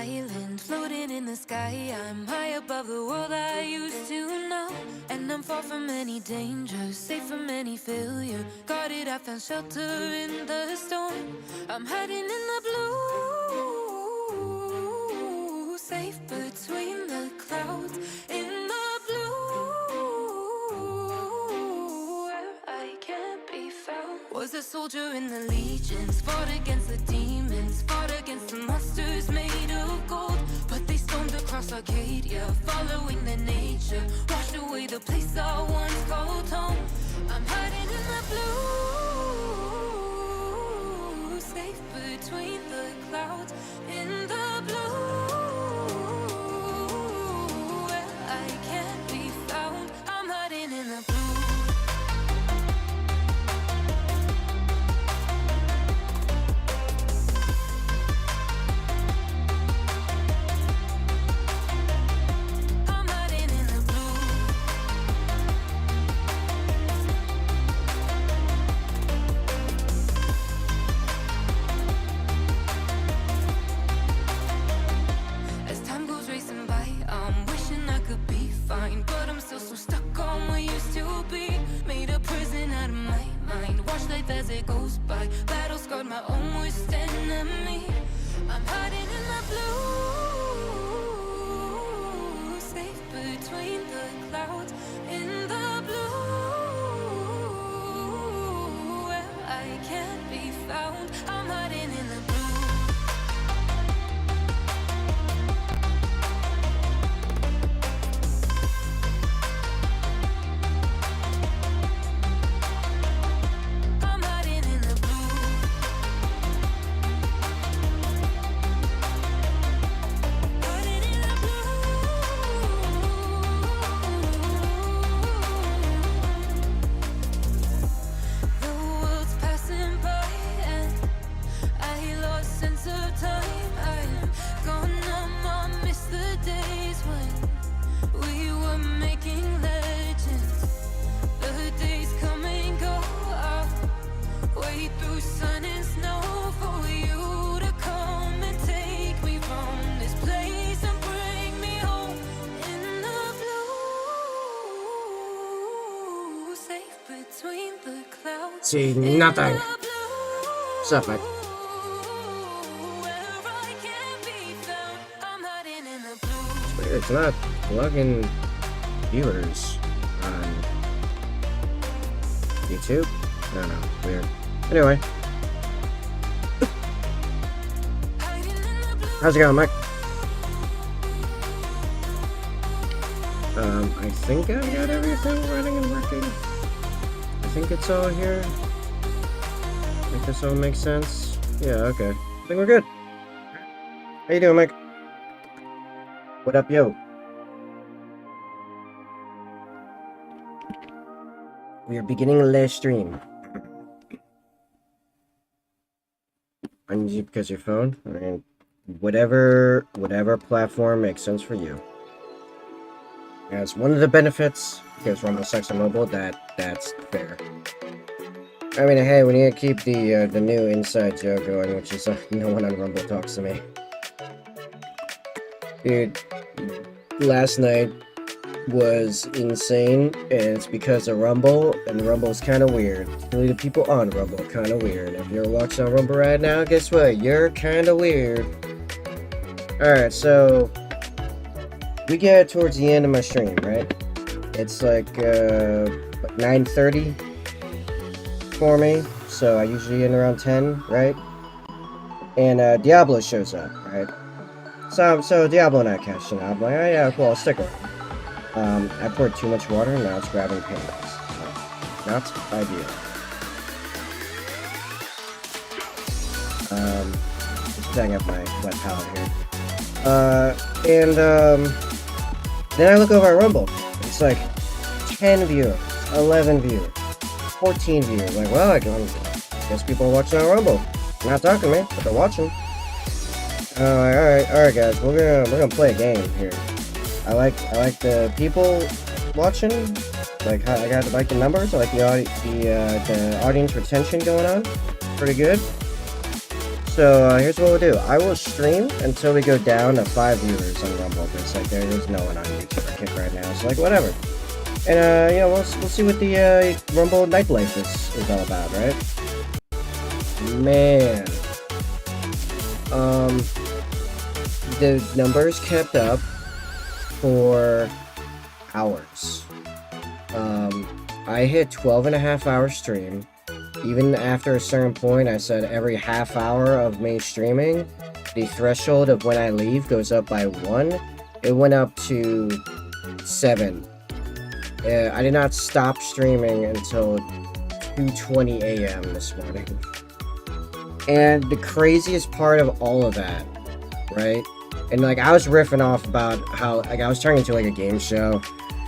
island, floating in the sky. I'm high above the world I used to know, and I'm far from any danger, safe from any failure. Guarded, I found shelter in the storm. I'm hiding in the blue, safe between the clouds. In the blue, where I can't be found. Was a soldier in the legions, fought against the demons, fought against the monsters made of gold. But they stormed across Arcadia, following the nature, washed away the place I once called home. I'm hiding in the blue, safe between the clouds. In the blue, where I can't be found. I'm hiding in the blue. But I'm still so stuck on what used to be. Made a prison out of my mind. Watch life as it goes by. Battle scarred my own worst enemy. I'm hiding in the blue, safe between the clouds. In the blue, where I can't be found. I'm hiding in the blue. See nothing. What's up, Mike? It's weird, it's not plugging viewers on YouTube. I don't know, weird. Anyway. How's it going, Mike? I think I've got everything running and working. I think it's all here. I think this all makes sense. Yeah, okay. I think we're good. How you doing, Mike? What up, yo? We are beginning a live stream. On YouTube because your phone? I mean, whatever platform makes sense for you. As one of the benefits, because Rumble sucks on mobile, that's fair. I mean, hey, we need to keep the new inside joke going, which is no one on Rumble talks to me. Dude, last night was insane, and it's because of Rumble, and Rumble is kind of weird. Really, the people on Rumble are kind of weird. If you're watching on Rumble right now, guess what? You're kind of weird. Alright, so we get towards the end of my stream, right? It's like 9:30 for me, so I usually end around 10, right? And Diablo shows up, right? So Diablo and I catching up. I'm like, oh yeah, cool, I'll stick around. I poured too much water, and now it's grabbing paintings. So, not ideal. Just setting up my wet palette here. Then I look over at Rumble. It's like 10 viewers, 11 viewers, 14 viewers. Like, well, I guess people are watching on Rumble. They're not talking to me, but they're watching. Alright, guys. We're gonna play a game here. I like the people watching. Like, I like the numbers. I like the audience retention going on. Pretty good. So here's what we'll do. I will stream until we go down to 5 viewers on Rumble, because like there's no one on YouTube or Kick right now. So like whatever. And we'll see what the Rumble nightlife is all about, right? Man. The numbers kept up for hours. I hit 12.5-hour stream. Even after a certain point, I said every half hour of me streaming, the threshold of when I leave goes up by 1. It went up to 7. I did not stop streaming until 2:20 a.m. this morning. And the craziest part of all of that, right? And like I was riffing off about how like I was turning into like a game show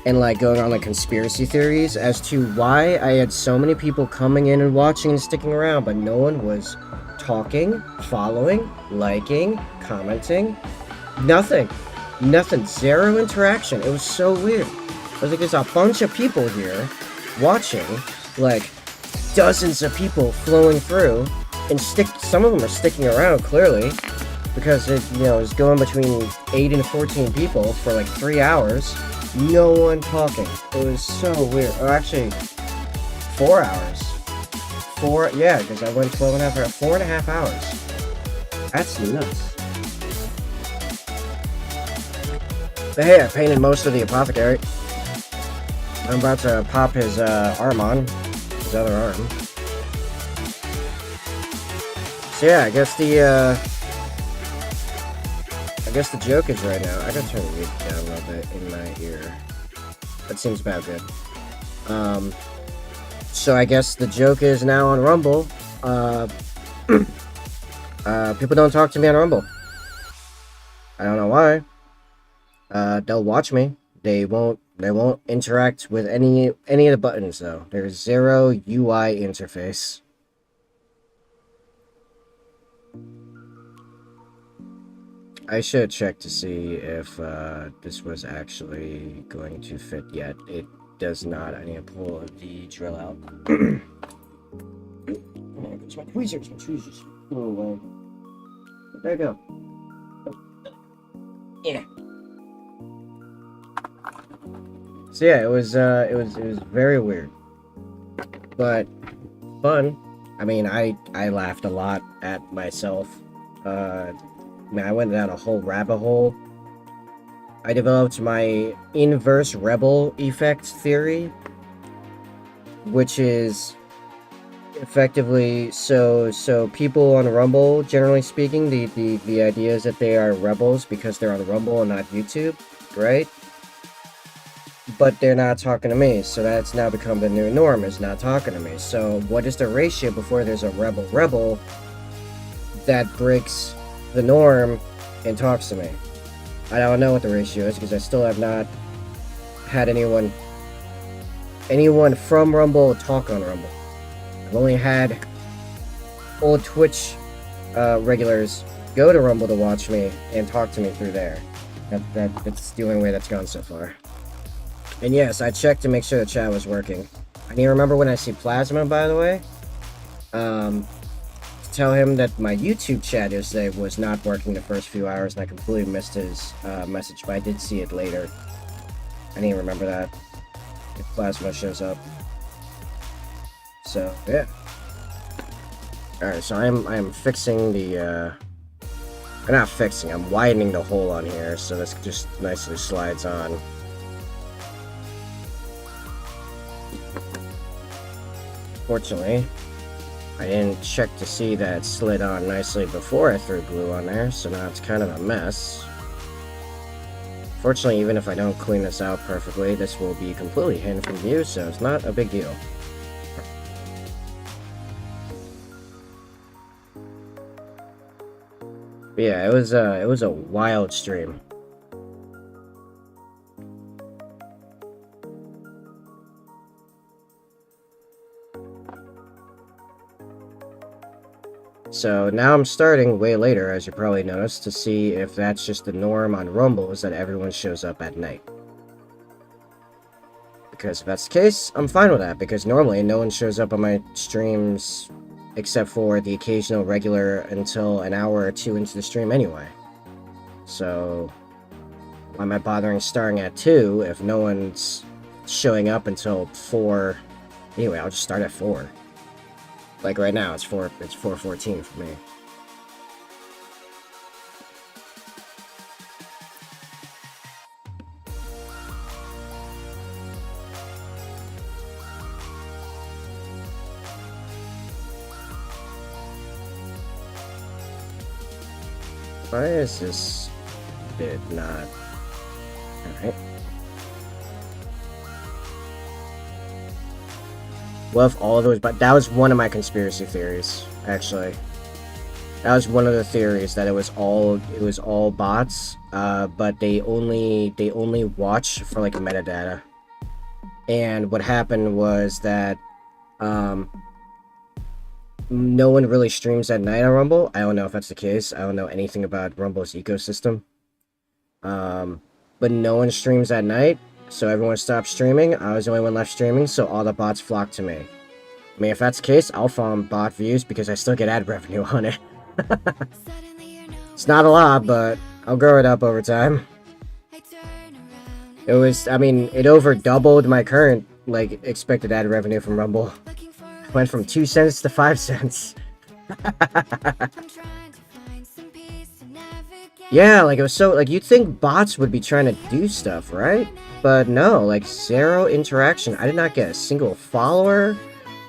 and like going on like conspiracy theories as to why I had so many people coming in and watching and sticking around, but no one was talking, following, liking, commenting. Nothing. Zero interaction. It was so weird. I was like, there's a bunch of people here watching, like dozens of people flowing through, and some of them are sticking around clearly because it is going between 8 and 14 people for like 3 hours. No one talking. It was so weird. Or actually, 4 hours. Because I went 12.5 hours. 4.5 hours. That's nuts. But hey, I painted most of the apothecary. I'm about to pop his arm on. His other arm. So yeah, I guess the joke is right now. I gotta turn the music down a little bit in my ear. That seems about good. So I guess the joke is now on Rumble. People don't talk to me on Rumble. I don't know why. They'll watch me. They won't interact with any of the buttons though. There's zero UI interface. I should check to see if this was actually going to fit yet. It does not. I need to pull the drill out. Oh, there's my tweezers. Oh, there you go. Oh. Yeah. So yeah, it was very weird, but fun. I mean, I laughed a lot at myself. I went down a whole rabbit hole. I developed my inverse rebel effect theory, which is effectively so people on Rumble, generally speaking, the idea is that they are rebels because they're on Rumble and not YouTube, right? But they're not talking to me, so that's now become the new norm, is not talking to me. So what is the ratio before there's a rebel that breaks the norm and talks to me? I don't know what the ratio is because I still have not had anyone from Rumble talk on Rumble. I've only had old Twitch regulars go to Rumble to watch me and talk to me through there. That's the only way that's gone so far. And yes, I checked to make sure the chat was working. I need to remember when I see Plasma, by the way. Tell him that my YouTube chat yesterday was not working the first few hours and I completely missed his message, but I did see it later. I need to remember that if Plasma shows up. So yeah. Alright, so I'm fixing the I'm not fixing, I'm widening the hole on here so this just nicely slides on. Fortunately, I didn't check to see that it slid on nicely before I threw glue on there, so now it's kind of a mess. Fortunately, even if I don't clean this out perfectly, this will be completely hidden from view, so it's not a big deal. But yeah, it was a wild stream. So now I'm starting way later, as you probably noticed, to see if that's just the norm on Rumble, is that everyone shows up at night. Because if that's the case, I'm fine with that, because normally no one shows up on my streams except for the occasional regular until an hour or two into the stream anyway. So why am I bothering starting at 2 if no one's showing up until 4? Anyway, I'll just start at 4. Like right now, it's 4:14 for me. Why is this bit not... Alright. What if all of those... But that was one of my conspiracy theories, actually. That was one of the theories, that it was all bots, but they only watch for like metadata. And what happened was that no one really streams at night on Rumble. I don't know if that's the case. I don't know anything about Rumble's ecosystem. But no one streams at night, so everyone stopped streaming. I was the only one left streaming, so all the bots flocked to me. I mean, if that's the case, I'll farm bot views because I still get ad revenue on it. It's not a lot, but I'll grow it up over time. It was, I mean, it over doubled my current, like, expected ad revenue from Rumble. Went from 2 cents to 5 cents. Yeah, like, it was so, like, you'd think bots would be trying to do stuff, right? But no, like, 0 interaction. I did not get a single follower,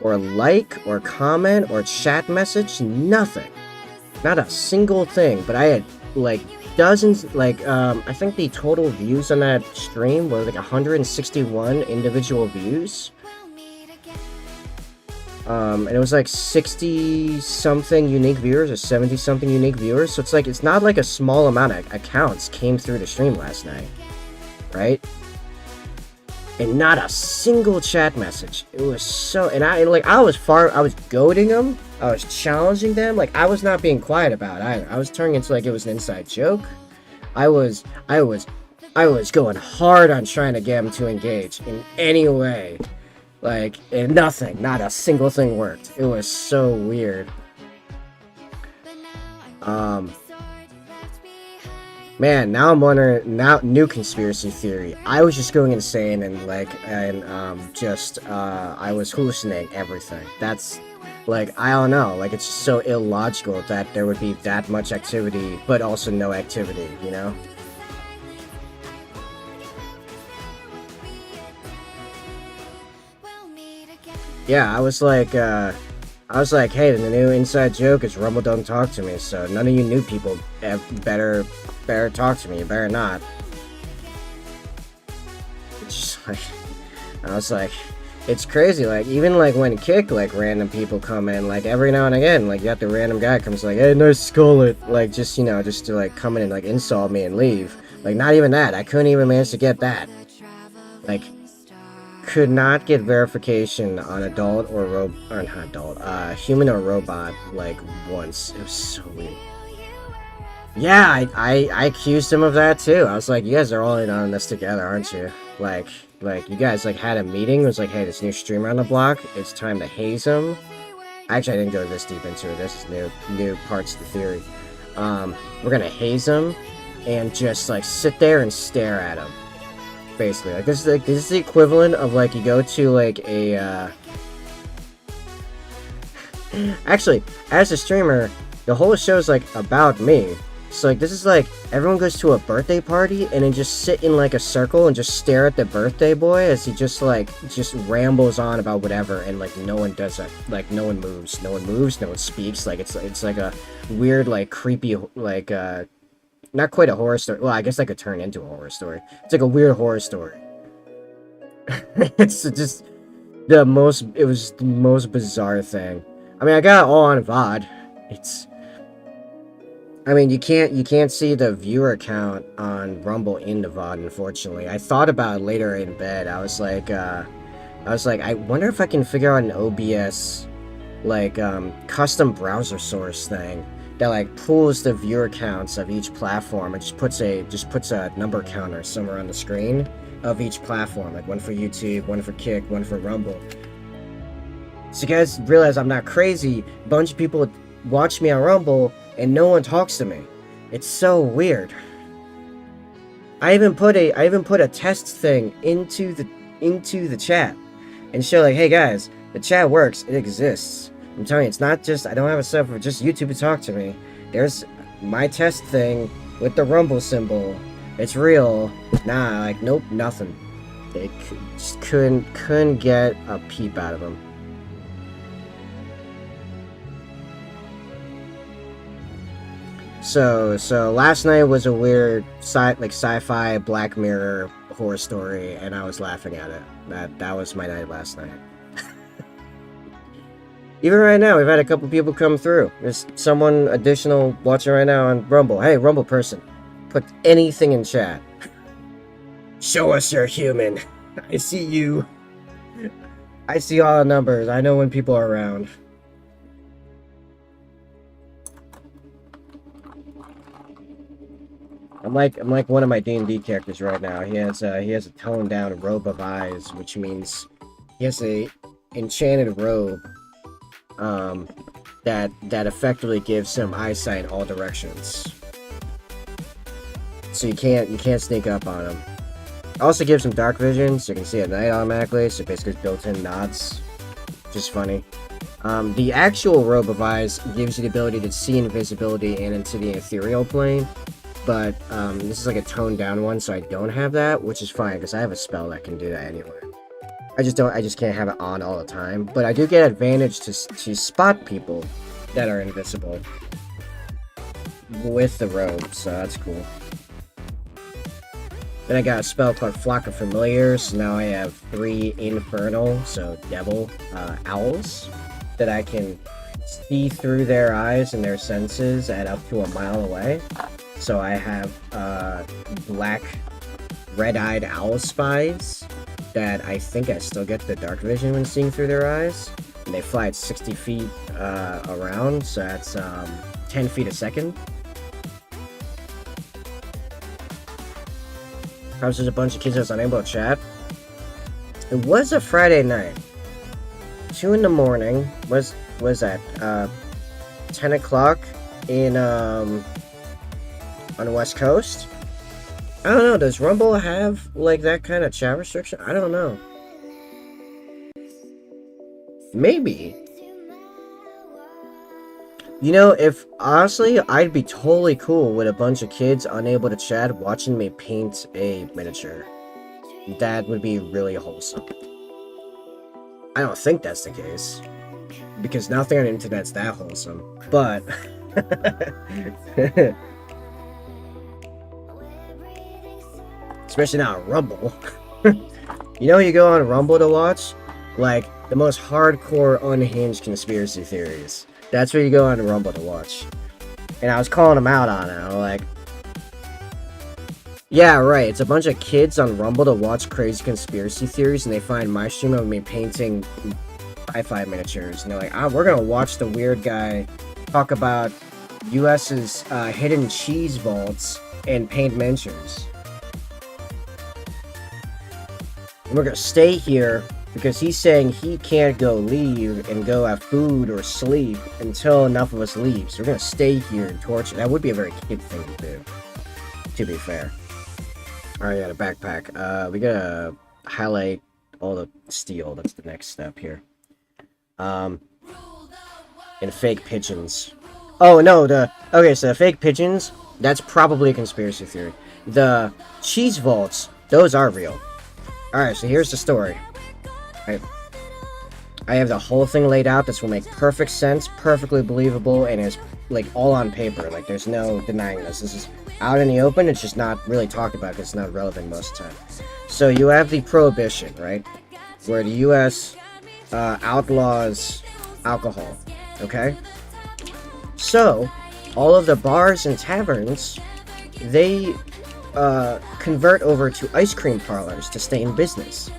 or like, or comment, or chat message, nothing. Not a single thing, but I had, like, dozens, like, I think the total views on that stream were, like, 161 individual views. And it was like 60-something unique viewers, or 70-something unique viewers, so it's like, it's not like a small amount of accounts came through the stream last night, right? And not a single chat message. It was so, and I was goading them, I was challenging them, like, I was not being quiet about it either. I was turning into like it was an inside joke. I was going hard on trying to get them to engage in any way. Like, and nothing, not a single thing worked. It was so weird. Man, now I'm wondering, now, new conspiracy theory. I was just going insane and, like, I was hallucinating everything. That's, like, I don't know, like, it's so illogical that there would be that much activity, but also no activity, you know? Yeah, I was like, hey, the new inside joke is Rumble don't talk to me, so none of you new people better talk to me, you better not. It's just like, I was like, it's crazy, like, even like when Kick, like, random people come in, like, every now and again, like, you got the random guy comes like, hey, nice skullet, like, just, you know, just to, like, come in and, like, insult me and leave. Like, not even that, I couldn't even manage to get that. Like, could not get verification on adult or human or robot, like, once. It was so weird. Yeah, I accused him of that too. I was like, you guys are all in on this together, aren't you? Like you guys, like, had a meeting. It was like, hey, this new streamer on the block, it's time to haze him. Actually, I didn't go this deep into it. This is new parts of the theory. We're gonna haze him and just, like, sit there and stare at him. Basically, like, this is the equivalent of, like, you go to, like, a, Actually, as a streamer, the whole show is, like, about me. So, like, this is, like, everyone goes to a birthday party and then just sit in, like, a circle and just stare at the birthday boy as he just, like, just rambles on about whatever, and, like, no one does that. Like, no one moves, no one speaks. Like, it's like a weird, like, creepy, like, not quite a horror story. Well, I guess that could turn into a horror story. It's like a weird horror story. It's just it was the most bizarre thing. I mean, I got it all on VOD. I mean, you can't see the viewer count on Rumble in the VOD, unfortunately. I thought about it later in bed. I was like, I wonder if I can figure out an OBS, like, custom browser source thing that, like, pulls the viewer counts of each platform and just puts a number counter somewhere on the screen of each platform, like one for YouTube, one for Kick, one for Rumble. So you guys realize I'm not crazy. A bunch of people watch me on Rumble, and no one talks to me. It's so weird. I even put a test thing into the chat and show like, hey guys, the chat works. It exists. I'm telling you, it's not just I don't have a set for just YouTube to talk to me. There's my test thing with the Rumble symbol. It's real. Nah, like nope, nothing. They just couldn't get a peep out of them. So last night was a weird sci-fi Black Mirror horror story, and I was laughing at it. That was my night last night. Even right now, we've had a couple people come through. There's someone additional watching right now on Rumble. Hey, Rumble person, put anything in chat. Show us you're human. I see you. I see all the numbers. I know when people are around. I'm like one of my D&D characters right now. He has a toned down robe of eyes, which means he has a enchanted robe that effectively gives him eyesight in all directions. So you can't sneak up on him. Also gives him dark vision, so you can see at night automatically. So basically, built-in nods, which is funny. The actual robe of eyes gives you the ability to see invisibility and into the ethereal plane. But this is like a toned down one, so I don't have that, which is fine because I have a spell that can do that anyway. I just can't have it on all the time. But I do get advantage to spot people that are invisible with the robe, so that's cool. Then I got a spell called Flock of Familiars, so now I have 3 infernal, so devil, owls that I can see through their eyes and their senses at up to a mile away. So I have black, red-eyed owl spies that I think I still get the dark vision when seeing through their eyes. And they fly at 60 feet around, so that's 10 feet a second. Perhaps there's a bunch of kids that's unable to chat. It was a Friday night. 2 in the morning. Was that 10 o'clock in on the West Coast? I don't know, does Rumble have like that kind of chat restriction? I don't know. Maybe. You know, if honestly, I'd be totally cool with a bunch of kids unable to chat watching me paint a miniature. That would be really wholesome. I don't think that's the case, because nothing on the internet's that wholesome. But especially not on Rumble. You know, you go on Rumble to watch like the most hardcore unhinged conspiracy theories. That's where you go on Rumble to watch. And I was calling them out on it. I'm like, yeah, right. It's a bunch of kids on Rumble to watch crazy conspiracy theories, and they find my stream of me painting sci-fi miniatures. And they're like, we're gonna watch the weird guy talk about US's hidden cheese vaults and paint miniatures. And we're gonna stay here because he's saying he can't go leave and go have food or sleep until enough of us leave. So we're gonna stay here and torture. That would be a very kid thing to do, to be fair. Alright, got a backpack. We gotta highlight all the steel. That's the next step here. And fake pigeons. Oh no, okay, so the fake pigeons, that's probably a conspiracy theory. The cheese vaults, those are real. Alright, so here's the story. I have the whole thing laid out. This will make perfect sense, perfectly believable, and is like all on paper. Like there's no denying this. This is out in the open. It's just not really talked about because it's not relevant most of the time. So you have the prohibition, right, where the U.S. Outlaws alcohol. Okay. So all of the bars and taverns, they convert over to ice cream parlors to stay in business.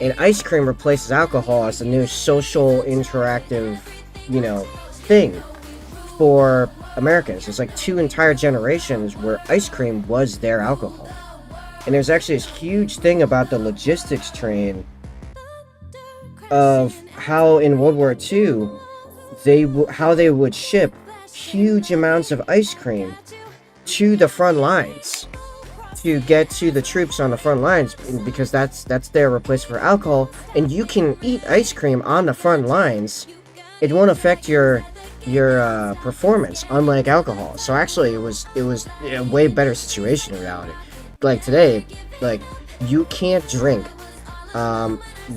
And ice cream replaces alcohol as the new social, interactive, thing for Americans. It's like 2 entire generations where ice cream was their alcohol. And there's actually this huge thing about the logistics train of how in World War II how they would ship huge amounts of ice cream to the front lines to get to the troops on the front lines, because that's their replacement for alcohol, and you can eat ice cream on the front lines. It won't affect your performance, unlike alcohol. So actually, it was a way better situation in reality. Like today, like you can't drink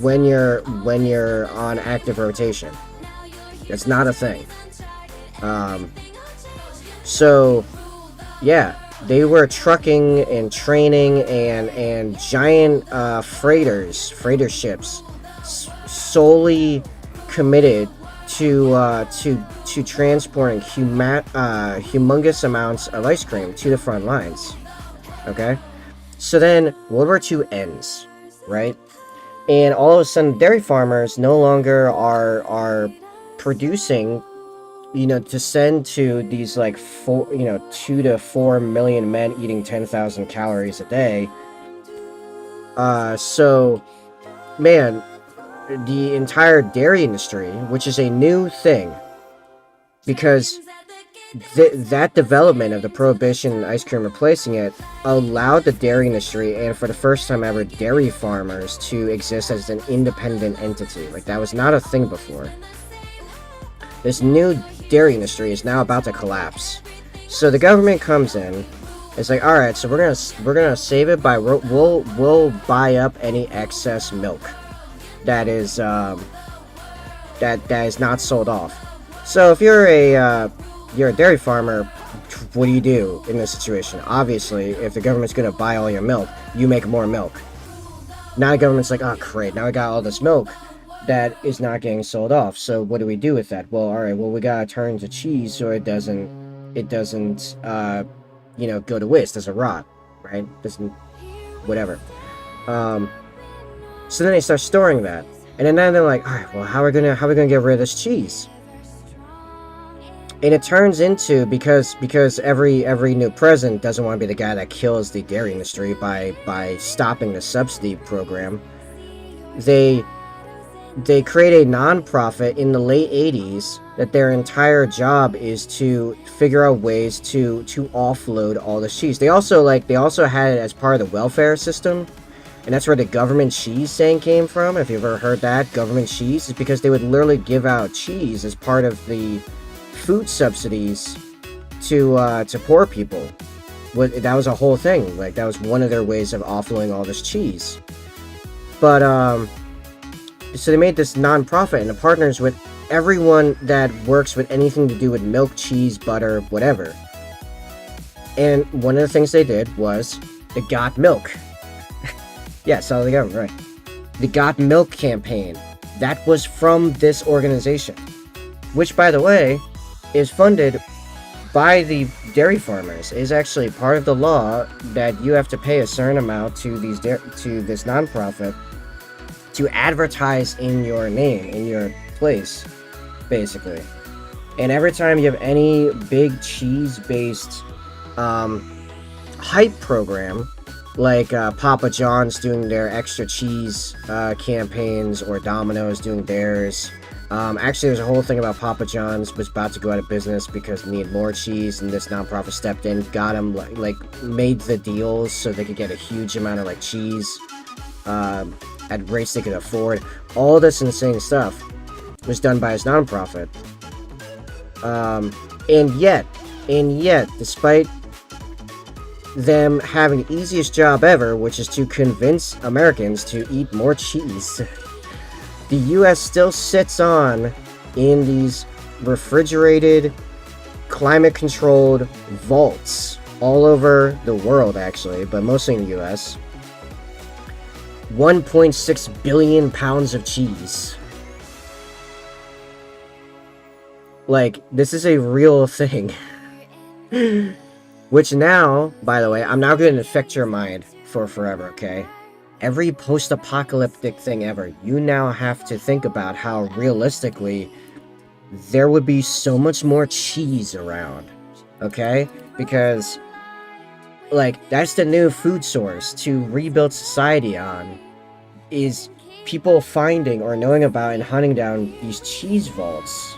when you're on active rotation. It's not a thing. So yeah, they were trucking and training and giant freighter ships solely committed to transporting humongous amounts of ice cream to the front lines. Okay, so then World War II ends, right? And all of a sudden, dairy farmers no longer are producing, to send to these like 2 to 4 million men eating 10,000 calories a day. So, man, the entire dairy industry, which is a new thing, because that development of the prohibition and ice cream replacing it allowed the dairy industry, and for the first time ever, dairy farmers, to exist as an independent entity. Like, that was not a thing before. This new dairy industry is now about to collapse. So the government comes in. It's like, all right, so we're gonna save it by we'll buy up any excess milk that is that is not sold off. So if you're a dairy farmer, what do you do in this situation? Obviously, if the government's gonna buy all your milk, you make more milk. Now the government's like, oh great, now I got all this milk that is not getting sold off. So what do we do with that? Well, all right, well, we gotta turn to cheese so it doesn't go to waste, doesn't rot, right? Doesn't, whatever. So then they start storing that, and then they're like, all right, well, how are we gonna get rid of this cheese? And it turns into, because every new president doesn't want to be the guy that kills the dairy industry by stopping the subsidy program, they create a non-profit in the late 80s that their entire job is to figure out ways to offload all the cheese. They also had it as part of the welfare system, and that's where the government cheese saying came from. If you've ever heard that, government cheese, is because they would literally give out cheese as part of the food subsidies to poor people. That was a whole thing. Like, that was one of their ways of offloading all this cheese. But so they made this non-profit, and it partners with everyone that works with anything to do with milk, cheese, butter, whatever. And one of the things they did was the Got Milk. Yeah, so the government, right? The Got Milk campaign. That was from this organization, which, by the way, is funded by the dairy farmers. It is actually part of the law that you have to pay a certain amount to this non-profit to advertise in your name, in your place, basically. And every time you have any big cheese-based hype program, like Papa John's doing their extra cheese campaigns, or Domino's doing theirs. Actually, there's a whole thing about Papa John's was about to go out of business because they needed more cheese, and this nonprofit stepped in, got them, made the deals so they could get a huge amount of cheese at rates they could afford. All this insane stuff was done by his nonprofit. And yet, despite them having the easiest job ever, which is to convince Americans to eat more cheese, the US still sits on in these refrigerated, climate-controlled vaults all over the world, actually, but mostly in the US. 1.6 billion pounds of cheese. Like, this is a real thing. Which now, by the way, I'm now going to affect your mind for forever, okay? Every post-apocalyptic thing ever, you now have to think about how realistically there would be so much more cheese around, okay? Because, that's the new food source to rebuild society on, is people finding or knowing about and hunting down these cheese vaults,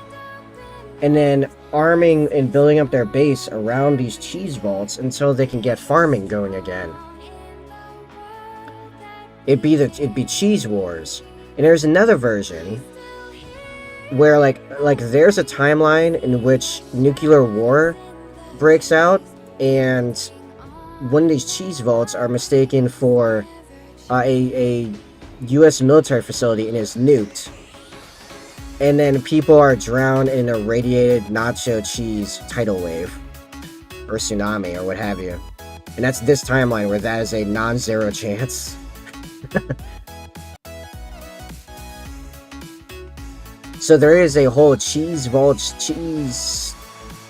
and then arming and building up their base around these cheese vaults until they can get farming going again. It'd be cheese wars. And there's another version where like there's a timeline in which nuclear war breaks out, and one of these cheese vaults are mistaken for a U.S. military facility and is nuked. And then people are drowned in a radiated nacho cheese tidal wave. Or tsunami, or what have you. And that's this timeline where that is a non-zero chance. So there is a whole cheese vault, cheese,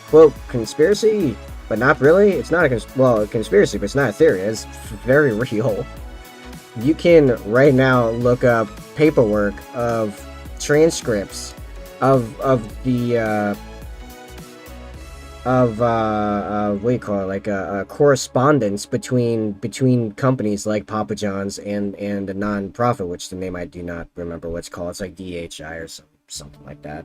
quote, conspiracy, but not really. It's not a conspiracy, but it's not a theory. It's very real. You can right now look up paperwork of transcripts of the what do you call it, like a correspondence between companies like Papa John's and a non-profit, which the name I do not remember what it's called. It's like DHI or something like that.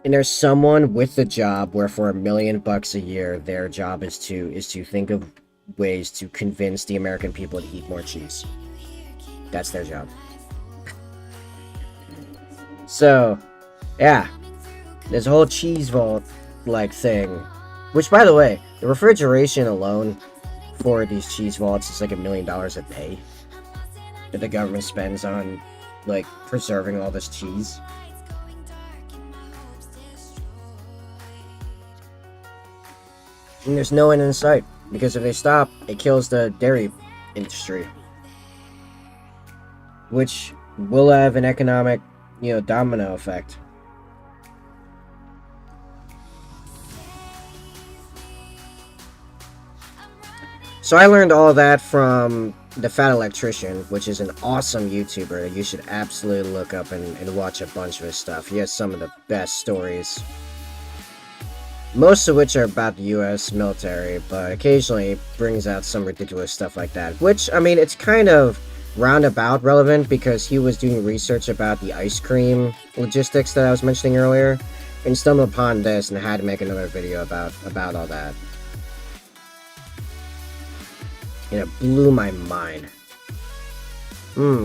And there's someone with the job where for $1 million a year, their job is to think of ways to convince the American people to eat more cheese. That's their job. So, yeah, there's a whole cheese vault like thing, which, by the way, the refrigeration alone for these cheese vaults is like $1 million a day that the government spends on like preserving all this cheese. And there's no end in sight, because if they stop, it kills the dairy industry, which will have an economic, domino effect. So I learned all that from The Fat Electrician, which is an awesome YouTuber that you should absolutely look up and watch a bunch of his stuff. He has some of the best stories. Most of which are about the US military, but occasionally brings out some ridiculous stuff like that. Which, I mean, it's kind of roundabout relevant because he was doing research about the ice cream logistics that I was mentioning earlier, and stumbled upon this and had to make another video about all that. And it blew my mind.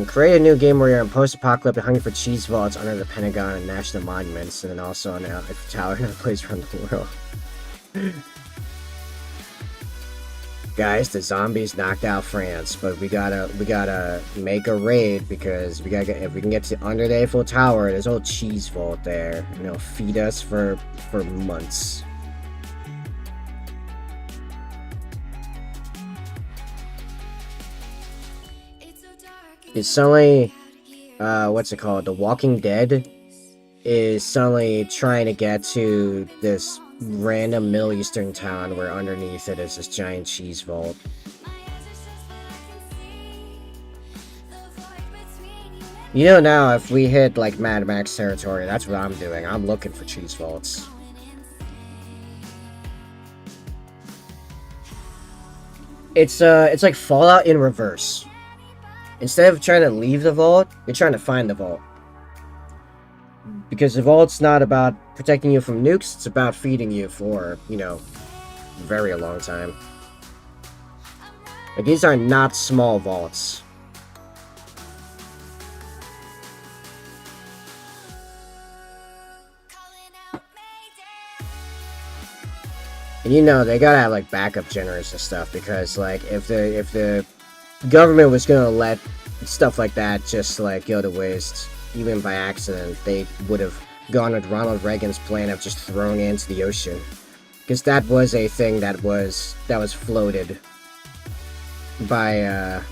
Create a new game where you're in post-apocalyptic hungry for cheese vaults under the Pentagon and national monuments, and then also on Eiffel Tower and other places around the world. Guys, the zombies knocked out France, but we gotta make a raid because if we can get to under the Eiffel Tower, there's a whole cheese vault there, and it'll feed us for months. Is suddenly, what's it called? The Walking Dead is suddenly trying to get to this random Middle Eastern town where underneath it is this giant cheese vault. Now if we hit like Mad Max territory, that's what I'm doing. I'm looking for cheese vaults. It's like Fallout in reverse. Instead of trying to leave the vault, you're trying to find the vault. Because the vault's not about protecting you from nukes, it's about feeding you for, very long time. Like, these are not small vaults. And they gotta have, like, backup generators and stuff, because, like, if the government was gonna let stuff like that just like go to waste, even by accident, they would have gone with Ronald Reagan's plan of just throwing it into the ocean, because that was a thing that was floated by a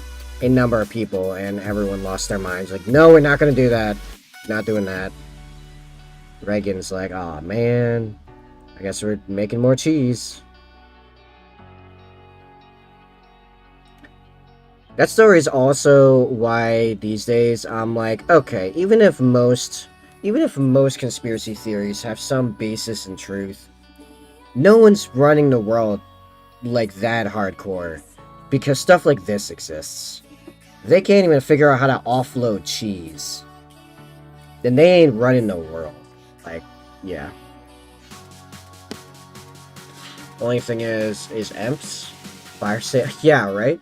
number of people, and everyone lost their minds. Like, no, we're not gonna do that. Not doing that. Reagan's like, oh man, I guess we're making more cheese. That story is also why these days I'm like, okay, even if most conspiracy theories have some basis in truth, no one's running the world like that hardcore. because stuff like this exists. They can't even figure out how to offload cheese. Then they ain't running the world. Like, yeah. Only thing is EMPs? Fire sale? Yeah, right?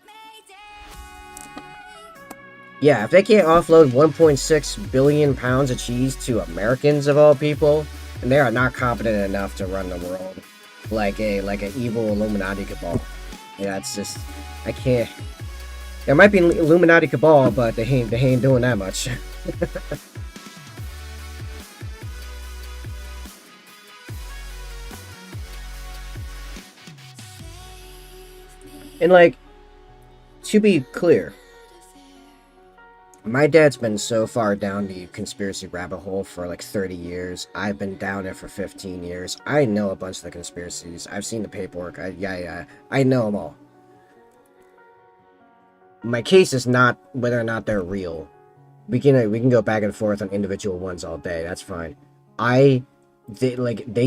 Yeah, if they can't offload 1.6 billion pounds of cheese to Americans of all people, and they are not competent enough to run the world like an evil Illuminati cabal. Yeah, it's just, I can't. There might be an Illuminati cabal, but they ain't doing that much. And like, to be clear, my dad's been so far down the conspiracy rabbit hole for like 30 years. I've been down it for 15 years. I know a bunch of the conspiracies. I've seen the paperwork. I know them all. My case is not whether or not they're real. We can go back and forth on individual ones all day. That's fine. They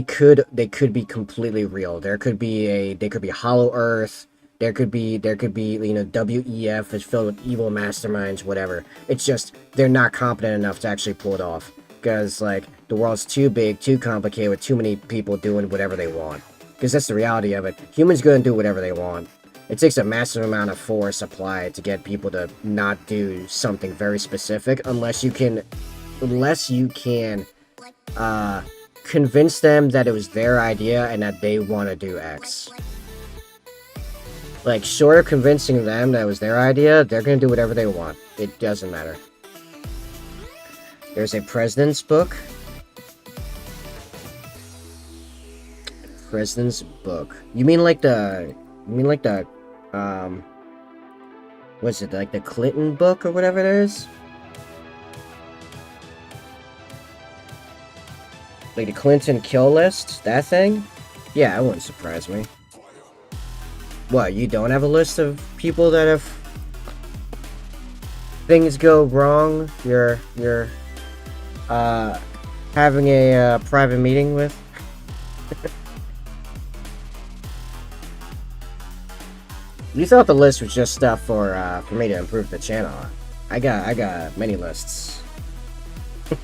could be completely real. They could be Hollow Earth. There could be, WEF is filled with evil masterminds, whatever. It's just, they're not competent enough to actually pull it off. Because, like, the world's too big, too complicated, with too many people doing whatever they want. Because that's the reality of it. Humans go and do whatever they want. It takes a massive amount of force applied to get people to not do something very specific, unless you can, convince them that it was their idea and that they want to do X. Like, short of convincing them that it was their idea, they're gonna do whatever they want. It doesn't matter. There's a president's book. President's book. You mean like the, what's it, like the Clinton book or whatever it is? Like the Clinton kill list? That thing? Yeah, that wouldn't surprise me. What, you don't have a list of people that have things go wrong? You're having a private meeting with? You thought the list was just stuff for me to improve the channel. I got many lists. Is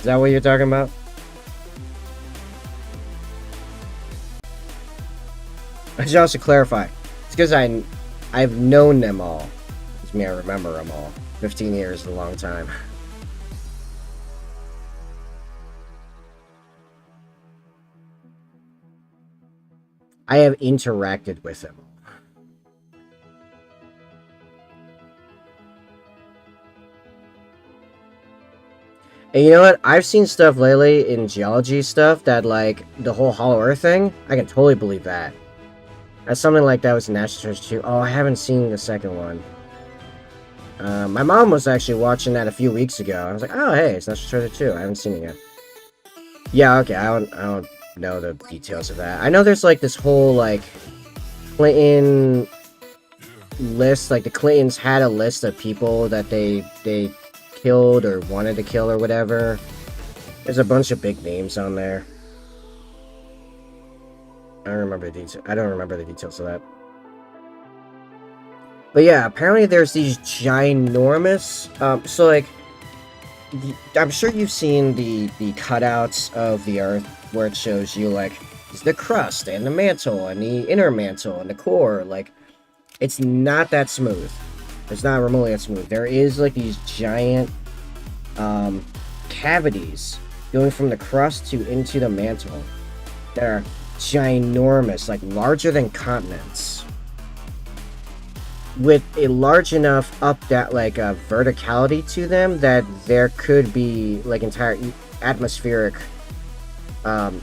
that what you're talking about? I should also clarify. It's because I've known them all. It's me, I remember them all. 15 years is a long time. I have interacted with them. And you know what? I've seen stuff lately in geology stuff that, like, the whole Hollow Earth thing, I can totally believe that. Something like that was in National Treasure 2. Oh, I haven't seen the second one. My mom was actually watching that a few weeks ago. I was like, oh, hey, it's National Treasure 2. I haven't seen it yet. Yeah, okay, I don't know the details of that. I know there's, like, this whole, like, Clinton list. Like, the Clintons had a list of people that they killed or wanted to kill or whatever. There's a bunch of big names on there. I don't remember the details of that. But yeah, apparently there's these ginormous, so like, I'm sure you've seen the cutouts of the Earth where it shows you, like, the crust and the mantle and the inner mantle and the core. Like, it's not that smooth. It's not remotely that smooth. There is, like, these giant cavities going from the crust to into the mantle that are ginormous, like larger than continents, with a large enough verticality to them that there could be like entire atmospheric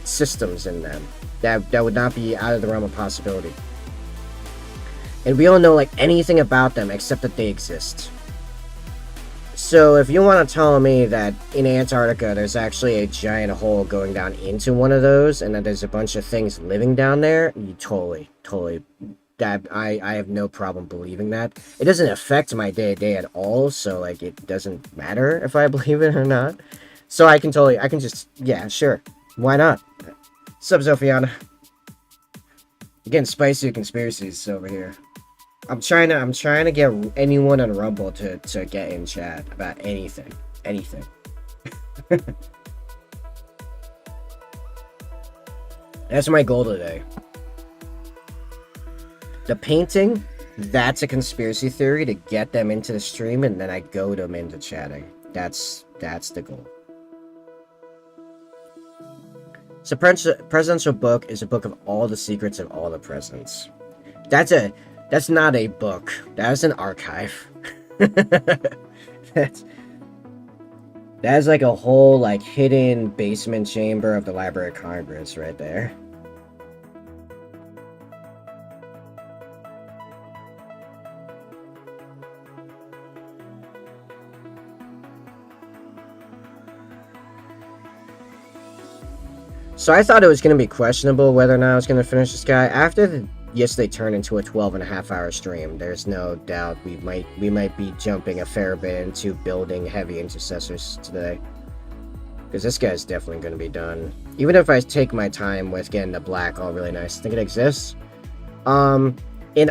systems in them that would not be out of the realm of possibility. And we don't know like anything about them except that they exist. So if you want to tell me that in Antarctica there's actually a giant hole going down into one of those and that there's a bunch of things living down there, you totally, that I have no problem believing that. It doesn't affect my day-to-day at all, so like it doesn't matter if I believe it or not. So I can just, yeah, sure. Why not? Sup, Zophiana? Again, spicy conspiracies over here. I'm trying to get anyone on Rumble to get in chat about anything. Anything. That's my goal today. The painting, that's a conspiracy theory to get them into the stream, and then I goad them into chatting. That's the goal. So presidential book is a book of all the secrets of all the presidents. That's not a book. That's an archive. That's like a whole like hidden basement chamber of the Library of Congress right there. So I thought it was going to be questionable whether or not I was going to finish this guy. After yesterday turned into a 12.5-hour stream, there's no doubt we might be jumping a fair bit into building Heavy Intercessors today. Because this guy's definitely going to be done. Even if I take my time with getting the black all really nice. I think it exists. An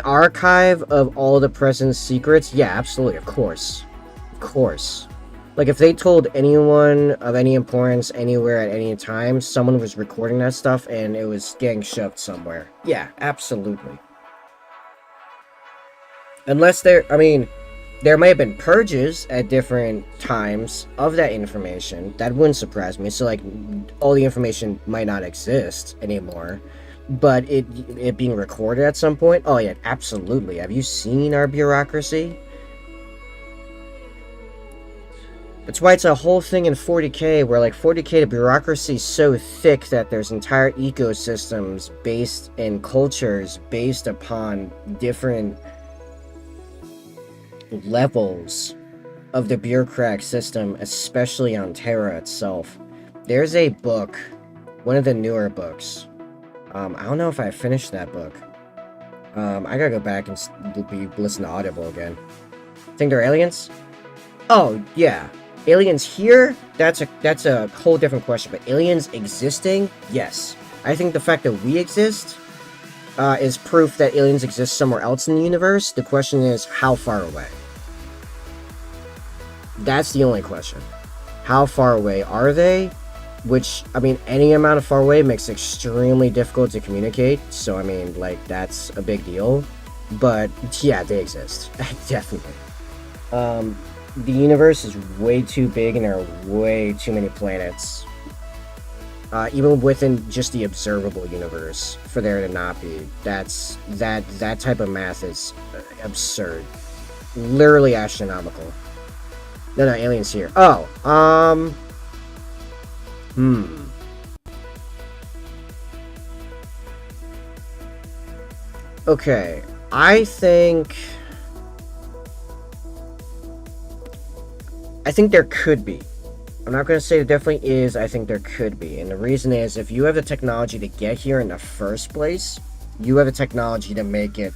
archive of all the president's secrets? Yeah, absolutely, of course. Of course. Like, if they told anyone of any importance anywhere at any time, someone was recording that stuff and it was getting shoved somewhere. Yeah, absolutely. Unless there may have been purges at different times of that information. That wouldn't surprise me. So, like, all the information might not exist anymore. But it being recorded at some point? Oh, yeah, absolutely. Have you seen our bureaucracy? That's why it's a whole thing in 40k, where like 40k, the bureaucracy is so thick that there's entire ecosystems based in cultures based upon different levels of the bureaucratic system, especially on Terra itself. There's a book, one of the newer books. I don't know if I finished that book. I gotta go back and listen to Audible again. Think they're aliens? Oh, yeah. Aliens here? That's a whole different question. But aliens existing? Yes. I think the fact that we exist is proof that aliens exist somewhere else in the universe. The question is, how far away? That's the only question. How far away are they? Which, I mean, any amount of far away makes it extremely difficult to communicate. So, I mean, like, that's a big deal. But, yeah, they exist. Definitely. The universe is way too big and there are way too many planets. Even within just the observable universe, for there to not be. That type of math is absurd. Literally astronomical. No, aliens here. Oh, Okay, I think there could be. I'm not going to say it definitely is, I think there could be. And the reason is, if you have the technology to get here in the first place, you have the technology to make it,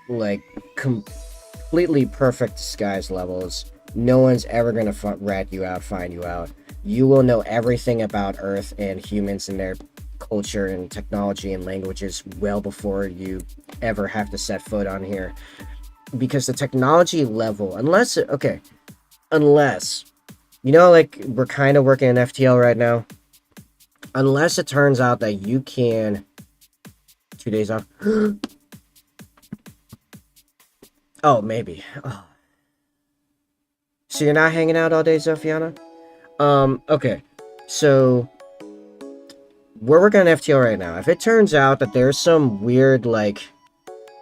like, completely perfect disguise levels. No one's ever going to rat you out, find you out. You will know everything about Earth and humans and their culture and technology and languages well before you ever have to set foot on here. Because the technology level, unless, you know, like, we're kind of working in FTL right now. Unless it turns out that you can... 2 days off. Oh, maybe. Oh. So you're not hanging out all day, Zophiana? Okay. So, we're working on FTL right now. If it turns out that there's some weird, like,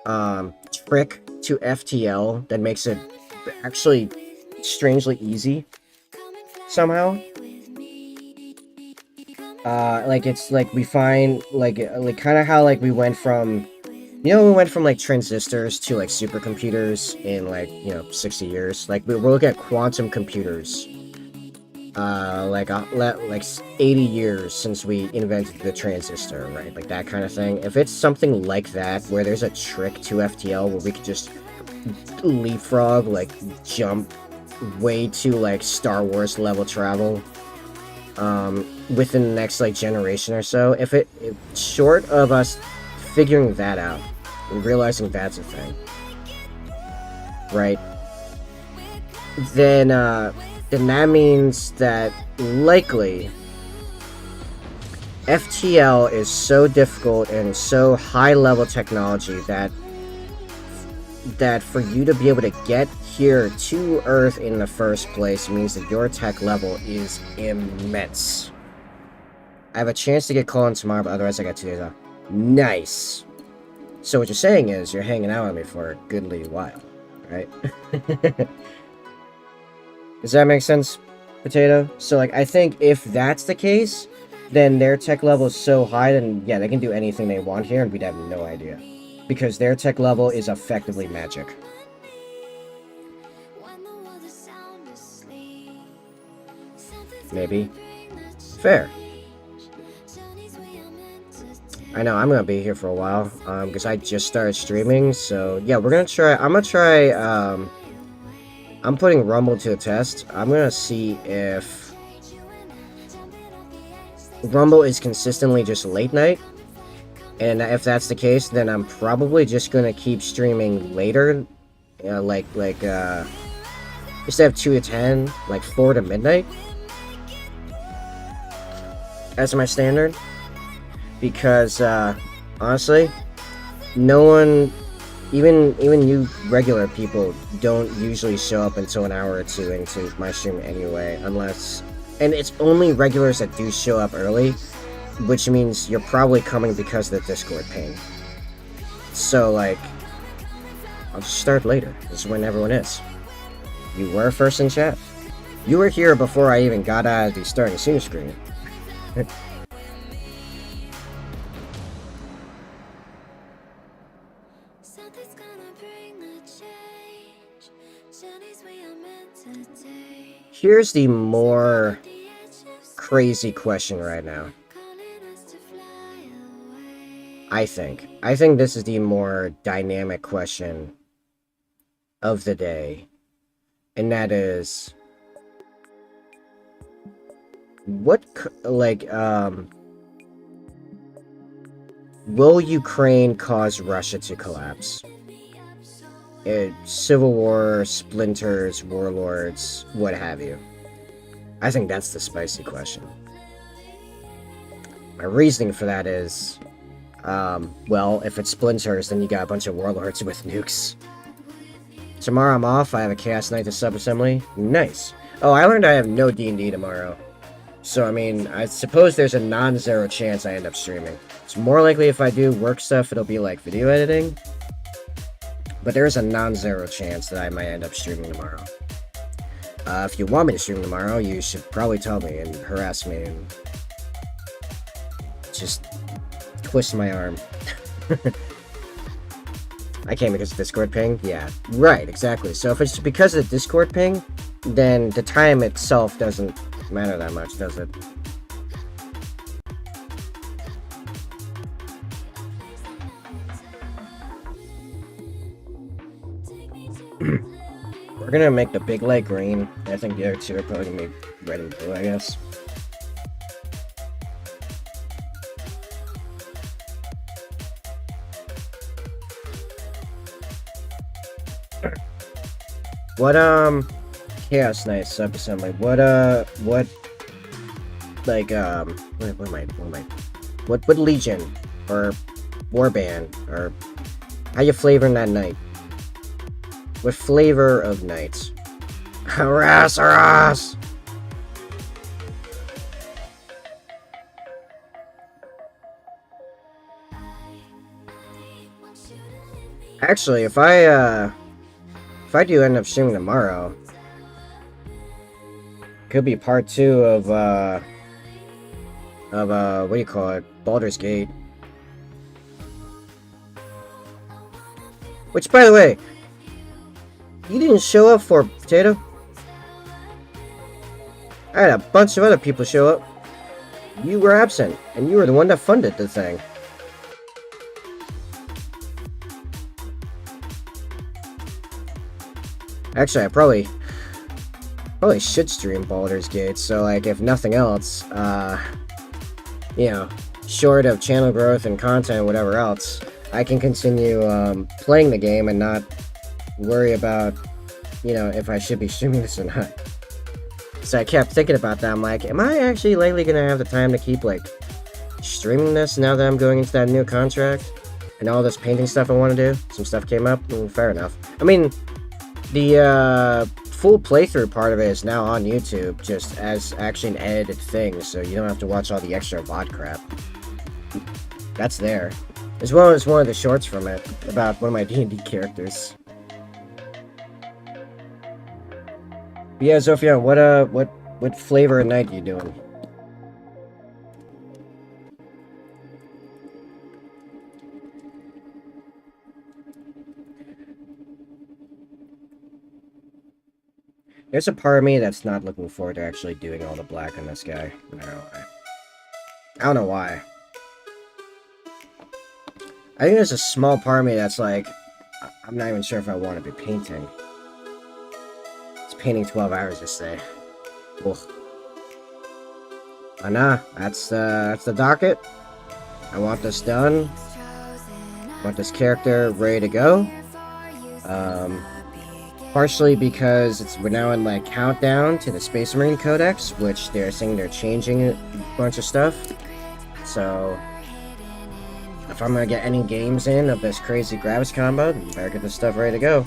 trick to FTL that makes it actually strangely easy somehow, like, it's like we find like kind of how, like, we went from like transistors to like supercomputers in, like, 60 years. Like, we're looking at quantum computers, like 80 years since we invented the transistor, right? Like, that kind of thing. If it's something like that, where there's a trick to FTL where we could just leapfrog, like, jump way to, like, Star Wars level travel within the next, like, generation or so, if short of us figuring that out, and realizing that's a thing, right? Then that means that likely FTL is so difficult and so high level technology that for you to be able to get here to Earth in the first place means that your tech level is immense. I have a chance to get called in tomorrow, but otherwise I got 2 days off. Nice. So what you're saying is you're hanging out with me for a goodly while, right? Does that make sense, Potato? So, like, I think if that's the case, then their tech level is so high, then yeah, they can do anything they want here, and we'd have no idea. Because their tech level is effectively magic. Maybe. Fair. I know, I'm gonna be here for a while, because I just started streaming, so yeah, I'm gonna try, I'm putting Rumble to the test. I'm gonna see if Rumble is consistently just late night, and if that's the case, then I'm probably just gonna keep streaming later, instead of 2 to 10, like 4 to midnight, as my standard. Because, honestly, no one, even you regular people, don't usually show up until an hour or two into my stream anyway, unless, and it's only regulars that do show up early, which means you're probably coming because of the Discord ping. So, like, I'll just start later. This is when everyone is. You were first in chat. You were here before I even got out of the starting scene screen. Here's the more crazy question right now. I think this is the more dynamic question of the day. And that is, will Ukraine cause Russia to collapse? Civil war, splinters, warlords, what have you. I think that's the spicy question. My reasoning for that is, well, if it splinters, then you got a bunch of warlords with nukes. Tomorrow I'm off, I have a Chaos Knight to sub-assembly. Nice. Oh, I learned I have no D&D tomorrow. So, I mean, I suppose there's a non-zero chance I end up streaming. It's more likely if I do work stuff, it'll be like video editing. But there is a non-zero chance that I might end up streaming tomorrow. If you want me to stream tomorrow, you should probably tell me and harass me and just twist my arm. I came because of Discord ping? Yeah, right, exactly. So if it's because of the Discord ping, then the time itself doesn't matter that much, does it? We're gonna make the big light green. I think the other two are probably gonna be red and blue, I guess. What, Chaos Knight sub-assembly. What Legion, or Warband, or how you flavoring that knight? What flavor of knights? Harass! Actually, if I do end up streaming tomorrow, could be part 2 of what do you call it? Baldur's Gate. Which, by the way, you didn't show up for, Potato. I had a bunch of other people show up. You were absent, and you were the one that funded the thing. Actually, I probably should stream Baldur's Gate, so, like, if nothing else, you know, short of channel growth and content, whatever else, I can continue playing the game and not worry about, you know, if I should be streaming this or not. So I kept thinking about that. I'm like, am I actually lately gonna have the time to keep like streaming this now that I'm going into that new contract and all this painting stuff I want to do? Some stuff came up. Fair enough. I mean, the full playthrough part of it is now on YouTube, just as actually an edited thing, so you don't have to watch all the extra VOD crap. That's there, as well as one of the shorts from it about one of my D&D characters. But yeah, Zofia, what flavor of night are you doing? There's a part of me that's not looking forward to actually doing all the black on this guy. I don't know why. I don't know why. I think there's a small part of me that's like, I'm not even sure if I want to be painting. It's painting 12 hours this day. Ugh. Nah, that's the docket. I want this done. I want this character ready to go. Partially because we're now in like countdown to the Space Marine Codex, which they're saying they're changing a bunch of stuff. So if I'm gonna get any games in of this crazy Gravis combo, then better get this stuff ready to go.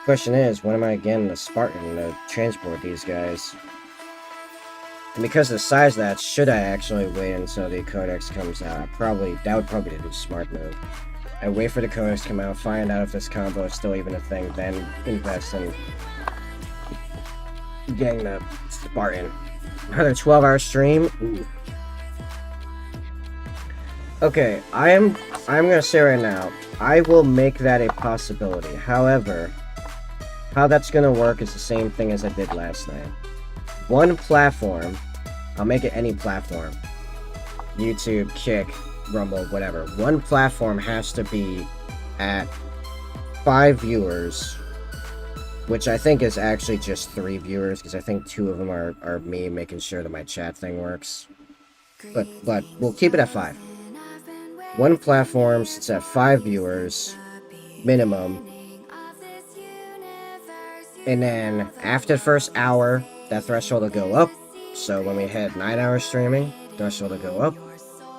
Question is, when am I getting a Spartan to transport these guys? And because of the size of that, should I actually wait until the Codex comes out? That would probably be the smart move. I wait for the Codex to come out, find out if this combo is still even a thing, then invest in getting the Spartan. Another 12-hour stream? Ooh. Okay, I'm gonna say right now, I will make that a possibility. However, how that's gonna work is the same thing as I did last night. One platform, I'll make it any platform. YouTube, Kick, Rumble, whatever. One platform has to be at 5 viewers, which I think is actually just 3 viewers, because I think 2 of them are me making sure that my chat thing works. But we'll keep it at 5. One platform sits at 5 viewers, minimum. And then after the first hour, that threshold will go up. So when we hit 9 hours streaming, threshold will go up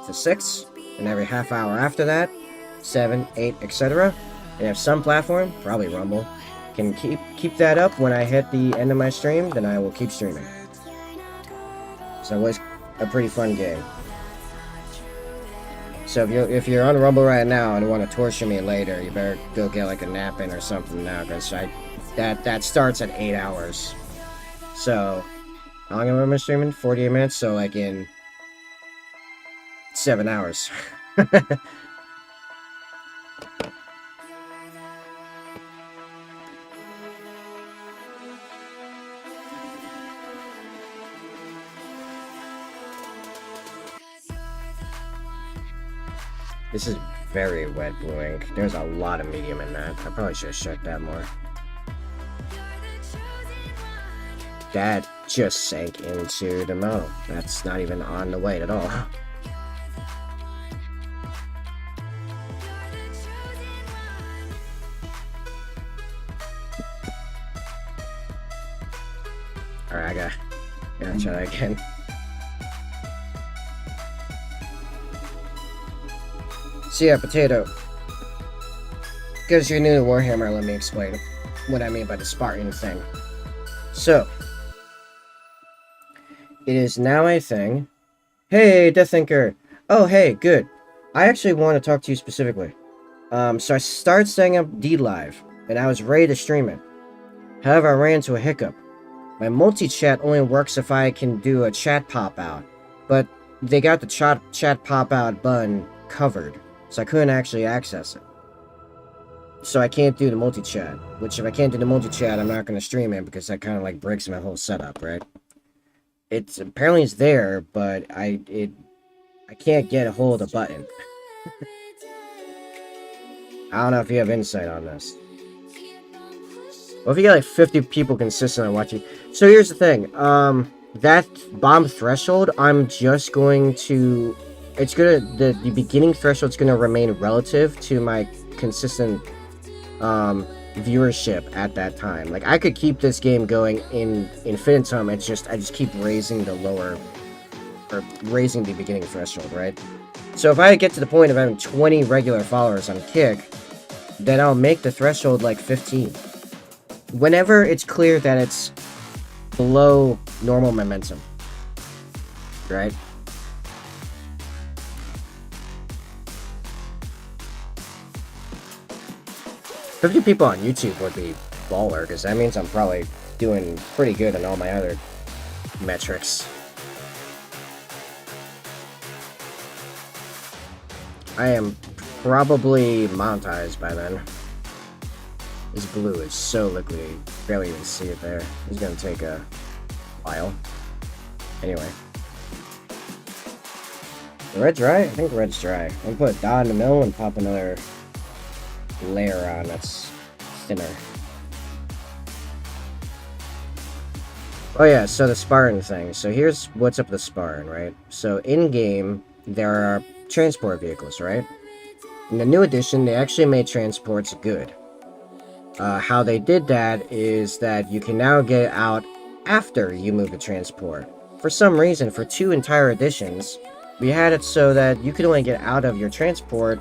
to 6. And every half hour after that, 7, 8, etc. And if some platform, probably Rumble, can keep that up when I hit the end of my stream, then I will keep streaming. So it was a pretty fun game. So if you're on Rumble right now and want to torture me later, you better go get like a nap in or something now, because that starts at 8 hours. So how long am I streaming? 48 minutes. So like in 7 hours. This is very wet blue ink. There's a lot of medium in that. I probably should have shut that more. That just sank into the metal. That's not even on the weight at all. Alright, I gotta try that again. So yeah, Potato. Because you're new to Warhammer, let me explain what I mean by the Spartan thing. So, it is now a thing. Hey, Death Thinker! Oh, hey, good. I actually want to talk to you specifically. So I started setting up D-Live, and I was ready to stream it. However, I ran into a hiccup. My multi-chat only works if I can do a chat pop-out, but they got the chat pop-out button covered, so I couldn't actually access it. So I can't do the multi-chat, which if I can't do the multi-chat, I'm not going to stream it, because that kind of like breaks my whole setup, right? Apparently it's there, but I can't get a hold of the button. I don't know if you have insight on this. Well, if you get like 50 people consistent on watching... So here's the thing. That bomb threshold, I'm just going to it's gonna, the beginning threshold's gonna remain relative to my consistent viewership at that time. Like, I could keep this game going in infinitum. I just keep raising the lower, or raising the beginning threshold, right? So if I get to the point of having 20 regular followers on Kick, then I'll make the threshold like 15. Whenever it's clear that it's below normal momentum, right? $50 people on YouTube would be baller, because that means I'm probably doing pretty good on all my other metrics. I am probably monetized by then. This blue is so liquidy, barely even see it there. It's gonna take a while. Anyway. The red dry? I think the red's dry. I'm gonna put a dot in the middle and pop another layer on that's thinner. Oh yeah, so the Spartan thing. So here's what's up with the Spartan, right? So in-game, there are transport vehicles, right? In the new edition, they actually made transports good. How they did that is that you can now get out after you move the transport. For some reason, for 2 entire editions, we had it so that you could only get out of your transport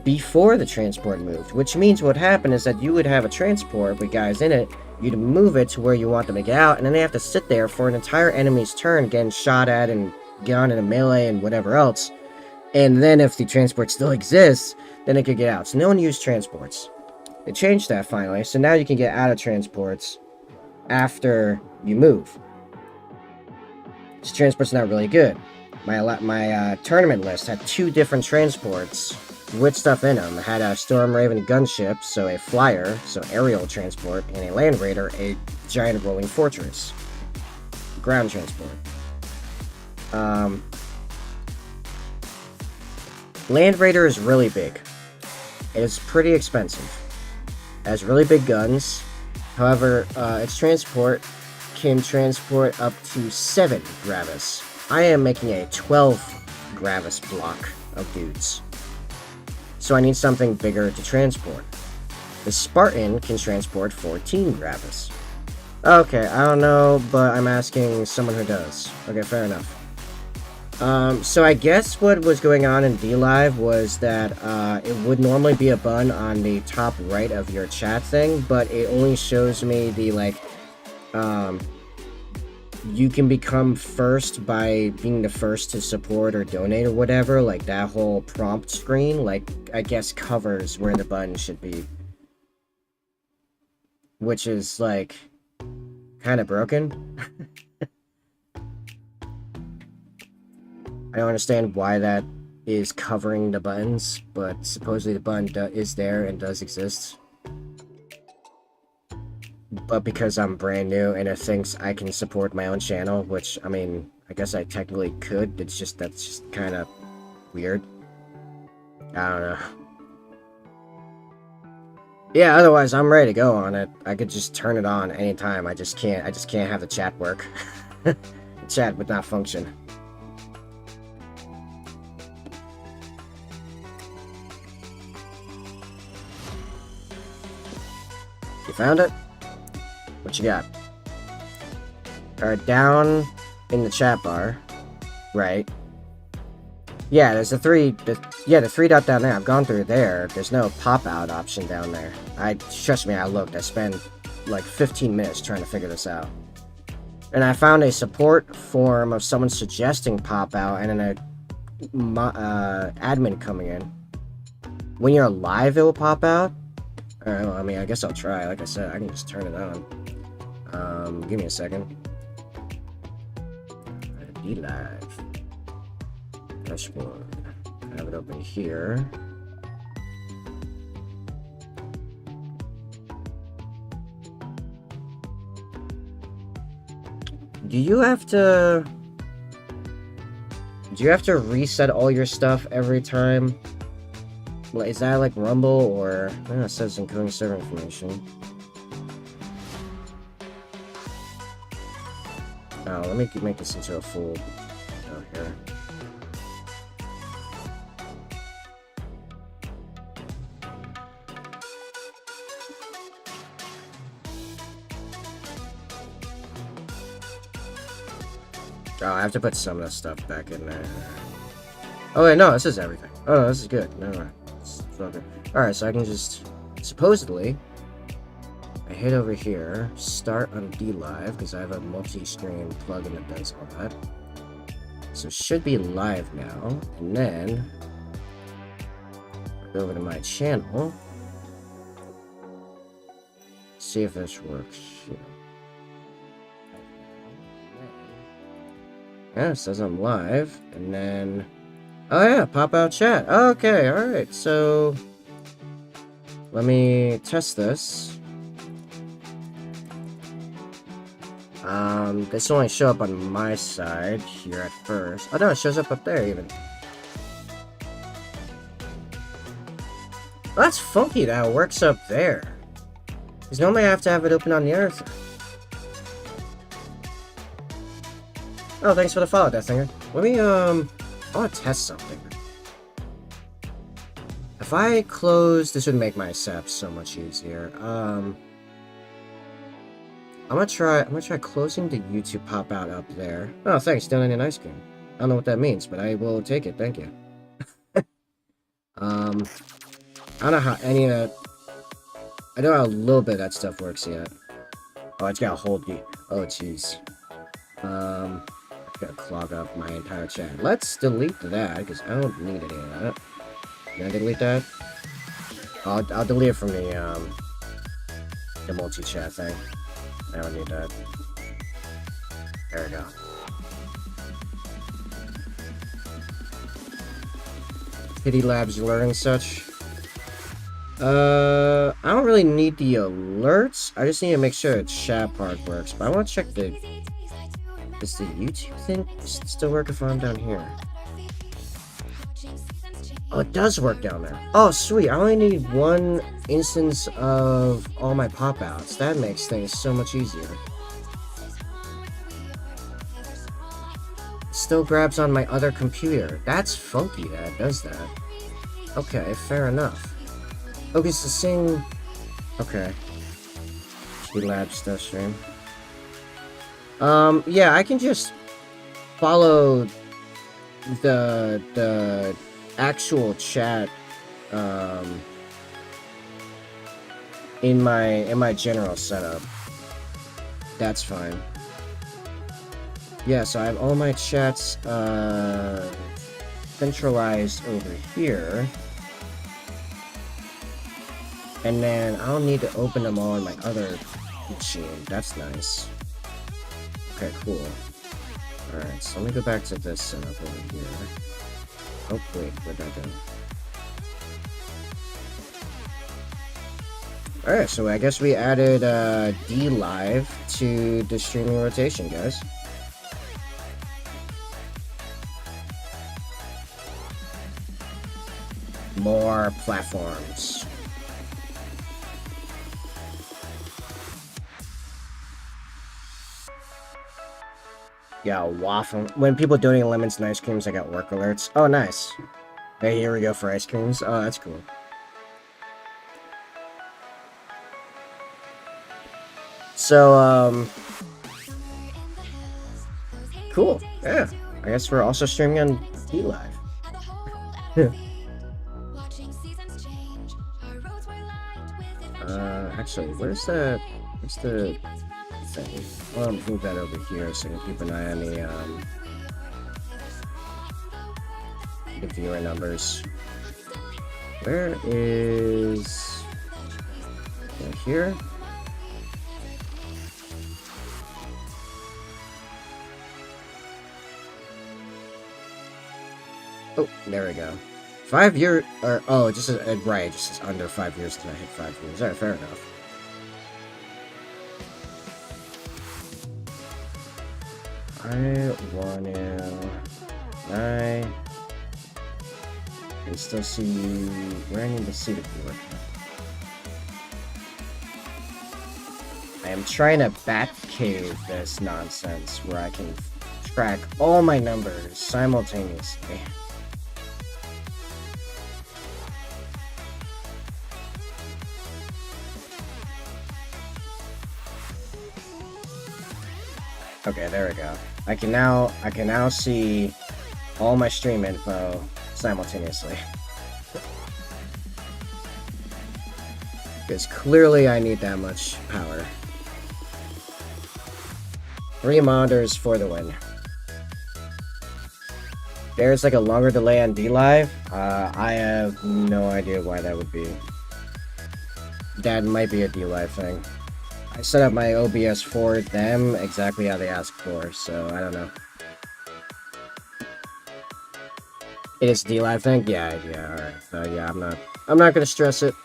before the transport moved, which means what happened is that you would have a transport with guys in it, you'd move it to where you want them to get out, and then they have to sit there for an entire enemy's turn getting shot at and get on in a melee and whatever else, and then if the transport still exists, then it could get out. So no one used transports. They changed that finally, so now you can get out of transports after you move. This transport's not really good. My tournament list had 2 different transports with stuff in them. It had a Storm Raven gunship, so a flyer, so aerial transport, and a Land Raider, a giant rolling fortress. Ground transport. Land Raider is really big. It's pretty expensive. It has really big guns. However, its transport can transport up to 7 Gravis. I am making a 12 Gravis block of dudes. So I need something bigger to transport. The Spartan can transport 14 Gravis. Okay, I don't know, but I'm asking someone who does. Okay, fair enough. So I guess what was going on in DLive was that it would normally be a button on the top right of your chat thing, but it only shows me the, like, you can become first by being the first to support or donate or whatever, like that whole prompt screen, like, I guess covers where the button should be. Which is, like, kind of broken. I don't understand why that is covering the buttons, but supposedly the button is there and does exist. But because I'm brand new and it thinks I can support my own channel, which, I mean, I guess I technically could, that's just kind of weird. I don't know. Yeah, otherwise I'm ready to go on it. I could just turn it on anytime. I just can't have the chat work. The chat would not function. You found it? What you got? Alright, down in the chat bar. Right. Yeah, there's the 3 dot down there. I've gone through there. There's no pop-out option down there. Trust me, I looked. I spent like 15 minutes trying to figure this out. And I found a support form of someone suggesting pop-out and then a admin coming in. When you're live, it will pop out. Well, I mean, I guess I'll try. Like I said, I can just turn it on. Give me a second. Be live. Dashboard. I have it open here. Do you have to reset all your stuff every time? Like, is that like Rumble or I don't know, it says encoding server information. Oh, let me make this into a full here. Oh, I have to put some of the stuff back in there. Oh wait, no, this is everything. Oh no, this is good. Never mind. It's all good. Alright, so I can just... Supposedly... I hit over here, start on D-Live, because I have a multi-stream plugin that does all that. So it should be live now, and then... Go over to my channel. See if this works. Yeah, it says I'm live, and then... Oh yeah, pop out chat. Okay, alright, so... Let me test this. This will only show up on my side here at first. Oh no, it shows up there even. Well, that's funky that it works up there. Because normally I have to have it open on the other side. Oh, thanks for the follow, Deathinger. Let me, I want to test something. If I close, this would make my SAP so much easier. I'm gonna try closing the YouTube pop out up there. Oh, thanks, down in ice cream. I don't know what that means, but I will take it, thank you. I don't know how any of I know how a little bit of that stuff works yet. Oh, it's gotta hold the... Oh, jeez. I gotta clog up my entire chat. Let's delete that, because I don't need any of that. Can I delete that? I'll delete it from the multi-chat thing. I don't need that. There we go. Pity Labs alert and such. I don't really need the alerts. I just need to make sure the chat part works. But I want to check the... Does the YouTube thing still work if I'm down here? Oh, it does work down there. Oh, sweet. I only need one instance of all my pop-outs. That makes things so much easier. Still grabs on my other computer. That's funky that it does that. Okay, fair enough. Okay, it's the same... Okay. G-Lab stuff stream. Yeah, I can just follow the actual chat in my general setup. That's fine. Yeah, so I have all my chats centralized over here. And then I don't need to open them all on my other machine. That's nice. Okay, cool. Alright, so let me go back to this setup over here. Oh, wait, where'd that go? Alright, so I guess we added D-Live to the streaming rotation, guys. More platforms. Yeah, waffle. When people donating lemons and ice creams, I got work alerts. Oh, nice. Hey, here we go for ice creams. Oh, that's cool. So, cool. Yeah. I guess we're also streaming on D-Live. Actually, where's the thing? I'll move that over here so I can keep an eye on the viewer numbers. Where is... here? Oh, there we go. 5 year, or, oh, it just says, right, it just says under 5 years till I hit 5 years. Alright, fair enough. I can still see you. Where I need to see the board. I am trying to Batcave this nonsense where I can track all my numbers simultaneously. Okay, there we go. I can now see all my stream info simultaneously. Because clearly I need that much power. 3 monitors for the win. There's like a longer delay on DLive. I have no idea why that would be. That might be a DLive thing. I set up my OBS for them exactly how they asked for, so I don't know. It is DLive thing? Yeah, alright. Yeah, I'm not gonna stress it.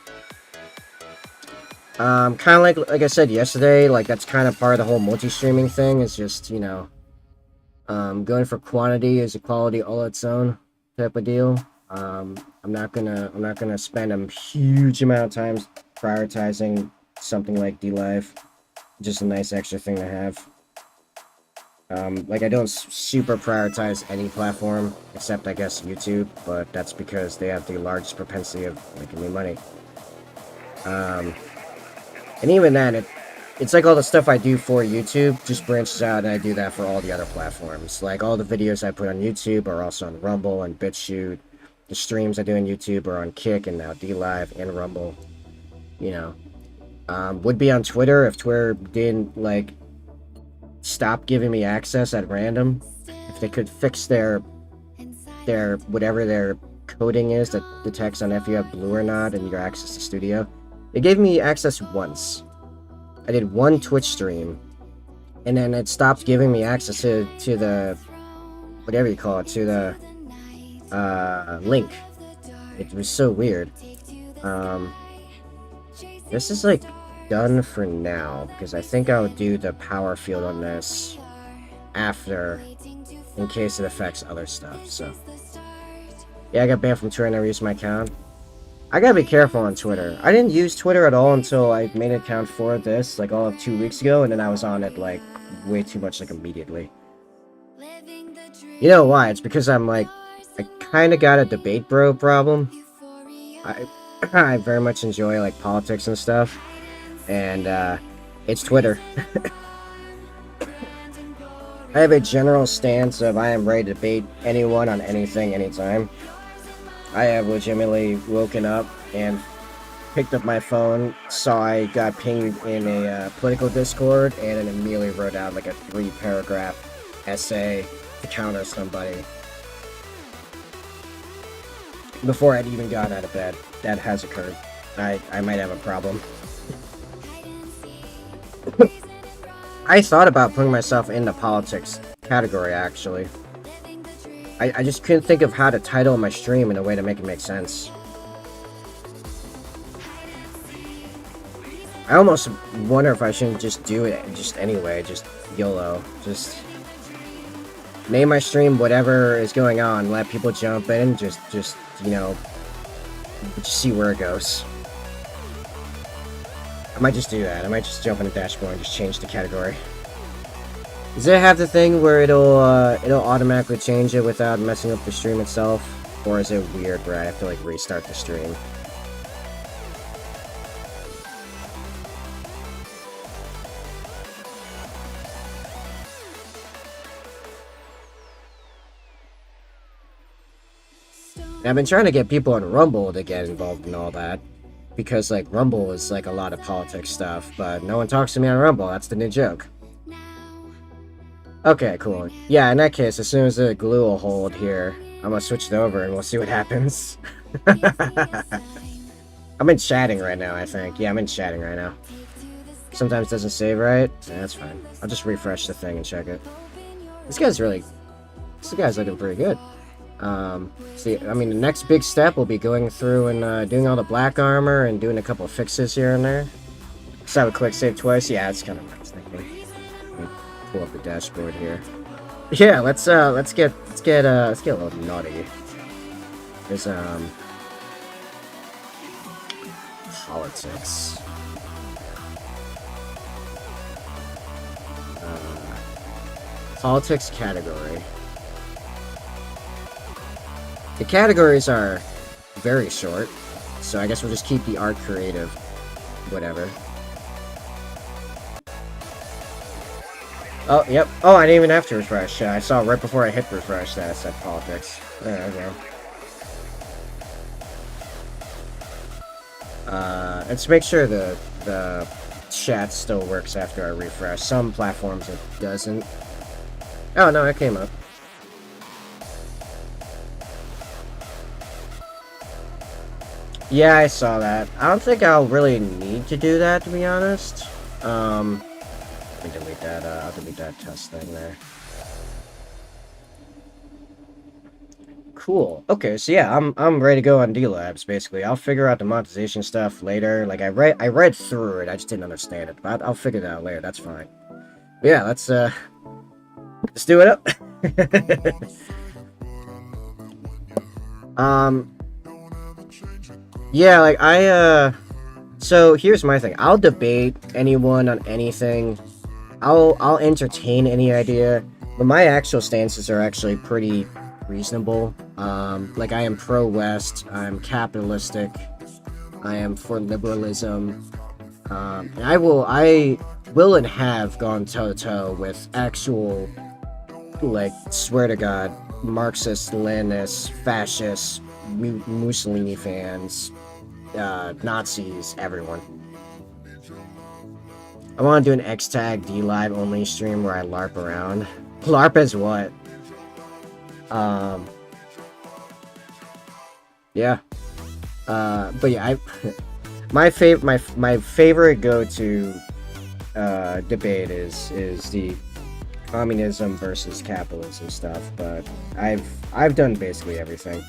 Kind of like I said yesterday, like that's kind of part of the whole multi-streaming thing. Is just, you know, going for quantity is a quality all its own type of deal. I'm not gonna spend a huge amount of time prioritizing something like DLive. Just a nice extra thing to have. Like I don't super prioritize any platform except I guess YouTube, but that's because they have the largest propensity of making me money. And even then, it's like all the stuff I do for YouTube just branches out, and I do that for all the other platforms. Like, all the videos I put on YouTube are also on Rumble and BitChute. The streams I do on YouTube are on Kick and now DLive and Rumble. You know. Would be on Twitter if Twitter didn't, like, stop giving me access at random. If they could fix their whatever their coding is that detects on if you have blue or not and your access to Studio. It gave me access once. I did one Twitch stream, and then it stopped giving me access to the, whatever you call it, to the link. It was so weird. This is like done for now, because I think I'll do the power field on this after, in case it affects other stuff, so. Yeah, I got banned from Twitter and I never used my account. I gotta be careful on Twitter. I didn't use Twitter at all until I made an account for this, like all of 2 weeks ago, and then I was on it like way too much, like immediately. You know why? It's because I'm like, I kinda got a debate bro problem. I very much enjoy like politics and stuff, and it's Twitter. I have a general stance of I am ready to debate anyone on anything, anytime. I have legitimately woken up and picked up my phone, saw I got pinged in a political Discord, and then immediately wrote out like a 3-paragraph essay to counter somebody. Before I'd even gotten out of bed. That has occurred. I might have a problem. I thought about putting myself in the politics category, actually. I just couldn't think of how to title my stream in a way to make it make sense. I almost wonder if I shouldn't just do it just anyway, just YOLO. Just name my stream whatever is going on, let people jump in, just you know, just see where it goes. I might just do that. I might just jump in the dashboard and just change the category. Does it have the thing where it'll automatically change it without messing up the stream itself? Or is it weird where I have to like restart the stream? And I've been trying to get people on Rumble to get involved in all that. Because like Rumble is like a lot of politics stuff, but no one talks to me on Rumble, that's the new joke. Okay, cool. Yeah, in that case, as soon as the glue will hold here, I'm gonna switch it over and we'll see what happens. I'm in chatting right now, I think. Yeah, I'm in chatting right now. Sometimes it doesn't save right. Yeah, that's fine. I'll just refresh the thing and check it. This guy's looking pretty good. See, I mean, the next big step will be going through and doing all the black armor and doing a couple of fixes here and there. Just have a quick save twice. Yeah, it's kind of what I was thinking. Pull up the dashboard here. Yeah, let's get a little naughty. There's politics. Politics category. The categories are very short, so I guess we'll just keep the art creative, whatever. Oh, yep. Oh, I didn't even have to refresh. I saw right before I hit refresh that it said politics. There we go. Let's make sure the chat still works after I refresh. Some platforms it doesn't. Oh, no, it came up. Yeah, I saw that. I don't think I'll really need to do that, to be honest. Let me delete that, I'll delete that test thing there. Cool. Okay, so yeah, I'm ready to go on D-Labs, basically. I'll figure out the monetization stuff later. Like, I read through it, I just didn't understand it. But I'll figure that out later, that's fine. But yeah, let's do it up. Yeah, like, so here's my thing. I'll debate anyone on anything. I'll entertain any idea, but my actual stances are actually pretty reasonable. Like, I am pro-West, I'm capitalistic, I am for liberalism, and I will and have gone toe-to-toe with actual, like, swear to God, Marxist, Leninist, fascist, Mussolini fans, Nazis, everyone. I want to do an X-Tag D-Live only stream where I LARP around. LARP is what? Yeah. But yeah, my favorite go-to debate is the communism versus capitalism stuff, but I've done basically everything.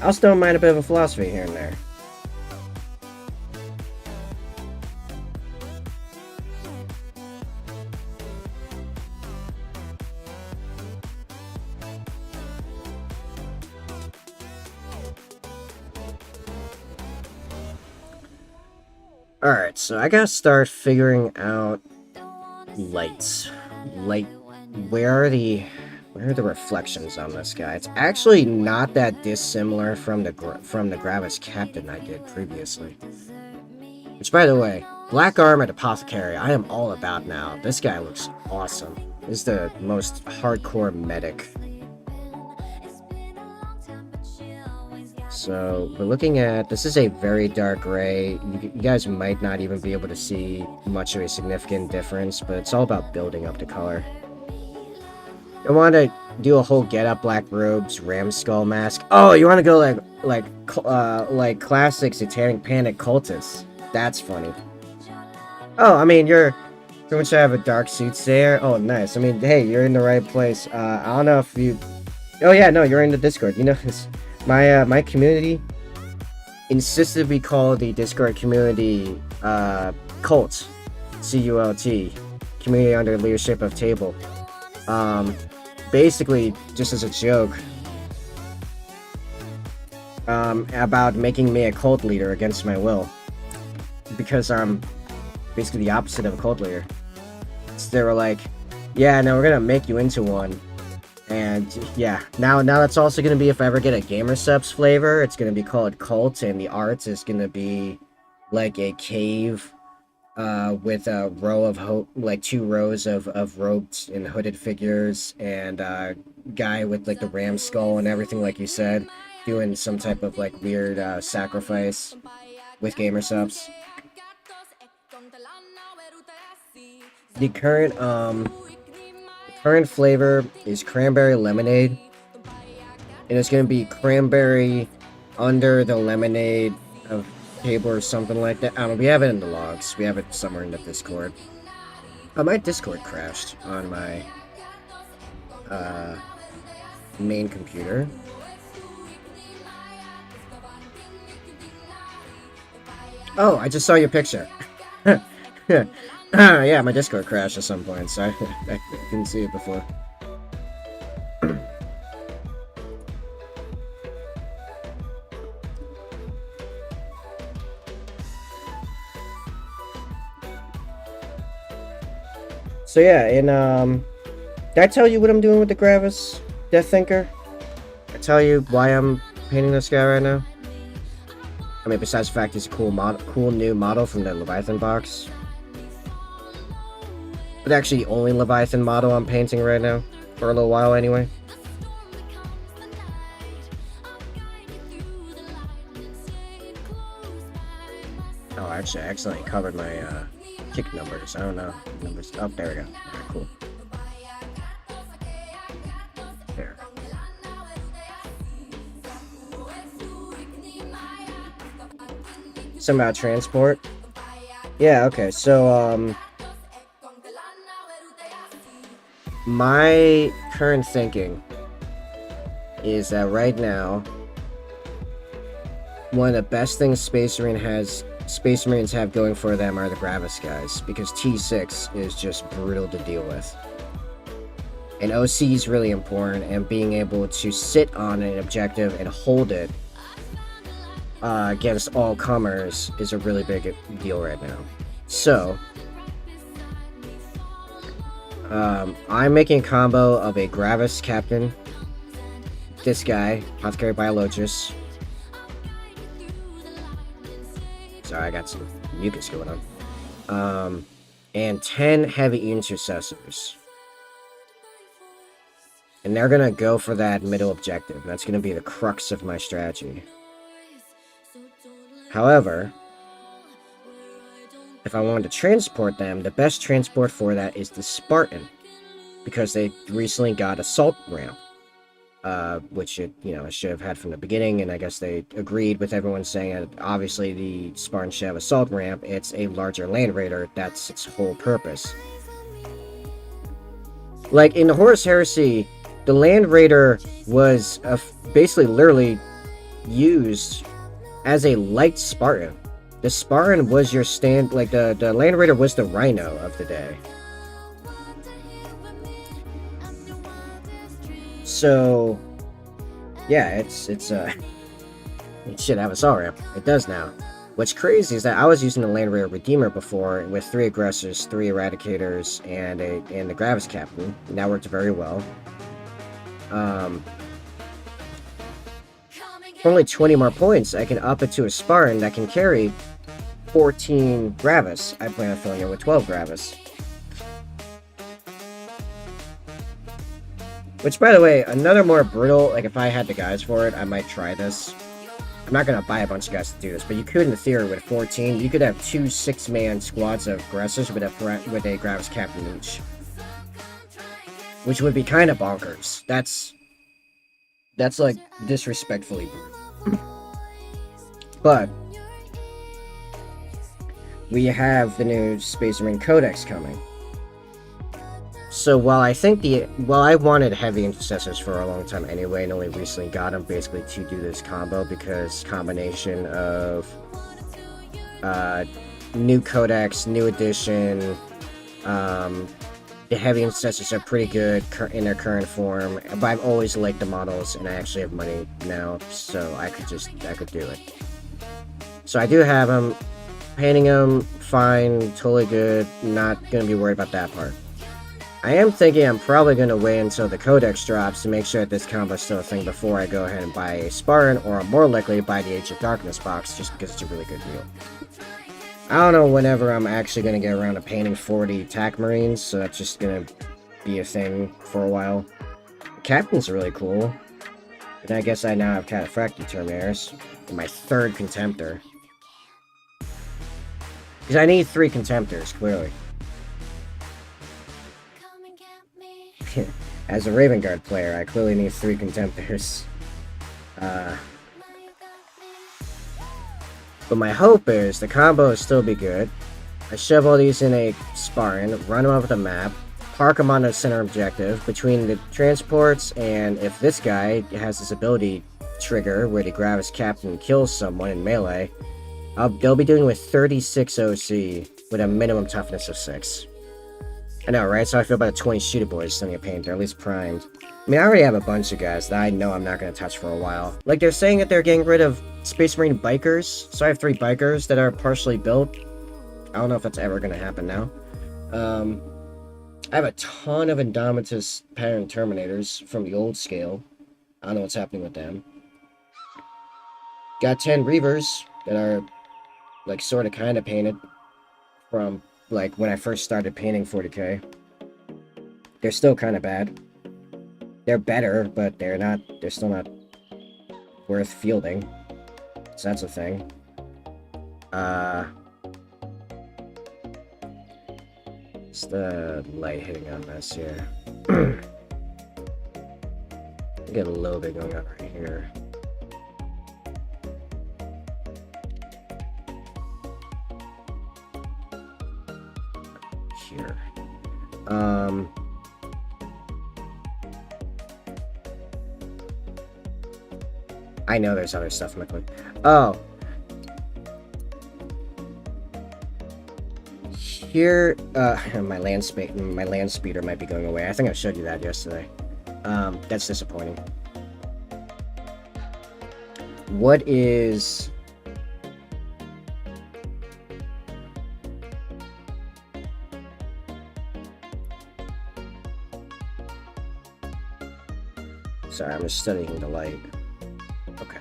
I'll still mind a bit of a philosophy here and there. Alright, so I gotta start figuring out lights. Light, where are the reflections on this guy? It's actually not that dissimilar from the Gravis Captain I did previously. Which, by the way, Black Armored Apothecary, I am all about now. This guy looks awesome. This is the most hardcore medic. So, we're looking at, this is a very dark gray. You guys might not even be able to see much of a significant difference, but it's all about building up the color. I want to do a whole get up, black robes, ram skull mask. Oh, you want to go like classic Satanic Panic cultists. That's funny. Oh, I mean, you're pretty much have a dark suits there. Oh, nice. I mean, hey, you're in the right place. I don't know if you... Oh, yeah, no, you're in the Discord. You know, my community insisted we call the Discord community Cult. C-U-L-T. Community under the leadership of Table. Basically, just as a joke, about making me a cult leader against my will. Because I'm basically the opposite of a cult leader. So they were like, yeah, no, we're gonna make you into one. And yeah, now that's also gonna be, if I ever get a Gamer Subs flavor, it's gonna be called Cult, and the art is gonna be like a cave with a row of like 2 rows of robed and hooded figures, and a guy with like the ram skull and everything, like you said, doing some type of like weird sacrifice with Gamer Subs. The current flavor is cranberry lemonade, and it's gonna be cranberry under the lemonade of Table or something like that. I don't know, we have it in the logs. We have it somewhere in the Discord. Oh, my Discord crashed on my main computer. Oh, I just saw your picture. Yeah, my Discord crashed at some point, so I didn't see it before. So yeah, and did I tell you what I'm doing with the Gravis Death Thinker? I tell you why I'm painting this guy right now? I mean, besides the fact he's a cool new model from the Leviathan box. It's actually the only Leviathan model I'm painting right now. For a little while, anyway. Oh, actually, I accidentally covered my kick numbers. I don't know. Numbers. Oh, there we go. Alright, cool. There. Something about transport. Yeah, okay, so, my current thinking is that right now, one of the best things Space Marines have going for them are the Gravis guys, because T6 is just brutal to deal with. And OC is really important, and being able to sit on an objective and hold it against all comers is a really big deal right now. So, I'm making a combo of a Gravis Captain, this guy, Apothecary Biologis. Sorry, I got some mucus going on. And 10 Heavy Intercessors. And they're gonna go for that middle objective. That's gonna be the crux of my strategy. However, if I wanted to transport them, the best transport for that is the Spartan, because they recently got Assault Ramp, which it should have had from the beginning, and I guess they agreed with everyone saying that obviously the Spartan should have Assault Ramp. It's a larger Land Raider. That's its whole purpose. Like in the Horus Heresy, the Land Raider was basically literally used as a light Spartan. The Spartan was your the Land Raider was the Rhino of the day. So, yeah, it should have Assault Ramp. It does now. What's crazy is that I was using the Land Raider Redeemer before with 3 Aggressors, 3 Eradicators, and the Gravis Captain. And that worked very well. For only 20 more points, I can up it to a Spartan that can carry 14 Gravis. I plan on filling it with 12 Gravis. Which, by the way, another more brutal, like if I had the guys for it, I might try this. I'm not gonna buy a bunch of guys to do this, but you could, in theory, with 14, you could have 2 6-man squads of aggressors with a Gravis Captain each. Which would be kind of bonkers. That's like disrespectfully brutal. But we have the new Space Marine Codex coming. So while I wanted Heavy Intercessors for a long time anyway, and only recently got them basically to do this combo, because combination of new Codex, new edition, the Heavy Intercessors are pretty good in their current form, but I've always liked the models, and I actually have money now, so I could do it. So I do have them. Painting them, fine, totally good, not gonna be worried about that part. I am thinking I'm probably gonna wait until the Codex drops to make sure that this combo is still a thing before I go ahead and buy a Spartan, or I'm more likely to buy the Age of Darkness box, just because it's a really good deal. I don't know whenever I'm actually gonna get around to painting 40 TAC Marines, so that's just gonna be a thing for a while. Captain's really cool. And I guess I now have Cataphractic Terminators, my 3rd Contemptor. Because I need 3 Contemptors, clearly. As a Raven Guard player, I clearly need 3 Contemptors. But my hope is the combo will still be good. I shove all these in a Spartan, run them off the map, park them on the center objective between the transports, and if this guy has this ability trigger where the Gravis Captain kills someone in melee, they'll be doing with 36 OC with a minimum toughness of 6. I know, right? So I feel about 20 shooter boys sending a paint. They're at least primed. I mean, I already have a bunch of guys that I know I'm not going to touch for a while. Like, they're saying that they're getting rid of Space Marine Bikers. So I have 3 Bikers that are partially built. I don't know if that's ever going to happen now. I have a ton of Indomitus Pattern Terminators from the old scale. I don't know what's happening with them. Got 10 Reavers that are, like, sort of kind of painted from, like, when I first started painting 40k. They're still kind of bad. They're better, but they're still not worth fielding. So that's a thing. It's the light hitting on this here. Get a little bit going on right here. Here. I know there's other stuff in my clip. Oh. Here, my land speeder might be going away. I think I showed you that yesterday. That's disappointing. What is... Sorry, I'm just studying the light. Okay.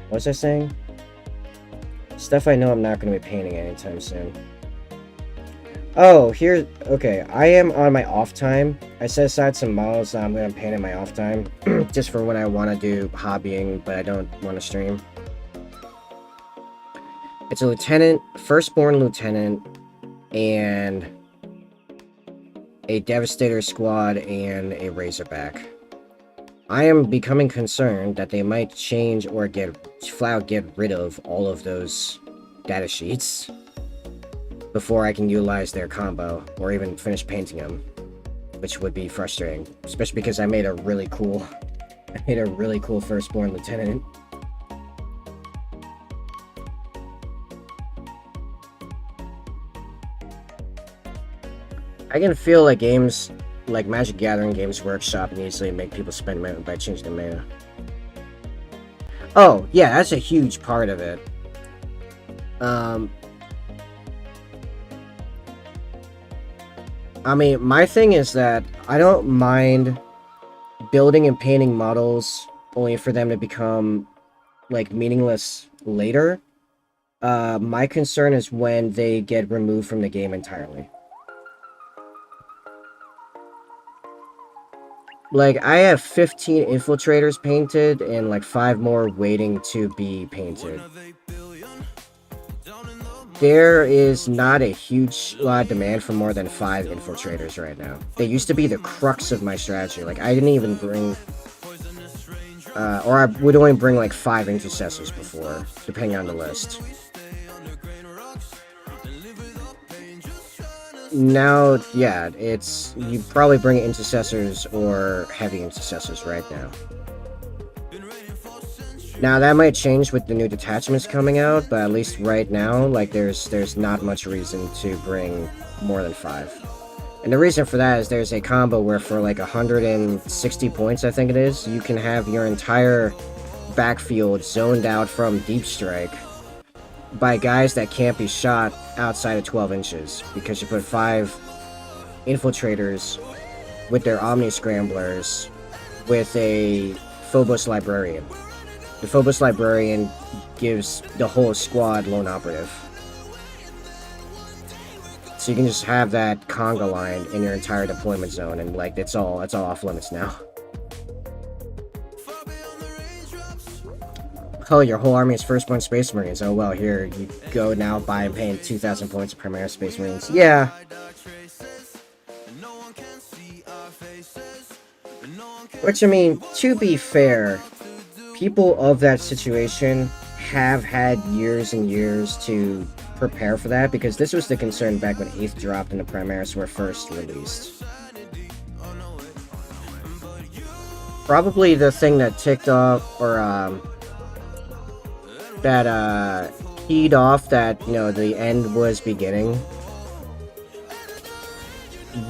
What was I saying? Stuff I know I'm not going to be painting anytime soon. Oh, here... Okay, I am on my off time. I set aside some models that I'm going to paint in my off time. Just for when I want to do hobbying, but I don't want to stream. It's a lieutenant, firstborn lieutenant, and a Devastator squad, and a Razorback. I am becoming concerned that they might change or flat out get rid of all of those data sheets before I can utilize their combo, or even finish painting them, which would be frustrating, especially because I made a really cool firstborn lieutenant. I can feel like games like Magic Gathering Games Workshop and easily make people spend money by changing the mana. Oh, yeah, that's a huge part of it. I mean, my thing is that I don't mind building and painting models only for them to become, like, meaningless later. My concern is when they get removed from the game entirely. Like, I have 15 infiltrators painted and like 5 more waiting to be painted. There is not a huge lot of demand for more than 5 infiltrators right now. They used to be the crux of my strategy. Like, I didn't even bring... or I would only bring like 5 intercessors before, depending on the list. Now, yeah, it's... You probably bring intercessors or heavy intercessors right now. Now, that might change with the new detachments coming out, but at least right now, like, there's not much reason to bring more than 5. And the reason for that is there's a combo where for, like, 160 points, I think it is, you can have your entire backfield zoned out from Deep Strike by guys that can't be shot outside of 12 inches, because you put 5 infiltrators with their Omni Scramblers with a Phobos Librarian. The Phobos Librarian gives the whole squad lone operative. So you can just have that conga line in your entire deployment zone, and like it's all off limits now. Oh, your whole army is firstborn Space Marines. Oh well, here you go now, buy and paying 2,000 points of Primaris Space Marines. Yeah. Which, I mean, to be fair, people of that situation have had years and years to prepare for that, because this was the concern back when 8th dropped and the Primaris were first released. Probably the thing that ticked off, or that keyed off that, you know, the end was beginning,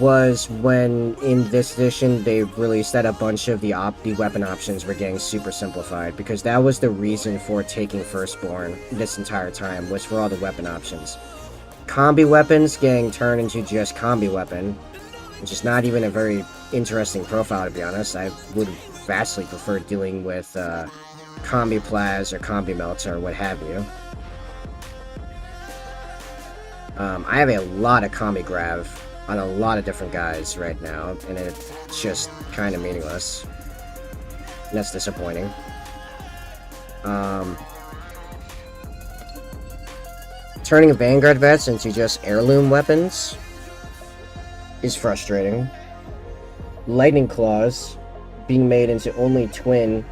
was when in this edition they released that a bunch of the weapon options were getting super simplified, because that was the reason for taking Firstborn this entire time, was for all the weapon options. Combi weapons getting turned into just combi weapon, which is not even a very interesting profile, to be honest. I would vastly prefer dealing with combi plas or combi melts or what have you. I have a lot of combi grav on a lot of different guys right now, and it's just kind of meaningless. And that's disappointing. Turning Vanguard vets into just heirloom weapons is frustrating. Lightning Claws being made into only twin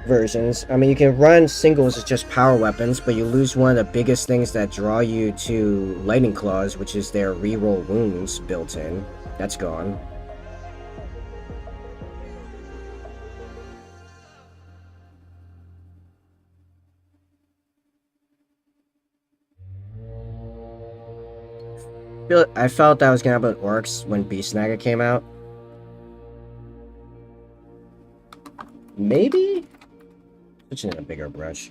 versions. I mean, you can run singles as just power weapons, but you lose one of the biggest things that draw you to Lightning Claws, which is their reroll wounds built in. That's gone. I felt that was gonna happen with Orcs when Beast Naga came out. Maybe? Switching in a bigger brush.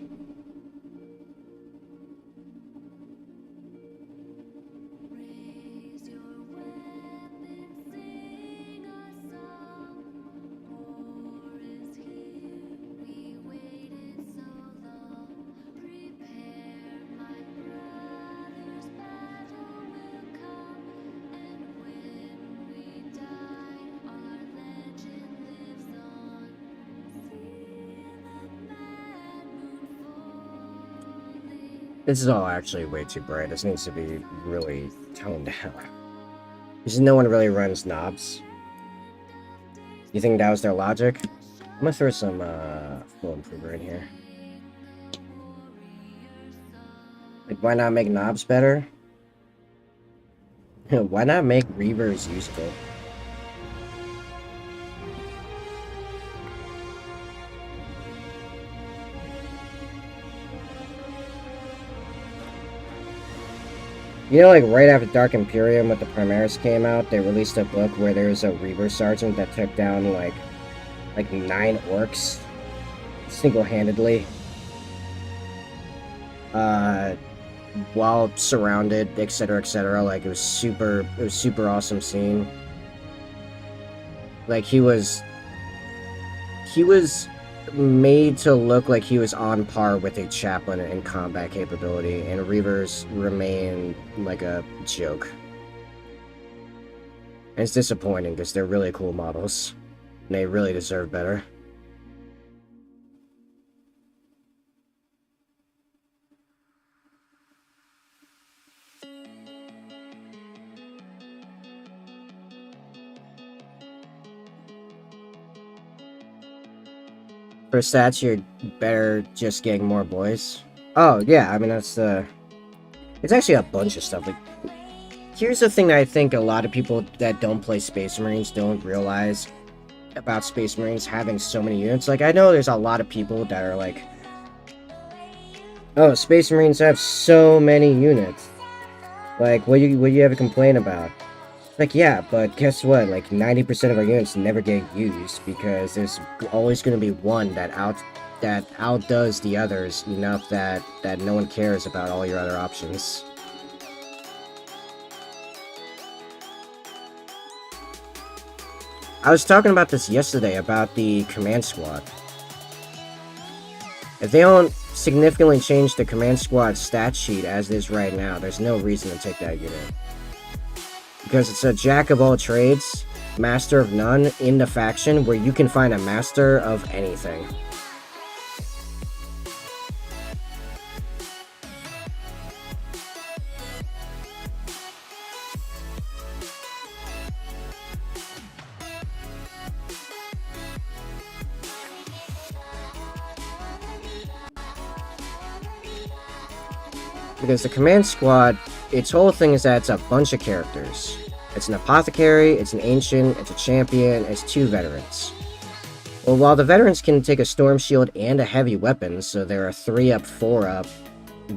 This is all actually way too bright. This needs to be really toned down. Because no one really runs knobs. You think that was their logic? I'm gonna throw some flow improver in here. Like, why not make knobs better? Why not make Reavers useful? You know, like, right after Dark Imperium with the Primaris came out, they released a book where there's a Reaver Sergeant that took down, like 9 orcs single-handedly. While surrounded, etc., etc. Like, it was super awesome scene. Like, he was made to look like he was on par with a chaplain in combat capability, and Reavers remain like a joke. And it's disappointing because they're really cool models, and they really deserve better. For stats, you're better just getting more boys. Oh, yeah, I mean, that's it's actually a bunch of stuff. Like, here's the thing that I think a lot of people that don't play Space Marines don't realize about Space Marines having so many units. Like, I know there's a lot of people that are like, oh, Space Marines have so many units. Like, what do you have to complain about? Like, yeah, but guess what? Like, 90% of our units never get used because there's always going to be one that outdoes the others enough that no one cares about all your other options. I was talking about this yesterday about the command squad. If they don't significantly change the command squad stat sheet as it is right now, there's no reason to take that unit. Because it's a jack of all trades, master of none in the faction where you can find a master of anything. Because the command squad, its whole thing is that it's a bunch of characters. It's an apothecary, it's an ancient, it's a champion, it's 2 veterans. Well, while the veterans can take a storm shield and a heavy weapon, so there are 3 up, 4 up,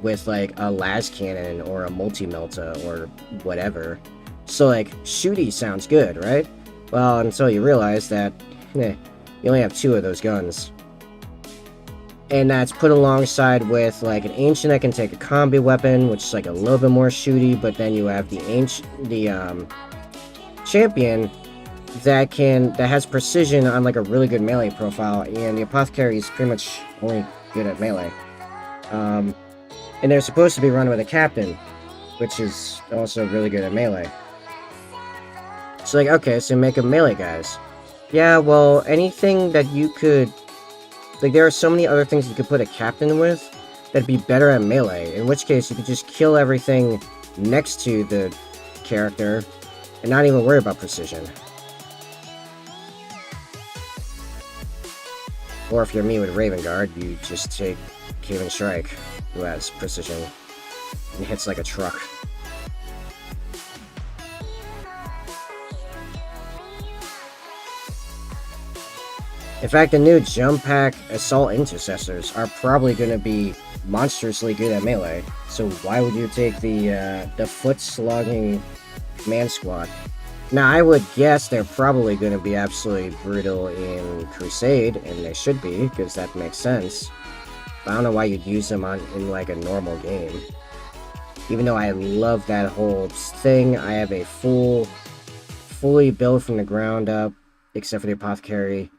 with like a las cannon or a multi-melta or whatever. So like, shooty sounds good, right? Well, until you realize that, you only have 2 of those guns. And that's put alongside with like an ancient that can take a combi weapon, which is like a little bit more shooty, but then you have the champion that has precision on like a really good melee profile, and the apothecary is pretty much only good at melee. And they're supposed to be run with a captain. which is also really good at melee. So like, okay, so make them melee guys. Yeah, well, anything that you could... Like, there are so many other things you could put a captain with that'd be better at melee, in which case you could just kill everything next to the character and not even worry about precision. Or if you're me with Raven Guard, you just take Cave Strike, who has precision and hits like a truck. In fact, the new Jump Pack Assault Intercessors are probably going to be monstrously good at melee, so why would you take the foot-slogging command squad? Now, I would guess they're probably going to be absolutely brutal in Crusade, and they should be, because that makes sense. But I don't know why you'd use them in like a normal game. Even though I love that whole thing, I have a fully built from the ground up, except for the Apothecary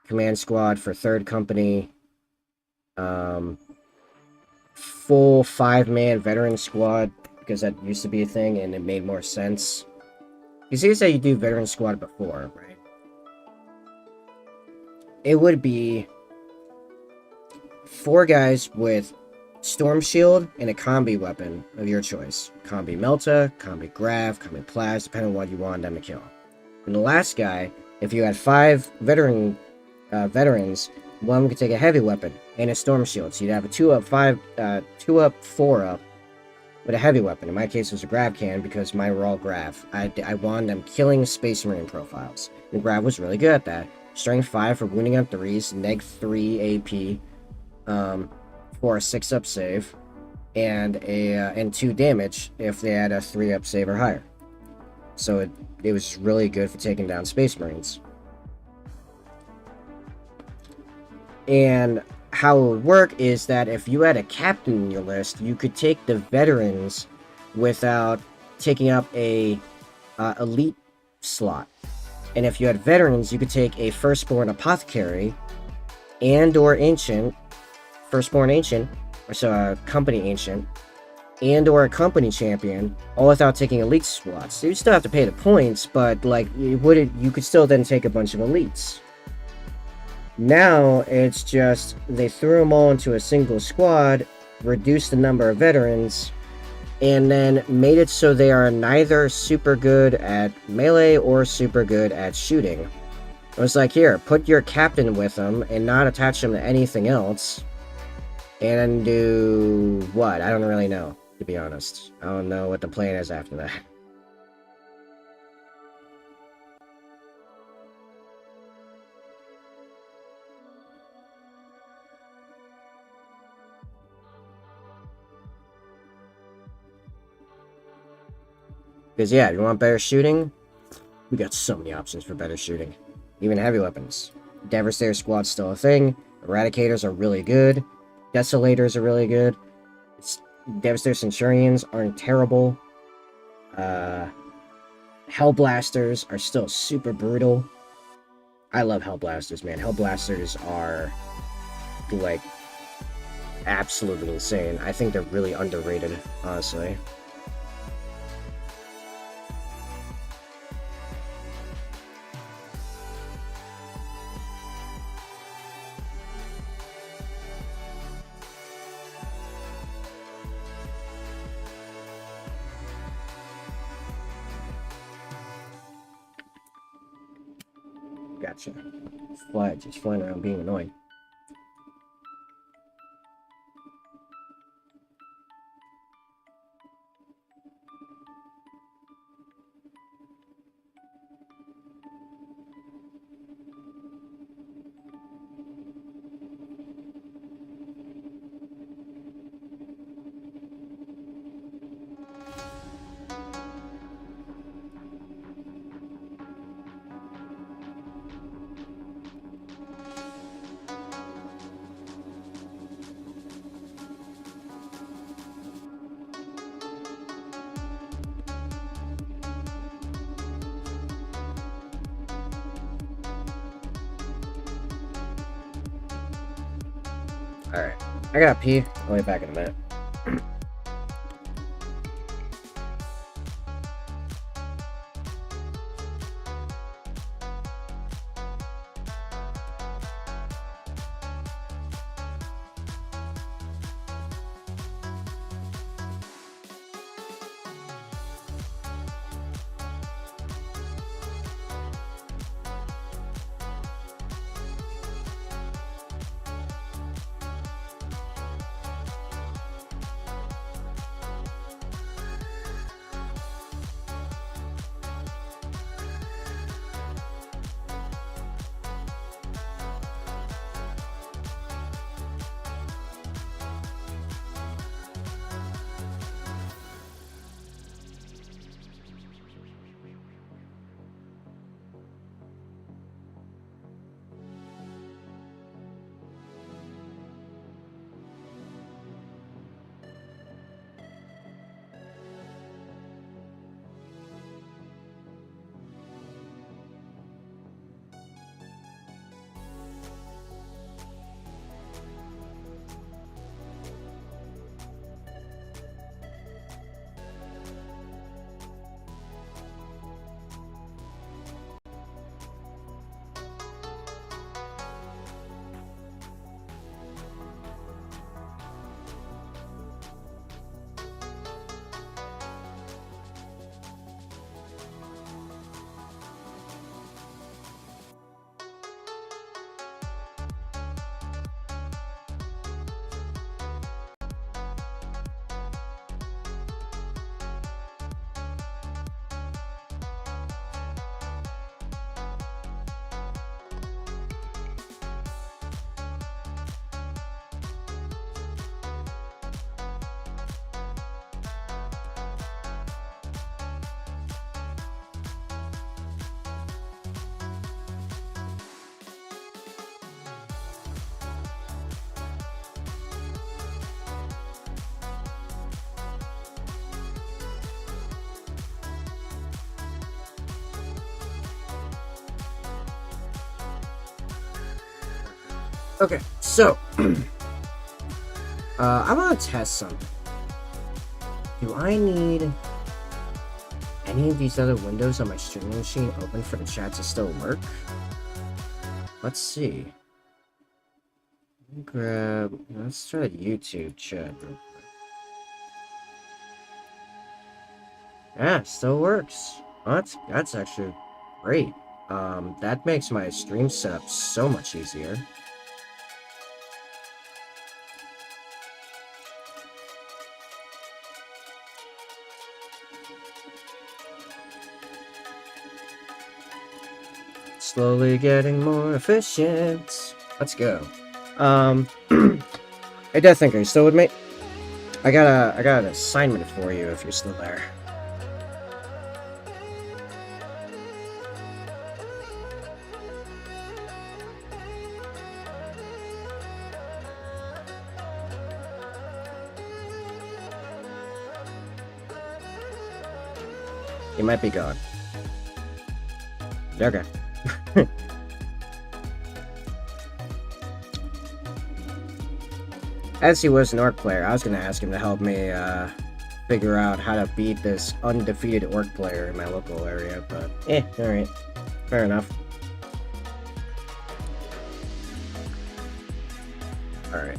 Command Squad for 3rd Company, full 5-man veteran squad, because that used to be a thing and it made more sense. You see, how you do veteran squad before, right? It would be 4 guys with Storm Shield and a combi weapon of your choice. Combi Melta, combi Grav, combi Plaz, depending on what you want them to kill. And the last guy, if you had 5 veterans, one could take a heavy weapon and a storm shield. So you'd have a 2-up, 2-up, 4-up with a heavy weapon. In my case, it was a Grav can because mine were all Grav. I wanted them killing Space Marine profiles. And Grav was really good at that. Strength 5 for wounding on 3s, neg 3 AP for a 6-up save, and 2 damage if they had a 3-up save or higher. So it was really good for taking down Space Marines. And how it would work is that if you had a captain in your list, you could take the veterans without taking up a elite slot. And if you had veterans, you could take a firstborn apothecary and or ancient, firstborn ancient, or so a company ancient, and or a company champion, all without taking elite slots. So you still have to pay the points, but like you could still then take a bunch of elites. Now, it's just, they threw them all into a single squad, reduced the number of veterans, and then made it so they are neither super good at melee or super good at shooting. I was like, here, put your captain with them and not attach them to anything else. And do what? I don't really know, to be honest. I don't know what the plan is after that. Because yeah, if you want better shooting, we got so many options for better shooting. Even heavy weapons. Devastator Squad's still a thing. Eradicators are really good. Desolators are really good. Devastator Centurions aren't terrible. Hellblasters are still super brutal. I love Hellblasters, man. Hellblasters are, like, absolutely insane. I think they're really underrated, honestly. Gotcha. Just flying around being annoying. Alright, I gotta pee. I'll be back in a minute. Okay, so I want to test something. Do I need any of these other windows on my streaming machine open for the chat to still work? Let's see. Let's try the YouTube chat. Yeah, still works. Oh, that's actually great. That makes my stream setup so much easier. Slowly getting more efficient. Let's go. Hey, Death Thinker, you still with me? I got an assignment for you if you're still there. You might be gone. Okay. As he was an orc player, I was gonna ask him to help me figure out how to beat this undefeated orc player in my local area, but alright. Fair enough. Alright.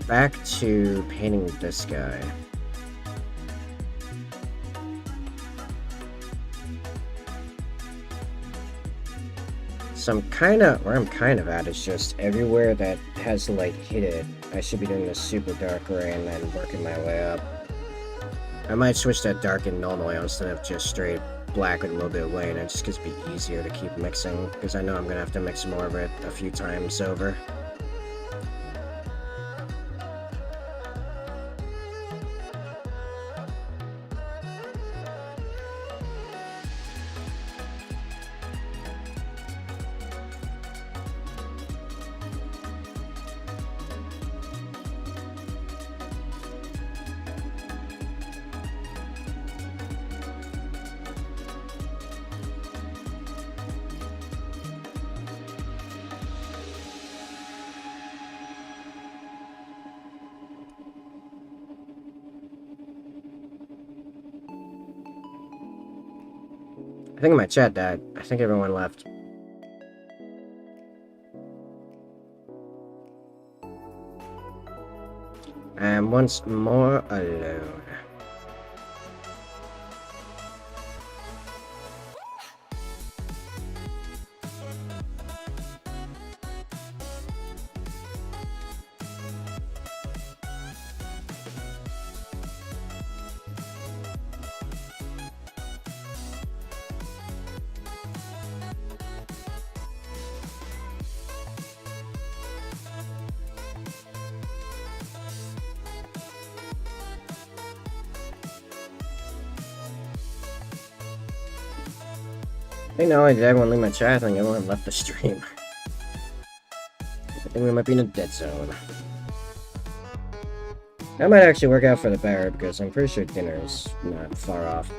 Back to painting this guy. So I'm kind of at is just everywhere that has light hit it, I should be doing this super dark gray and then working my way up. I might switch that dark and null oil instead of just straight black with a little bit of white, and just gets to be easier to keep mixing, because I know I'm going to have to mix more of it a few times over. I think my chat died. I think everyone left. I am once more alone. I think not only did everyone leave my chat, I think everyone left the stream. I think we might be in a dead zone. That might actually work out for the better, because I'm pretty sure dinner's not far off.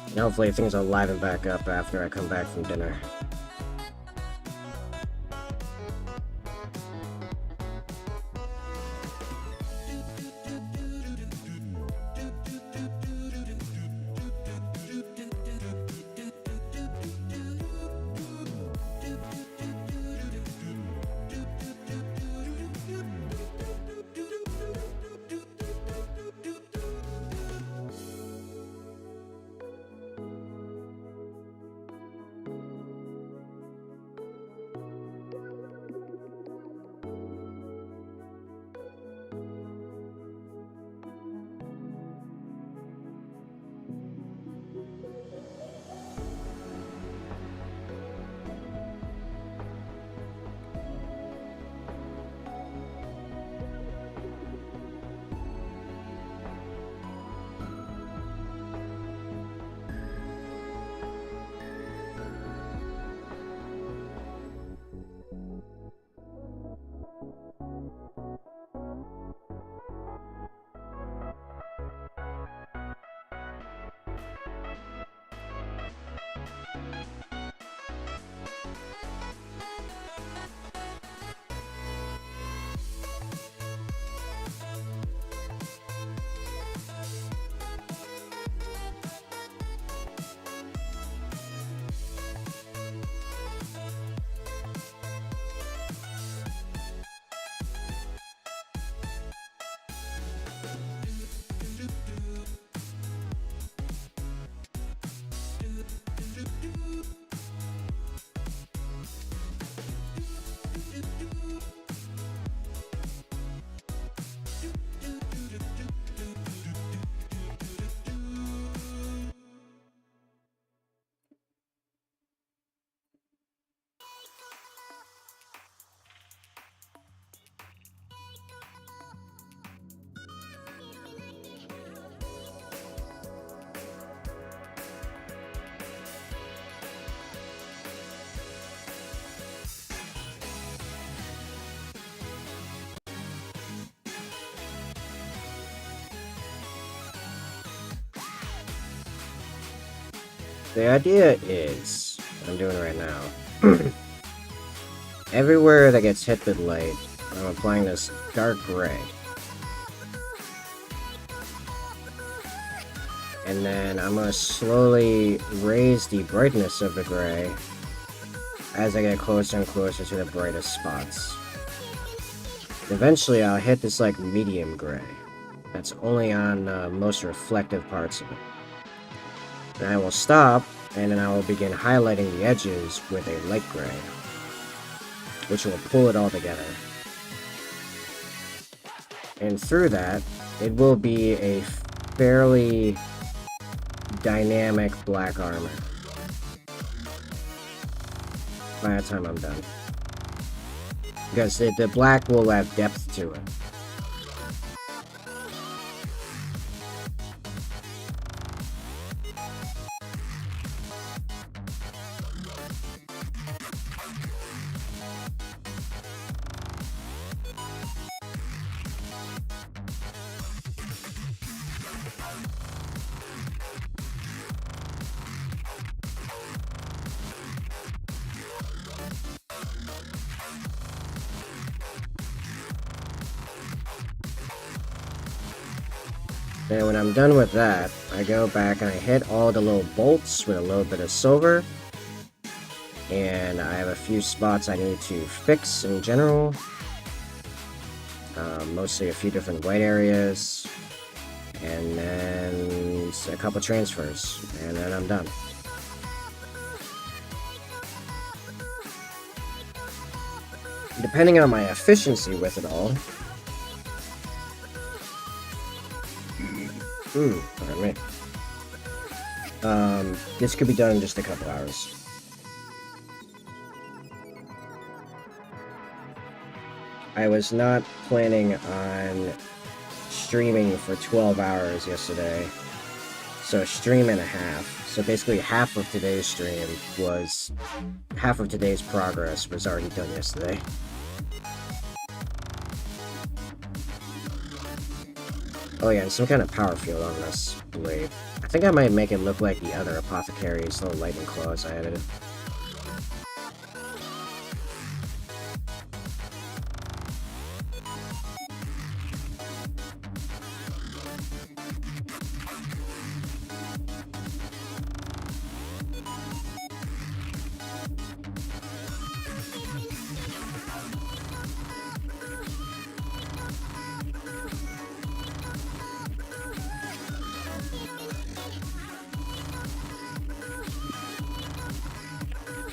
And hopefully things will liven back up after I come back from dinner. The idea is, what I'm doing right now, everywhere that gets hit with light, I'm applying this dark gray. And then I'm going to slowly raise the brightness of the gray as I get closer and closer to the brightest spots. Eventually I'll hit this like medium gray. That's only on most reflective parts of it. Then I will stop, and then I will begin highlighting the edges with a light gray, which will pull it all together. And through that, it will be a fairly dynamic black armor by the time I'm done. Because the black will have depth to it. And when I'm done with that, I go back and I hit all the little bolts with a little bit of silver. And I have a few spots I need to fix in general. Mostly a few different white areas. And then a couple transfers. And then I'm done. Depending on my efficiency with it all, pardon me. This could be done in just a couple hours. I was not planning on streaming for 12 hours yesterday, so a stream and a half. So basically half of today's stream was, half of today's progress was already done yesterday. Oh yeah, and some kind of power field on this blade. I think I might make it look like the other Apothecary's little lightning claws I added.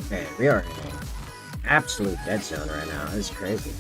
Man, we are in an absolute dead zone right now. This is crazy.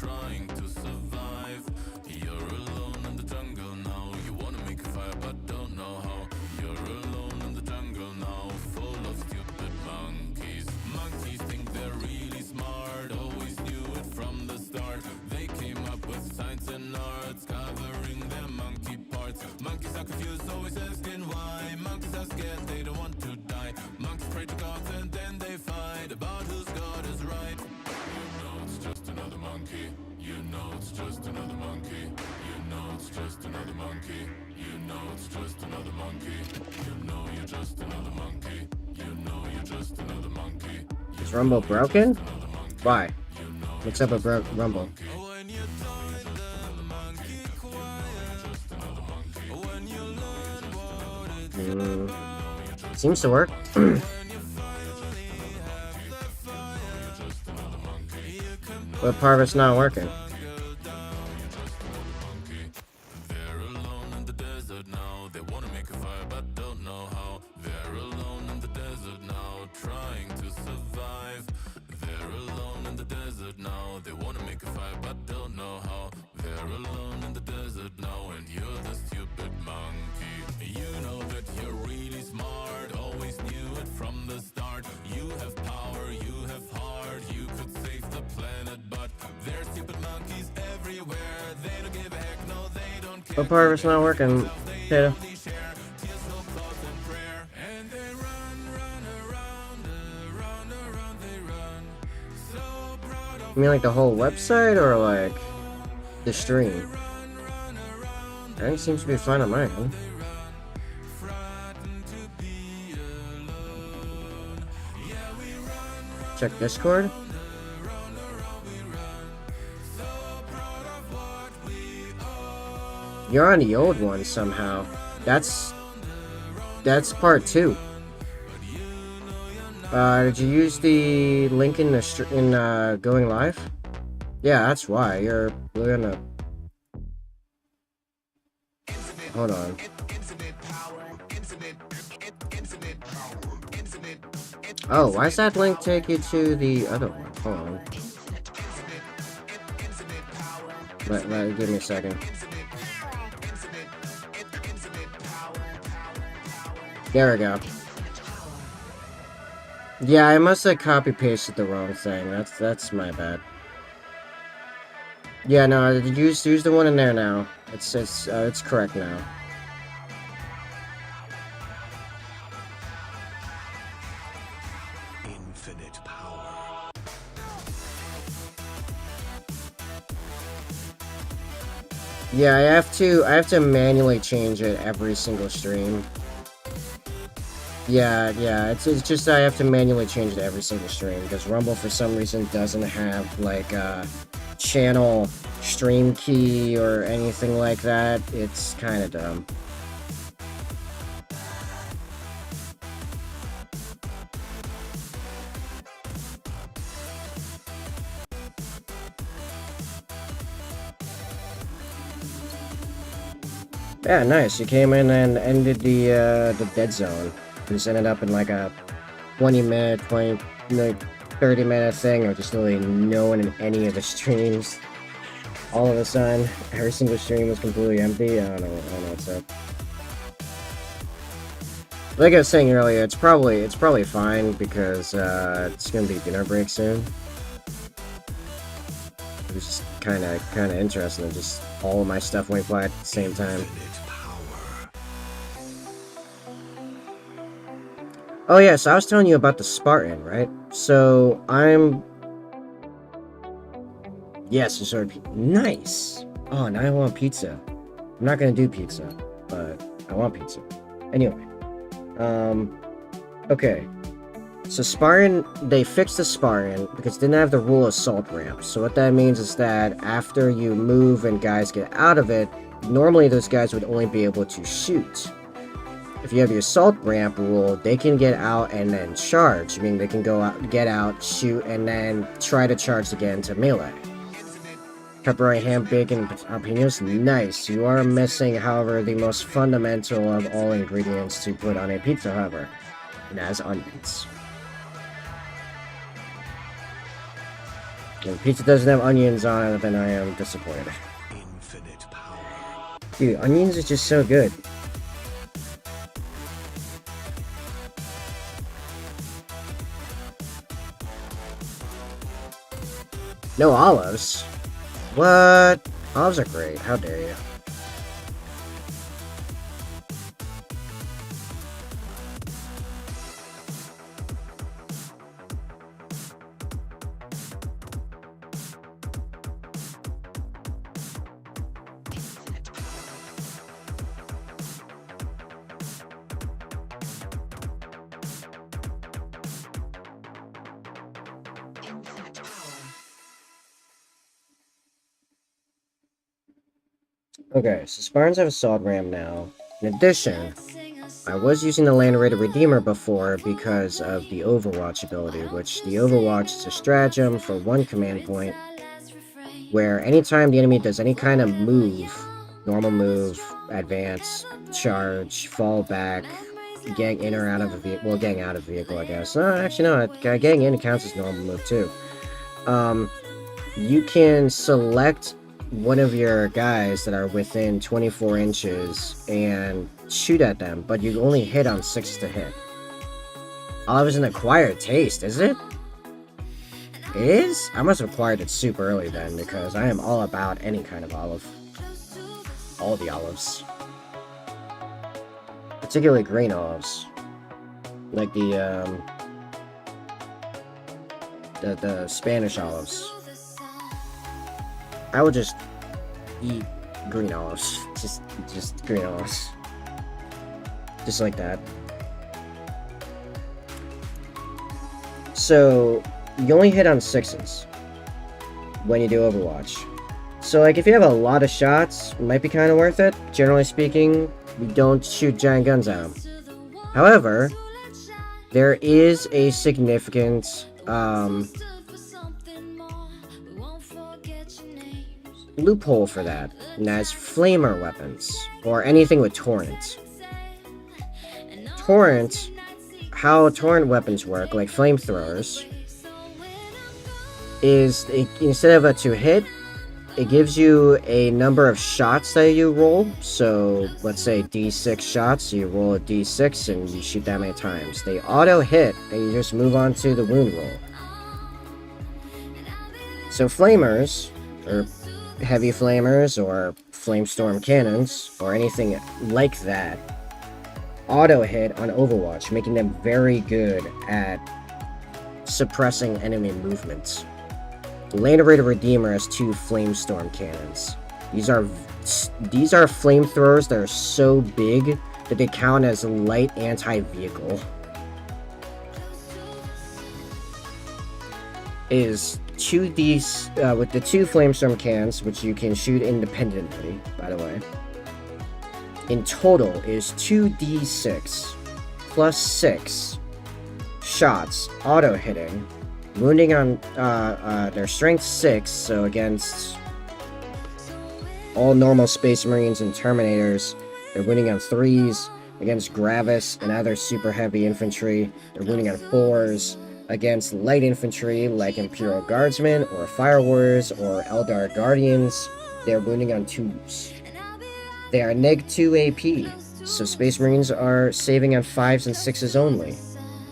trying to survive. You're alone in the jungle now. You wanna make a fire but don't know how. You're alone in the jungle now, full of stupid monkeys. Monkeys think they're really smart, always knew it from the start. They came up with science and arts, covering their monkey parts. Monkeys are confused, always asking why. Monkeys are scared, they don't want to die. Monkeys pray to gods and then they fight about whose god is right. You know it's just another monkey. You know it's just another monkey. You know it's just another monkey. You know it's just another monkey. You know you're just another monkey. You know you're just another monkey. Is Rumble broken? Why? What's up with Rumble? Seems to work. What part of it's not working? They're alone in the desert now. They wanna make a fire but don't know how. They're alone in the desert now, trying to survive. They're alone in the desert now. They wanna make a fire but don't know how. They're alone in the desert now, and you're the stupid monkey. You know that you're really smart, always knew it from the start. You have power, you have heart, you could save the planet, but there's stupid monkeys everywhere. They don't give a heck, no, they don't care. What part of it's not working? Yeah. And they run around, they run. So proud of You mean like the whole website or like the stream? Everything seems to be fine on mine, huh? Check Discord. You're on the old one somehow. That's part 2. Did you use the link in the going live? Yeah, that's why. We're gonna hold on. Oh, why does that link take you to the other one? Hold on. Give me a second. There we go. Yeah, I must have copy pasted the wrong thing. That's my bad. Yeah, no, use the one in there now. It's correct now. Infinite power. Yeah, I have to manually change it every single stream. Yeah, it's just I have to manually change it every single stream because Rumble for some reason doesn't have like a channel stream key or anything like that. It's kind of dumb. Yeah, nice. You came in and ended the dead zone. Just ended up in like a 20-minute, 30-minute thing, or just really no one in any of the streams. All of a sudden, every single stream was completely empty. I don't know what's up. Like I was saying earlier, it's probably fine because it's gonna be dinner break soon. It was just kind of interesting. Just all of my stuff went by at the same time. Oh yeah, so I was telling you about the Spartan, right? So yes, you sort of nice. Oh, now I want pizza. I'm not gonna do pizza, but I want pizza. Anyway, okay. So Spartan, they fixed the Spartan because it didn't have the rule assault ramp. So what that means is that after you move and guys get out of it, normally those guys would only be able to shoot. If you have the assault ramp rule, they can get out and then charge. I mean, they can go out, get out, shoot, and then try to charge again to melee. Pepperoni, ham, bacon, jalapenos, nice. You are missing, however, the most fundamental of all ingredients to put on a pizza, however, and that is onions. If pizza doesn't have onions on it, then I am disappointed. Infinite power. Dude, onions is just so good. No olives? What? Olives are great. How dare you? Okay, so Spartans have a Salt Ram now. In addition, I was using the Land Raider Redeemer before because of the Overwatch ability, which the Overwatch is a stratagem for one command point, where anytime the enemy does any kind of move, normal move, advance, charge, fall back, gang in or out of a vehicle, well, gang out of a vehicle, I guess. No, actually no, gang in counts as normal move too. You can select one of your guys that are within 24 inches and shoot at them, but you only hit on 6 to hit. Olive is an acquired taste, is it? It is? I must have acquired it super early then, because I am all about any kind of olive. All the olives. Particularly green olives. Like the Spanish olives. I would just eat green olives. Just green olives. Just like that. So, you only hit on 6s when you do Overwatch. So, like, if you have a lot of shots, it might be kind of worth it. Generally speaking, you don't shoot giant guns at them. However, there is a significant, loophole for that, and that's flamer weapons, or anything with torrent. How torrent weapons work, like flamethrowers, is instead of a 2-hit, it gives you a number of shots that you roll. So let's say d6 shots, you roll a d6 and you shoot that many times. They auto hit and you just move on to the wound roll. So flamers, or heavy flamers, or flamestorm cannons, or anything like that, auto hit on Overwatch, making them very good at suppressing enemy movements. The Land Raider Redeemer has 2 flamestorm cannons. These are flamethrowers that are so big that they count as light anti-vehicle. Is 2d with the 2 flamestorm cannons, which you can shoot independently, by the way. In total is 2d6 plus 6 shots auto hitting, wounding on their strength 6, so against all normal Space Marines and Terminators, they're wounding on 3s. Against Gravis and other super heavy infantry, they're wounding on 4s. Against light infantry like Imperial Guardsmen or Fire Warriors or Eldar Guardians, they're wounding on 2s. They are -2 AP, so Space Marines are saving on 5s and 6s only,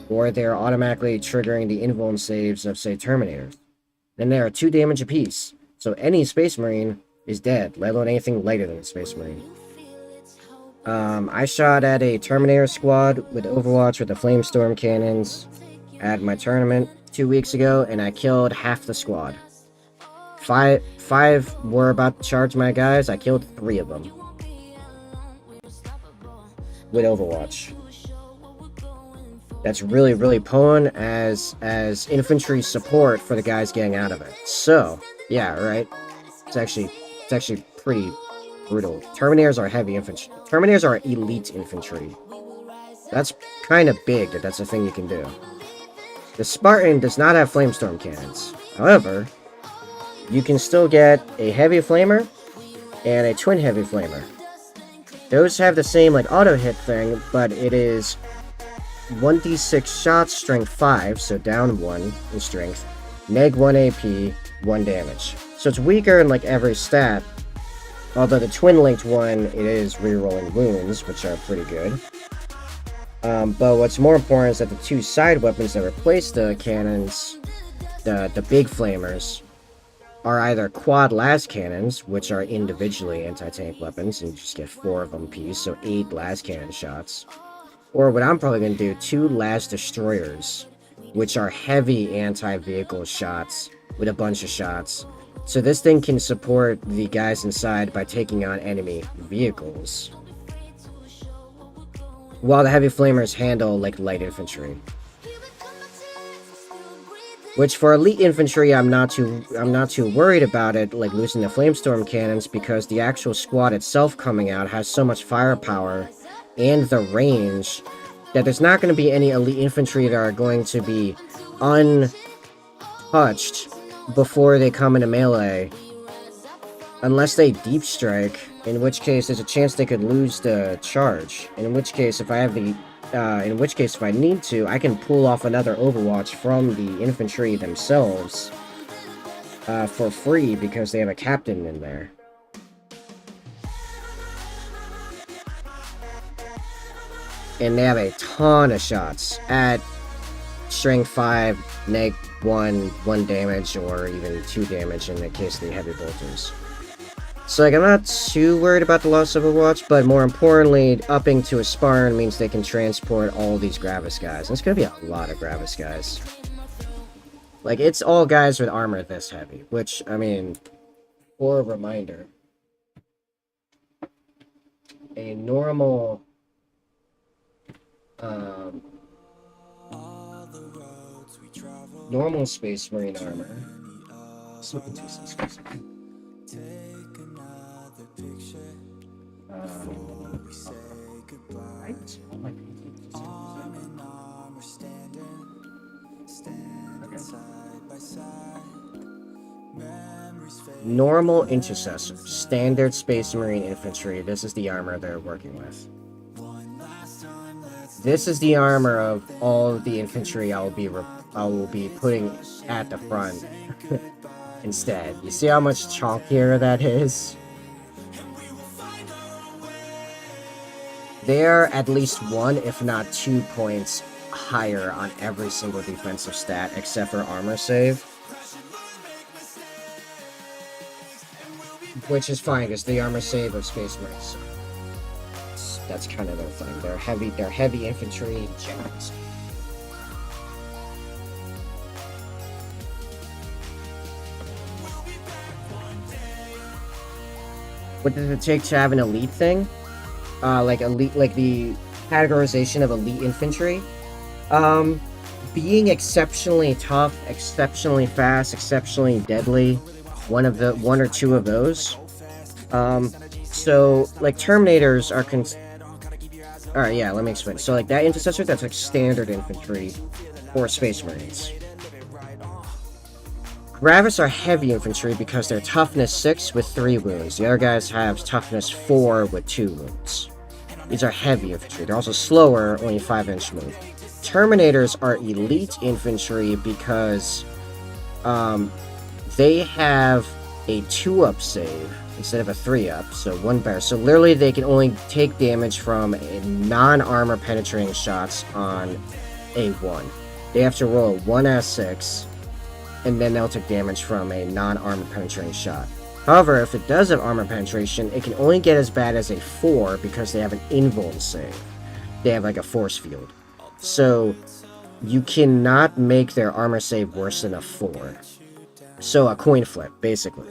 or they're automatically triggering the invuln saves of, say, Terminators. Then they are 2 damage apiece, so any Space Marine is dead, let alone anything lighter than a Space Marine. I shot at a Terminator squad with Overwatch with the Flamestorm cannons at my tournament 2 weeks ago, and I killed half the squad. Five were about to charge my guys, I killed 3 of them. With Overwatch. That's really, really potent as infantry support for the guys getting out of it. So, yeah, right? It's actually pretty brutal. Terminators are heavy infantry. Terminators are elite infantry. That's kind of big that that's a thing you can do. The Spartan does not have flamestorm cannons. However, you can still get a heavy flamer and a twin heavy flamer. Those have the same like auto hit thing, but it is 1d6 shots, strength 5, so down 1 in strength, -1 AP, 1 damage. So it's weaker in like every stat. Although the twin-linked one, it is rerolling wounds, which are pretty good. But what's more important is that the 2 side weapons that replace the cannons, the big flamers, are either quad las cannons, which are individually anti-tank weapons, and you just get 4 of them apiece, so 8 las cannon shots. Or what I'm probably going to do, 2 las destroyers, which are heavy anti-vehicle shots with a bunch of shots. So this thing can support the guys inside by taking on enemy vehicles, while the heavy flamers handle like light infantry. Which for elite infantry, I'm not too worried about it, like losing the flamestorm cannons, because the actual squad itself coming out has so much firepower and the range that there's not going to be any elite infantry that are going to be untouched before they come into melee, unless they deep strike, in which case there's a chance they could lose the charge. In which case, if I have the if I need to, I can pull off another Overwatch from the infantry themselves for free because they have a captain in there. And they have a ton of shots at strength 5, neg 1 damage, or even 2 damage in the case of the heavy bolters. So like, I'm not too worried about the loss of Overwatch, but more importantly, upping to a Spartan means they can transport all these Gravis guys. And it's gonna be a lot of Gravis guys. Like, it's all guys with armor this heavy, which, I mean, for a reminder, a normal, normal Space Marine armor. Let's look into some Space Marine. Right? Normal Intercessor, standard Space Marine infantry. This is the armor they're working with. This is the armor of all of the infantry I will be putting at the front instead. You see how much chalkier that is? They're at least 1, if not 2 points higher on every single defensive stat, except for armor save. Which is fine, because the armor save of Space Marines. So that's kind of their thing. They're heavy infantry generals. What does it take to have an elite thing? Like elite, like the categorization of elite infantry. Being exceptionally tough, exceptionally fast, exceptionally deadly. One or two of those. So like Terminators are Alright, yeah, let me explain. So like that Intercessor, that's like standard infantry for Space Marines. Gravis are heavy infantry because they're toughness 6 with 3 wounds. The other guys have toughness 4 with 2 wounds. These are heavy infantry. They're also slower, only 5-inch move. Terminators are elite infantry because they have a 2-up save instead of a 3-up, so 1 bear. So literally they can only take damage from non-armor penetrating shots on a 1. They have to roll a 1s6, and then they'll take damage from a non-armor penetrating shot. However, if it does have armor penetration, it can only get as bad as a 4 because they have an invuln save. They have like a force field. So you cannot make their armor save worse than a 4. So a coin flip, basically.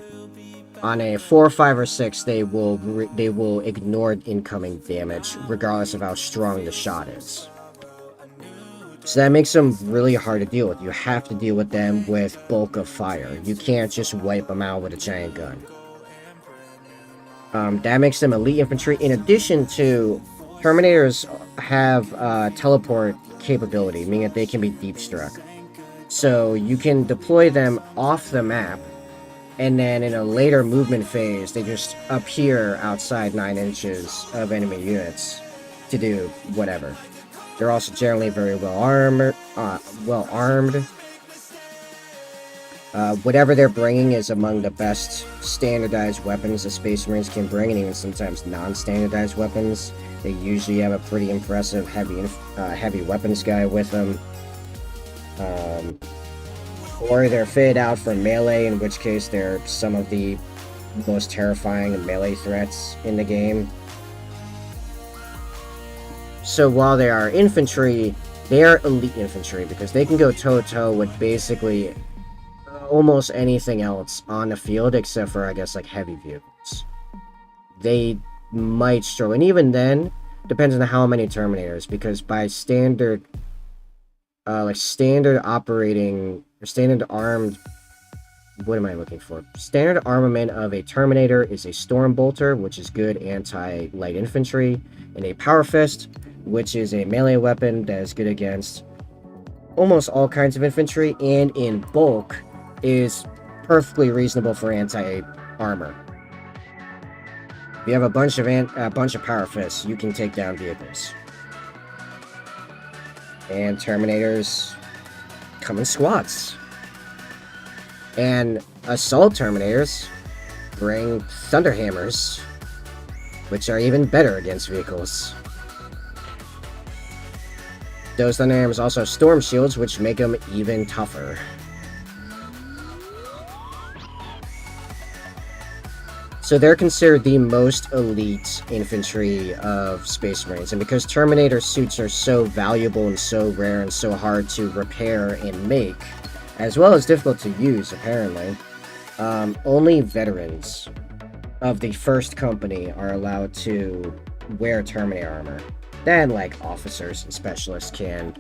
On a 4, 5, or 6, they will ignore incoming damage, regardless of how strong the shot is. So that makes them really hard to deal with. You have to deal with them with bulk of fire. You can't just wipe them out with a giant gun. That makes them elite infantry. In addition to, Terminators have teleport capability, meaning that they can be deep struck. So you can deploy them off the map, and then in a later movement phase, they just appear outside 9 inches of enemy units to do whatever. They're also generally very well armed. Whatever they're bringing is among the best standardized weapons the Space Marines can bring, and even sometimes non-standardized weapons. They usually have a pretty impressive heavy weapons guy with them. Or they're fitted out for melee, in which case they're some of the most terrifying melee threats in the game. So while they are infantry, they are elite infantry because they can go toe-to-toe with basically almost anything else on the field except for, I guess, like heavy vehicles. They might struggle, and even then, depends on how many Terminators, because by standard, standard operating, or standard armed, what am I looking for? Standard armament of a Terminator is a Storm Bolter, which is good anti-light infantry, and a Power Fist, which is a melee weapon that is good against almost all kinds of infantry, and in bulk is perfectly reasonable for anti-armor. If you have a bunch of Power Fists, you can take down vehicles. And Terminators come in squads. And Assault Terminators bring Thunderhammers, which are even better against vehicles. Those Thunderhammers also have Storm Shields, which make them even tougher. So they're considered the most elite infantry of Space Marines, and because Terminator suits are so valuable and so rare and so hard to repair and make, as well as difficult to use apparently, only veterans of the first company are allowed to wear Terminator armor. Then, like, officers and specialists can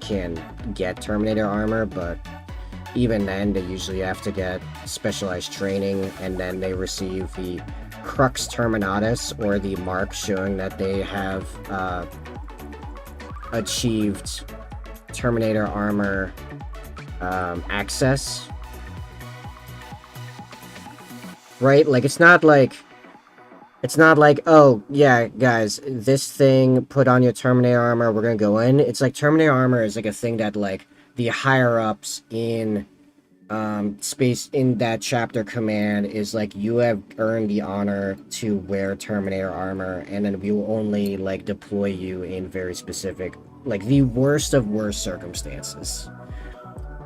get Terminator armor, but even then they usually have to get specialized training, and then they receive the Crux Terminatus, or the mark showing that they have achieved Terminator armor access. Right? Like, it's not like, oh, yeah, guys, this thing, put on your Terminator armor, we're gonna go in. It's like Terminator armor is like a thing that, like, the higher-ups in space in that chapter command is like, you have earned the honor to wear Terminator armor, and then we will only, like, deploy you in very specific, like, the worst of worst circumstances.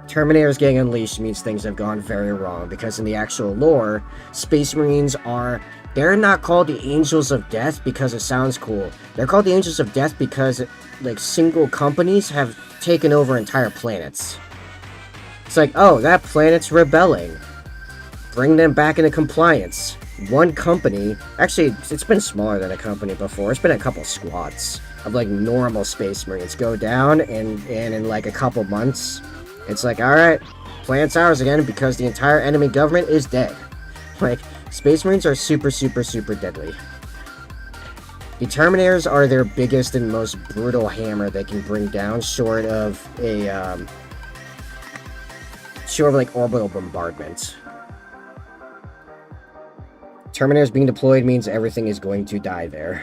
Terminators getting unleashed means things have gone very wrong, because in the actual lore, Space Marines they're not called the Angels of Death because it sounds cool. They're called the Angels of Death because, like, single companies have taken over entire planets. It's like, oh, that planet's rebelling. Bring them back into compliance. One company, actually, it's been smaller than a company before. It's been a couple squads of, like, normal Space Marines go down, and in, like, a couple months, it's like, alright, planet's ours again because the entire enemy government is dead. Like, Space Marines are super, super, super deadly. The Terminators are their biggest and most brutal hammer they can bring down, short of like orbital bombardment. Terminators being deployed means everything is going to die there.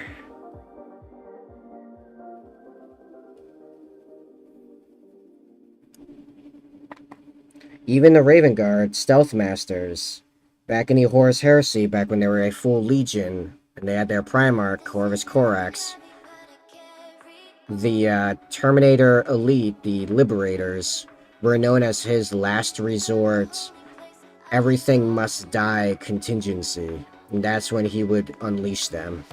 Even the Raven Guard, Stealth Masters, back in the Horus Heresy, back when they were a full legion, and they had their Primarch, Corvus Corax, the Terminator Elite, the Liberators, were known as his last resort, everything must die contingency, and that's when he would unleash them.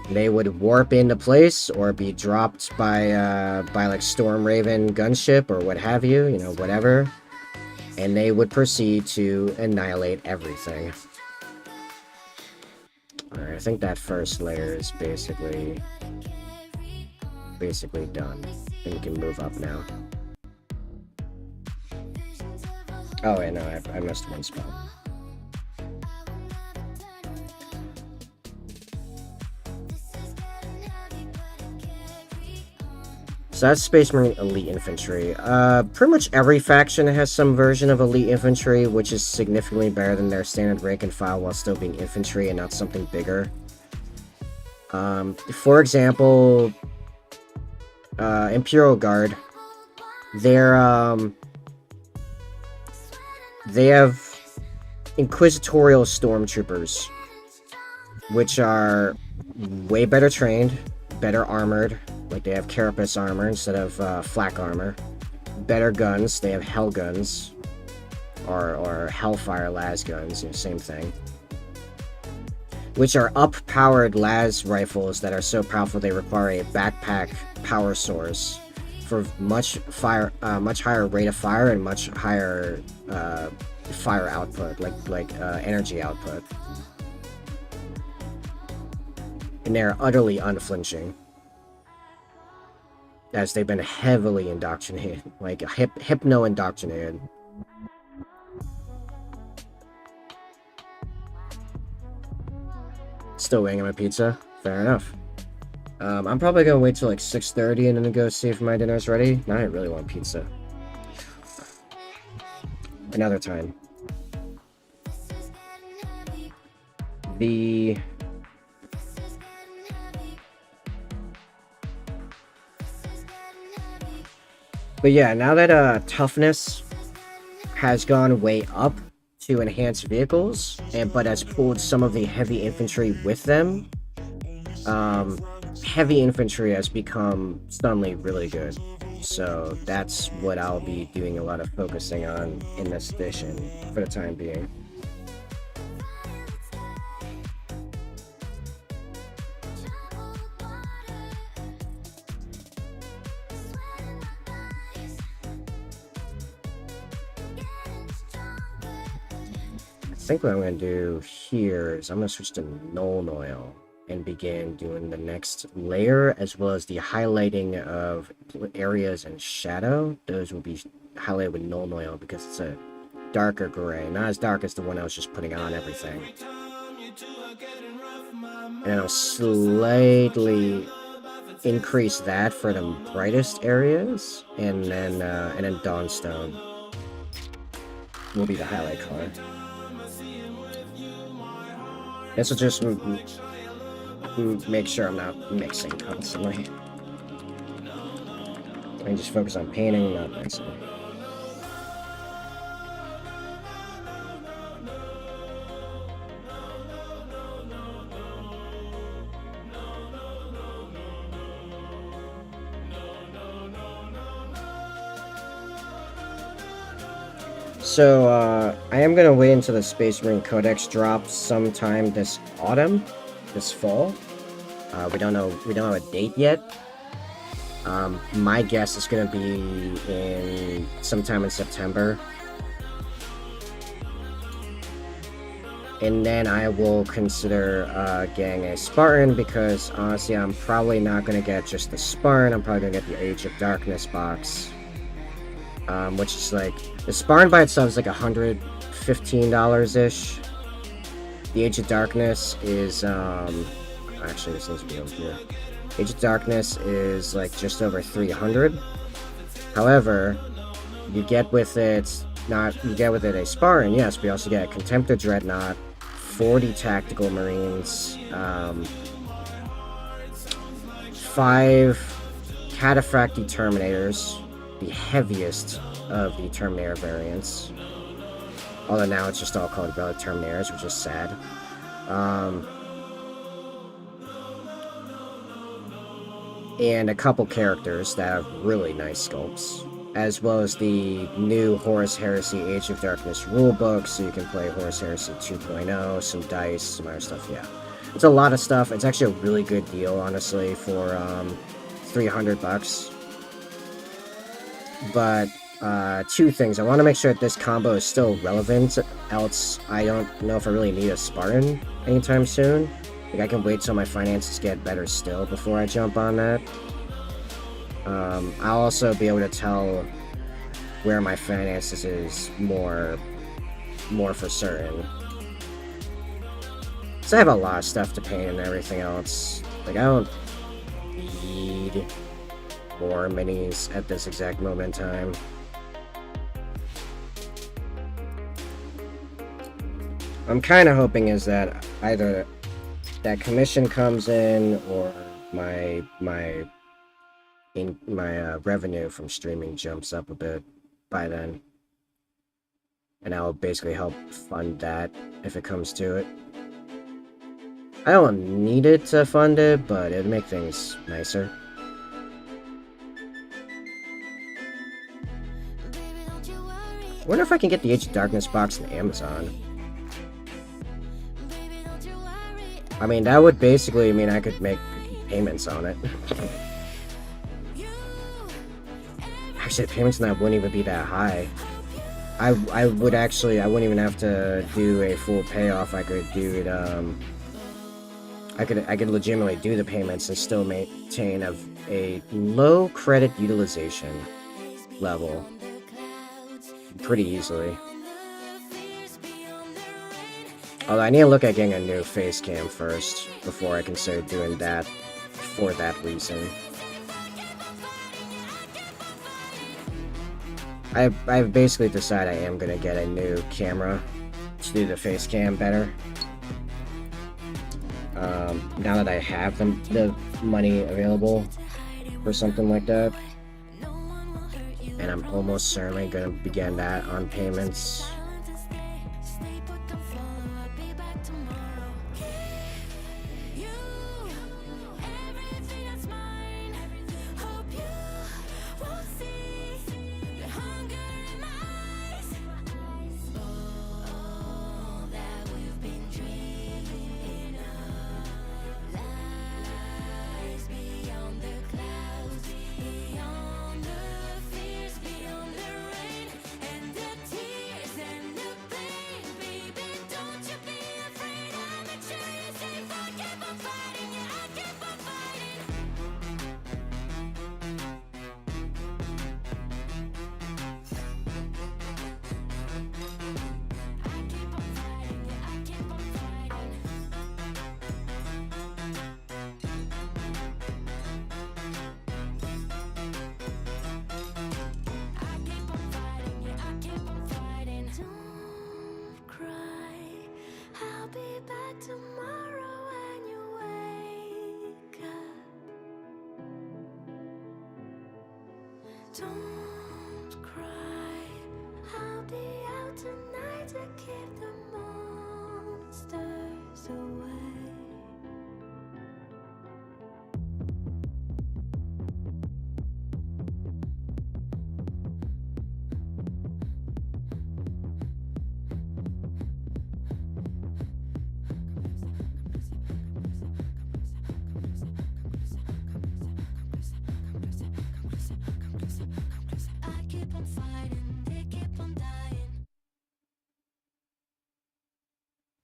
They would warp into place, or be dropped by like Storm Raven gunship, or what have you, you know, whatever, and they would proceed to annihilate everything. Alright, I think that first layer is basically done. And we can move up now. Oh wait, no, I missed one spot. So that's Space Marine Elite Infantry. Pretty much every faction has some version of Elite Infantry, which is significantly better than their standard rank and file while still being infantry and not something bigger. For example, Imperial Guard, their they have inquisitorial stormtroopers, which are way better trained, better armored. Like they have carapace armor instead of flak armor. Better guns, they have hell guns. Or hellfire las guns, same thing. Which are up-powered las rifles that are so powerful they require a backpack power source for much higher rate of fire and much higher fire output, like energy output. And they're utterly unflinching, as they've been heavily indoctrinated, like hypno-indoctrinated. Still waiting on my pizza? Fair enough. I'm probably gonna wait till like 6:30 and then go see if my dinner's ready. Now I really want pizza. Another time. But yeah, now that toughness has gone way up to enhance vehicles, but has pulled some of the heavy infantry with them, heavy infantry has become suddenly really good. So that's what I'll be doing a lot of focusing on in this edition for the time being. I think what I'm going to do here is I'm going to switch to Null Oil and begin doing the next layer, as well as the highlighting of areas in shadow. Those will be highlighted with Null Oil because it's a darker gray, not as dark as the one I was just putting on everything. And I'll slightly increase that for the brightest areas, and then Dawnstone will be the highlight color. This will just make sure I'm not mixing constantly. I can just focus on painting, not mixing. So, I am gonna wait until the Space Marine Codex drops sometime this autumn, this fall. We don't have a date yet. My guess is gonna be sometime in September. And then I will consider getting a Spartan, because honestly I'm probably not gonna get just the Spartan, I'm probably gonna get the Age of Darkness box. Which is like, the Spartan by itself is like $115-ish. The Age of Darkness is, actually this needs to be over here. Age of Darkness is like just over 300. However, you get with it a Spartan, yes, but you also get a Contemptor Dreadnought, 40 Tactical Marines, 5 Cataphracti Terminators, the heaviest of the Terminator variants. Although now it's just all called Relic Terminators, which is sad. And a couple characters that have really nice sculpts, as well as the new Horus Heresy Age of Darkness rulebook, so you can play Horus Heresy 2.0, some dice, some other stuff. Yeah, it's a lot of stuff. It's actually a really good deal, honestly, for $300. But two things. I want to make sure that this combo is still relevant, else I don't know if I really need a Spartan anytime soon. Like, I can wait till my finances get better still before I jump on that. I'll also be able to tell where my finances is more for certain. So I have a lot of stuff to paint and everything else. Like, I don't need more minis at this exact moment in time. I'm kind of hoping is that either that commission comes in, or my revenue from streaming jumps up a bit by then. and I'll basically help fund that if it comes to it. I don't need it to fund it, but it'd make things nicer. I wonder if I can get the Age of Darkness box on Amazon. I mean, that would basically mean I could make payments on it. Actually, the payments on that wouldn't even be that high. I wouldn't even have to do a full payoff. I could do it, I could legitimately do the payments and still maintain a low credit utilization level pretty easily. Although I need to look at getting a new face cam first before I consider doing that for that reason. I've basically decided I am gonna get a new camera to do the face cam better. Now that I have the money available for something like that. And I'm almost certainly gonna begin that on payments. Don't cry, I'll be out tonight to keep the monsters away. I keep on fighting, they keep on dying.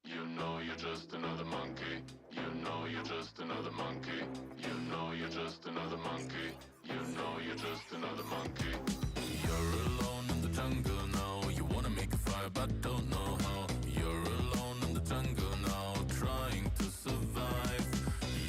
You know you're just another monkey. You know you're just another monkey. You know you're just another monkey. You know you're just another monkey. You're alone in the jungle now. You wanna make a fire but don't know how. You're alone in the jungle now, trying to survive.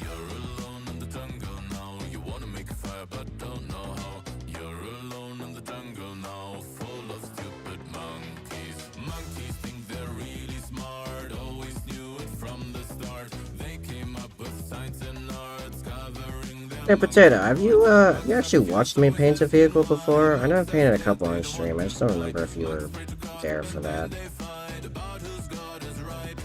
You're alone in the jungle now. You wanna make a fire but don't know how. You're alone in the jungle now, full of stupid monkeys. Monkeys think they're really smart, always knew it from the start. They came up with science and arts, covering their Hey Potato, have you actually watched me paint a vehicle before? I know I painted a couple on stream, I just don't remember if you were there for that. fight about who's got is right.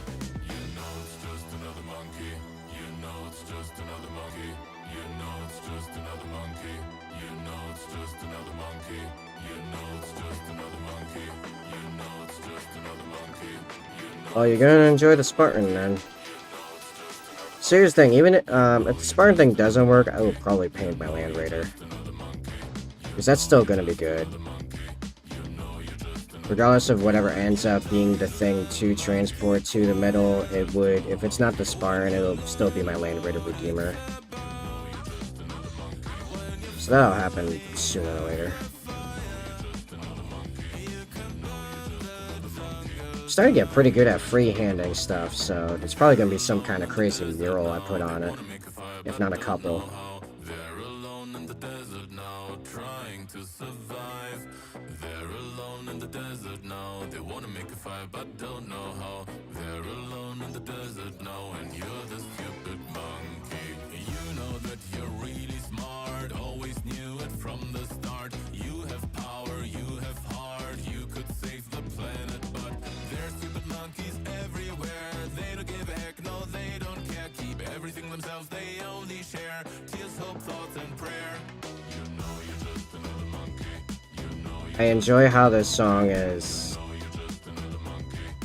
You know it's just another monkey. You know it's just another monkey. You know it's just another monkey. You know it's just another monkey. You know it's just another monkey. You know it's just another monkey. You know Oh, you're gonna enjoy the Spartan then. Serious thing, even if the Spartan thing doesn't work, I will probably paint my Land Raider. Because that's still gonna be good. Regardless of whatever ends up being the thing to transport to the middle, it would, if it's not the Spartan, it'll still be my Land Raider Redeemer. So that'll happen sooner or later. Starting to get pretty good at freehanding stuff, so it's probably gonna be some kind of crazy mural I put on it, if not a couple. they're alone in the desert now, trying to survive. They're alone in the desert now. They wanna make a fire but don't know how. They're alone in the desert now, and you're the stupid monkey. You know that you're really smart, always knew it from the start. You have power, you have heart, you could save the planet, but I enjoy how this song is.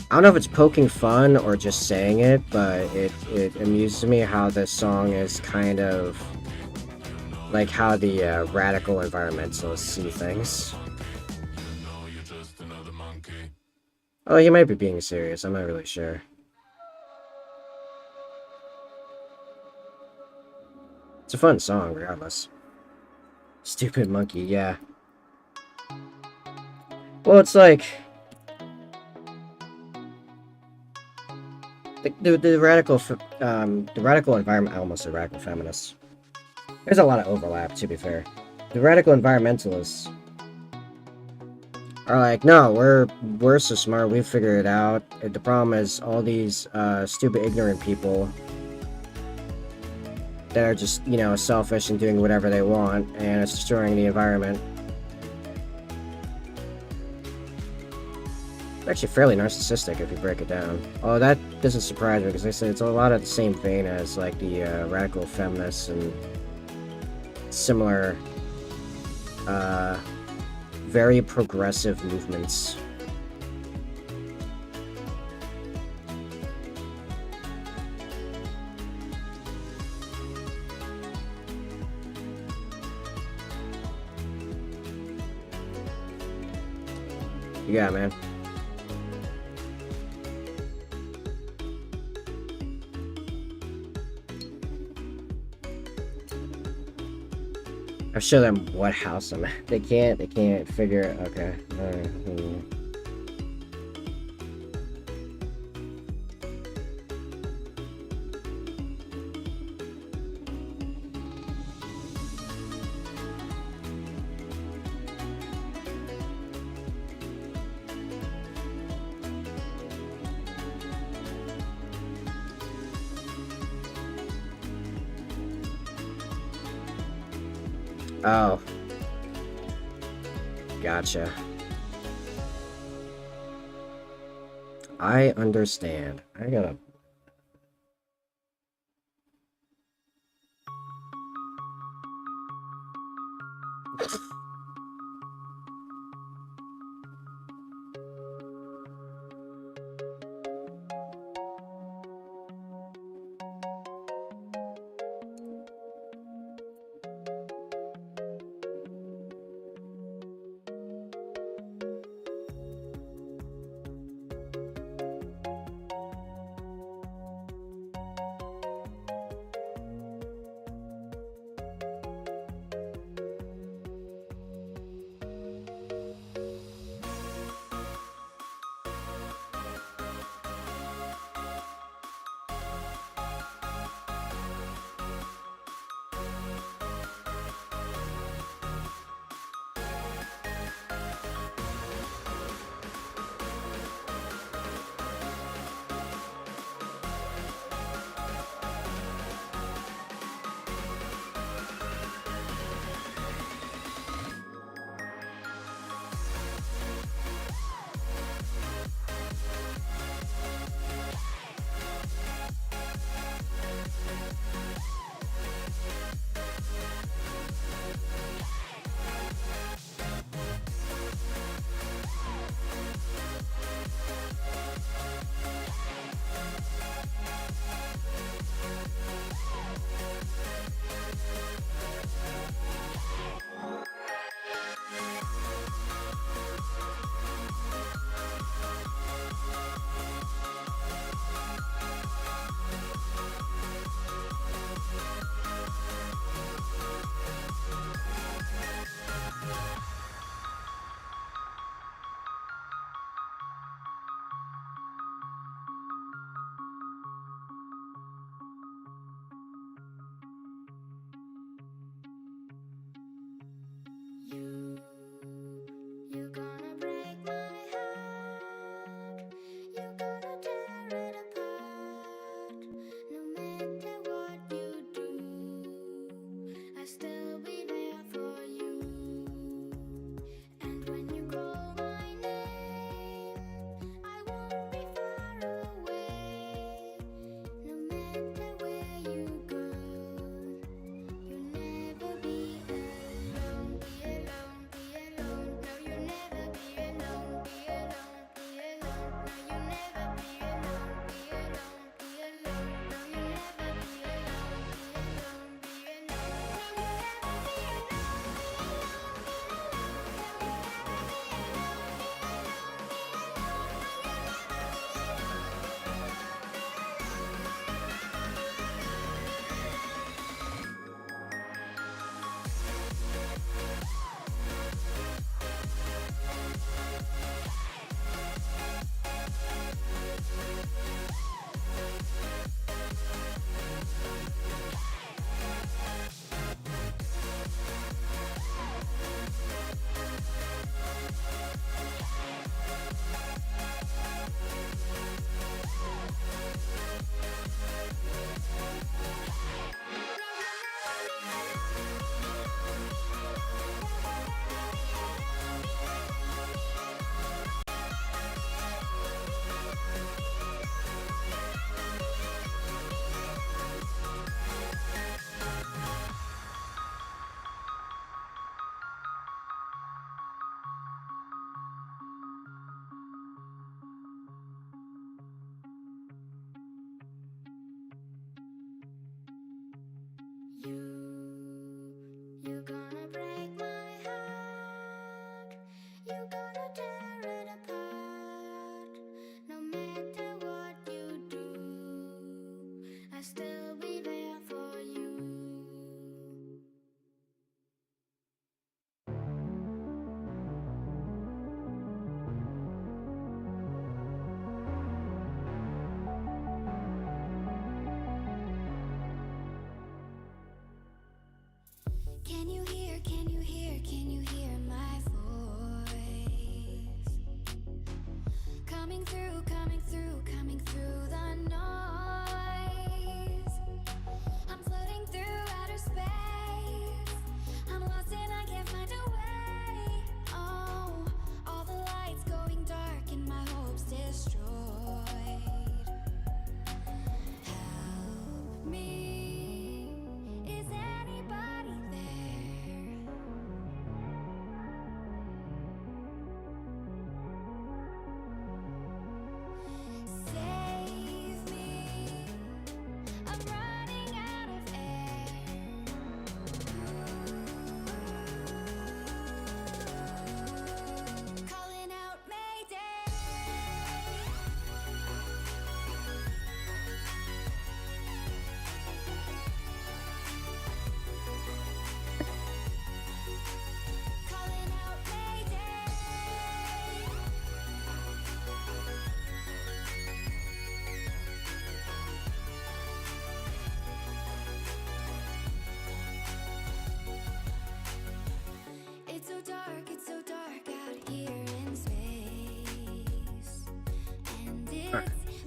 I don't know if it's poking fun or just saying it, but it amuses me how this song is kind of like how the radical environmentalists see things. Oh, he might be being serious. I'm not really sure. It's a fun song, regardless. Stupid monkey, yeah. Well, it's like the radical environment. I almost said radical feminists. There's a lot of overlap, to be fair. The radical environmentalists are like, no, we're so smart, we figured it out. The problem is all these stupid, ignorant people that are just, you know, selfish and doing whatever they want, and it's destroying the environment. It's actually fairly narcissistic if you break it down. Oh, that doesn't surprise me, because I said it's a lot of the same vein as like the radical feminists and similar very progressive movements. Yeah, man. I'll show them what house I'm at. They can't figure it. Okay. Alright. Oh. Gotcha. I understand. I gotta...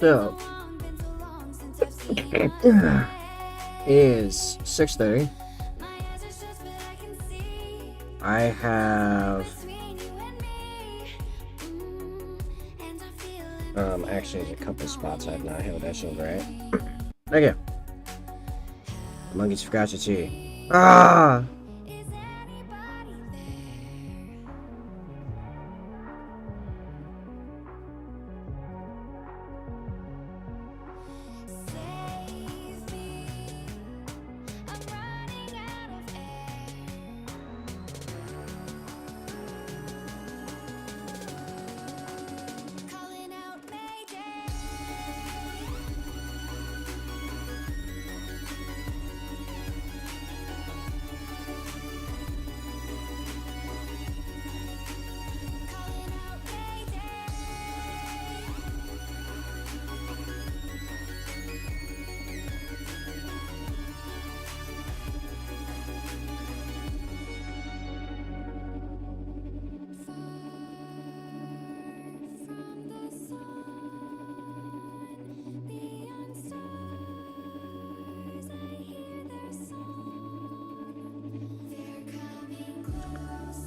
So, it is 6:30. I have actually there's a couple spots I've not held that show right. Okay. The monkeys forgot your tea. Ah!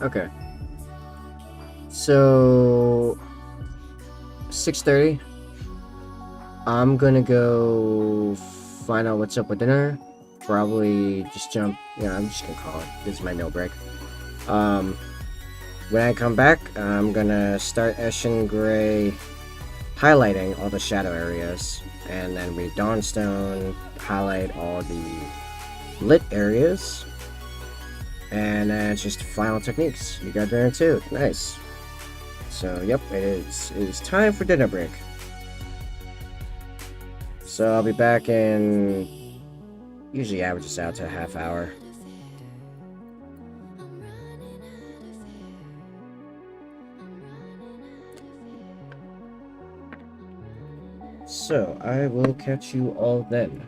Okay. So 6:30. I'm gonna go find out what's up with dinner. Probably just jump. Yeah, I'm just gonna call it. This is my meal break. When I come back, I'm gonna start Eshin Gray highlighting all the shadow areas, and then we Dawnstone highlight all the lit areas. And then it's just final techniques. You got dinner too. Nice. So, yep, it is time for dinner break. So I'll be back in, usually averages out to a half hour. So I will catch you all then.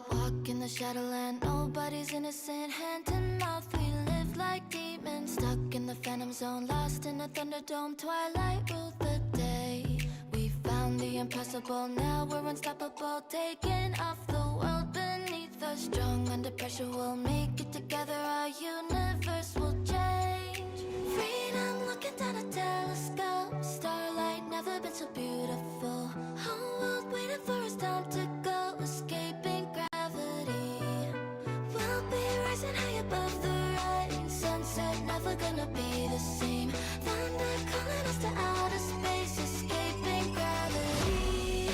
Walk in the shadowland, nobody's innocent. Hand in mouth, we live like demons. Stuck in the phantom zone, lost in a thunderdome. Twilight ruled the day. We found the impossible, now we're unstoppable. Taking off the world beneath us. Strong under pressure, we'll make it together. Our universe will change. Freedom looking down a telescope. Starlight never been so beautiful. Whole world waiting for us time to go. Escaping gravity. We'll be rising high above the rain. Sunset never gonna be the same. Thunder calling us to outer space. Escaping gravity.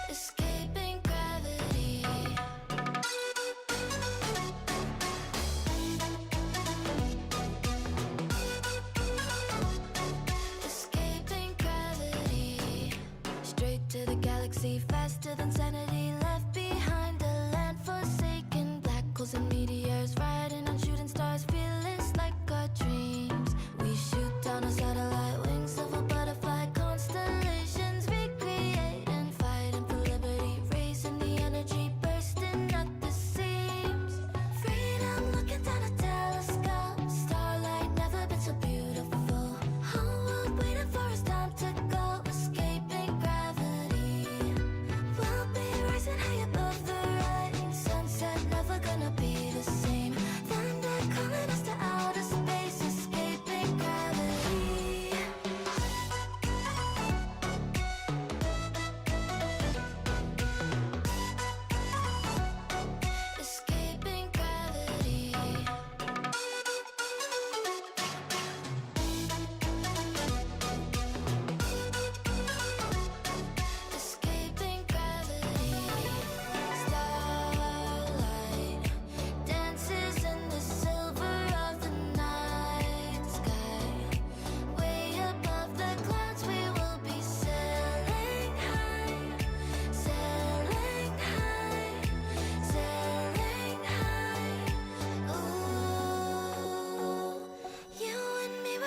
Escaping gravity. Escaping gravity. Straight to the galaxy, faster than sanity. Left behind a land forsaken. Black holes and meteors, riding on shooting stars. Fearless like our dreams. We shoot down a satellite, wings of a butterfly. Constellations recreate and fighting for liberty. Raising the energy, bursting at the seams. Freedom looking down a telescope. Starlight never been so beautiful. Whole world waiting for us time to go. Escaping gravity. We'll be rising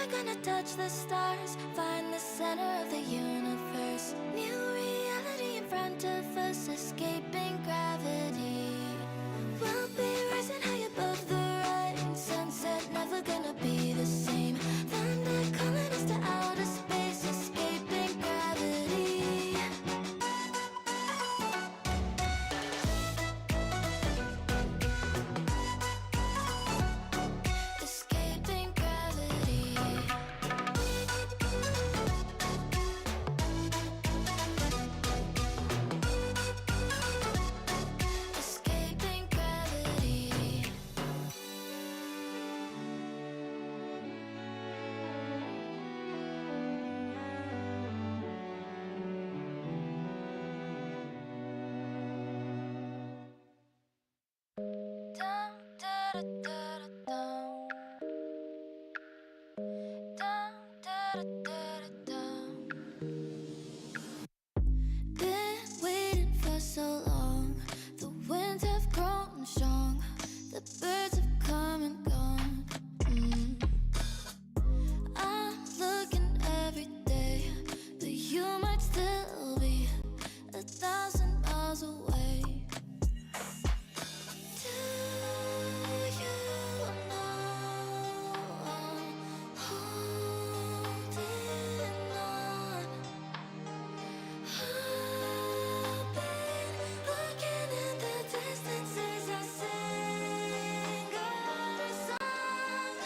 I gonna touch the stars, find the center of the universe? New reality in front of us, escaping gravity. We'll be rising high above the rain, sunset never gonna be the same. Thunder calling us to outer space, escaping gravity. Escaping gravity. Escaping gravity. Dum da da da da dum. Dum da da da da dum. Been waiting for so long. The winds have grown strong. The birds have come and gone. I'm looking every day, but you might still be 1,000 miles away. Do you know I'm holding on? I've been looking in the distance as I sing our song.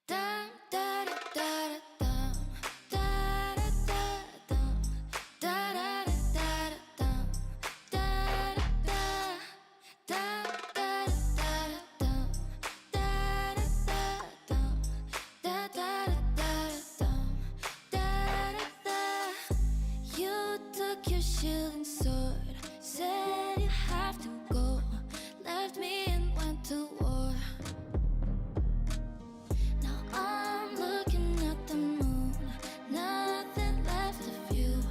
Dum da da da da dum, da da da dum, da da da da dum, da da da. Da da da dum, da da da dum, da da da dum, da da da. You took your shield and sword, said you have to go, left me and went to war. Now I'm looking at the moon, nothing left of you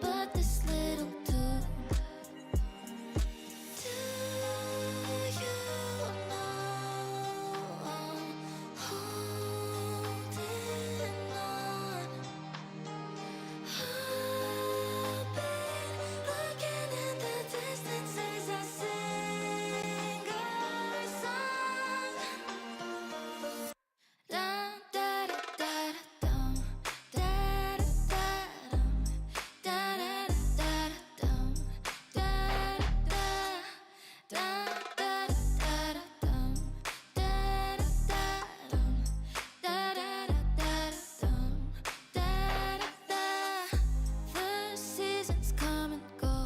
but this little tune. Do you know I'm holding on? I've been looking in the distance as I sing our song. Dum da da da dum, da da da dum, da da da dum, da da da. Da da da da dum, da da da dum, da da da dum, da da da. The seasons come and go,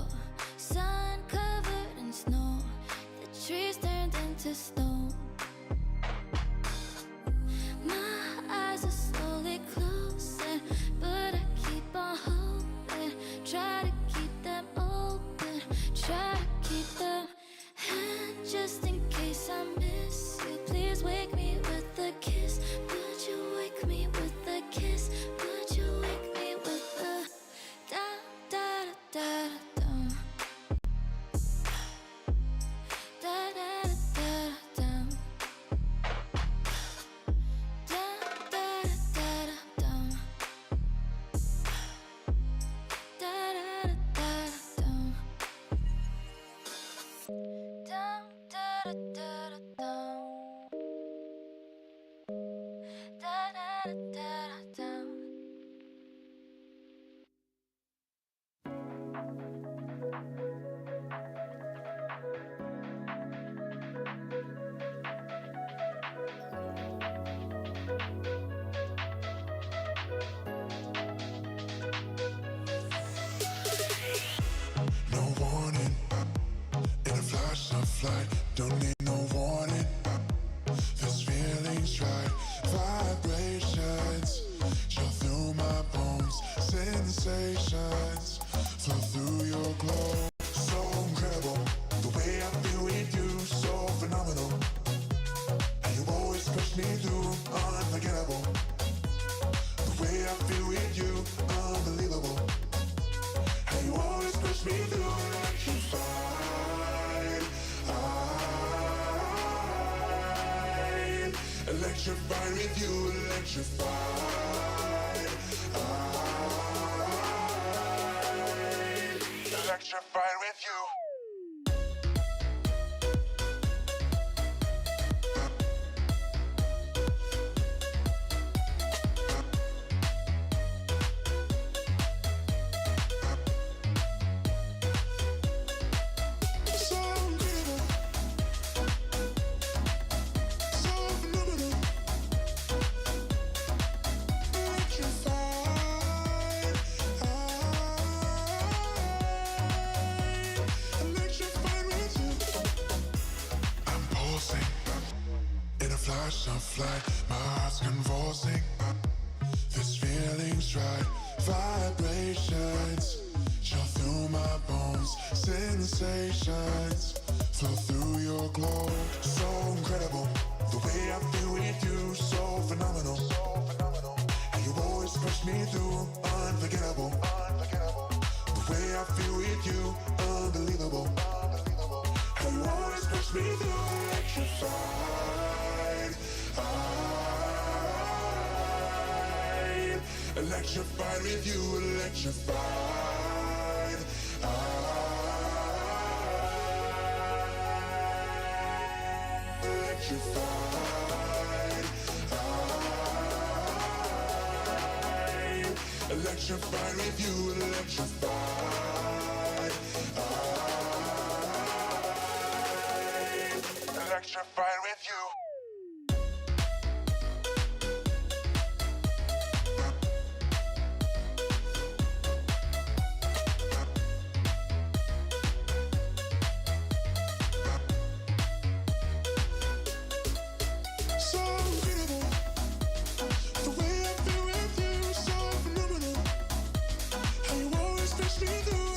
sun covered in snow, the trees turned into stone. My eyes are slowly closing, but I keep on hoping. Try to keep them open, try to keep them. And just in case I miss you, please wake me with a kiss. Would you wake me with a kiss? Would you wake me with a dum da da da da dum, da da da da dum, dum da da da dum, da da da da dum. Dum da da da da dum, da da da da dum. No warning, in a flash of light. Don't need no warning. This feeling's right. Vibrations show through my bones. Sensations flow through your glow. So incredible, the way I feel with you, so phenomenal. And you always push me through, unforgettable. The way I feel with you, unbelievable. And you always push me through, electrified. Electrified with you, electrified. Electrified with you. Of light, my heart's convulsing. This feeling's right. Vibrations chill through my bones. Sensations flow through your glow. So incredible, the way I feel with you. So phenomenal, and you always push me through. Unforgettable, the way I feel with you. Unbelievable, how you always push me through. Electrified with you, electrified. Electrified. Electrified with you, electrified. Electrified with you. Push me through.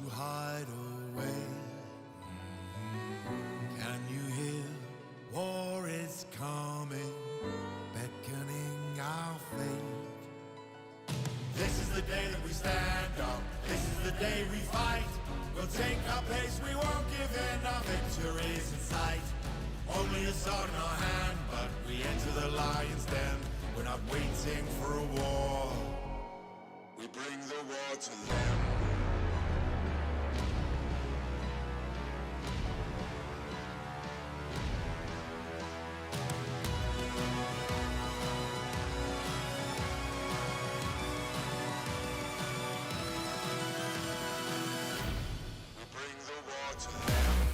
hide away. Can you hear? War is coming, beckoning our fate. This is the day that we stand up. This is the day we fight. We'll take our place, we won't give in. Our victory's in sight. Only a sword in our hand, but we enter the lion's den. We're not waiting for a war. We bring the war to them. We bring the war to them.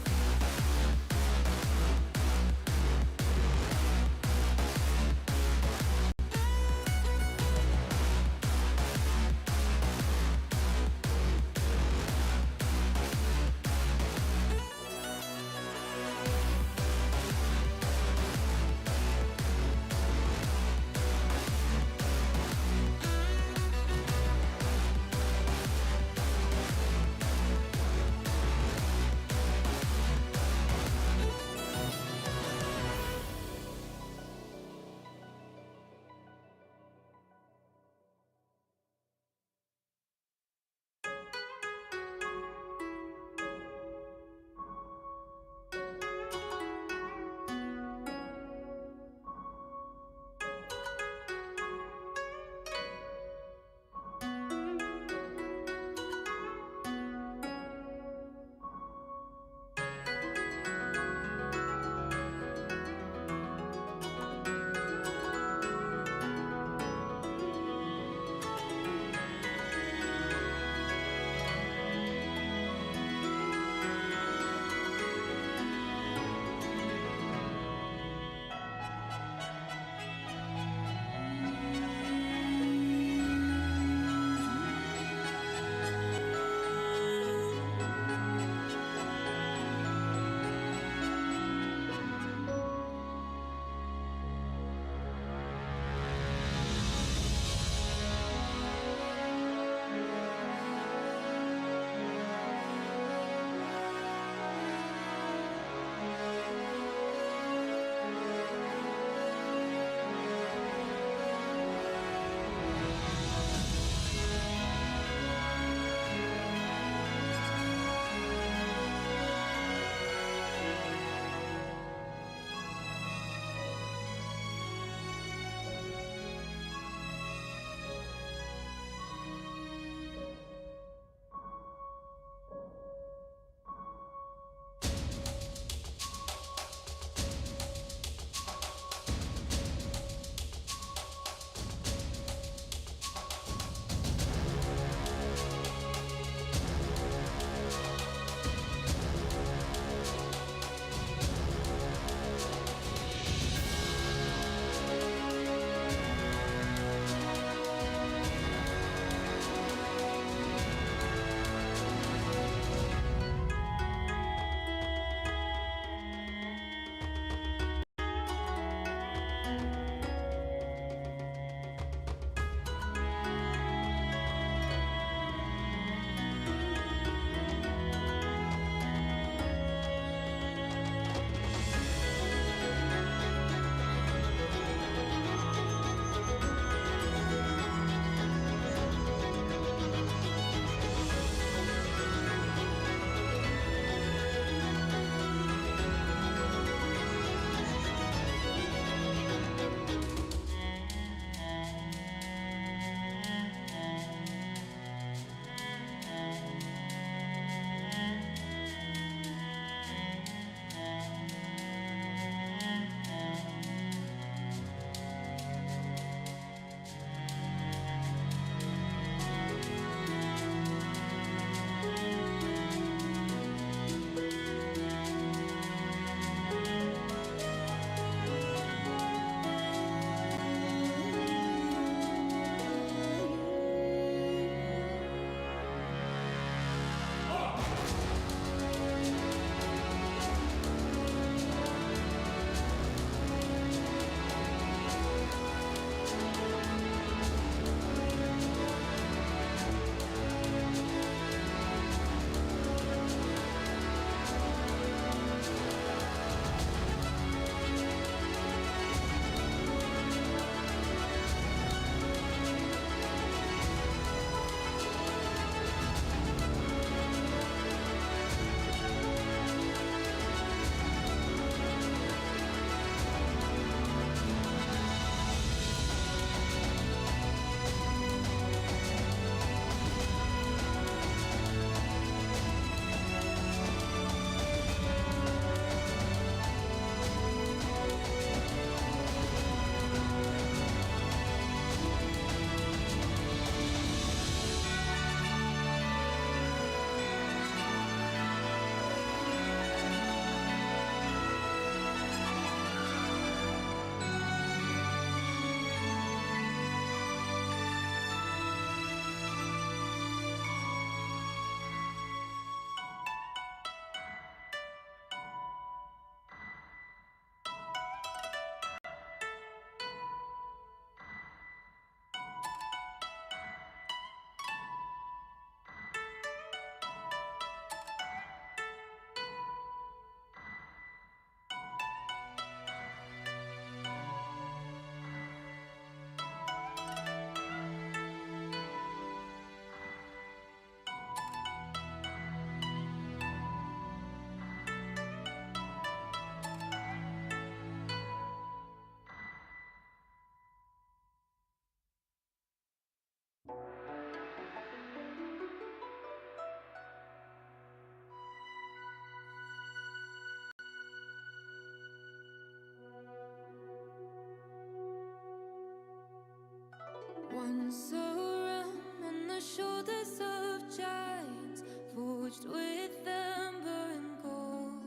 surround on the shoulders of giants, forged with amber and gold.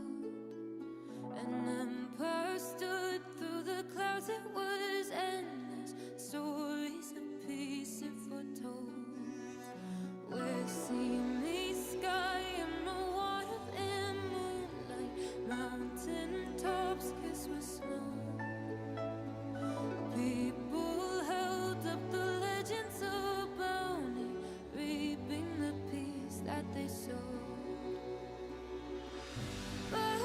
An empire stood through the clouds, it was endless, stories of peace it foretold. Where sea meets sky and a wild in moonlight, mountain tops kiss with snow. People held up the legends of bounty, reaping the peace that they sowed. By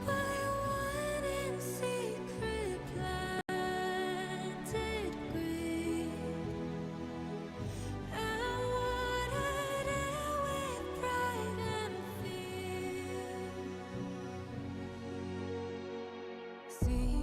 one in secret planted greed, and watered it with pride and fear. See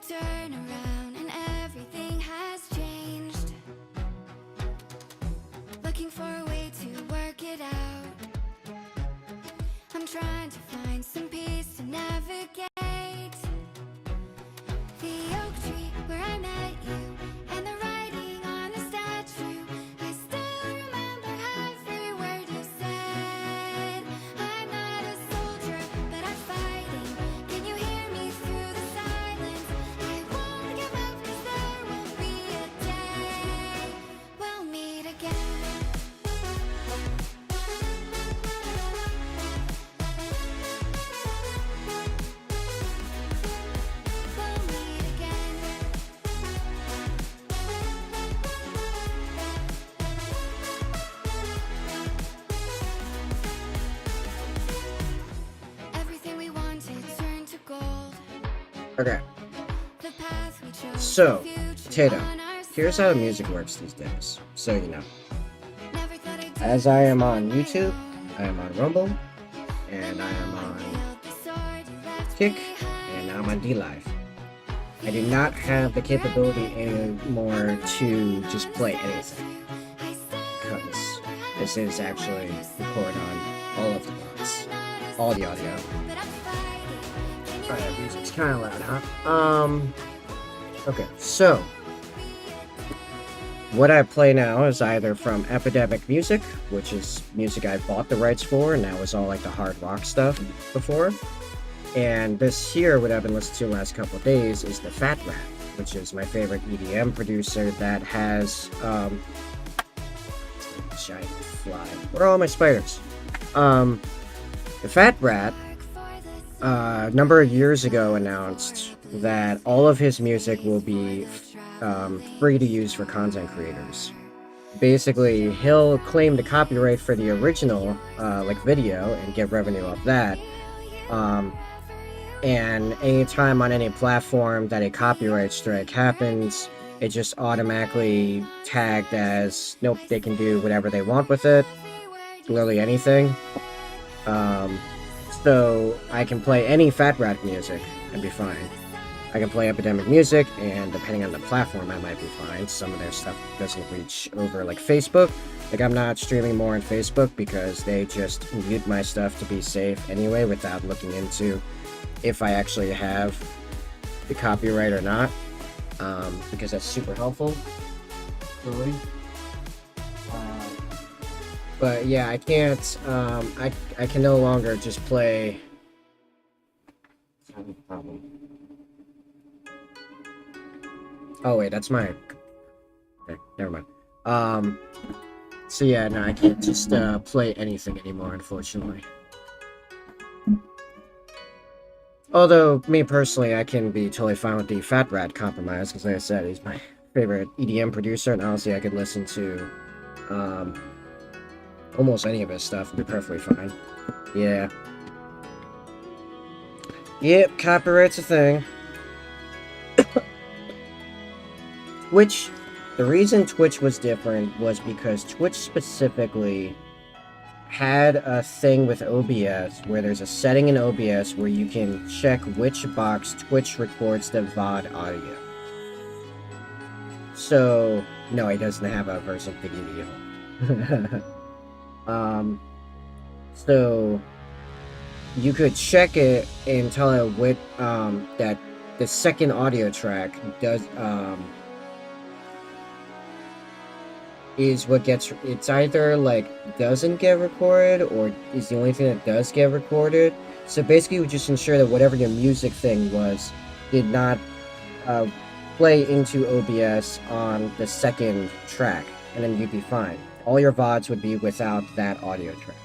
turn around and everything has changed. Looking for a way to work it out. I'm trying to find some peace to navigate. The oak tree where I met you and the writing on the statue. I still remember every word you said. I'm not a soldier, but I'm fighting. Can you hear me through the silence? I won't give up 'cause there will be a day we'll meet again. We'll meet again. Everything we wanted turned to gold. Okay, The path we chose. so, the future Tato, on our here's how the side. music works these days, so you know. Never thought I'd do As I am this on my YouTube, own. I am on Rumble, and I am on Kick, and now I'm on DLive. I do not have the capability anymore to just play anything, because this is actually recorded on all of the bots, all the audio. Alright, music's kind of loud, huh? Okay, so what I play now is either from Epidemic Music, which is music I bought the rights for, and that was all like the hard rock stuff before. And this here, what I've been listening to the last couple of days, is the Fat Rat, which is my favorite EDM producer that has, giant fly. Where are all my spiders? The Fat Rat, a number of years ago announced that all of his music will be free to use for content creators. Basically, he'll claim the copyright for the original, like video, and get revenue off that. And anytime on any platform that a copyright strike happens, it just automatically tagged as, nope, they can do whatever they want with it, literally anything. So I can play any Fat Rat music and be fine. I can play Epidemic Music, and depending on the platform, I might be fine. Some of their stuff doesn't reach over, like Facebook. Like, I'm not streaming more on Facebook because they just mute my stuff to be safe anyway without looking into if I actually have the copyright or not, because that's super helpful. Really. But yeah, I can't, I can no longer just play. Problem. Oh wait, that's my. Okay, never mind. So yeah, no, I can't just play anything anymore, unfortunately. Although, me personally, I can be totally fine with the Fat Rat compromise, because like I said, he's my favorite EDM producer, and honestly, I could listen to almost any of his stuff and be perfectly fine. Yeah. Yep, copyright's a thing. Twitch, the reason Twitch was different was because Twitch specifically had a thing with OBS where there's a setting in OBS where you can check which box Twitch records the VOD audio. So, no, it doesn't have a version video. So you could check it and tell it what that the second audio track does is what gets, it's either like doesn't get recorded or is the only thing that does get recorded. So basically we just ensure that whatever your music thing was did not play into OBS on the second track, and then you'd be fine. All your VODs would be without that audio track.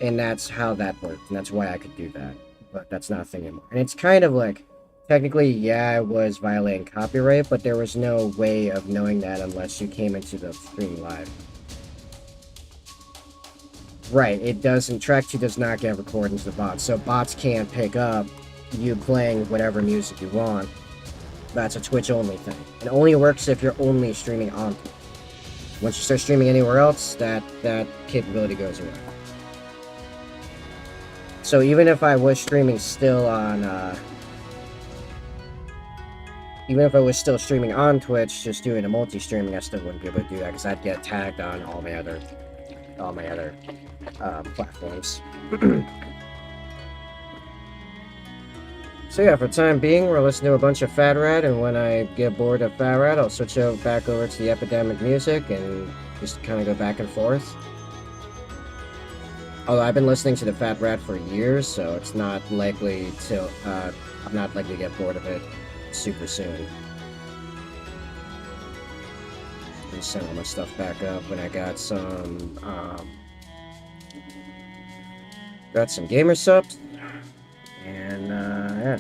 And that's how that worked, and that's why I could do that. But that's not a thing anymore. And it's kind of like, technically, yeah, I was violating copyright, but there was no way of knowing that unless you came into the stream live. Right, it doesn't, track 2 does not get recorded into the bots, so bots can't pick up you playing whatever music you want. That's a Twitch-only thing. It only works if you're only streaming on Twitch. Once you start streaming anywhere else, that capability goes away. So even if I was streaming still on, even if I was still streaming on Twitch, just doing a multi-streaming, I still wouldn't be able to do that because I'd get tagged on all my other platforms. So yeah, for the time being, we're listening to a bunch of Fat Rat, and when I get bored of Fat Rat, I'll switch back over to the Epidemic music and just kind of go back and forth. Although I've been listening to the Fat Rat for years, so it's not likely to, I'm not likely to get bored of it super soon. Just send all my stuff back up when I got some gamer subs, and yeah.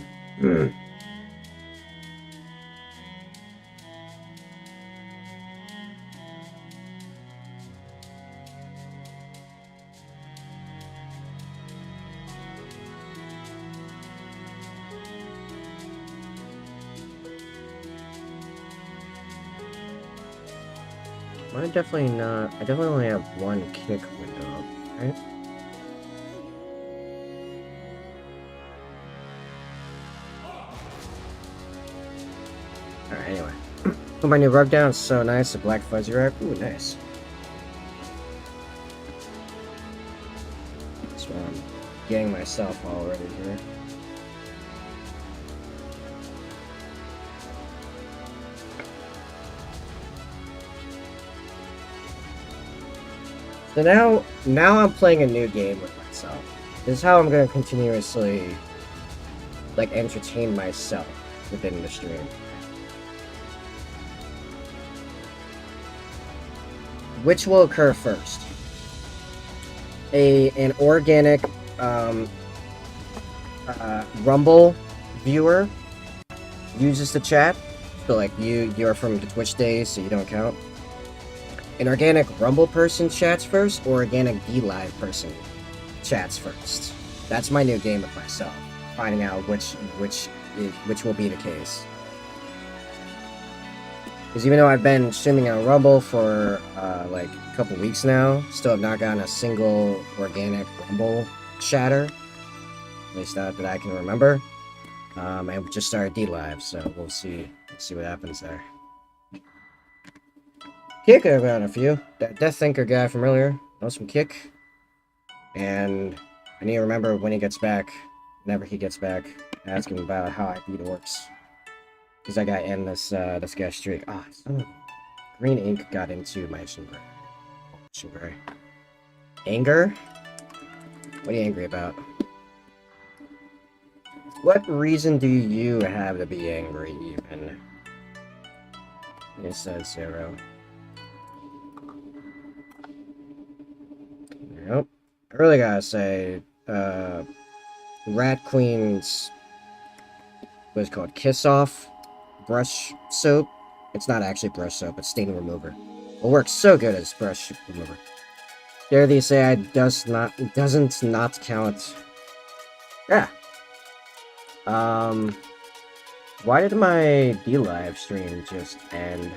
I definitely only have one kick window, right? Alright, anyway. Put my new rug down, it's so nice, the black fuzzy rug. Ooh, nice. That's why I'm getting myself all ready here. So now I'm playing a new game with myself. This is how I'm gonna continuously, like, entertain myself within the stream. Which will occur first? An organic Rumble viewer uses the chat. So like you're from the Twitch days, so you don't count. An organic Rumble person chats first, or organic D-Live person chats first. That's my new game with myself. Finding out which will be the case. Because even though I've been streaming on Rumble for like a couple weeks now, still have not gotten a single organic Rumble chatter. At least that I can remember. I just started D-Live, so we'll see what happens there. Kick, I've got a few. That Death Thinker guy from earlier knows some Kick. And I need to remember when he gets back, whenever he gets back, ask him about how I beat orcs. Because I gotta end this guy's streak. Ah, green ink got into my Shinbray. Anger? What are you angry about? What reason do you have to be angry, even? It says 0. Nope. I really gotta say, Rat Queen's, what is it called? Kiss Off brush soap. It's not actually brush soap, it's stain remover. It works so good as brush remover. Dare they say it doesn't not count. Yeah. Why did my D-Live stream just end?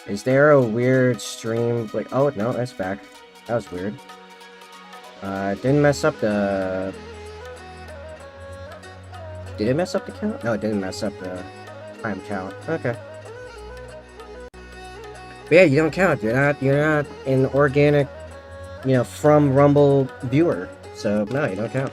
Is there a weird stream, like, oh no, that's back. That was weird. Didn't mess up the... Did it mess up the count? No, it didn't mess up the time count. Okay. But yeah, you don't count. You're not an organic, from Rumble viewer. So no, you don't count.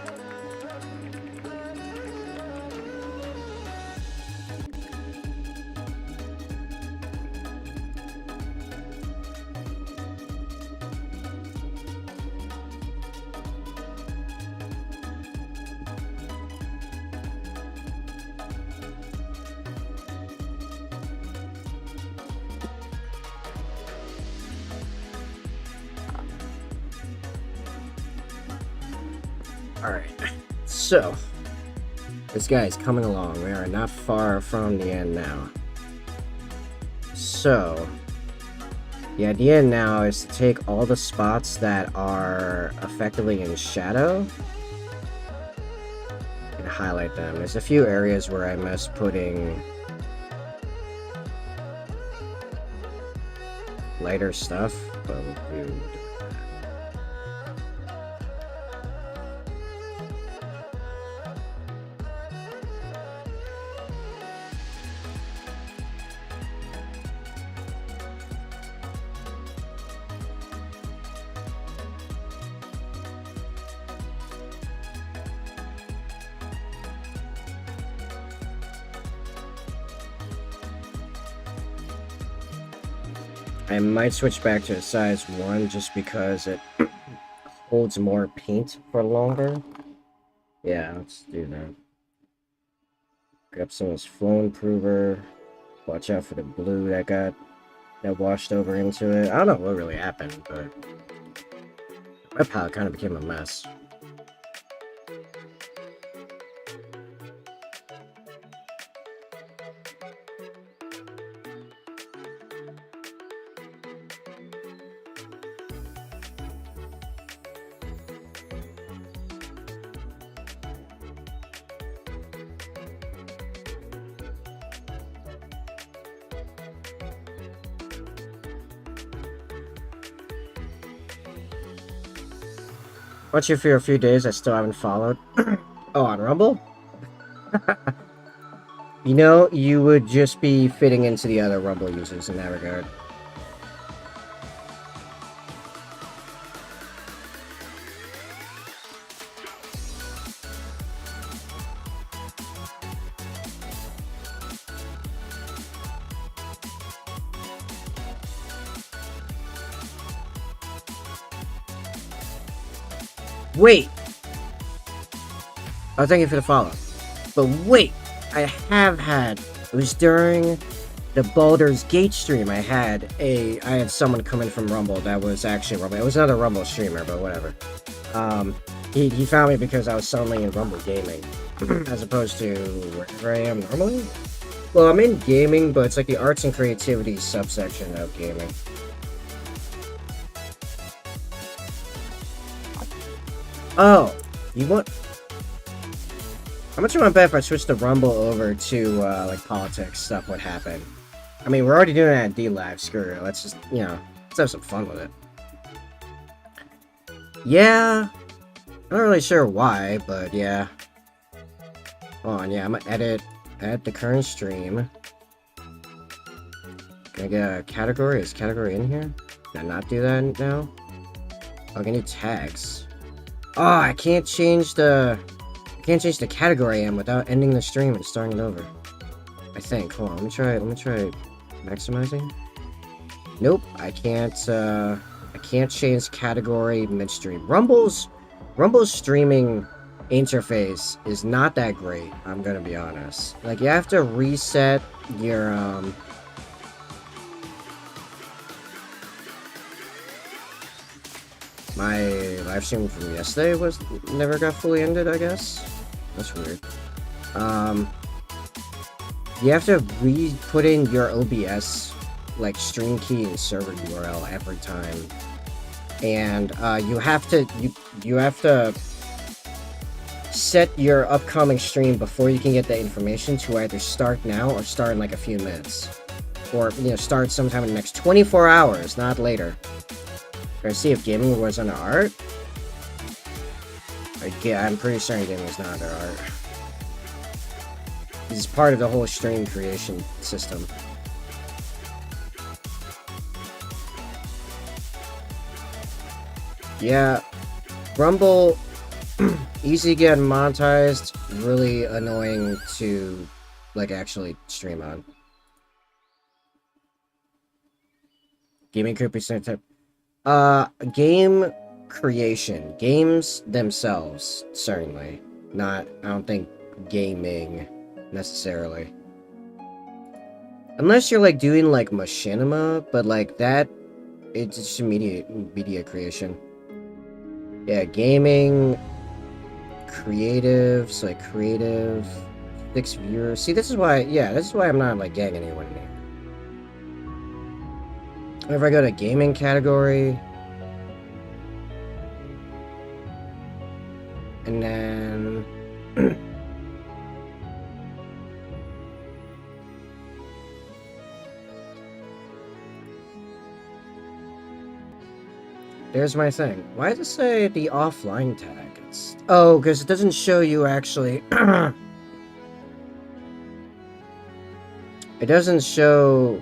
Alright, so, this guy is coming along. We are not far from the end now. So, the idea now is to take all the spots that are effectively in shadow and highlight them. There's a few areas where I missed putting lighter stuff, but we'll do I might switch back to a size 1 just because it holds more paint for longer. Yeah, let's do that. Grab some of this flow improver. Watch out for the blue that washed over into it. I don't know what really happened, but my palette kind of became a mess. Watch you for a few days, I still haven't followed. Oh, on Rumble? You know, you would just be fitting into the other Rumble users in that regard. Wait! Oh, thank you for the follow. But wait! I have had... It was during the Baldur's Gate stream. I had someone come in from Rumble that was actually Rumble. It was another Rumble streamer, but whatever. He found me because I was suddenly in Rumble Gaming. As opposed to wherever I am normally? Well, I'm in gaming, but it's like the arts and creativity subsection of gaming. Oh, you want... How much you want to bet if I switch the Rumble over to, like, politics stuff would happen? I mean, we're already doing it at D-Live, screw it. Let's just, you know, let's have some fun with it. Yeah. I'm not really sure why, but yeah. Hold on, yeah, I'm gonna edit the current stream. Can I get a category? Is category in here? Can I not do that now? Oh, I need tags. Oh, I can't change the category I am without ending the stream and starting it over. I think. Hold on, let me try maximizing. Nope, I can't change category midstream. Rumble's streaming interface is not that great, I'm gonna be honest. Like, you have to reset your my live stream from yesterday never got fully ended, I guess. That's weird. You have to put in your OBS, like, stream key and server URL every time. And, you have to set your upcoming stream before you can get the information to either start now or start in, like, a few minutes. Or, you know, start sometime in the next 24 hours, not later. Let's see if gaming was under art. Yeah, I'm pretty certain gaming is not under art. This is part of the whole stream creation system. Yeah, Rumble, easy to get monetized, really annoying to, like, actually stream on. Gaming could be sent to... game creation. Games themselves, certainly. Not, I don't think, gaming, necessarily. Unless you're, like, doing, like, machinima, but, like, that, it's just media creation. Yeah, gaming, creative, so, like, creative, 6 viewers. See, this is why I'm not, like, getting anyone here. If I go to gaming category, and then there's my thing. Why does it say the offline tag? Oh, because it doesn't show you actually. It doesn't show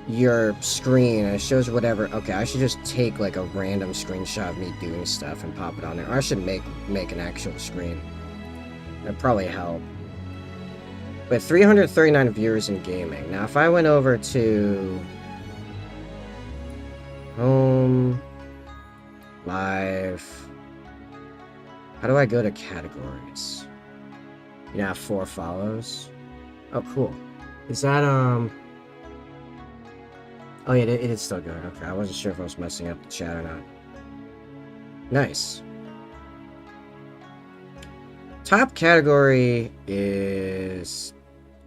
your screen, and it shows whatever. Okay, I should just take, like, a random screenshot of me doing stuff and pop it on there. Or I should make an actual screen. That'd probably help. But 339 viewers in gaming. Now, if I went over to Home. Live. How do I go to categories? You now have 4 follows. Oh, cool. Is that, Oh, yeah, it is still going. Okay, I wasn't sure if I was messing up the chat or not. Nice. Top category is...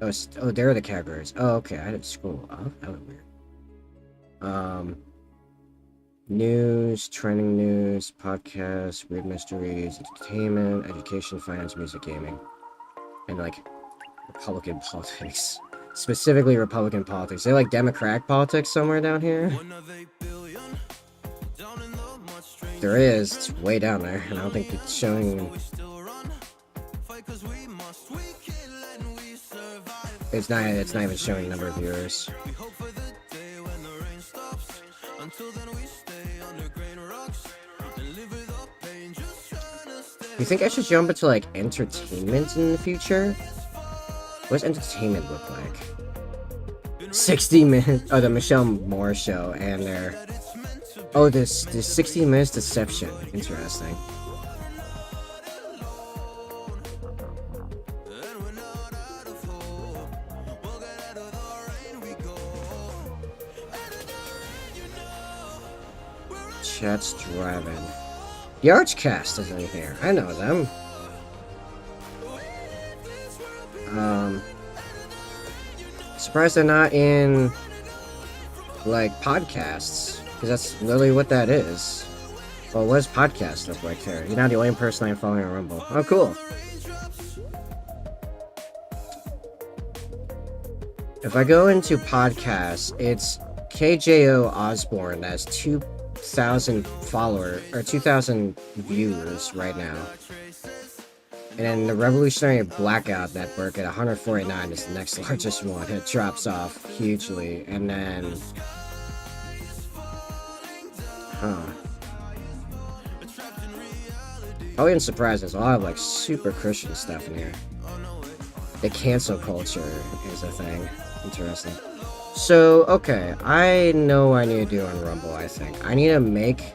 Oh, there are the categories. Oh, okay, I didn't scroll up. That was weird. News, trending news, podcasts, weird mysteries, entertainment, education, finance, music, gaming. And, like, Republican politics. Specifically Republican politics. They like Democratic politics somewhere down here? There is. It's way down there, and I don't think it's showing... It's not even showing number of viewers. You think I should jump into, like, entertainment in the future? What does entertainment look like? 60 minutes... Oh, the Michelle Moore show, and their... Oh, this 60 Minutes Deception. Interesting. Chat's driving. The Archcast is in here. I know them. Surprised they're not in, like, podcasts. Because that's literally what that is. Well, what does podcast look like there? You're not the only person I'm following on Rumble. Oh, cool. If I go into podcasts, it's KJO Osborne that has 2,000 followers, or 2,000 viewers right now. And then the Revolutionary Blackout Network at 149 is the next largest one. It drops off hugely. And then... Probably in surprises, a lot of like super Christian stuff in here. The cancel culture is a thing. Interesting. So, okay, I know what I need to do on Rumble, I think. I need to make...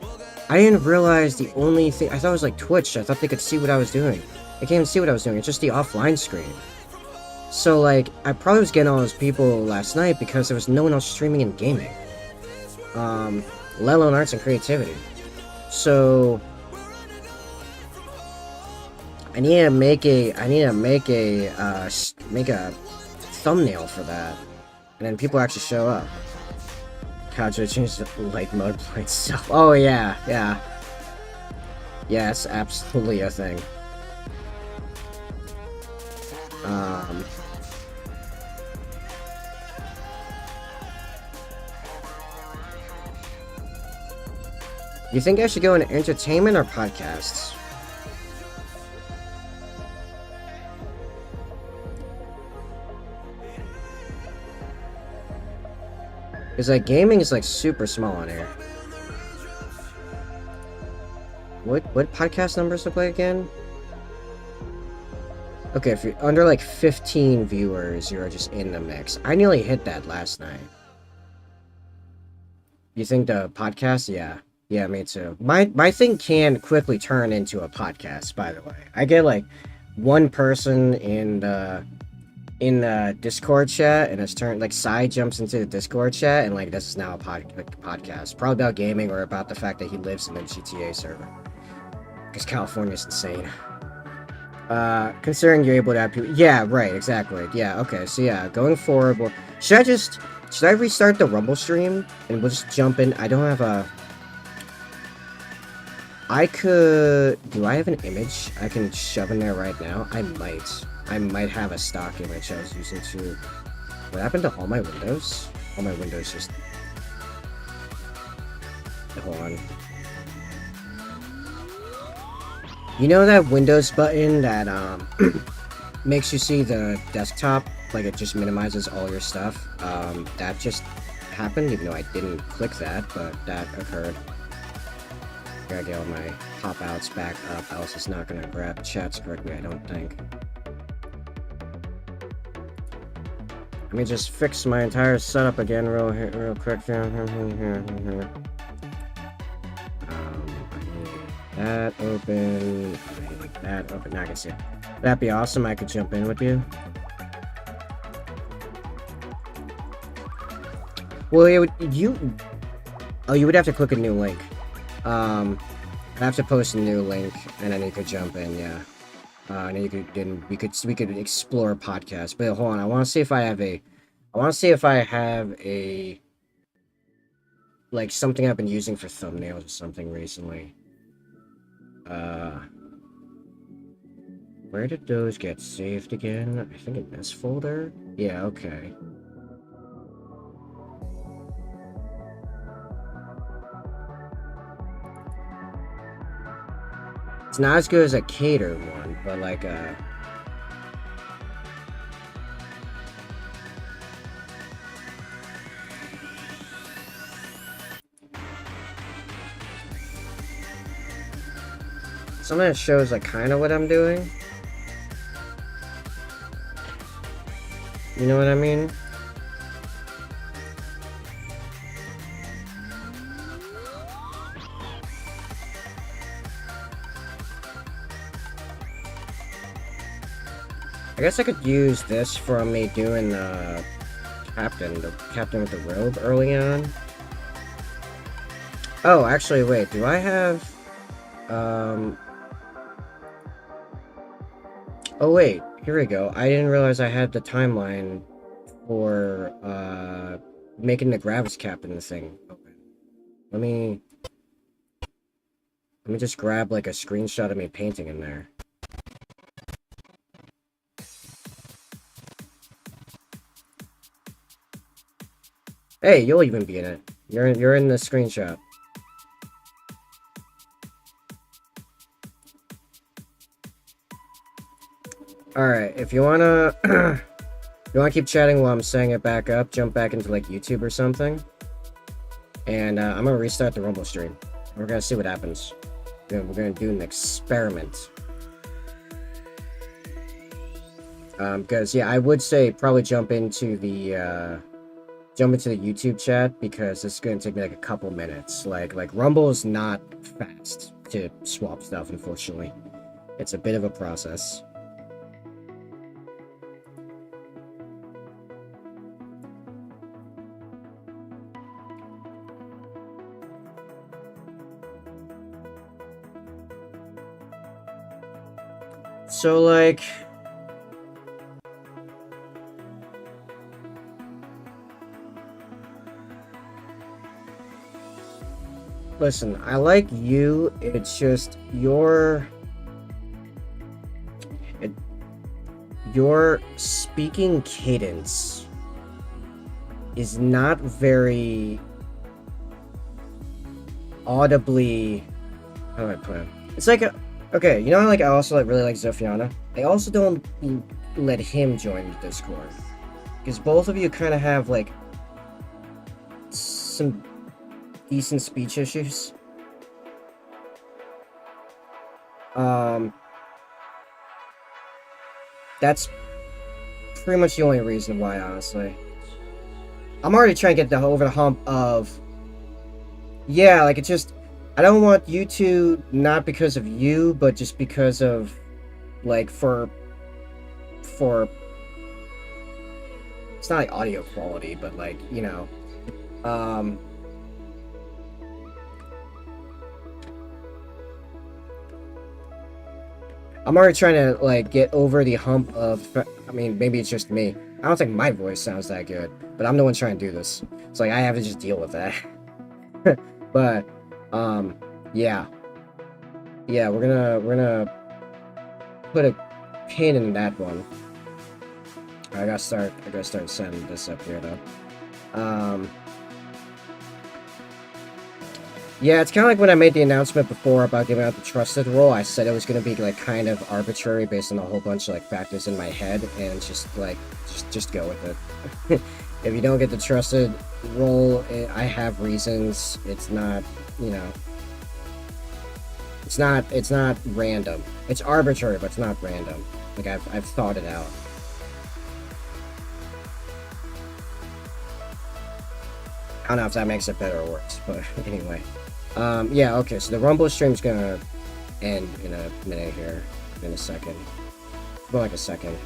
I didn't realize the only thing... I thought it was like Twitch. I thought they could see what I was doing. I can't even see what I was doing. It's just the offline screen. So, like, I probably was getting all those people last night because there was no one else streaming and gaming. Let alone arts and creativity. So... I need to make a thumbnail for that. And then people actually show up. How to change the light mode by itself. Oh, yeah, yeah. Yeah, it's absolutely a thing. You think I should go into entertainment or podcasts? Because, like, gaming is, like, super small on here. What podcast numbers look like again? Okay, if you're under, like, 15 viewers, you're just in the mix. I nearly hit that last night. You think the podcast? Yeah. Yeah, me too. My thing can quickly turn into a podcast, by the way. I get, like, one person in the Discord chat, and it's turned, like, Sai jumps into the Discord chat, and, like, this is now a podcast. Probably about gaming or about the fact that he lives in a GTA server. Because California's insane. Considering you're able to have people... Yeah, right, exactly. Yeah, okay, so yeah, going forward, well, should I restart the Rumble stream? And we'll just jump in. I don't have a... Do I have an image I can shove in there right now? I might have a stock image I was using to... What happened to all my windows? All my windows just... Hold on. You know that Windows button that, makes you see the desktop? Like, it just minimizes all your stuff? That just happened, even though I didn't click that, but that occurred. Gotta get all my pop-outs back up, else it's not gonna grab chats correctly, I don't think. Let me just fix my entire setup again real quick. That open. That open. Now I can see it. That'd be awesome. I could jump in with you. Well, you would have to click a new link. I'd have to post a new link, and then you could jump in. Yeah. And then we could explore a podcast. But hold on, I want to see if I have a like something I've been using for thumbnails or something recently. Where did those get saved again? I think in this folder. Yeah. Okay. It's not as good as a cater one, but like something that shows like kind of what I'm doing. You know what I mean? I guess I could use this for me doing the captain with the robe early on. Oh, actually, wait. Do I have Oh wait, here we go. I didn't realize I had the timeline for making the Gravis captain thing open. Let me just grab like a screenshot of me painting in there. Hey, you'll even be in it. You're in the screenshot. Alright, if you wanna keep chatting while I'm setting it back up, jump back into like YouTube or something. And I'm gonna restart the Rumble stream. We're gonna see what happens. We're gonna do an experiment. Because yeah, I would say probably jump into the YouTube chat, because it's gonna take me like a couple minutes. Like Rumble is not fast to swap stuff, unfortunately. It's a bit of a process. So like listen, I like you, it's just your speaking cadence is not very audibly, how do I put it? It's like okay, you know how like I also like really like Zophiana? I also don't let him join the Discord. Because both of you kind of have like some decent speech issues. That's pretty much the only reason why, honestly. I'm already trying to get over the hump of, yeah, like it's just, I don't want you to, not because of you, but just because of, like, for it's not like audio quality, but like, you know, I'm already trying to, like, get over the hump of, I mean, maybe it's just me. I don't think my voice sounds that good, but I'm the one trying to do this. It's like, I have to just deal with that. But, yeah. Yeah, we're gonna put a pin in that one. I gotta start setting this up here, though. Yeah, it's kind of like when I made the announcement before about giving out the trusted role. I said it was going to be like kind of arbitrary based on a whole bunch of like factors in my head, and it's just like just go with it. If you don't get the trusted role, I have reasons. It's not, you know, it's not random. It's arbitrary, but it's not random. Like I've thought it out. I don't know if that makes it better or worse, but anyway. Yeah, okay, so the Rumble stream's gonna end in a minute here, in a second. More like a second.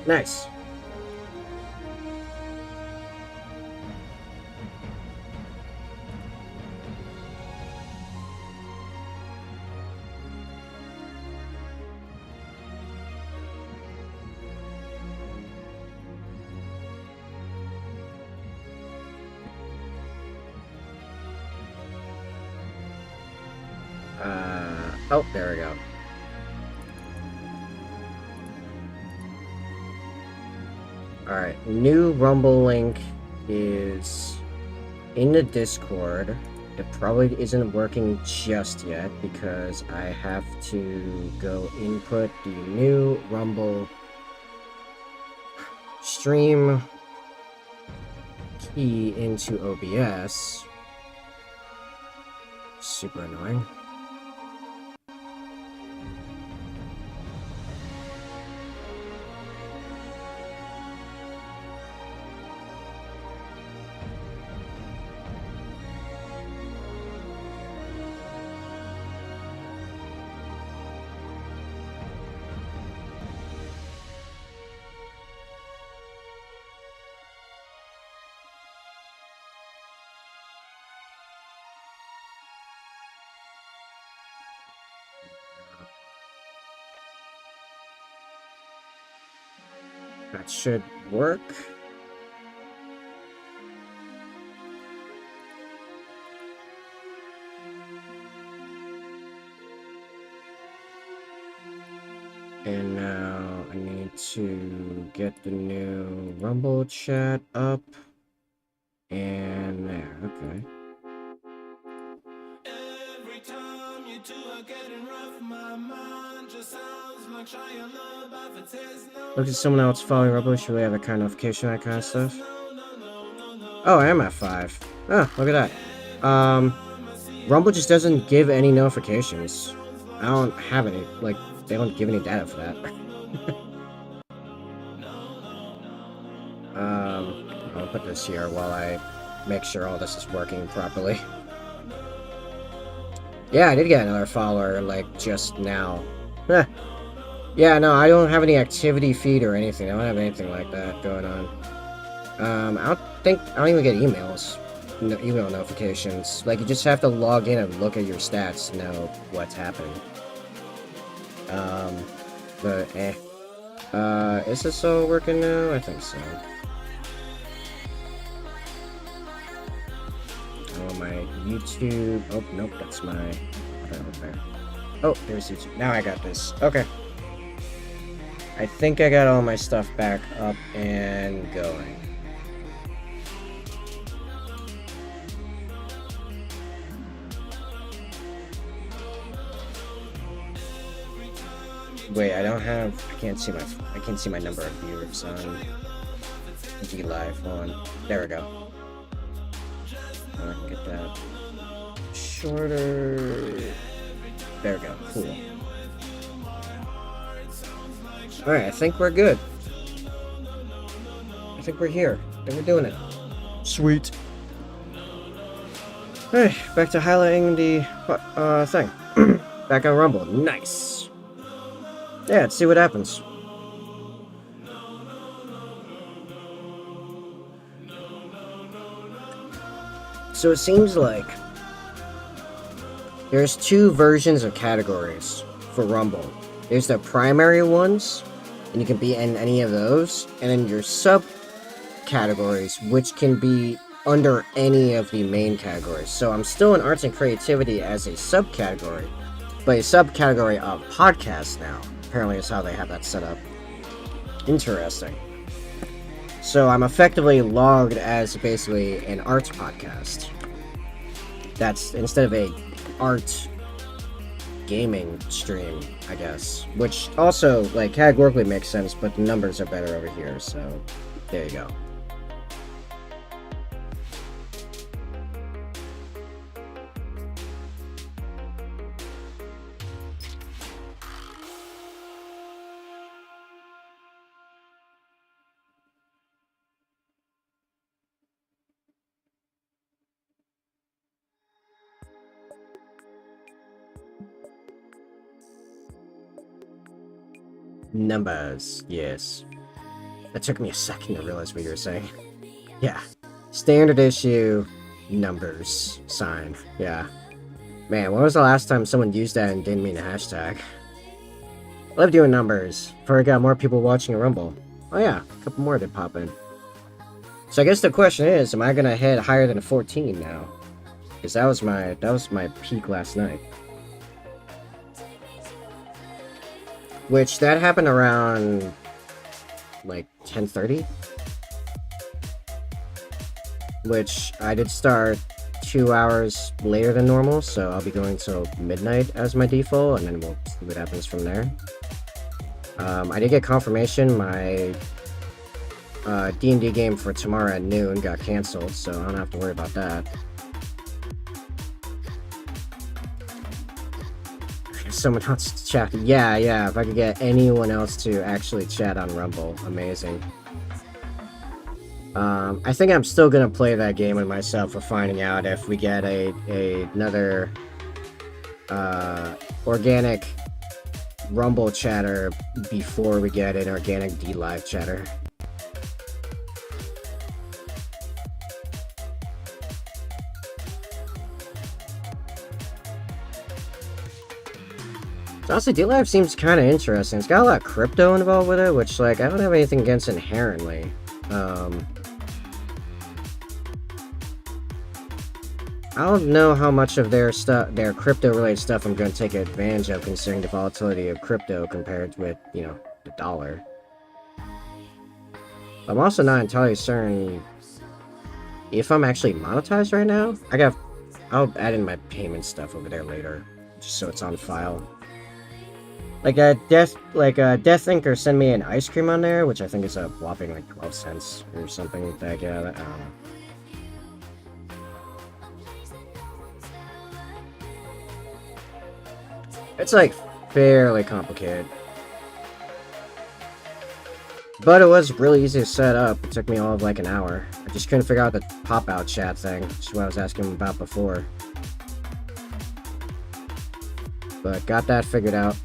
Nice. Oh, there we go. Alright, new Rumble link is in the Discord. It probably isn't working just yet because I have to go input the new Rumble stream key into OBS. Super annoying. That should work. And now I need to get the new Rumble chat up. And there, okay. Every time you two are getting rough, my mind just sounds like trying love by the test. Look at someone else following Rumble. Should we have a kind of notification, that kind of stuff? Oh, I am at 5. Oh, look at that. Rumble just doesn't give any notifications. I don't have any, like, they don't give any data for that. I'll put this here while I make sure all this is working properly. Yeah, I did get another follower, like, just now. Huh. Yeah, no, I don't have any activity feed or anything. I don't have anything like that going on. I don't even get emails. No, email notifications. Like, you just have to log in and look at your stats to know what's happening. But, is this all working now? I think so. Oh, my YouTube. Oh, nope, that's my. Okay. Oh, there's YouTube. Now I got this. Okay. I think I got all my stuff back up and going. Wait, I can't see my number of viewers on DLive. Hold on. There we go. Get that shorter. There we go. Cool. Alright, I think we're good. I think we're here. I think we're doing it. Sweet. Hey, back to highlighting the thing. Back on Rumble. Nice. Yeah, let's see what happens. So it seems like there's two versions of categories for Rumble. There's the primary ones, and you can be in any of those, and then your subcategories, which can be under any of the main categories. So I'm still in arts and creativity as a subcategory, but a subcategory of podcast now. Apparently is how they have that set up. Interesting. So I'm effectively logged as basically an arts podcast. That's instead of a art gaming stream, I guess. Which also, like, categorically makes sense, but the numbers are better over here, so there you go. Numbers, yes. That took me a second to realize what you were saying. Yeah. Standard issue, numbers, sign. Yeah. Man, when was the last time someone used that and didn't mean a hashtag? I love doing numbers. Before I got more people watching a Rumble. Oh yeah, a couple more did pop in. So I guess the question is, am I gonna head higher than a 14 now? Because that was my peak last night. Which, that happened around, like, 10:30? Which, I did start 2 hours later than normal, so I'll be going till midnight as my default, and then we'll see what happens from there. I did get confirmation my D&D game for tomorrow at noon got canceled, so I don't have to worry about that. Someone else to chat. Yeah, if I could get anyone else to actually chat on Rumble, amazing. I think I'm still gonna play that game with myself for finding out if we get another organic Rumble chatter before we get an organic D-Live chatter. Honestly, D-Live seems kind of interesting. It's got a lot of crypto involved with it, which, like, I don't have anything against inherently. I don't know how much of their crypto-related stuff I'm going to take advantage of, considering the volatility of crypto compared with, you know, the dollar. I'm also not entirely certain if I'm actually monetized right now. I'll add in my payment stuff over there later, just so it's on file. Like Death Thinker sent me an ice cream on there, which I think is a whopping like 12 cents or something like that. Yeah, I don't know. It's like fairly complicated. But it was really easy to set up. It took me all of like an hour. I just couldn't figure out the pop-out chat thing, which is what I was asking him about before. But got that figured out.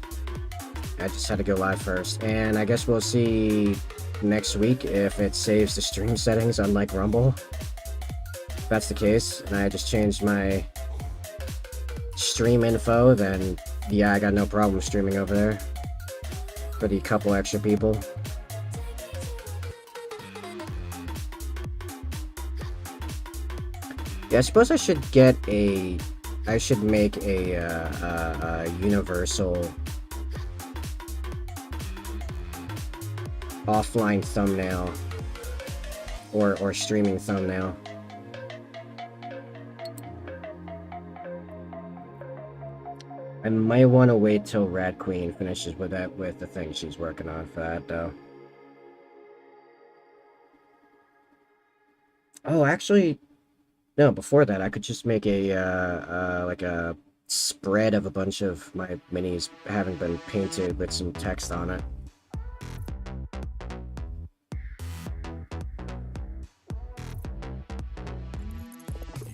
I just had to go live first, and I guess we'll see next week if it saves the stream settings, unlike Rumble. If that's the case, and I just changed my stream info, then yeah, I got no problem streaming over there for the couple extra people. Yeah, I suppose I should make a universal offline thumbnail or streaming thumbnail. I might want to wait till Rat Queen finishes with the thing she's working on for that though. Oh, actually, No, before that, I could just make a, like a spread of a bunch of my minis having been painted with some text on it.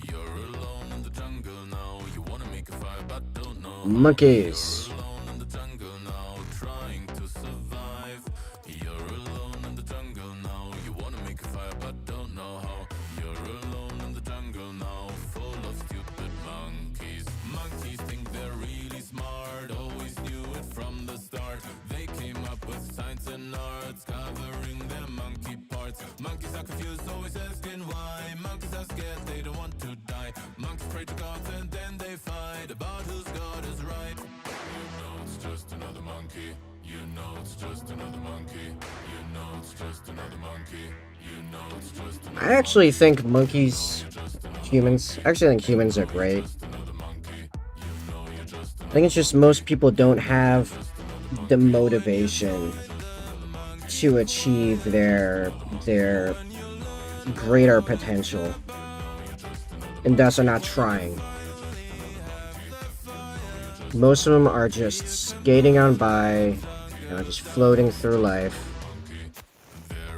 You're alone in the jungle now. You wanna make a fire, but don't know how. Monkeys. You're alone in the jungle now, trying to survive. You're alone in the jungle now. You wanna make a fire, but don't know how. You're alone in the jungle now, full of stupid monkeys. Monkeys think they're really smart, always knew it from the start. They came up with science and arts, covering their monkey parts. Monkeys are confused, always asking why. Monkeys are scared, they don't want to die. Monkeys pray to gods and then they fight about whose god is right. You know it's just another monkey. You know it's just another monkey. You know it's just another monkey. You know it's just another I actually think monkeys, humans, I actually think humans are great. I think it's just most people don't have the motivation to achieve their greater potential, and thus are not trying. Most of them are just skating on by, just floating through life,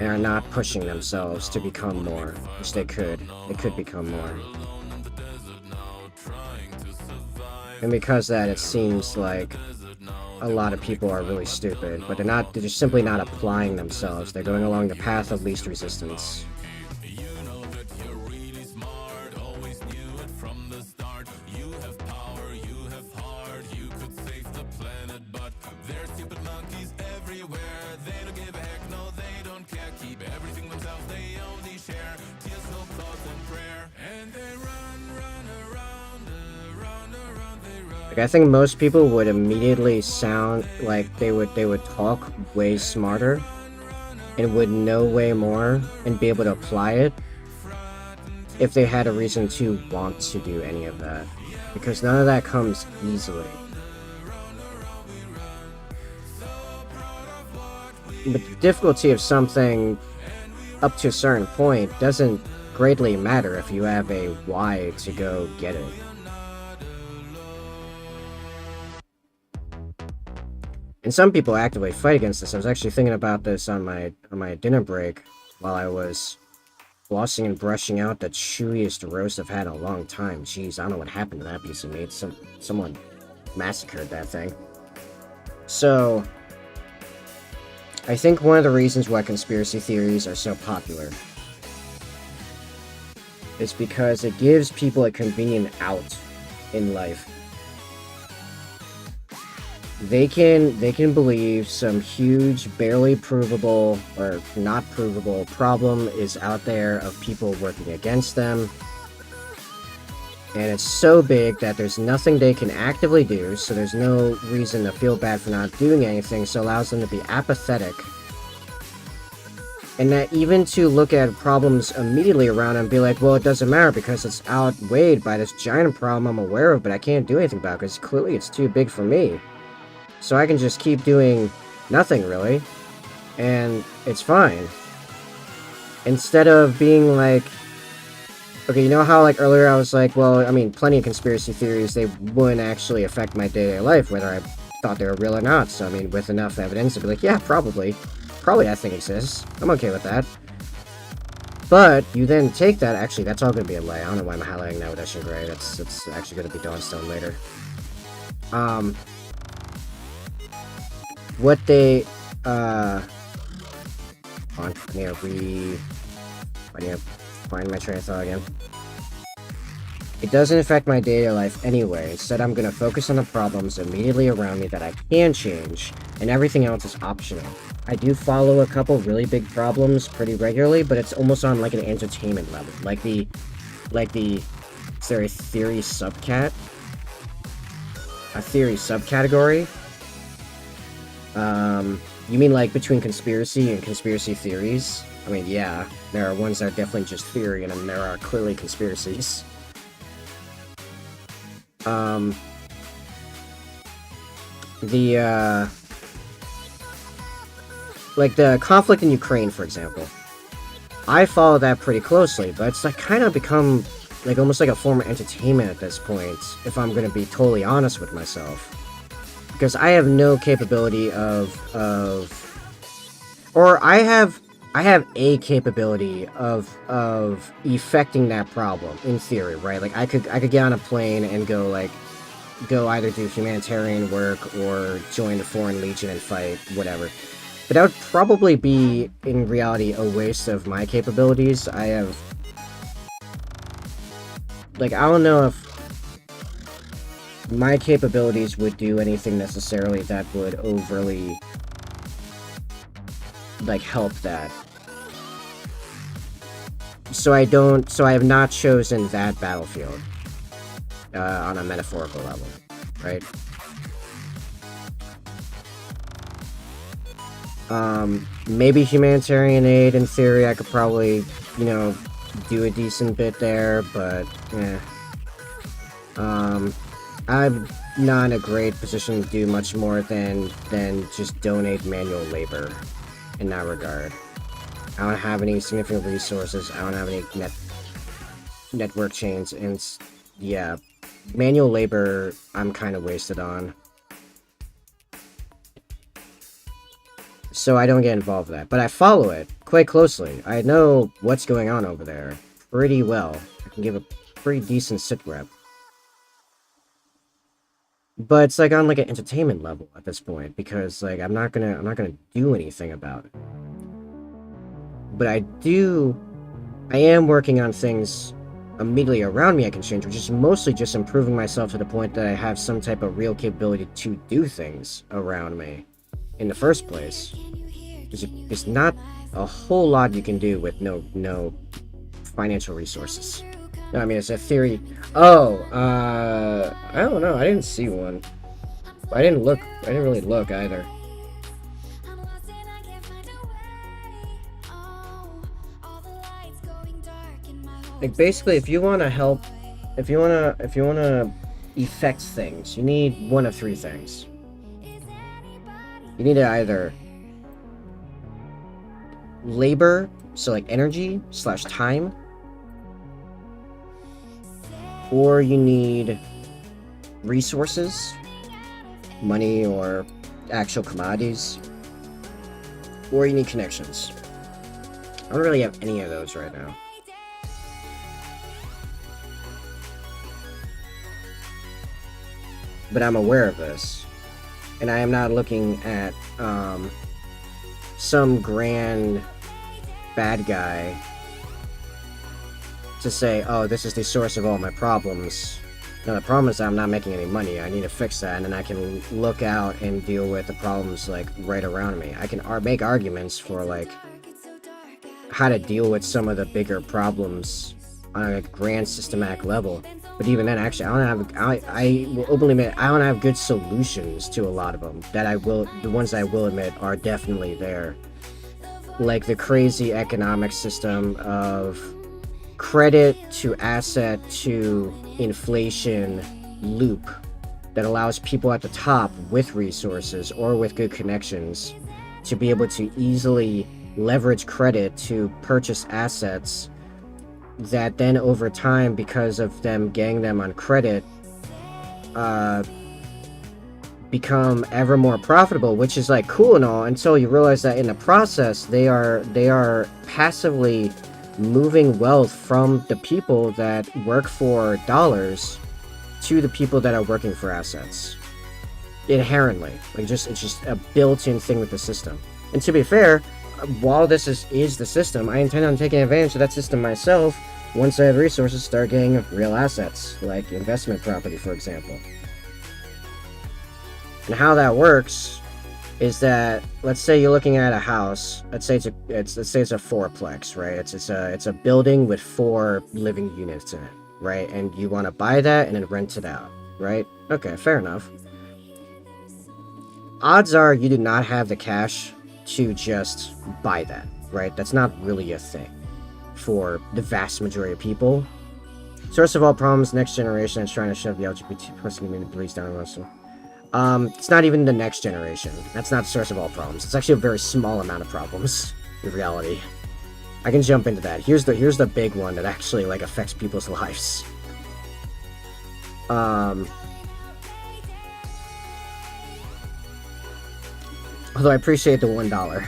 and are not pushing themselves to become more, which they could. They could become more. And because of that, it seems like a lot of people are really stupid, but they're just simply not applying themselves. They're going along the path of least resistance. Like, I think most people would immediately sound like they would talk way smarter and would know way more and be able to apply it if they had a reason to want to do any of that, because none of that comes easily. But the difficulty of something up to a certain point doesn't greatly matter if you have a why to go get it. And some people actively fight against this. I was actually thinking about this on my dinner break while I was flossing and brushing out the chewiest roast I've had in a long time. Jeez, I don't know what happened to that piece of meat. Someone massacred that thing. So, I think one of the reasons why conspiracy theories are so popular is because it gives people a convenient out in life. They can believe some huge, barely provable or not provable problem is out there of people working against them. And it's so big that there's nothing they can actively do, so there's no reason to feel bad for not doing anything, so it allows them to be apathetic. And that even to look at problems immediately around and be like, well, it doesn't matter because it's outweighed by this giant problem I'm aware of, but I can't do anything about it because clearly it's too big for me. So I can just keep doing nothing, really, and it's fine. Instead of being like, okay, you know how, like, earlier I was like, well, I mean, plenty of conspiracy theories, they wouldn't actually affect my day-to-day life, whether I thought they were real or not. So, I mean, with enough evidence, I'd be like, yeah, probably that thing exists. I'm okay with that. But you then take that, actually, that's all going to be a lie. I don't know why I'm highlighting that with Eshin Gray. That's actually going to be Dawnstone later. What they, I need to find my train of thought again. It doesn't affect my day-to-day life anyway. Instead, I'm gonna focus on the problems immediately around me that I can change, and everything else is optional. I do follow a couple really big problems pretty regularly, but it's almost on like an entertainment level. Is there a theory subcat? A theory subcategory? You mean like between conspiracy and conspiracy theories? I mean, yeah, there are ones that are definitely just theory, and then there are clearly conspiracies. Like the conflict in Ukraine, for example. I follow that pretty closely, but it's like kind of become like almost like a form of entertainment at this point, if I'm gonna be totally honest with myself. Because I have no capability or I have a capability of effecting that problem, in theory, right? Like, I could get on a plane and go either do humanitarian work or join the Foreign Legion and fight, whatever. But that would probably be, in reality, a waste of my capabilities. I have... Like, I don't know if my capabilities would do anything necessarily that would overly, like, help that. So I have not chosen that battlefield, on a metaphorical level, right? Maybe humanitarian aid, in theory, I could probably, you know, do a decent bit there, but, I'm not in a great position to do much more than just donate manual labor in that regard. I don't have any significant resources, I don't have any network chains, and yeah, manual labor I'm kind of wasted on. So I don't get involved with that, but I follow it quite closely. I know what's going on over there pretty well. I can give a pretty decent sit rep. But it's like on like an entertainment level at this point, because like I'm not gonna do anything about it. But I am working on things immediately around me I can change, which is mostly just improving myself to the point that I have some type of real capability to do things around me in the first place. There's not a whole lot you can do with no financial resources. No, I mean, it's a theory. Oh, I don't know. I didn't see one. I didn't really look either. Like, basically, if you want to help, if you want to effect things, you need one of three things. You need to either labor, so like energy / time, or you need resources, money or actual commodities, or you need connections. I don't really have any of those right now. But I'm aware of this, and I am not looking at some grand bad guy to say, oh, this is the source of all my problems. No, the problem is that I'm not making any money. I need to fix that, and then I can look out and deal with the problems, like, right around me. I can make arguments for, like, how to deal with some of the bigger problems on a grand systematic level. But even then, actually, I will openly admit, I don't have good solutions to a lot of them. The ones I will admit are definitely there. Like the crazy economic system of credit to asset to inflation loop that allows people at the top with resources or with good connections to be able to easily leverage credit to purchase assets that then over time, because of them getting them on credit, become ever more profitable, which is like cool and all, until you realize that in the process they are passively moving wealth from the people that work for dollars to the people that are working for assets. Inherently. Like, it's just a built-in thing with the system. And to be fair, while this is the system, I intend on taking advantage of that system myself once I have resources to start getting real assets, like investment property, for example. And how that works is that, let's say you're looking at a house. Let's say it's a fourplex, right? It's a building with 4 living units in it, right? And you want to buy that and then rent it out, right? Okay, fair enough. Odds are you do not have the cash to just buy that, right? That's not really a thing for the vast majority of people. Source of all problems, next generation is trying to shove the LGBT plus community beliefs down on us. It's not even the next generation. That's not the source of all problems. It's actually a very small amount of problems, in reality. I can jump into that. Here's the big one that actually like affects people's lives. Although I appreciate the $1.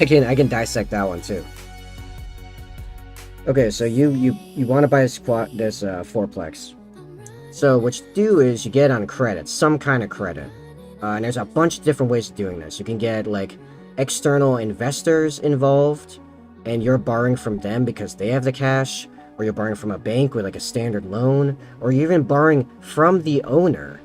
I can dissect that one too. Okay, so you want to buy this fourplex. So what you do is you get on credit, some kind of credit. And there's a bunch of different ways of doing this. You can get like external investors involved, and you're borrowing from them because they have the cash, or you're borrowing from a bank with like a standard loan, or you're even borrowing from the owner.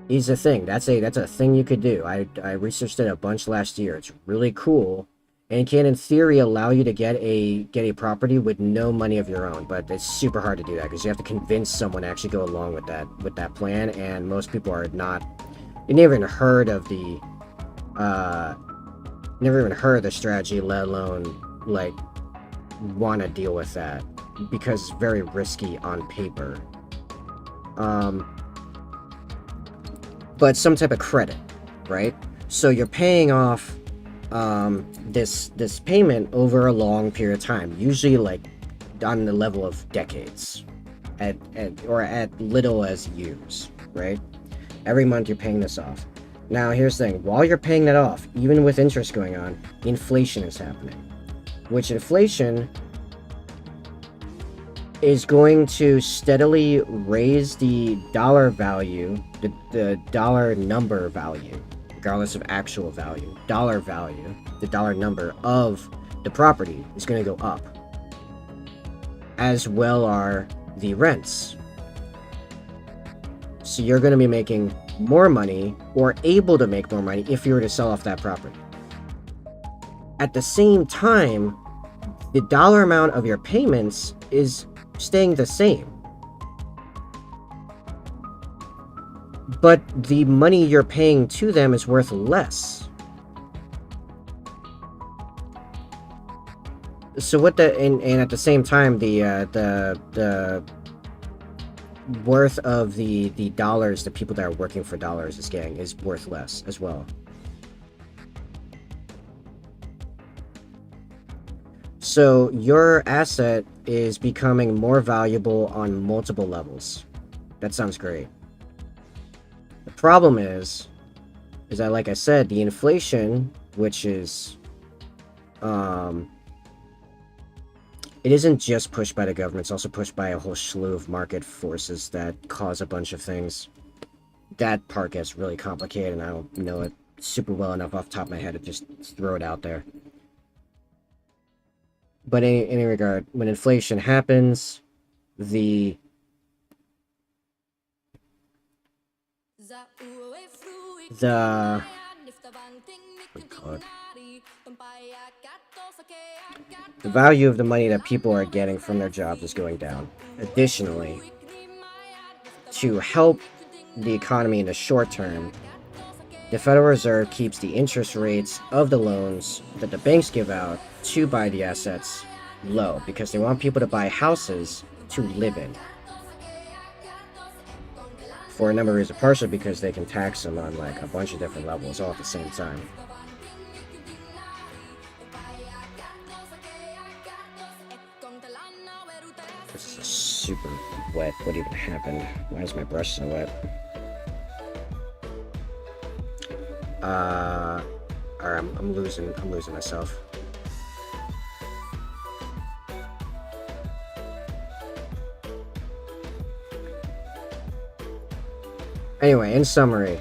Is a thing. That's a thing you could do. I researched it a bunch last year. It's really cool, and can in theory allow you to get a property with no money of your own. But it's super hard to do that because you have to convince someone to actually go along with that plan, and most people are not. You never even heard of the strategy, let alone like want to deal with that because it's very risky on paper. But some type of credit, right? So you're paying off this payment over a long period of time, usually like on the level of decades, at little as years, right? Every month you're paying this off. Now here's the thing, while you're paying that off, even with interest going on, inflation is happening. Which inflation is going to steadily raise the dollar value, the dollar number value, regardless of actual value. Dollar value, the dollar number of the property is going to go up. As well are the rents. So you're going to be making more money, or able to make more money, if you were to sell off that property. At the same time, the dollar amount of your payments is staying the same. But the money you're paying to them is worth less. So what and at the same time, the worth of the dollars, the people that are working for dollars is worth less as well. So your asset is becoming more valuable on multiple levels. That sounds great. The problem is that, like I said, the inflation, which is it isn't just pushed by the government, it's also pushed by a whole slew of market forces that cause a bunch of things. That part gets really complicated, and I don't know it super well enough off the top of my head to just throw it out there. But in any regard, when inflation happens, the value of the money that people are getting from their jobs is going down. Additionally, to help the economy in the short term, the Federal Reserve keeps the interest rates of the loans that the banks give out to buy the assets low, because they want people to buy houses to live in. For a number of reasons, partially because they can tax them on like a bunch of different levels all at the same time. This is super wet. What even happened? Why is my brush so wet? Alright, I'm losing myself. Anyway, in summary,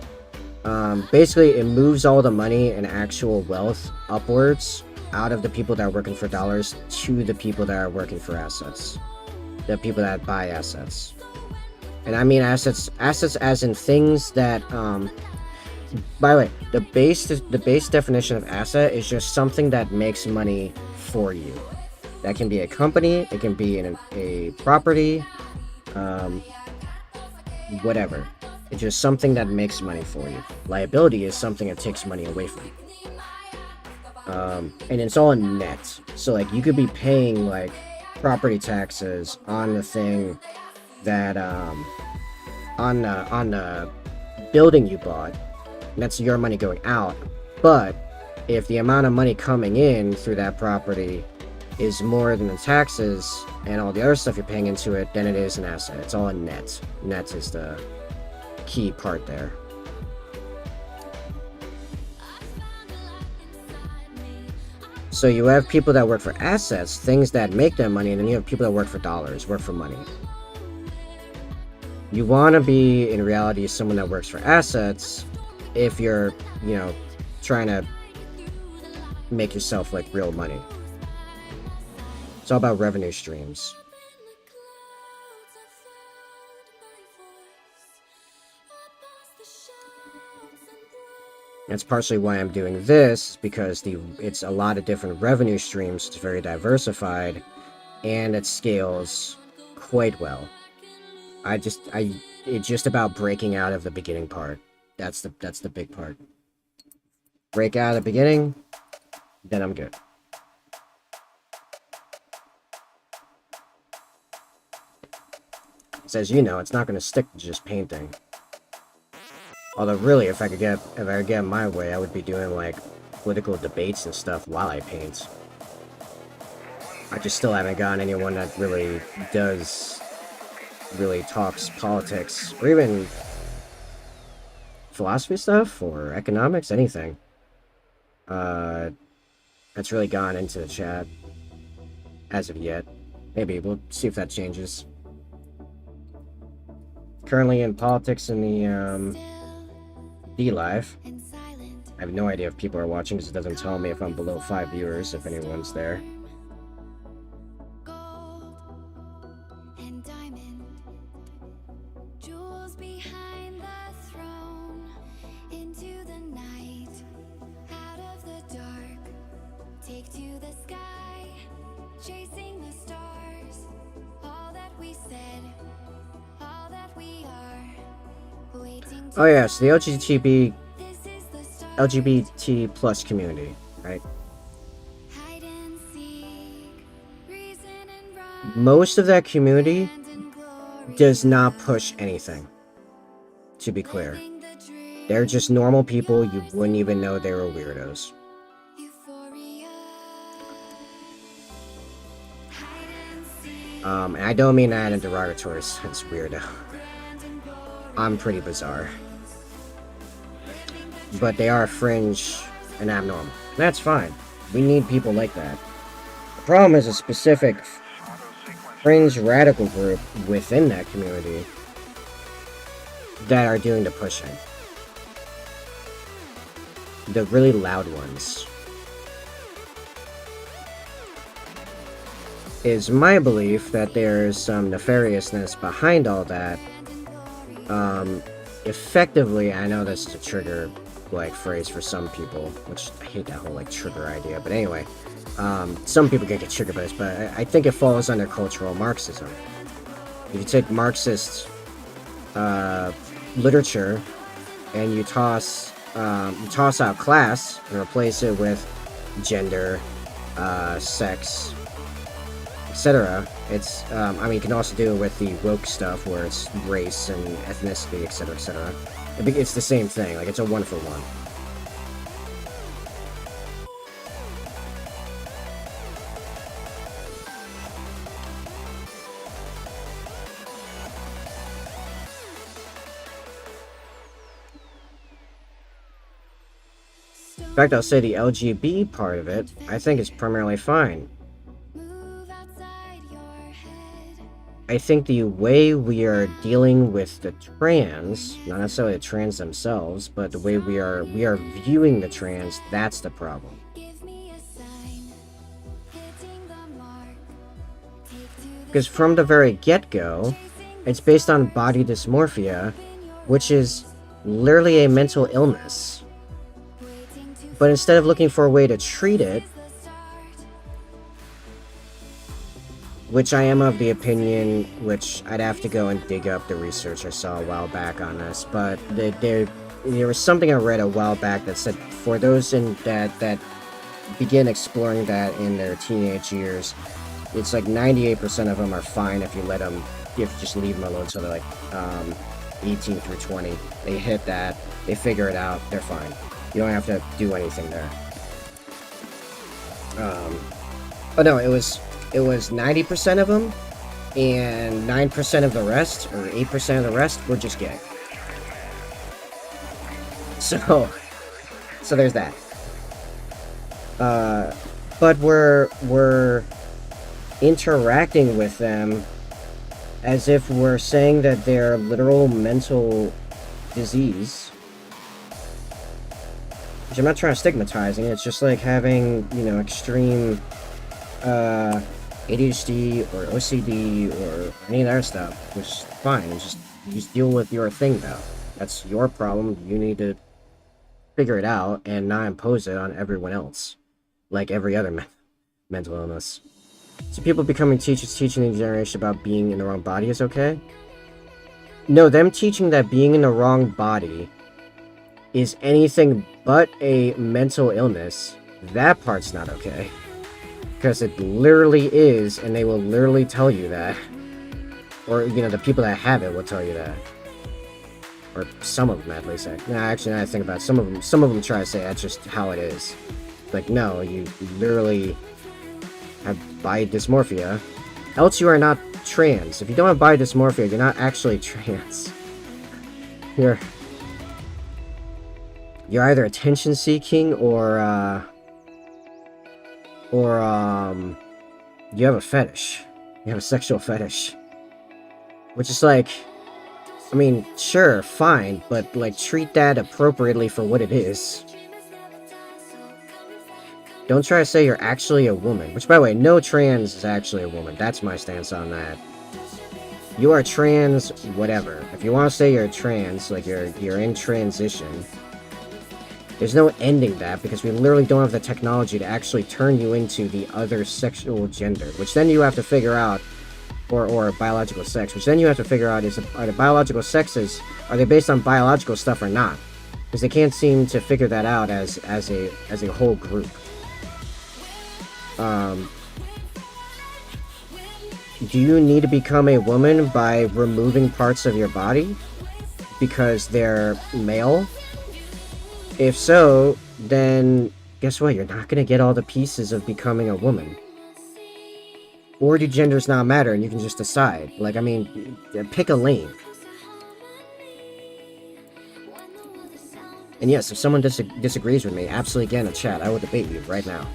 basically it moves all the money and actual wealth upwards out of the people that are working for dollars to the people that are working for assets. The people that buy assets. And I mean assets as in things that, by the way, the base definition of asset is just something that makes money for you. That can be a company, it can be a property, whatever. It's just something that makes money for you. Liability is something that takes money away from you. And it's all net. So like you could be paying like property taxes on the thing that on the building you bought. And that's your money going out. But if the amount of money coming in through that property is more than the taxes and all the other stuff you're paying into it, then it is an asset. It's all a net. Net is the key part there. So you have people that work for assets, things that make them money, and then you have people that work for dollars, work for money. You want to be, in reality, someone that works for assets if you're, you know, trying to make yourself, like, real money. It's all about revenue streams. That's partially why I'm doing this, because it's a lot of different revenue streams, it's very diversified, and it scales quite well. It's just about breaking out of the beginning part. That's the big part. Break out of the beginning, then I'm good. So as you know, it's not going to stick to just painting. Although really, if I could get my way, I would be doing like political debates and stuff while I paint. I just still haven't gotten anyone that really talks politics, or even philosophy stuff, or economics, anything. That's really gone into the chat as of yet. Maybe we'll see if that changes. Currently in politics in the D-Live. I have no idea if people are watching because it doesn't tell me if I'm below 5 viewers, if anyone's there. Oh yeah, so the LGBT plus community, right? Most of that community does not push anything, to be clear. They're just normal people, you wouldn't even know they were weirdos. And I don't mean that in a derogatory sense, weirdo. I'm pretty bizarre. But they are fringe and abnormal. That's fine. We need people like that. The problem is a specific fringe radical group within that community that are doing the pushing. The really loud ones. It's my belief that there's some nefariousness behind all that. Effectively, I know this is a trigger like phrase for some people, which I hate that whole like trigger idea, but anyway, some people get triggered by this, but I think it falls under cultural Marxism. If you take Marxist literature and you toss out class and replace it with gender, sex, etc. It's I mean, you can also do it with the woke stuff where it's race and ethnicity, etc., etc. It's the same thing. Like, it's a one for one. In fact, I'll say the LGB part of it, I think is primarily fine. I think the way we are dealing with the trans, not necessarily the trans themselves, but the way we are viewing the trans, that's the problem. Because from the very get-go, it's based on body dysmorphia, which is literally a mental illness. But instead of looking for a way to treat it, which I am of the opinion, which I'd have to go and dig up the research I saw a while back on this, but there was something I read a while back that said for those that begin exploring that in their teenage years, it's like 98% of them are fine if you just leave them alone until they're like 18 through 20. They hit that, they figure it out, they're fine. You don't have to do anything there. Oh no, it was 90% of them, and 9% of the rest, or 8% of the rest, were just gay. So there's that. But we're interacting with them as if we're saying that they're literal mental disease. Which I'm not trying to stigmatizing, it's just like having, you know, extreme ADHD or OCD or any of that stuff, which is fine. It's just deal with your thing though. That's your problem. You need to figure it out and not impose it on everyone else, like every other mental illness. So people becoming teachers teaching the generation about being in the wrong body is okay? No, them teaching that being in the wrong body is anything but a mental illness, that part's not okay. Because it literally is, and they will literally tell you that. Or, you know, the people that have it will tell you that. Or some of them, at least. Actually, now I think about it, some of them try to say that's just how it is. Like, no, you literally have body dysmorphia. Else you are not trans. If you don't have body dysmorphia, you're not actually trans. You're either attention seeking or you have a fetish. You have a sexual fetish. Which is like, I mean, sure, fine, but like treat that appropriately for what it is. Don't try to say you're actually a woman. Which, by the way, no trans is actually a woman. That's my stance on that. You are trans, whatever. If you want to say you're trans, like you're in transition, there's no ending that, because we literally don't have the technology to actually turn you into the other sexual gender, which then you have to figure out, or biological sex, which then you have to figure out are the biological sexes, are they based on biological stuff or not? Because they can't seem to figure that out as a whole group. Do you need to become a woman by removing parts of your body because they're male? If so, then guess what? You're not gonna get all the pieces of becoming a woman. Or do genders not matter and you can just decide? Like, I mean, pick a lane. And yes, if someone disagrees with me, absolutely get in the chat. I will debate you right now.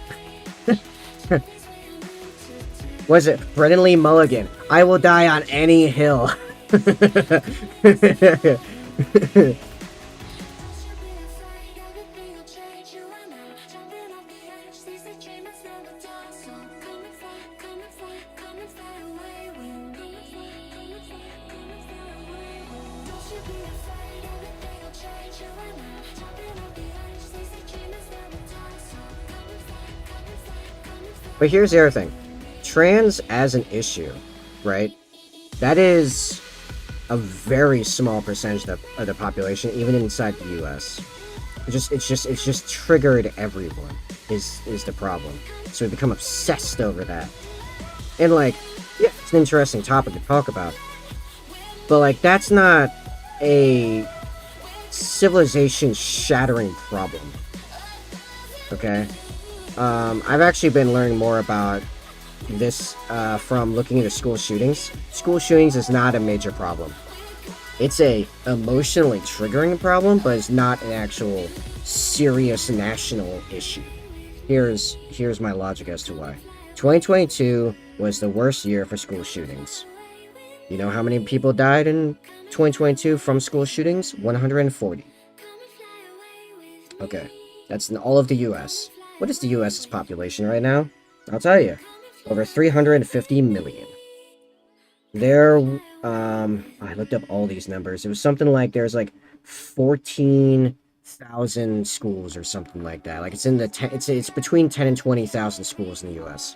Was it Brennan Lee Mulligan? I will die on any hill. But here's the other thing. Trans as an issue, right? That is a very small percentage of the population, even inside the US. It's just triggered everyone, is the problem. So we become obsessed over that. And like, yeah, it's an interesting topic to talk about. But like, that's not a civilization-shattering problem. Okay? I've actually been learning more about this from looking into school shootings. School shootings is not a major problem. It's a emotionally triggering problem, but it's not an actual serious national issue. Here's my logic as to why. 2022 was the worst year for school shootings. You know how many people died in 2022 from school shootings? 140. Okay, that's in all of the US. What is the US's population right now? I'll tell you. Over 350 million. There, I looked up all these numbers. It was something like there's like 14,000 schools or something like that. Like it's in the it's between 10 and 20,000 schools in the US.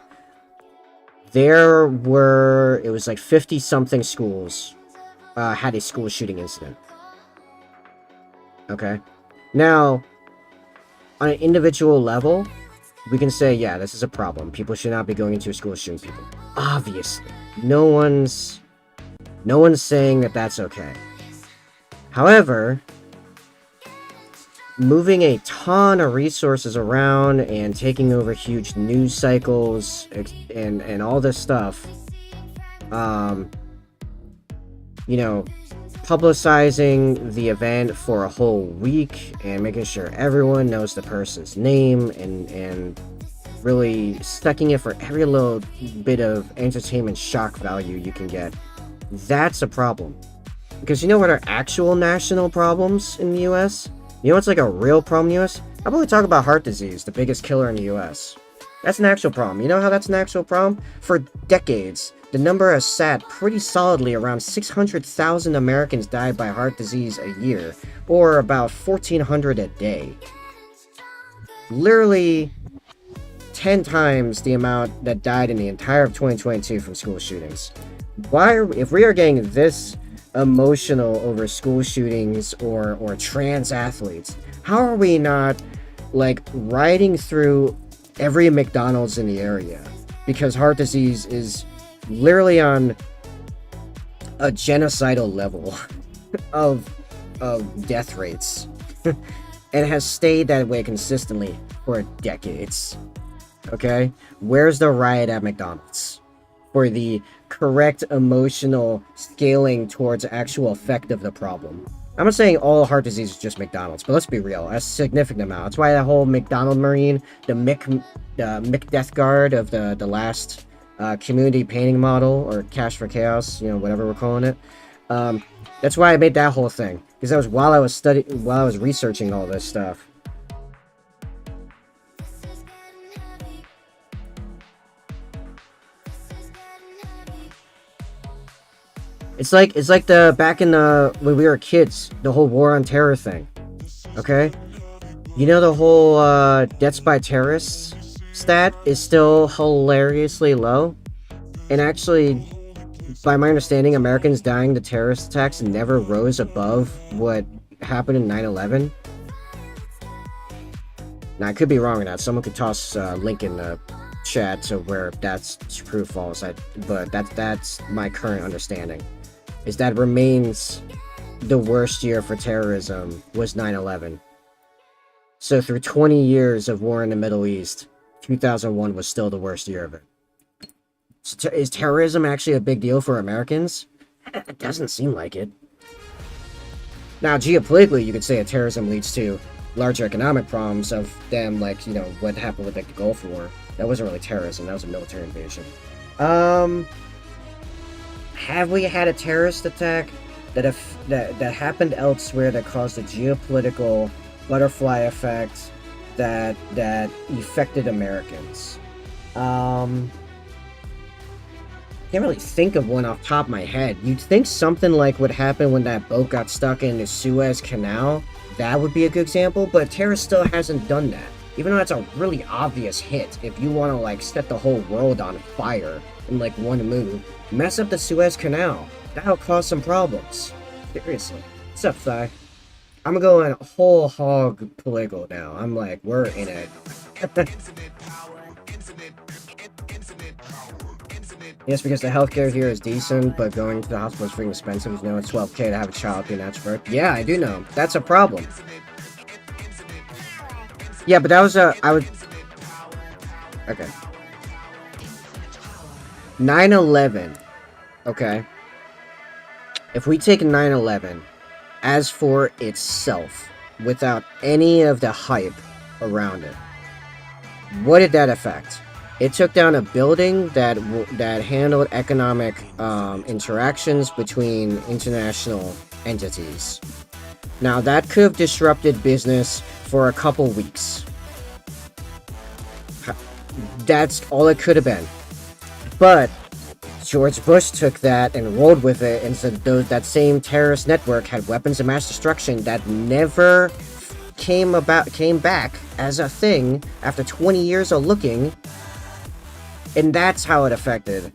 It was like 50 something schools had a school shooting incident. Okay. Now, on an individual level, we can say, yeah, this is a problem. People should not be going into a school shooting people. Obviously. No one's saying that that's okay. However, moving a ton of resources around and taking over huge news cycles and all this stuff. You know, publicizing the event for a whole week and making sure everyone knows the person's name and really stucking it for every little bit of entertainment shock value you can get. That's a problem. Because you know what are actual national problems in the US? You know what's like a real problem in the US? How about we talk about heart disease, the biggest killer in the US? That's an actual problem. You know how that's an actual problem? For decades, the number has sat pretty solidly around 600,000 Americans died by heart disease a year, or about 1,400 a day. Literally 10 times the amount that died in the entire of 2022 from school shootings. If we are getting this emotional over school shootings or trans athletes, how are we not like riding through every McDonald's in the area? Because heart disease is literally on a genocidal level of death rates and has stayed that way consistently for decades. Okay, where's the riot at McDonald's for the correct emotional scaling towards actual effect of the problem? I'm not saying all heart disease is just McDonald's, but let's be real, a significant amount. That's why that whole McDonald Marine, the Mick Death Guard of the last community painting model, or Cash for Chaos, you know, whatever we're calling it. That's why I made that whole thing, because that was while I was researching all this stuff. It's like the back in the when we were kids, the whole war on terror thing. Okay? You know, the whole deaths by terrorists stat is still hilariously low. And actually, by my understanding, Americans dying to terrorist attacks never rose above what happened in 9/11. Now, I could be wrong on that. Someone could toss a link in the chat to where that's true or false. But that's my current understanding. Is that remains the worst year for terrorism was 9/11. So through 20 years of war in the Middle East, 2001 was still the worst year of it. So is terrorism actually a big deal for Americans? It doesn't seem like it. Now, geopolitically, you could say that terrorism leads to larger economic problems of them, like, you know, what happened with like the Gulf War. That wasn't really terrorism, that was a military invasion. Have we had a terrorist attack that happened elsewhere that caused a geopolitical butterfly effect that affected Americans? Can't really think of one off the top of my head. You'd think something like what happened when that boat got stuck in the Suez Canal, that would be a good example, but terror still hasn't done that. Even though that's a really obvious hit, if you want to like set the whole world on fire in like one move, mess up the Suez Canal. That'll cause some problems. Seriously. What's up, Thigh? I'm going whole hog political now. I'm like, we're in it. Yes, because the healthcare here is decent, but going to the hospital is freaking expensive. You know, it's $12K to have a child be a natural birth. Yeah, I do know. That's a problem. Yeah, but that was okay. 9/11. Okay. If we take 9/11 as for itself, without any of the hype around it, what did that affect? It took down a building that handled economic interactions between international entities. Now, that could have disrupted business for a couple weeks. That's all it could have been. But George Bush took that and rolled with it, and said that same terrorist network had weapons of mass destruction that never came back as a thing after 20 years of looking. And that's how it affected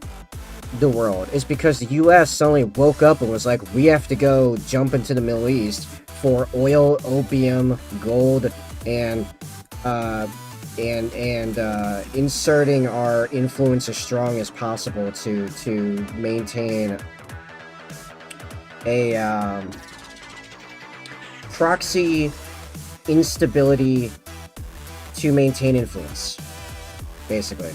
the world. Is because the US suddenly woke up and was like, we have to go jump into the Middle East for oil, opium, gold, and inserting our influence as strong as possible to maintain a proxy instability to maintain influence, basically.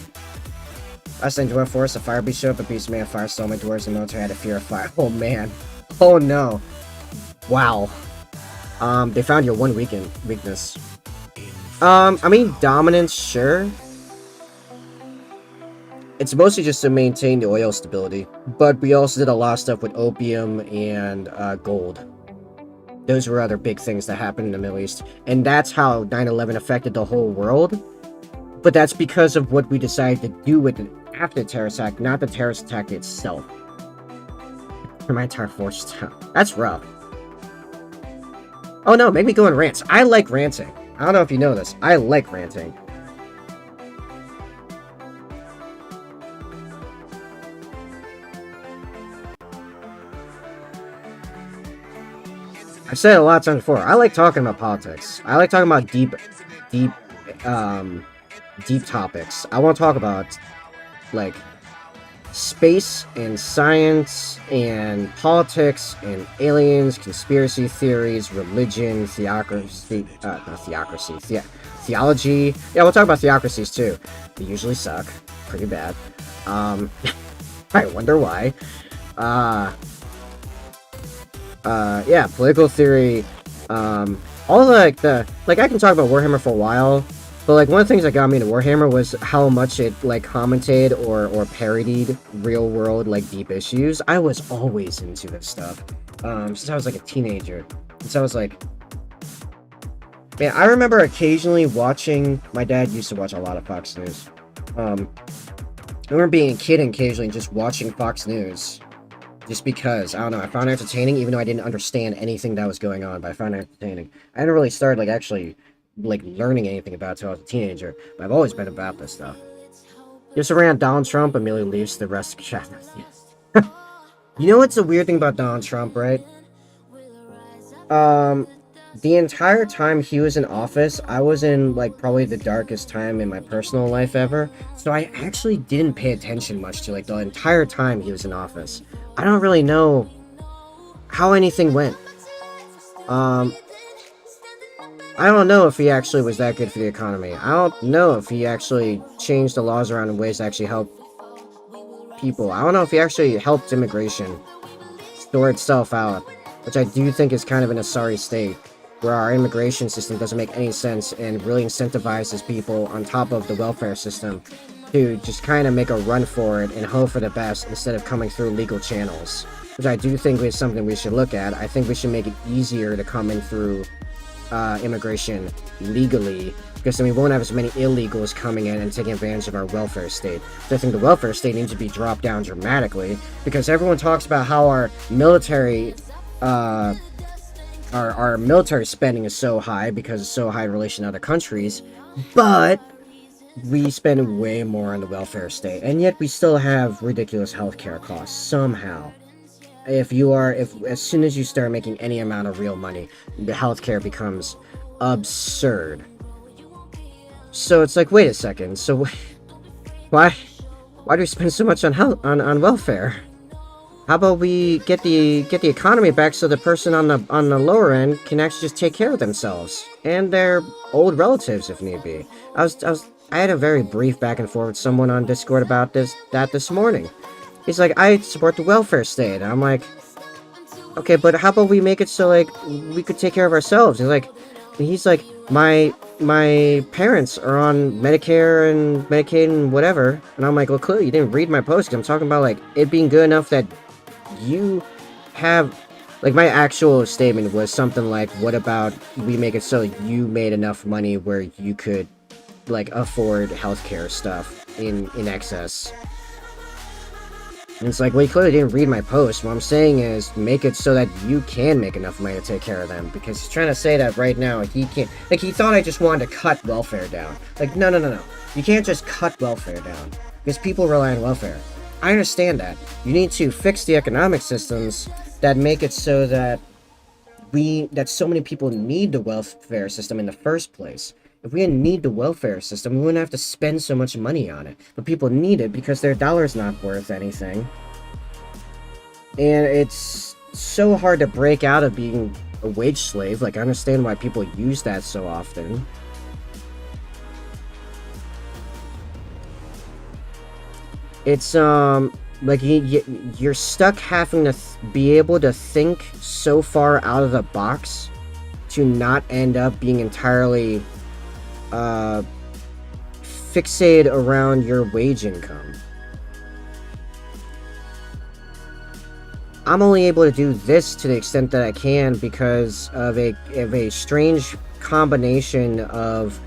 Last time Dwarf Force, a fire beast showed up, a beast made of fire, stole my dwarves, and the military had a fear of fire. Oh man. Oh no. Wow. They found your one weakness. I mean, dominance, sure. It's mostly just to maintain the oil stability, but we also did a lot of stuff with opium and gold. Those were other big things that happened in the Middle East, and that's how 9/11 affected the whole world. But that's because of what we decided to do with it after the terrorist attack, not the terrorist attack itself. For my entire force down. That's rough. Oh no, make me go on rants. I like ranting. I don't know if you know this. I like ranting. I've said it a lot of times before. I like talking about politics. I like talking about deep topics. I want to talk about, like, space and science and politics and aliens, conspiracy theories, religion, theology. Yeah, we'll talk about theocracies too. They usually suck. Pretty bad. I wonder why. Yeah, political theory, all I can talk about Warhammer for a while, but like one of the things that got me into Warhammer was how much it like commented or parodied real world like deep issues. I was always into this stuff, since I was like a teenager. And so I was like, man, I remember occasionally watching, my dad used to watch a lot of Fox News. I remember being a kid and occasionally just watching Fox News. Just because, I don't know, I found it entertaining, even though I didn't understand anything that was going on, but I found it entertaining. I hadn't really started, like, actually, like, learning anything about it until I was a teenager, but I've always been about this stuff. Just around Donald Trump, Amelia leaves the rest of the chat. You know what's the weird thing about Donald Trump, right? The entire time he was in office, I was in, like, probably the darkest time in my personal life ever, so I actually didn't pay attention much to, like, the entire time he was in office. I don't really know how anything went. I don't know if he actually was that good for the economy. I don't know if he actually changed the laws around in ways that actually help people. I don't know if he actually helped immigration sort itself out, which I do think is kind of in a sorry state, where our immigration system doesn't make any sense and really incentivizes people on top of the welfare system to just kind of make a run for it and hope for the best instead of coming through legal channels, which I do think is something we should look at. I think we should make it easier to come in through immigration legally, because then we won't have as many illegals coming in and taking advantage of our welfare state. So I think the welfare state needs to be dropped down dramatically, because everyone talks about how our military our military spending is so high because it's so high in relation to other countries, but we spend way more on the welfare state, and yet we still have ridiculous healthcare costs somehow. As soon as you start making any amount of real money, the healthcare becomes absurd. So it's like, wait a second, so why do we spend so much on welfare? How about we get the economy back so the person on the lower end can actually just take care of themselves and their old relatives if need be. I had a very brief back and forth with someone on Discord about this morning. He's like, I support the welfare state. And I'm like, okay, but how about we make it so like we could take care of ourselves? He's like, my parents are on Medicare and Medicaid and whatever. And I'm like, well, clearly you didn't read my post, 'cause I'm talking about like it being good enough that you have, like, my actual statement was something like, what about we make it so you made enough money where you could like afford healthcare stuff in excess. And it's like, well, you clearly didn't read my post. What I'm saying is make it so that you can make enough money to take care of them, because he's trying to say that right now he can't. Like, he thought I just wanted to cut welfare down. Like, no, you can't just cut welfare down, because people rely on welfare. I understand that. You need to fix the economic systems that make it so that so many people need the welfare system in the first place. If we didn't need the welfare system, we wouldn't have to spend so much money on it. But people need it because their dollar's not worth anything. And it's so hard to break out of being a wage slave. Like, I understand why people use that so often. It's, like, you're stuck having to be able to think so far out of the box to not end up being entirely, fixated around your wage income. I'm only able to do this to the extent that I can because of a strange combination of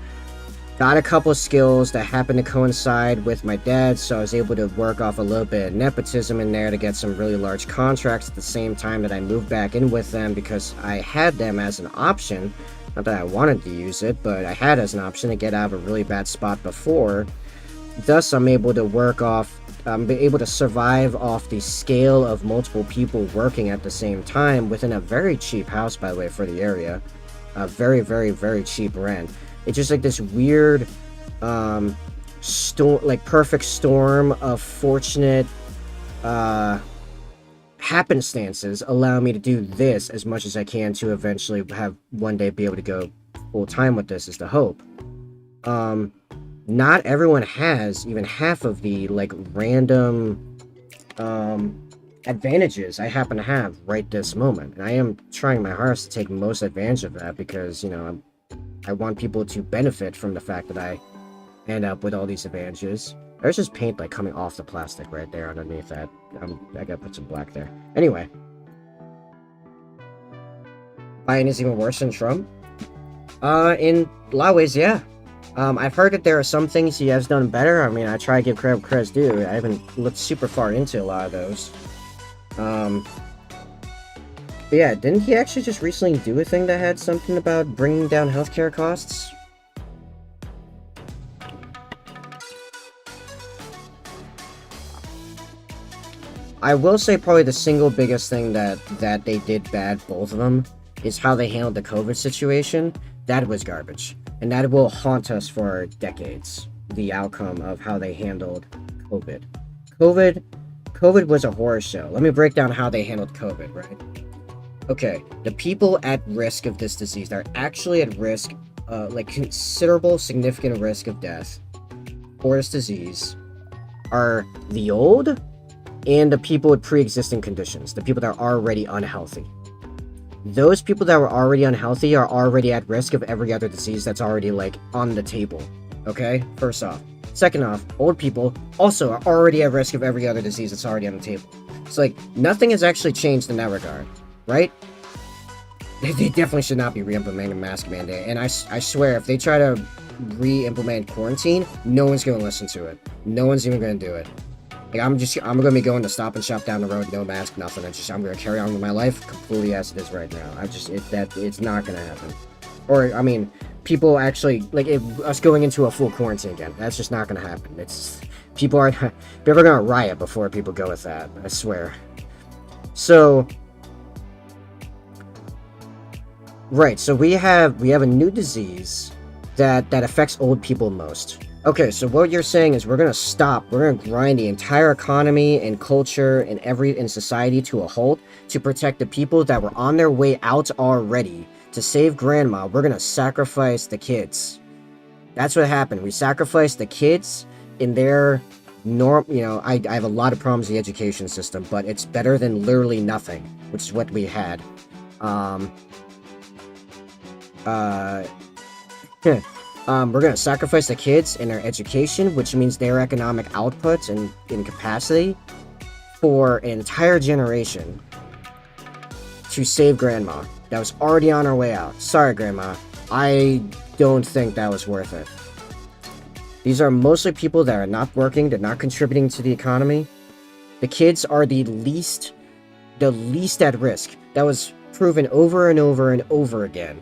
got a couple skills that happen to coincide with my dad, so I was able to work off a little bit of nepotism in there to get some really large contracts at the same time that I moved back in with them because I had them as an option. Not that I wanted to use it, but I had as an option to get out of a really bad spot before. Thus, I'm able to survive off the scale of multiple people working at the same time within a very cheap house, by the way, for the area. A very, very, very cheap rent. It's just like this weird, perfect storm of fortunate, happenstances allow me to do this as much as I can to eventually have one day be able to go full time with this is the hope. Not everyone has even half of the like random advantages I happen to have right this moment, and I am trying my hardest to take most advantage of that because, you know, I want people to benefit from the fact that I end up with all these advantages. There's just paint like coming off the plastic right there underneath that. I gotta put some black there. Anyway. Biden is even worse than Trump? In a lot of ways, yeah. I've heard that there are some things he has done better. I mean, I try to give credit where credit's due. I haven't looked super far into a lot of those. But yeah, didn't he actually just recently do a thing that had something about bringing down healthcare costs? I will say probably the single biggest thing that they did bad, both of them, is how they handled the COVID situation. That was garbage. And that will haunt us for decades, the outcome of how they handled COVID. COVID was a horror show. Let me break down how they handled COVID, right? Okay, the people at risk of this disease, they're actually at risk, like considerable, significant risk of death for this disease, are the old and the people with pre-existing conditions, the people that are already unhealthy. Those people that were already unhealthy are already at risk of every other disease that's already, like, on the table. Okay? First off. Second off, old people also are already at risk of every other disease that's already on the table. So, like, nothing has actually changed in that regard. Right? They definitely should not be re-implementing a mask mandate. And I swear, if they try to re-implement quarantine, no one's going to listen to it. No one's even going to do it. Like, I'm gonna be going to Stop and Shop down the road, no mask, nothing. I'm gonna carry on with my life completely as it is right now. It's not gonna happen. Or, I mean, people actually, like, us going into a full quarantine again, that's just not gonna happen. People are gonna riot before people go with that, I swear. So, right, so we have a new disease that affects old people most. Okay, so what you're saying is we're gonna grind the entire economy and culture and society to a halt to protect the people that were on their way out already. To save grandma, we're gonna sacrifice the kids. That's what happened. We sacrificed the kids in their I have a lot of problems with the education system, but it's better than literally nothing, which is what we had. We're gonna sacrifice the kids in their education, which means their economic output and capacity for an entire generation to save grandma that was already on her way out. Sorry, grandma. I don't think that was worth it. These are mostly people that are not working, they're not contributing to the economy. The kids are the least at risk. That was proven over and over and over again.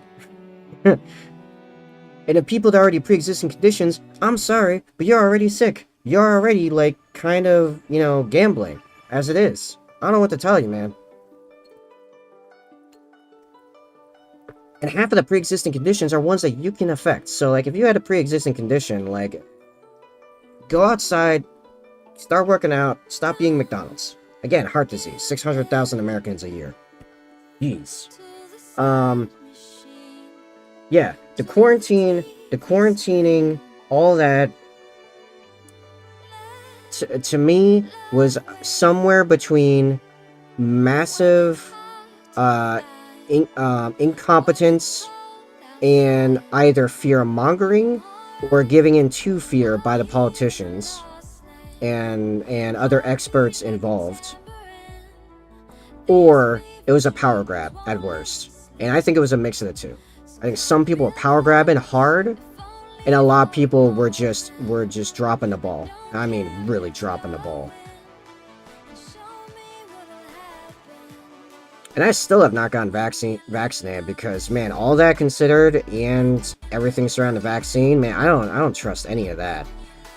And the people that are already pre-existing conditions, I'm sorry, but you're already sick. You're already, like, kind of, gambling, as it is. I don't know what to tell you, man. And half of the pre-existing conditions are ones that you can affect. So, like, if you had a pre-existing condition, like, go outside, start working out, stop eating McDonald's. Again, heart disease, 600,000 Americans a year. Jeez. Yeah, the quarantining, all that, to me, was somewhere between massive incompetence and either fear mongering or giving in to fear by the politicians and other experts involved, or it was a power grab at worst. And I think it was a mix of the two. I think some people were power grabbing hard, and a lot of people were just dropping the ball. I mean, really dropping the ball. And I still have not gotten vaccinated because, man, all that considered and everything surrounding the vaccine, man, I don't trust any of that.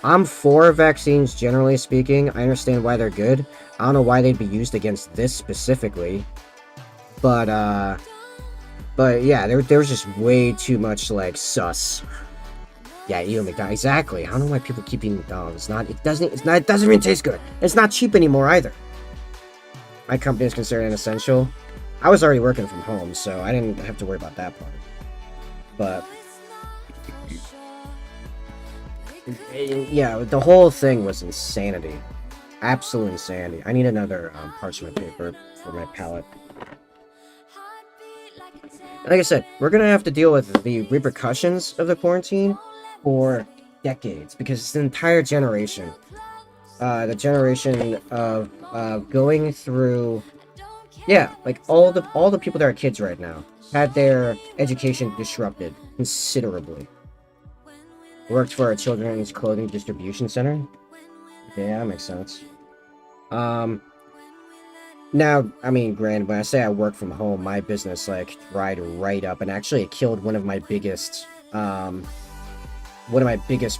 I'm for vaccines generally speaking. I understand why they're good. I don't know why they'd be used against this specifically, but yeah, there was just way too much like sus. Yeah, eating McDonald's, exactly. I don't know why people keep eating McDonald's. It doesn't even taste good. It's not cheap anymore either. My company is considered an essential. I was already working from home, so I didn't have to worry about that part. But yeah, the whole thing was insanity. Absolute insanity. I need another parchment paper for my palette. Like I said, we're gonna have to deal with the repercussions of the quarantine for decades because it's an entire generation. The generation of going through, yeah, like all the people that are kids right now had their education disrupted considerably. Worked for a children's clothing distribution center. Yeah, that makes sense. Now, I mean, granted, when I say I work from home, my business, like, dried right up, and actually it killed one of my biggest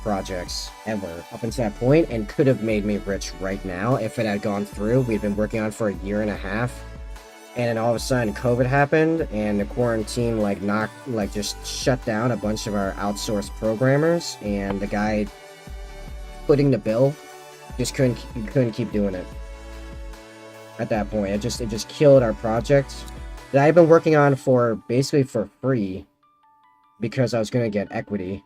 projects ever up until that point, and could have made me rich right now if it had gone through. We'd been working on it for a year and a half, and then all of a sudden COVID happened, and the quarantine, just shut down a bunch of our outsourced programmers, and the guy footing the bill just couldn't keep doing it. At that point, it just killed our project that I've been working on for basically for free because I was gonna get equity,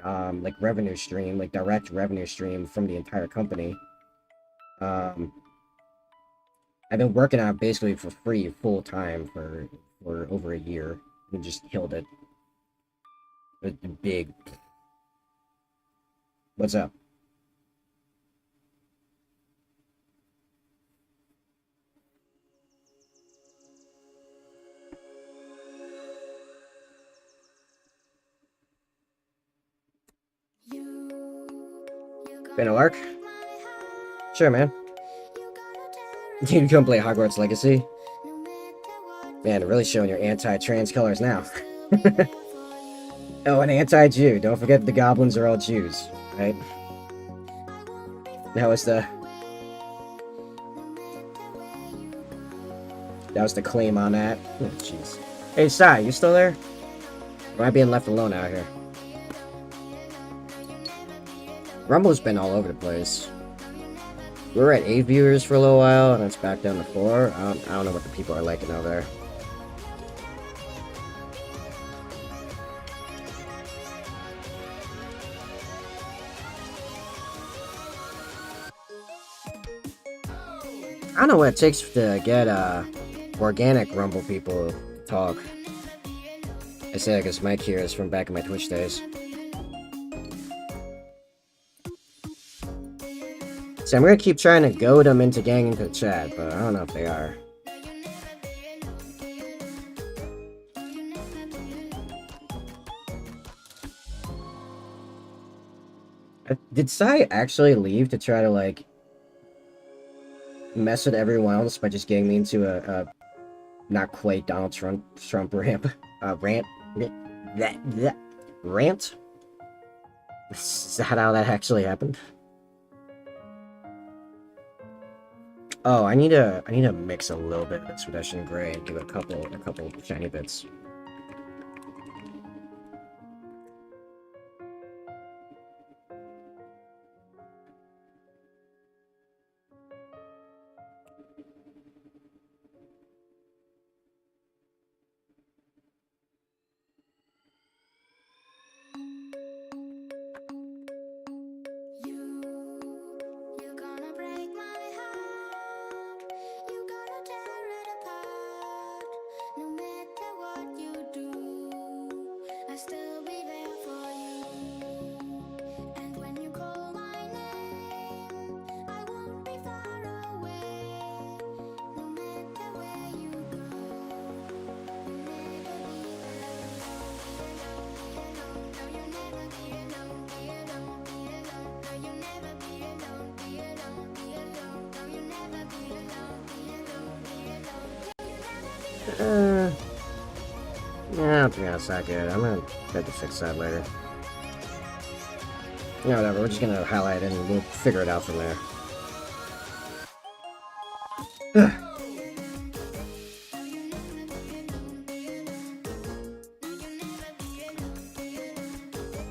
like revenue stream, like direct revenue stream from the entire company. I've been working on it basically for free, full time for over a year, and just killed it. It's big. What's up? Been a lark? Sure, man. You can play Hogwarts Legacy. Man, really showing your anti-trans colors now. Oh, an anti-Jew. Don't forget the goblins are all Jews, right? That was the claim on that. Oh, jeez. Hey, Sai, you still there? Or am I being left alone out here? Rumble's been all over the place. We were at 8 viewers for a little while, and it's back down to 4. I don't know what the people are liking over there. I don't know what it takes to get organic Rumble people to talk. I say that because Mike here is from back in my Twitch days. So I'm gonna keep trying to goad them into getting into the chat, but I don't know if they are. Did Sai actually leave to try to, like, mess with everyone else by just getting me into a not quite Donald Trump rant? Rant? Is that how that actually happened? Oh, I need to mix a little bit of Expedition Gray and give it a couple shiny bits. Yeah, I don't think that's that good. I'm gonna have to fix that later. Yeah, whatever. We're just gonna highlight it and we'll figure it out from there.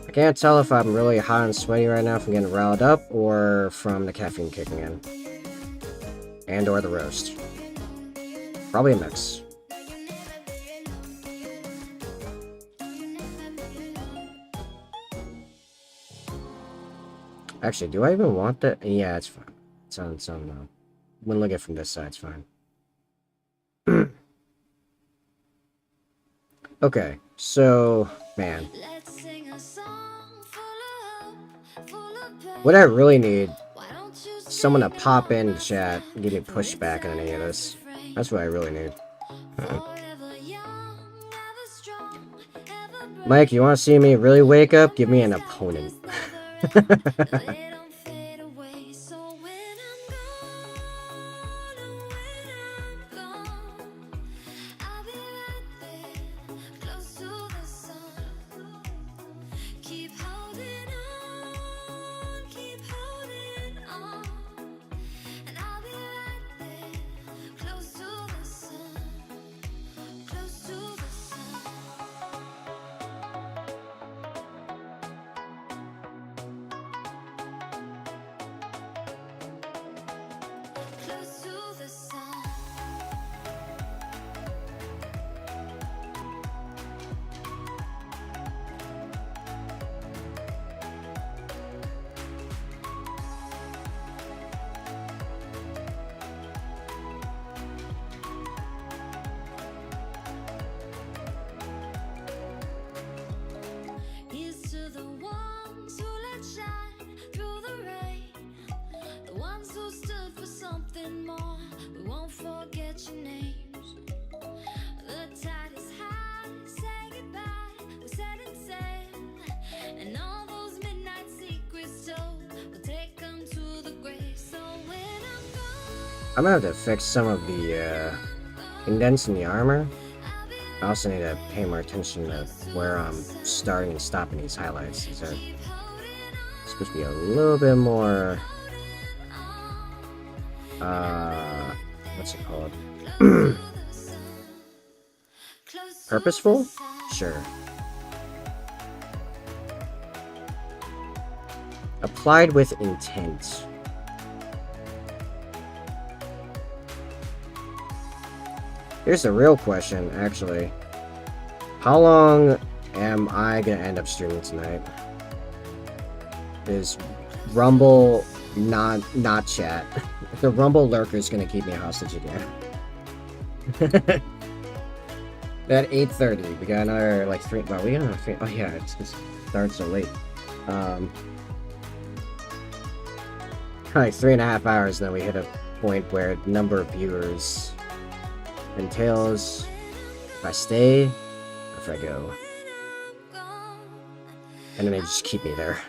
I can't tell if I'm really hot and sweaty right now from getting riled up or from the caffeine kicking in. And or the roast. Probably a mix. Actually, do I even want that? Yeah, it's fine. It's on its own now. When look at it from this side, it's fine. Okay, so, man. What I really need, someone to pop in the chat and give me pushback on any of this. That's what I really need. Mike, you want to see me really wake up? Give me an opponent. I'm gonna have to fix some of the indents in the armor. I also need to pay more attention to where I'm starting and stopping these highlights. These are supposed to be a little bit more what's it called? Purposeful? Sure. Applied with intent. Here's the real question, actually. How long am I gonna end up streaming tonight? Is Rumble not chat? The Rumble lurker is gonna keep me hostage again. At 8:30, we got another like 3. Well, we got another 3. Oh yeah, it starts so late. Like 3.5 hours, and then we hit a point where the number of viewers entails if I stay or if I go. And then they just keep me there.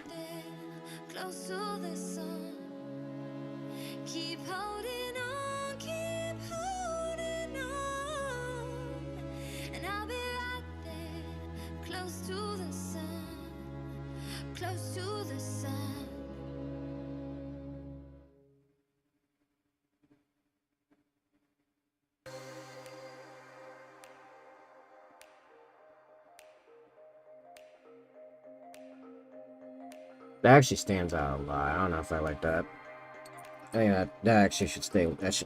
That actually stands out a lot. I don't know if I like that. I think that actually should stay Esh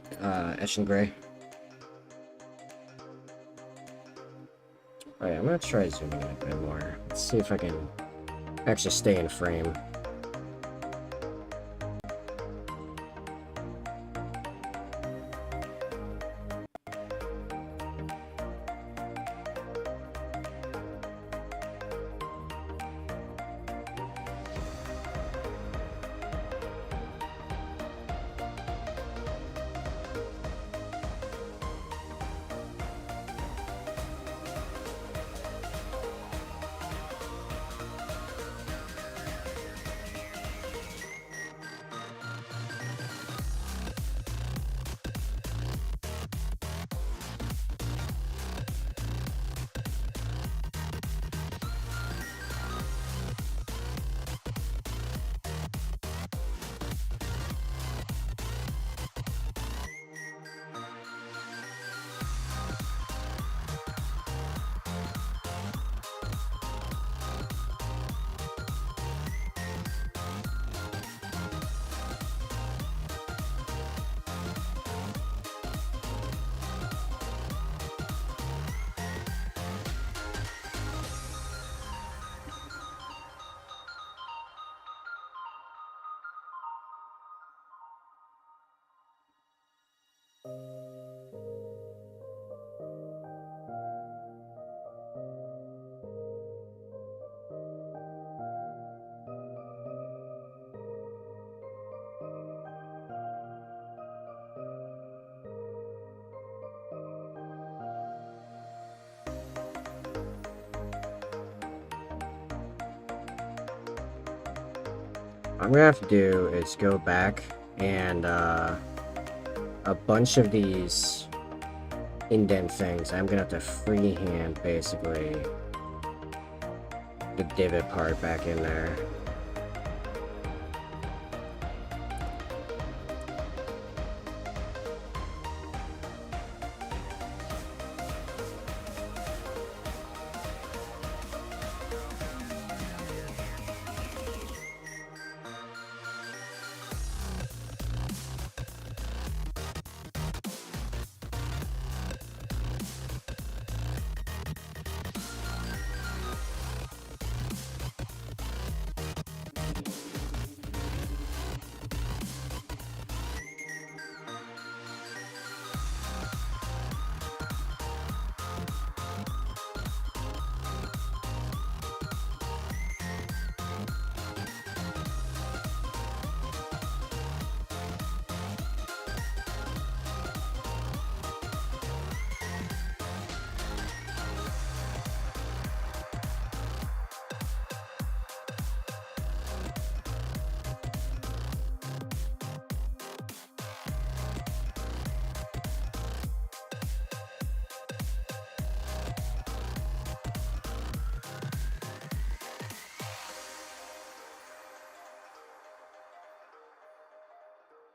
and Gray. Alright, I'm gonna try zooming in a bit more. Let's see if I can actually stay in frame. What I'm gonna have to do is go back and a bunch of these indent things, I'm gonna have to freehand basically the divot part back in there.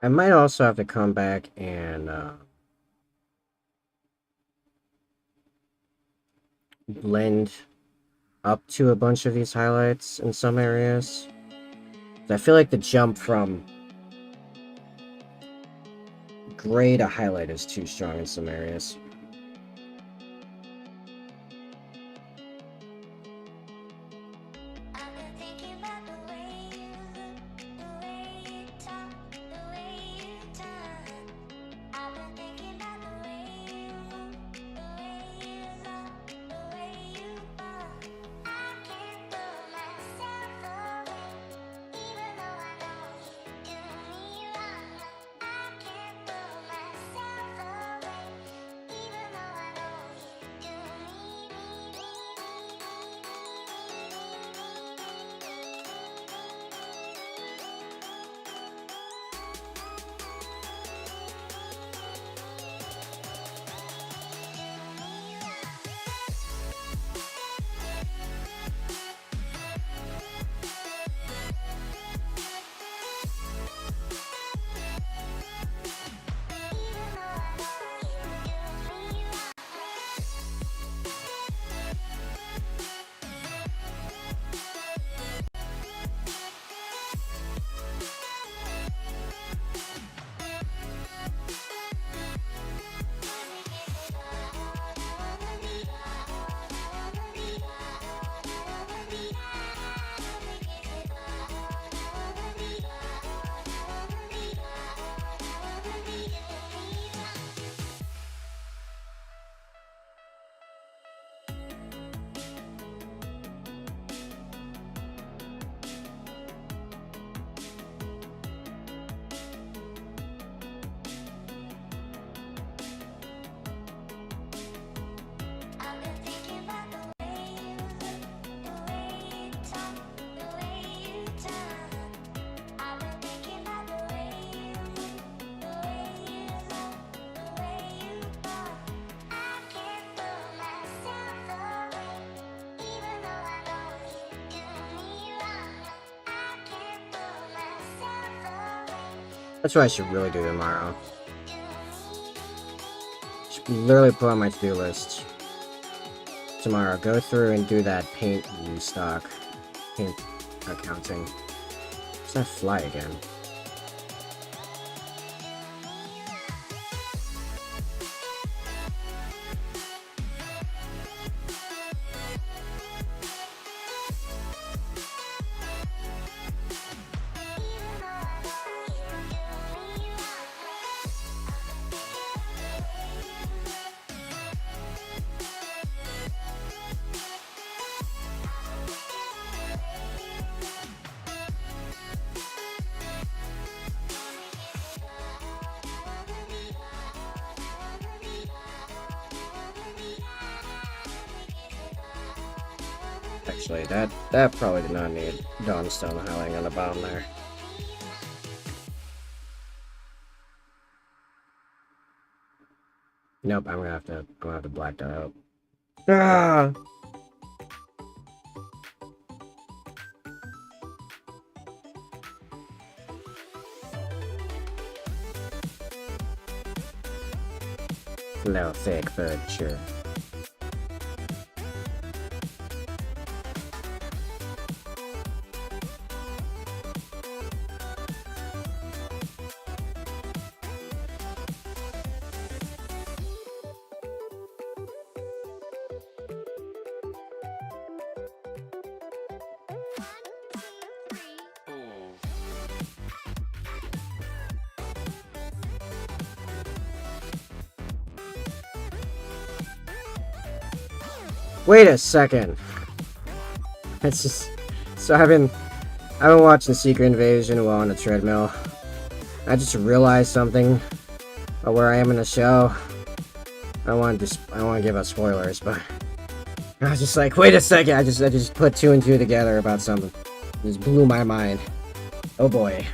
I might also have to come back and blend up to a bunch of these highlights in some areas. I feel like the jump from gray to highlight is too strong in some areas. I've been thinking about the way you look, the way you talk, the way you turn. I've been thinking about the way you move, the way you love, the way you burn. I can't pull myself away, even though I know you do me wrong. I can't pull myself away, even though I know you do I've been thinking about the way you look, the way you talk, the way you turn. I've been thinking about the way you move, the way you love, the way you burn. I can't pull myself away, even though I know you do me wrong. I can't pull myself away. That's what I should really do tomorrow. Should literally put on my to-do list. Tomorrow, go through and do that paint restock, paint accounting. What's that fly again? Actually, that probably did not need Dawnstone Howling on the bottom there. Nope, I'm gonna have to black that out. Ah! No thick furniture. Wait a second. It's just so I've been watching Secret Invasion while on the treadmill. I just realized something about where I am in the show. I don't want to give out spoilers, but I was just like, wait a second. I just put two and two together about something. It just blew my mind. Oh boy.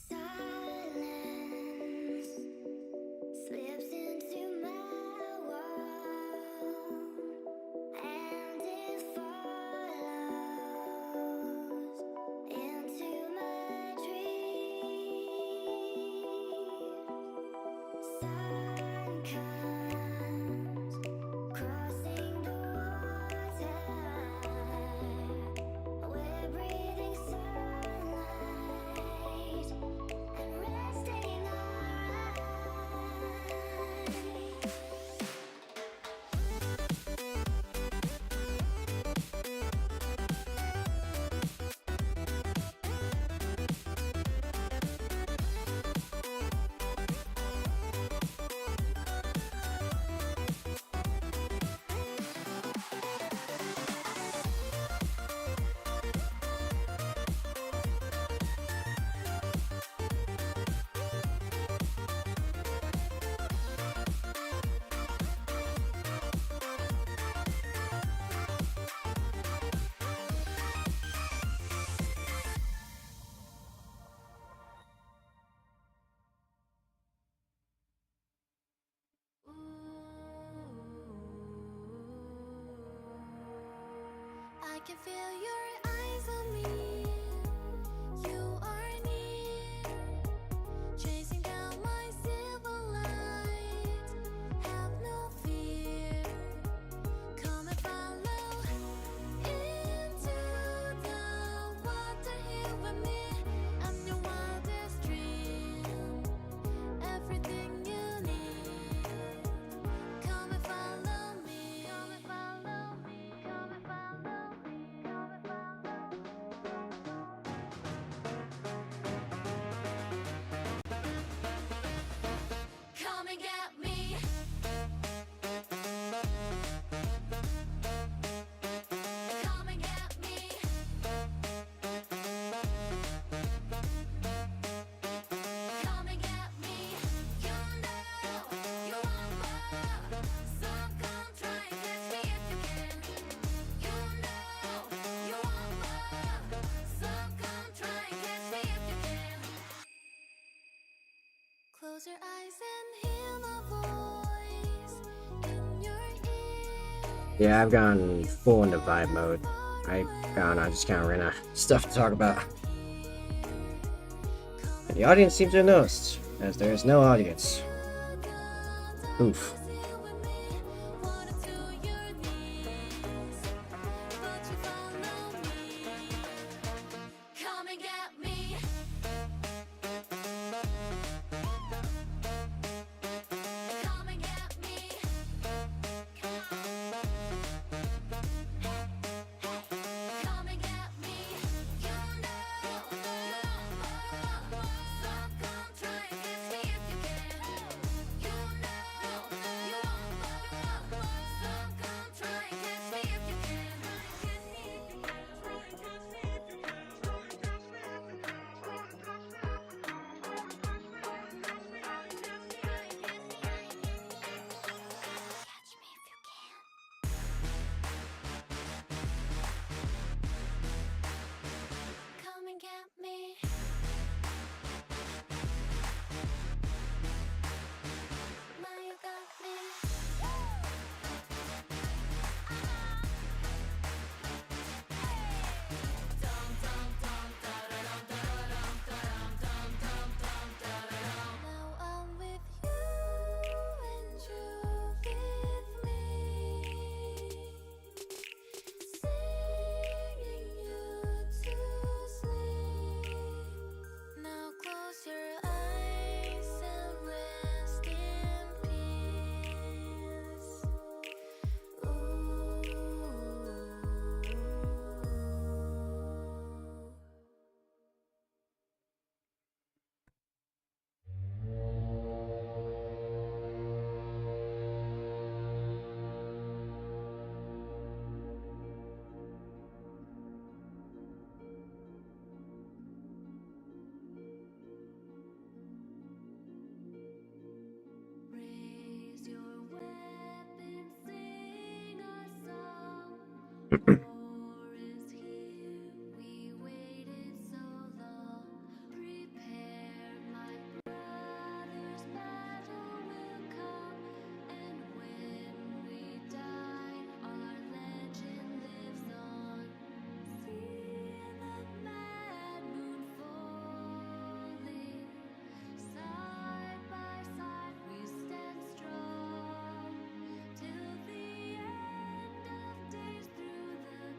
Silence slips into my world, and it follows into my dream. Sun comes crossing the water. We're breathing sunlight and resting our eyes. I can feel your eyes on me. You are near, chasing down my silver light. Have no fear. Come and follow into the water here with me. I'm your wildest dream, everything you need. Come and follow me. Come and follow me. Come and follow me. Come and follow me. Come and get me. Come and get me. Come and get me. You know you want more, so come try and catch me if you can. You know you want more, so come try and catch me if you can. Close your eyes and hear my voice in your ear. Yeah, I've gone full into vibe mode. I just kind of ran out of stuff to talk about. And the audience seems to have noticed, as there is no audience. Oof. Come and get me. Come and get me. Come and get me. You know you want more, so come try and catch me if you is here. We waited so long. Prepare, my brothers. Battle will come. And when we die, our legend lives on. See the mad moon falling. Side by side we stand strong till the end of days through the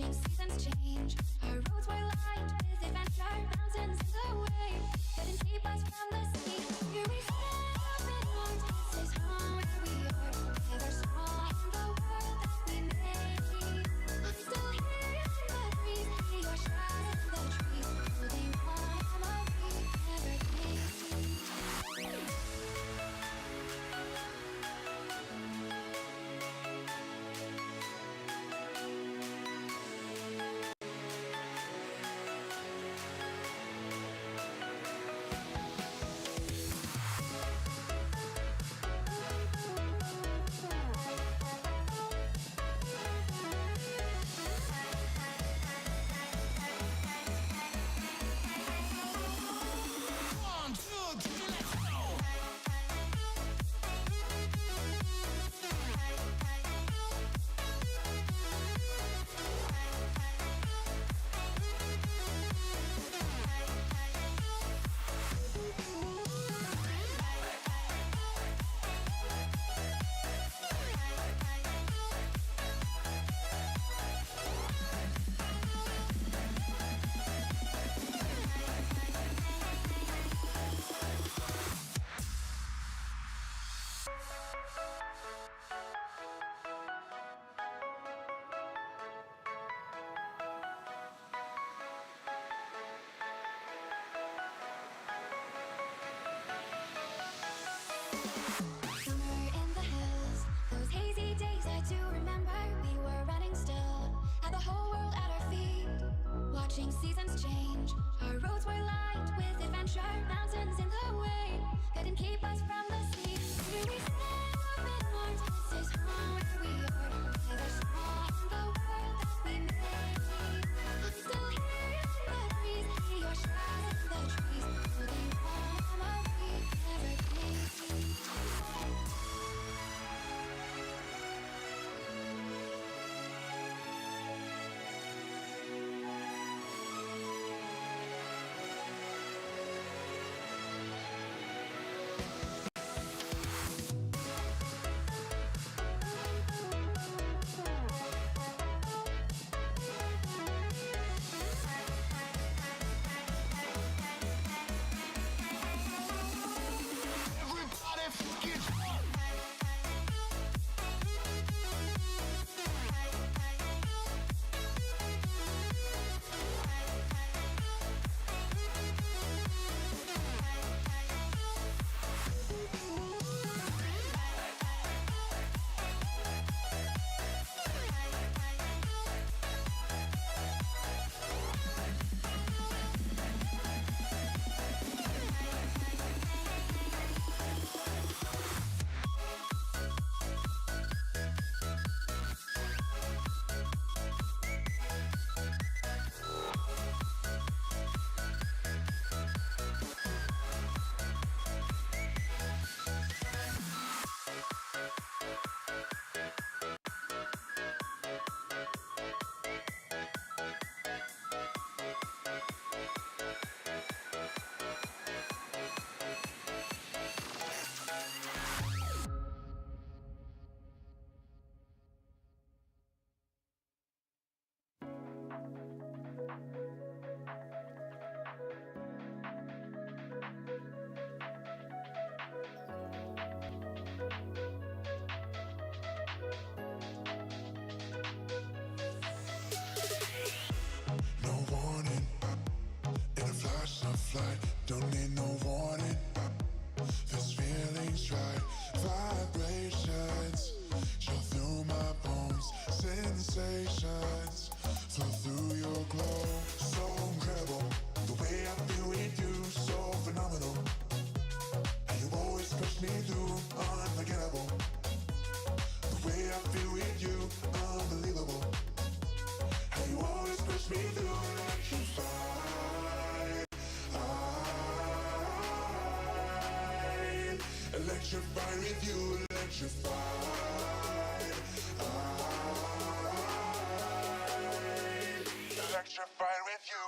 Watching seasons change, our roads were lined with adventure, mountains in the way, couldn't keep us from the sea. Here we stand up in arms, this is home where we are, together small in the world that we made. I'm still here in the breeze, see your shadow in the trees, holding on memory evergreen. Somewhere in the hills, those hazy days I do remember. We were running still, had the whole world at our feet. Watching seasons change, our roads were lined with adventure, mountains in the way, couldn't keep us from the sea. Here we stand up in arms, this is home where we are, together small in the world that we made. I'm still here in the breeze, see your shadow in the trees, holding on memory evergreen. No warning, in a flash of light, don't need no warning. This feeling's right, vibrations chill through my bones, sensations flow through your glow. So incredible, the way I feel with you, so phenomenal. And you always push me through, unforgettable. The way I feel with you, unbelievable. And you always push me through, electrified with you, electrified. Electrified with you.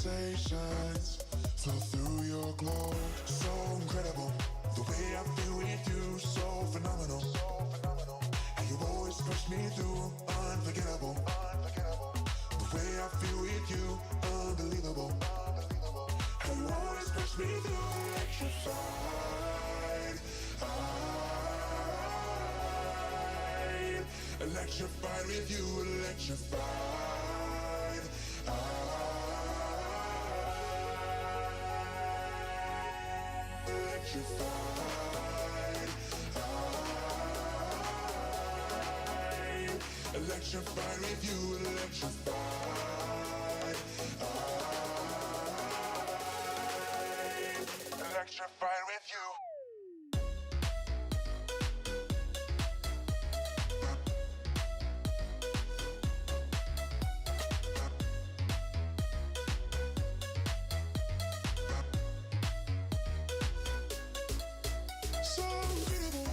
sensations flow through your glow. So incredible, the way I feel with you, so phenomenal. How you always push me through, unforgettable. The way I feel with you, unbelievable. How you always push me through, electrified. Electrified with you, electrified. Electrified. Electrified with you, electrified. Electrified with you. So incredible,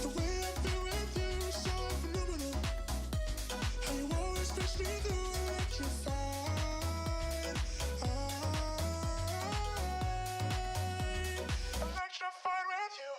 the way I feel with you, so phenomenal. How you always push me through, electrified. Electrified with you.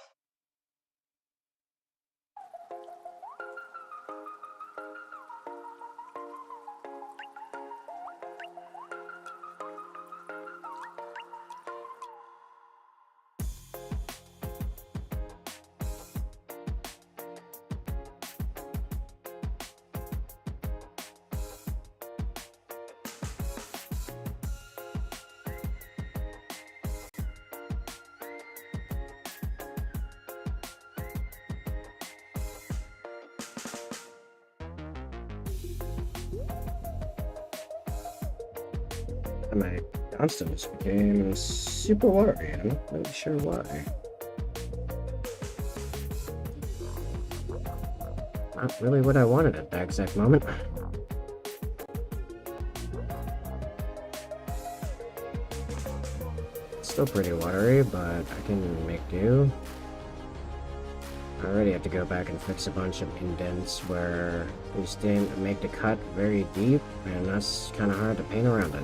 My constant became super watery. I'm not really sure why. Not really what I wanted at that exact moment. Still pretty watery, but I can make do. I already have to go back and fix a bunch of indents where we didn't make the cut very deep, and that's kind of hard to paint around it.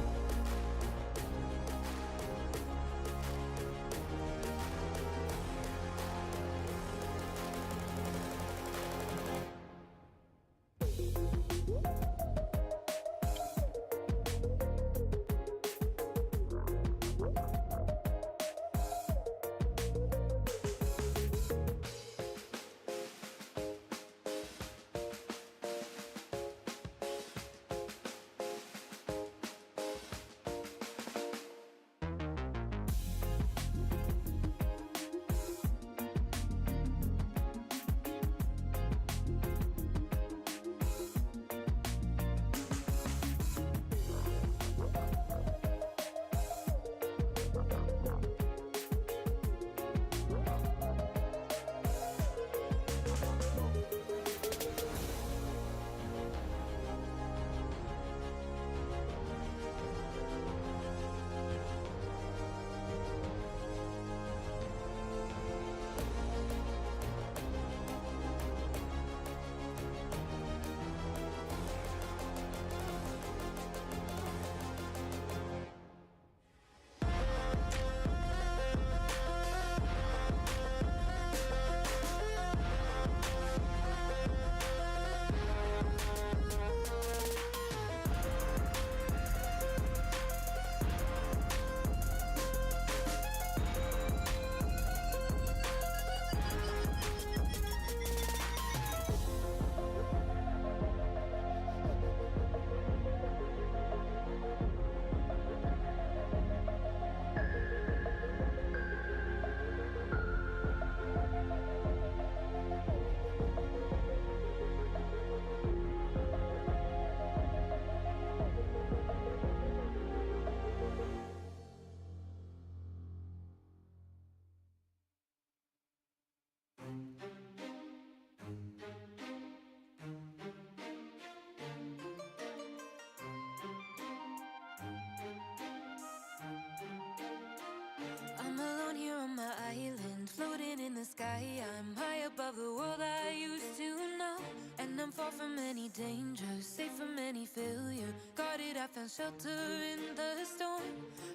I'm alone here on my island, floating in the sky. I'm high above the world I used to know, and I'm far from any danger, safe from any failure. Guarded, I found shelter in the storm.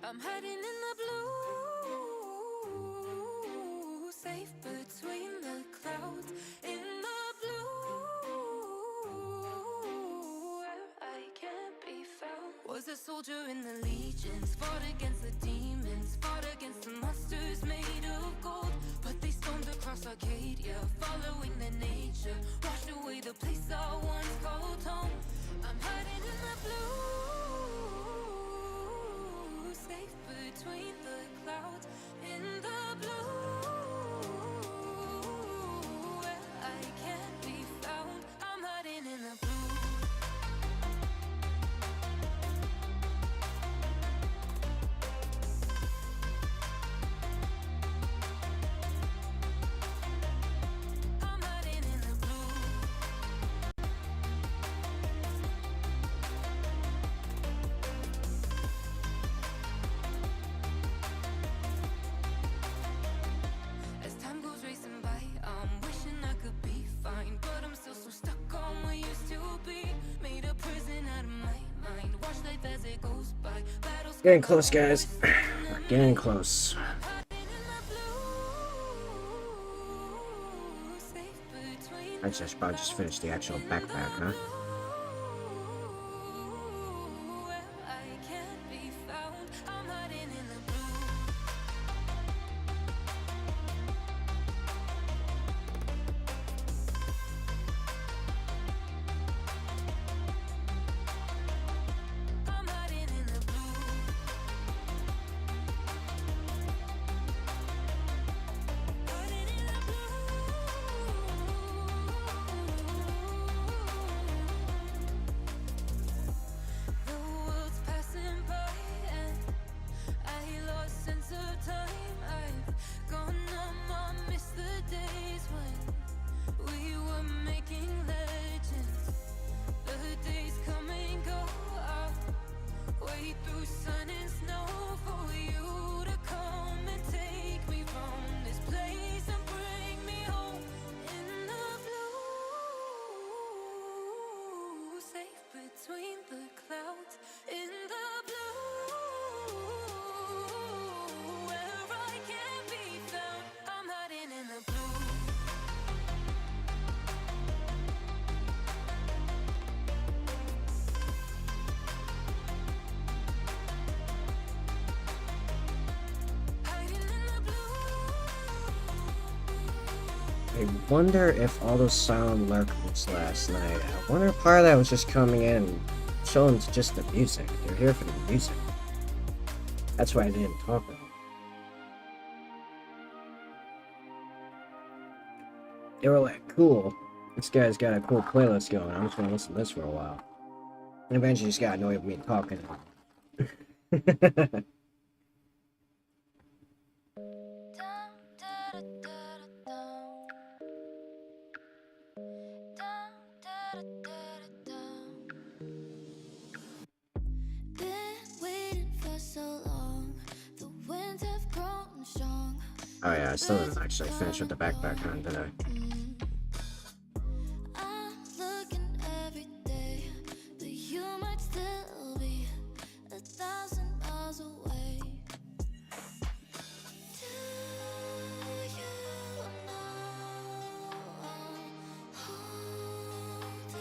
I'm hiding in the blue, safe between the clouds. In the blue, where I can't be found. Was a soldier in the legions, fought against the demons, fought against the monsters made of gold. But they stormed across Arcadia, following the nature, washed away the place I once called home. I'm hiding in the blue, safe between the clouds. In the blue, where I can't be found. I'm hiding in the blue. I'm hiding in the blue. As time goes racing by, I'm wishing I could be fine, but I'm still so stuck on what used to be. Made a prison out of my mind. Watch life as it goes by. Battles Getting close, guys. Getting close. hiding in the blue, safe between I should probably just finish the actual backpack, huh? where I can't be found. I'm hiding in the blue. I'm hiding in the blue. Hiding in the blue. The world's passing by and I lost sense of time. I've gone numb, I miss the days when we were making legends. The days come and go. I'll wait through sun and snow for you to come and take me from this place and bring me home. In the blue, safe between the clouds. In the blue, where I can't be found. I'm hiding in the blue. Hiding in the blue. I wonder if all those silent lurkers last night, I wonder if part of that was just coming in and showing just the music. They're here for the music. That's why I didn't talk about it. They were like, cool, this guy's got a cool playlist going. I'm just gonna listen to this for a while. And eventually just got annoyed with me talking. Been waiting for so long. The winds have grown strong. Oh yeah, I still didn't actually finish with the backpack run, did I? I'm looking every day, but you might still be 1,000 miles away. Do you know I'm holding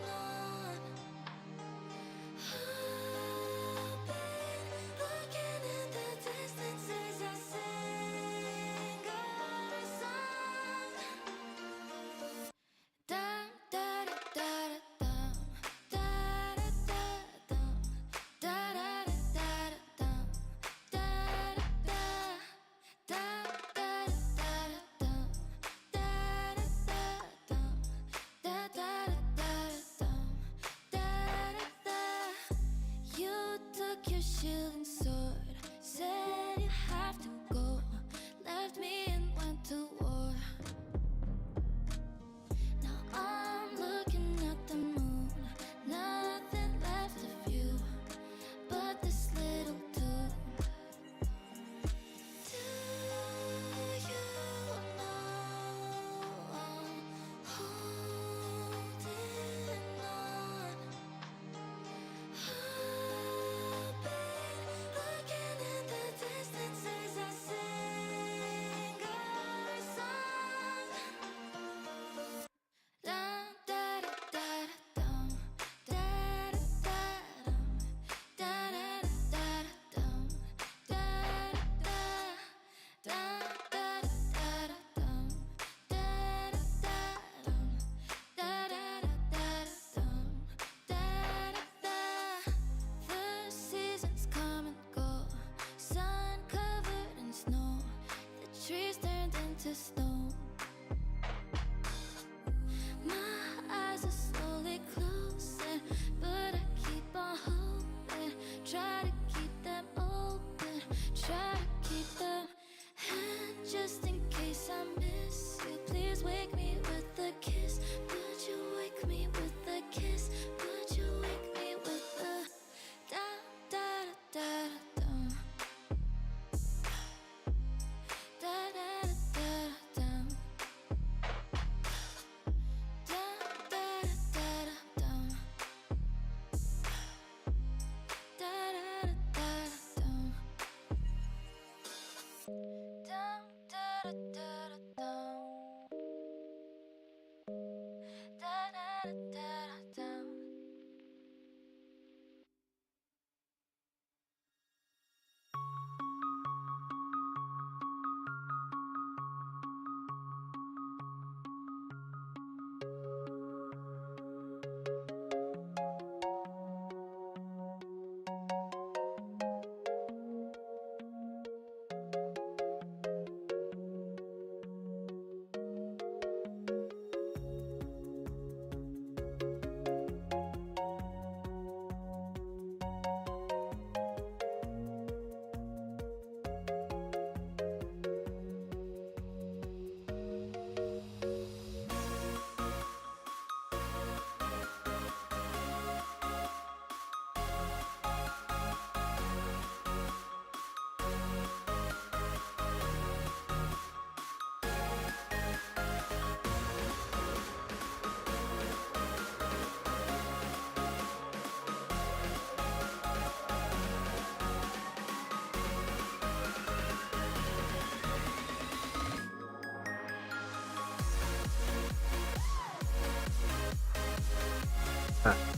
on? I've been looking in the distance as I sing our song. to stone. My eyes are slowly closing, but I keep on hoping. Try to keep them open, try to keep them. And just in case I miss you, please wake me with a kiss. Would you wake me with a kiss? Would you wake me with a da da da da da da da da da da da da da da da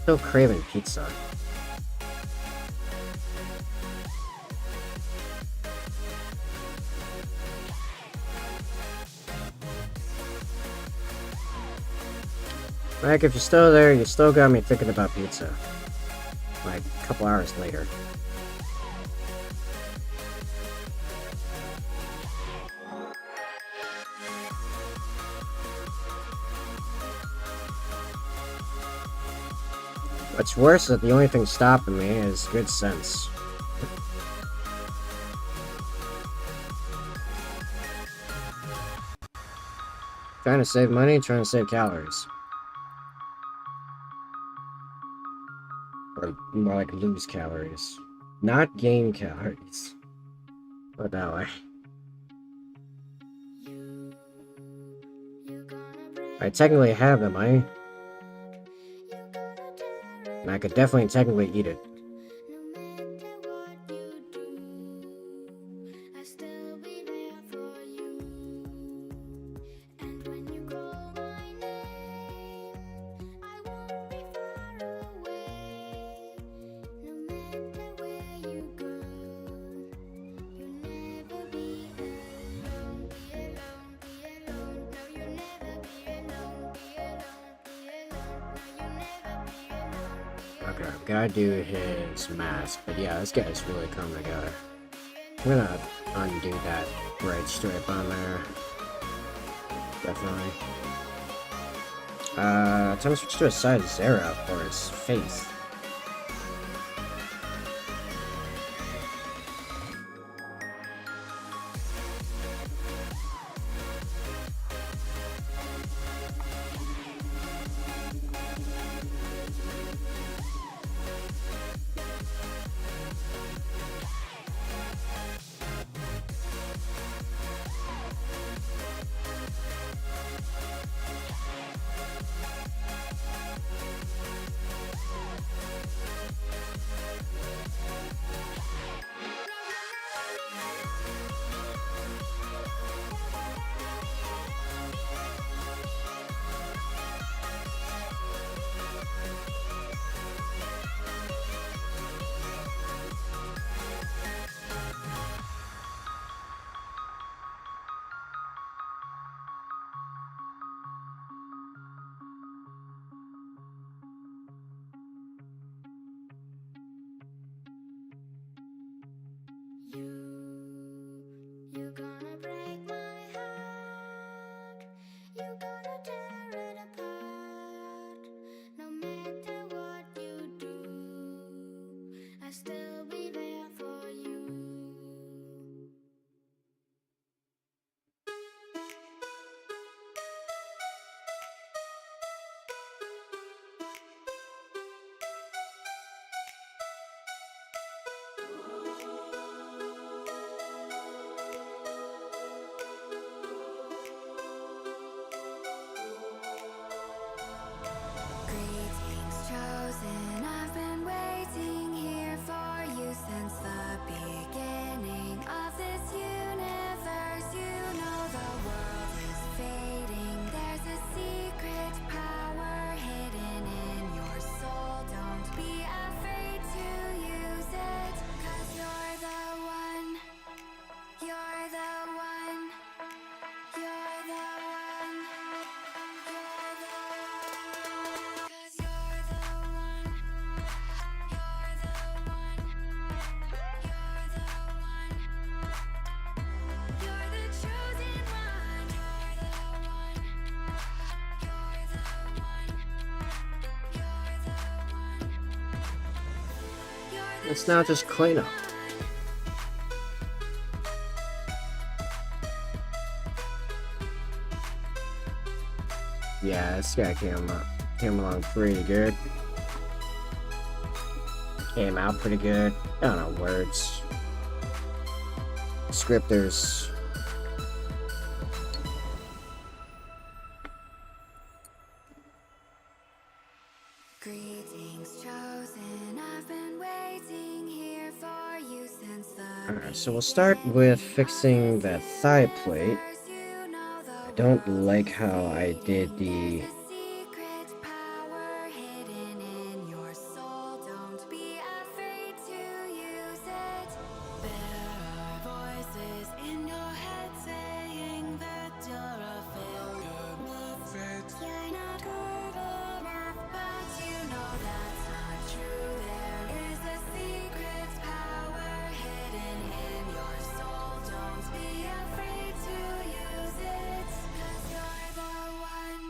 Still craving pizza. Like, if you're still there, you still got me thinking about pizza. Like, a couple hours later. What's worse is that the only thing stopping me is good sense. Trying to save money, trying to save calories. Or more like lose calories. Not gain calories. Put it that way. I technically have the money. And I could definitely technically eat it. Okay, gotta do his mask, but yeah, this guy's really coming together. I'm gonna undo that right strip on there. Definitely. Time to switch to a side Zera for his face. It's not just cleanup. Yeah, this guy came along pretty good. Came out pretty good. I don't know, words. Scripters. Greetings chosen, I've been waiting here for you since the Alright, so we'll start with fixing that thigh plate. I don't like how I did the... secret power hidden in your soul. Don't be afraid to use it. There are voices in your head saying that you're a failure. You're not good enough, but you know that's not true. There is a secret power hidden in your soul. Don't be afraid to use it, 'cause you're the one.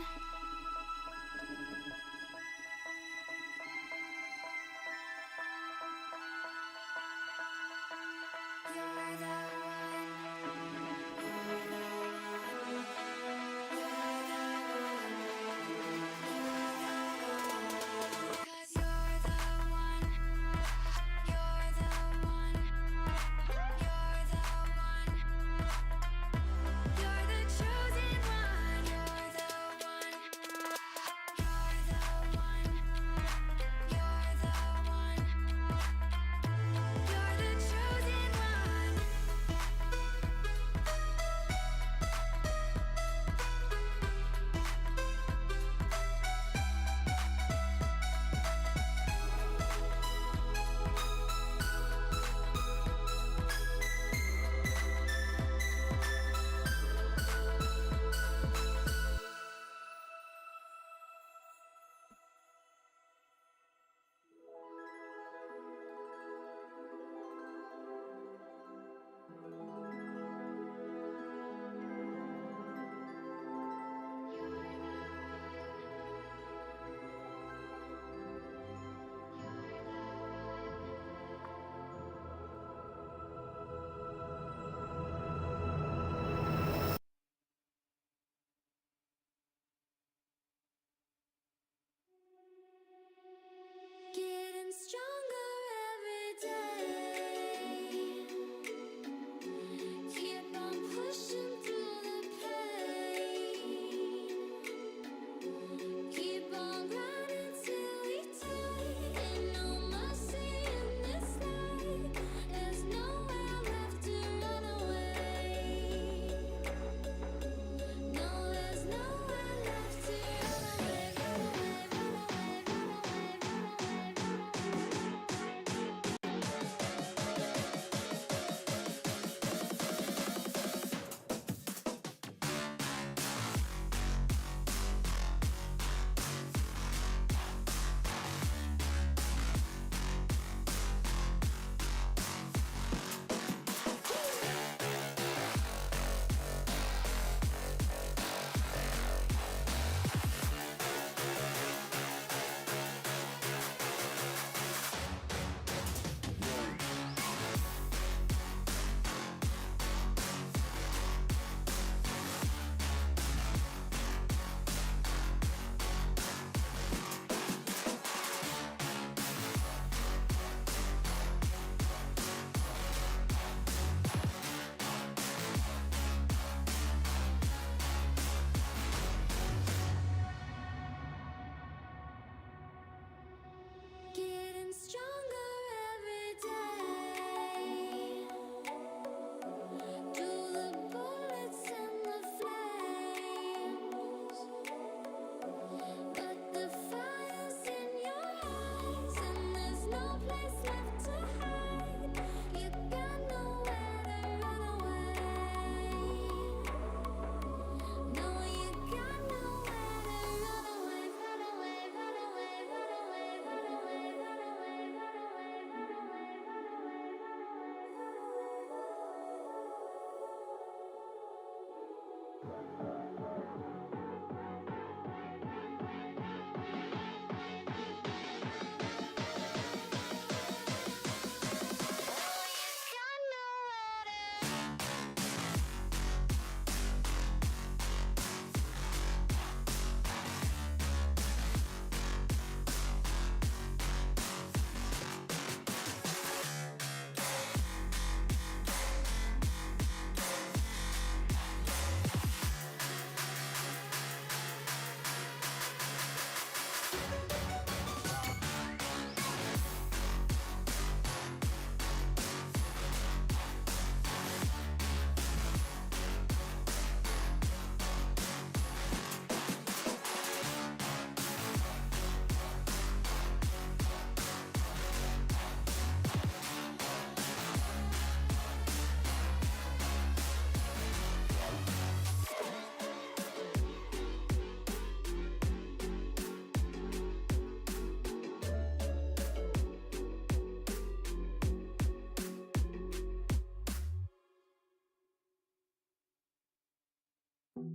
Still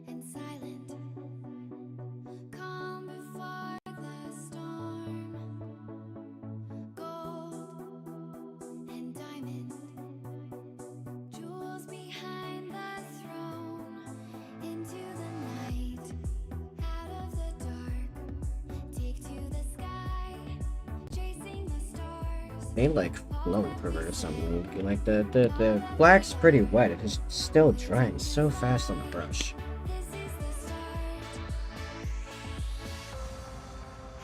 and silent, calm before the storm. Gold and diamond, jewels behind the throne. Into the night, out of the dark, take to the sky, chasing the stars. They like flow river or something. Like the black's pretty wet. It is still drying so fast on the brush. This is the start.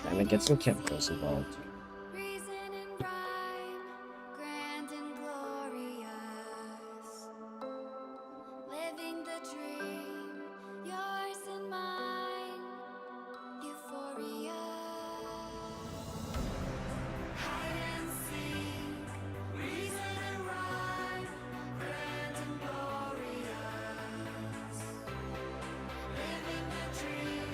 Time to get some chemicals involved. Reason and rhyme, grand and glorious. Living the dream, yours and mine. Euphoria. Hide and seek, reason and rhyme, grand and glorious. Living the dream,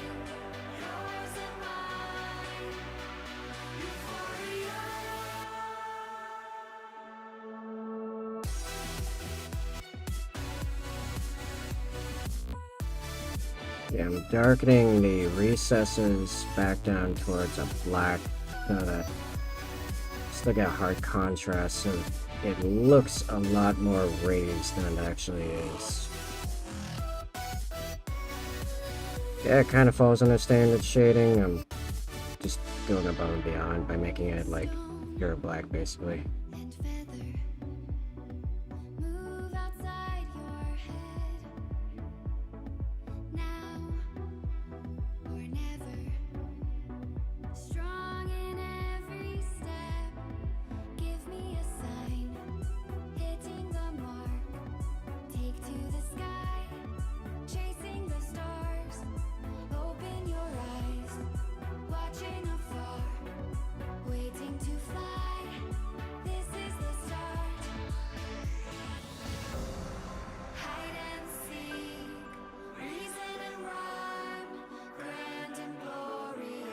yours and mine. Euphoria. Yeah, I'm darkening the recesses back down towards a black. That still got hard contrast, so it looks a lot more raised than it actually is. Yeah, it kind of falls under standard shading. I'm just going above and beyond by making it like pure black, basically. And feather, move outside your head. Now or never, strong in every step. Give me a sign, hitting the mark. Take to the sky, chasing the stars. Open your eyes, watching afar, waiting to fly. This is the start. Hide and seek, reason and rhyme, grand and glorious.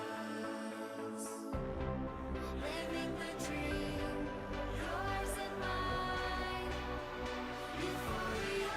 Living the dream, yours and mine. Euphoria.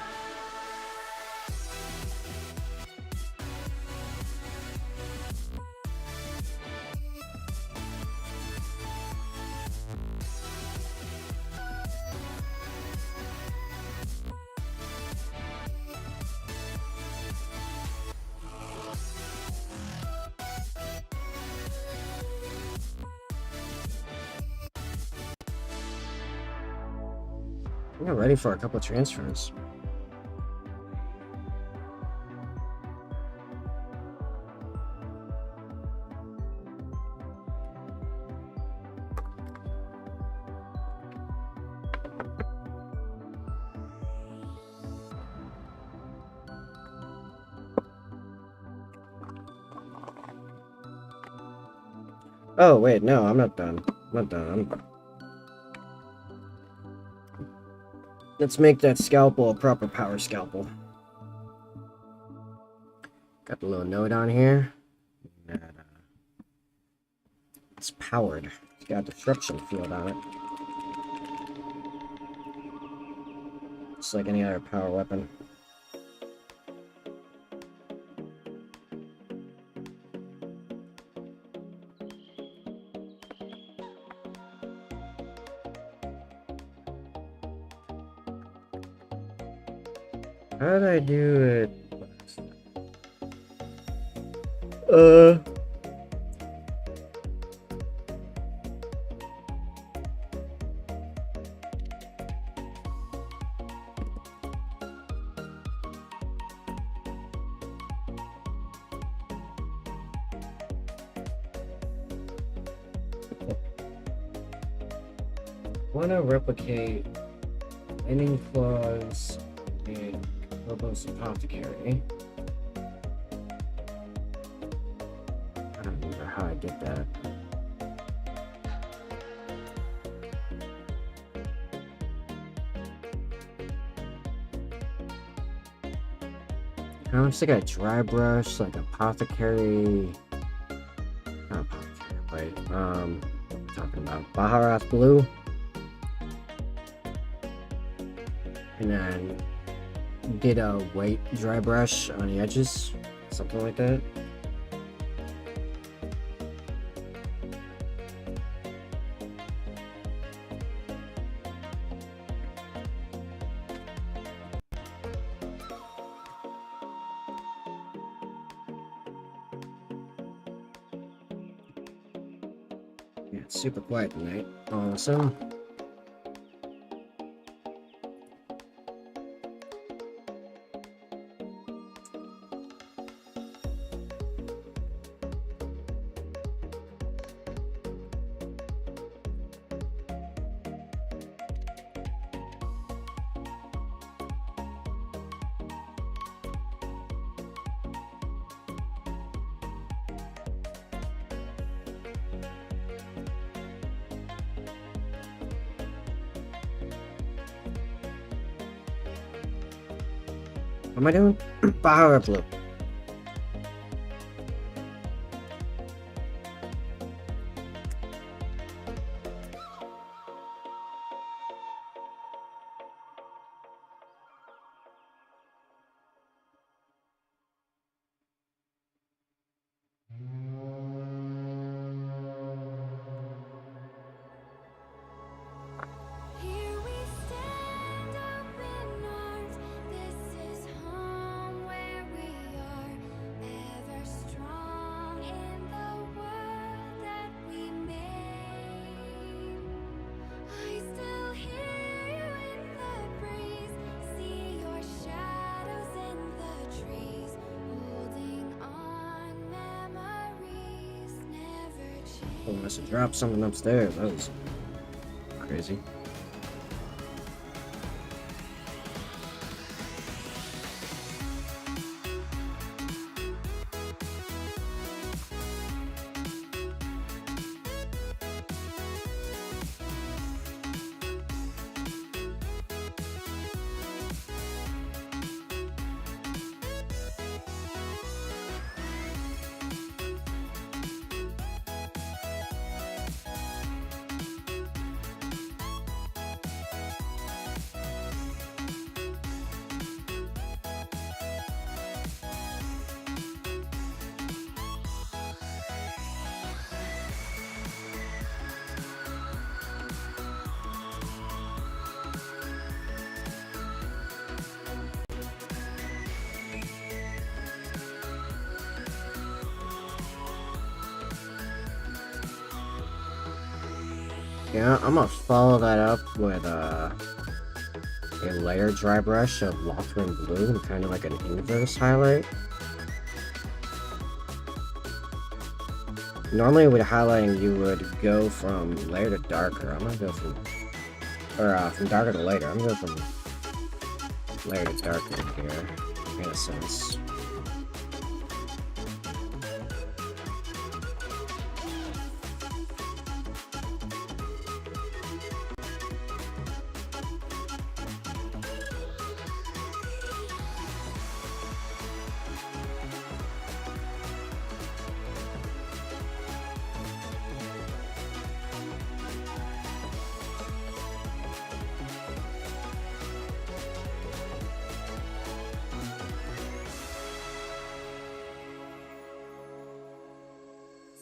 We're ready for a couple transfers. Oh wait, no, I'm not done. I'm not done. Let's make that scalpel a proper power scalpel. Got the little note on here. That, it's powered. It's got a disruption field on it. Just like any other power weapon. How did I do it? Want to replicate ending clause in Robo's Apothecary. I don't remember how I did that. Kind of looks like a dry brush, like apothecary. Not apothecary, wait. What am I talking about? Baharat blue. And then did a white dry brush on the edges, something like that. Yeah, it's super quiet tonight. Awesome. What am I doing? Baharat blue. Here we stand open arms. This is home where we are, ever strong in the world that we made. I still hear you in the breeze, see your shadows in the trees, holding on memories never change. Oh, I must have dropped something upstairs. That was crazy. Yeah, I'm gonna follow that up with a layer dry brush of Lothrin blue and kind of like an inverse highlight. Normally with highlighting you would go from layer to darker. I'm gonna go from darker to lighter. I'm gonna go from layer to darker here, in a sense.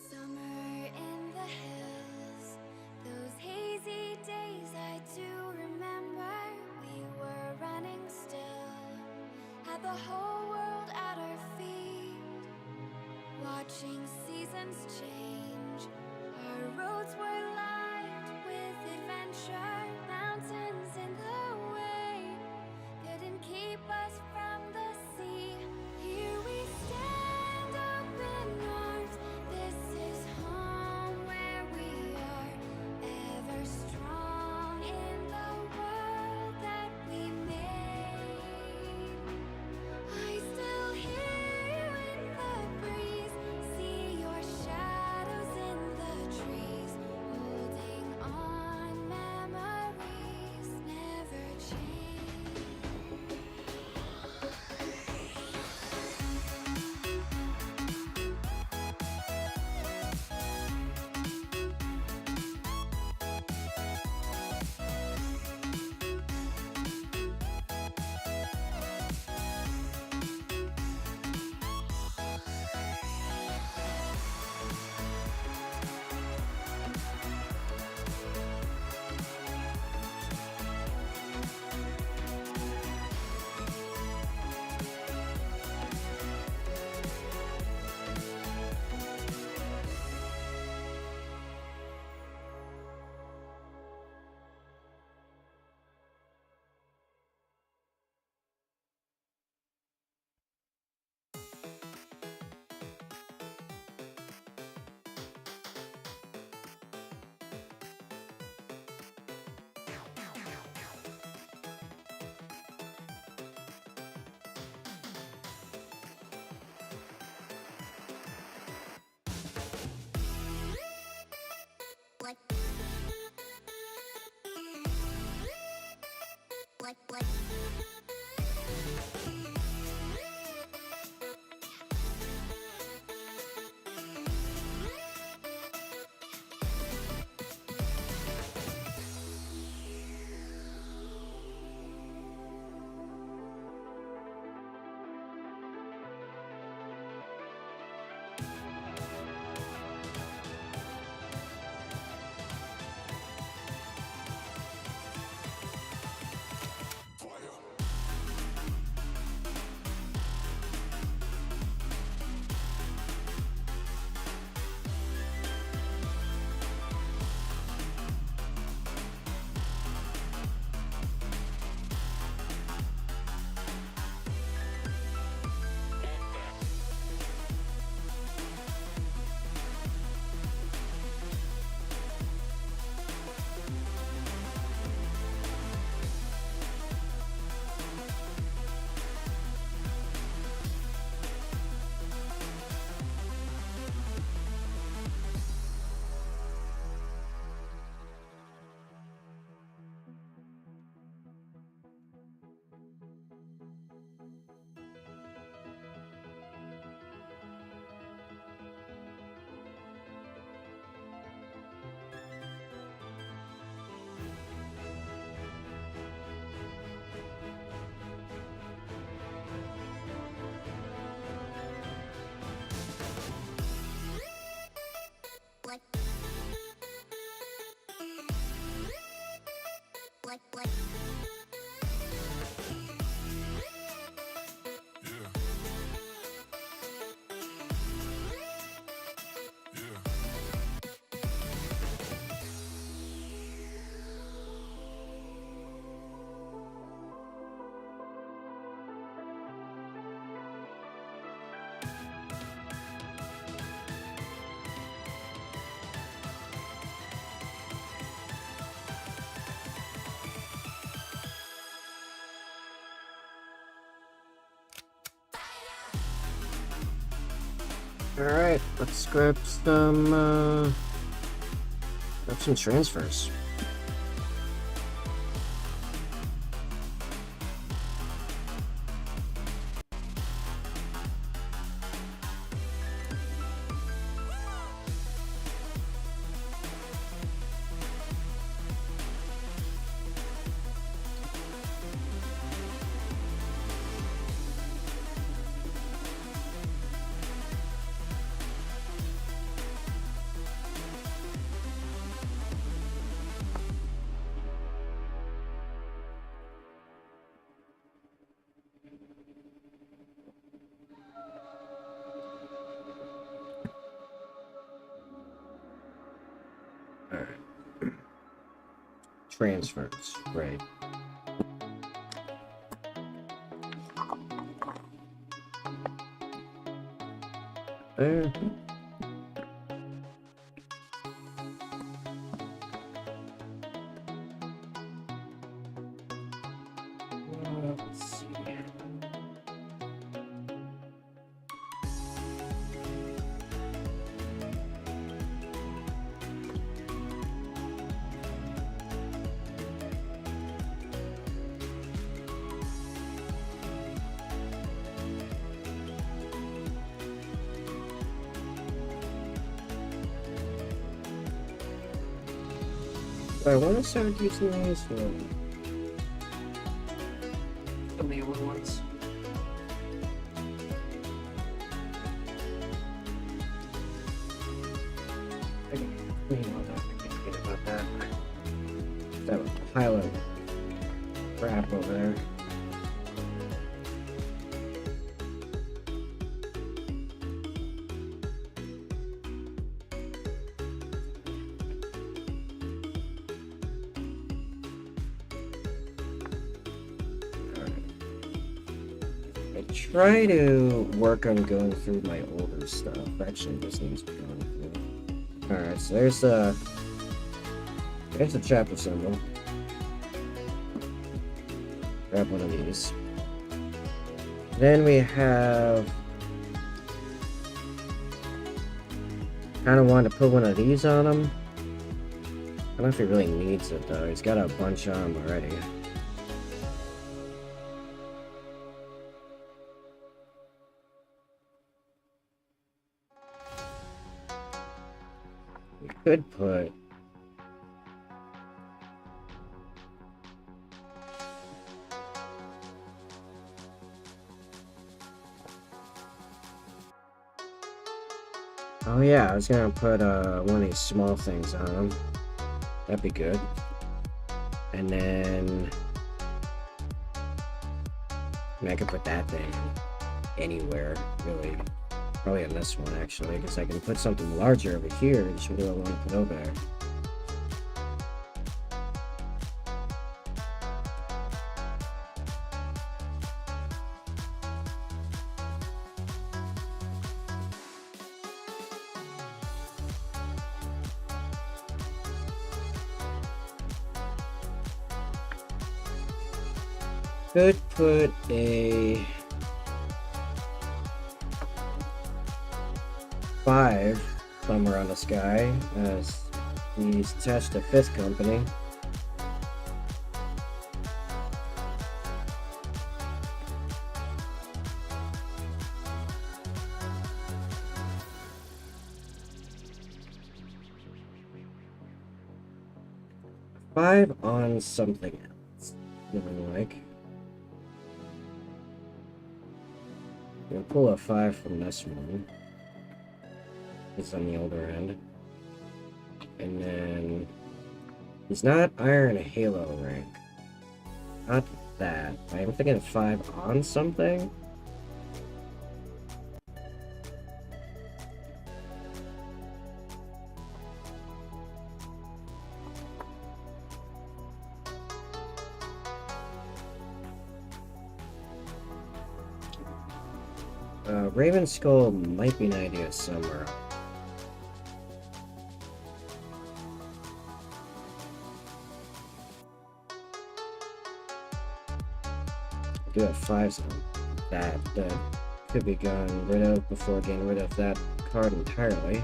Summer in the hills, those hazy days I do remember. We were running still, had the whole world at our feet, watching seasons change. Our roads were lined with adventure, mountains in the way couldn't keep us from the sea. Here we stand open arms. This is home where we are, ever strong in the world that we made. I still hear you in the breeze, see your shadows in the trees, holding on memories. Alright, let's grab some transfers. Alright. Transfers, right. There. Let's see. I want to start using these the main ones. I can't forget about that. That pile of crap over there. Try to work on going through my older stuff. Actually, this needs to be going through. Alright, so there's a chapter symbol. Grab one of these. Then we have... kind of wanted to put one of these on him. I don't know if he really needs it though. He's got a bunch on him already. Could put oh yeah, I was gonna put one of these small things on them. That'd be good. And then I could put that thing anywhere, really. Probably on this one, actually, because I can put something larger over here, which what do I want to put over there? Could put a 5 somewhere on the sky as he's attached to 5th company. Five on something else. Feeling like. I'm gonna pull a 5 from this one. It's on the older end. And then he's not Iron Halo rank. Not that. I'm thinking 5 on something. Raven Skull might be an idea somewhere. I do have 5s on that. could be gotten rid of before getting rid of that card entirely.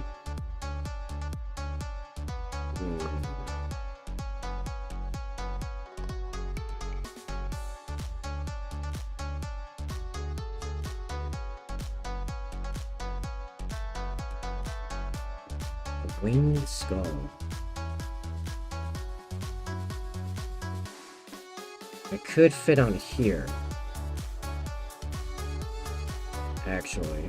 Winged Skull. It could fit on here. Actually.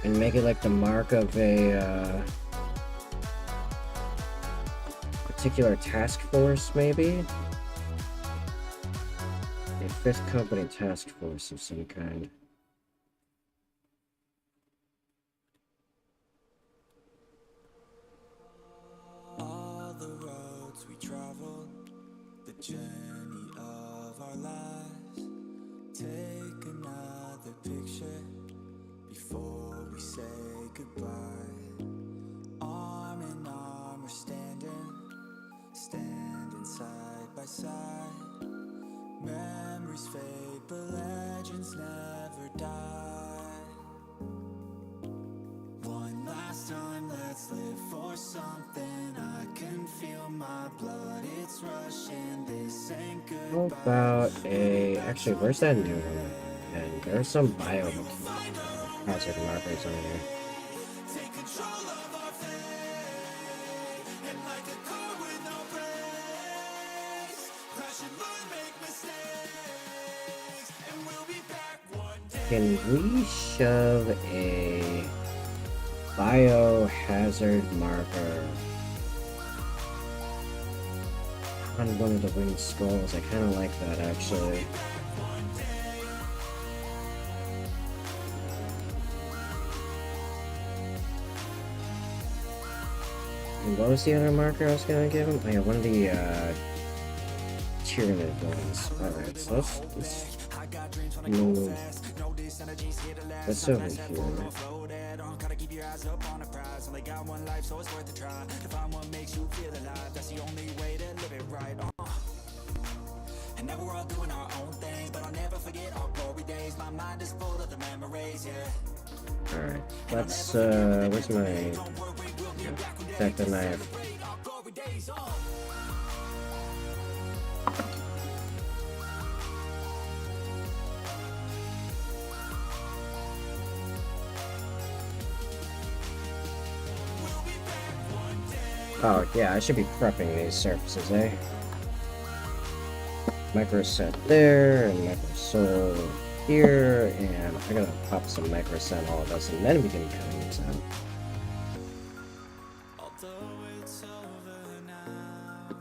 And make it like the mark of a particular task force, maybe? A 5th company task force of some kind. All the roads we travel, the journey of our lives. Take another picture before we say goodbye. Arm in arm, we're standing side by side. Memories fade, but legends never die. One last time, let's live for something. I can feel my blood, it's rushing. This ain't good. How about a... Actually, where's that new one? And there's some bio hazard markers on here. Take control of our fate, and like a car with no brakes, crash and learn, make mistakes, and we'll be back one day. Can we shove a biohazard marker on one of the winged skulls? I kind of like that, actually. And what was the other marker I was gonna give him? Oh yeah, one of the Tyranid ones. Alright, so let's move this over here. Gotta keep your eyes up on the prize. Only got one life, so it's worth a try. To find what makes you feel alive, that's the only way to live it right. And now we're all doing our own things, but I'll never forget our glory days. My mind is full of the memories, yeah. Alright, let's where's my take the knife. Oh yeah, I should be prepping these surfaces, eh? Micro set there, and micro soul here, and I'm gonna pop some micro set all of this, and then we can cutting this out. Although it's over now,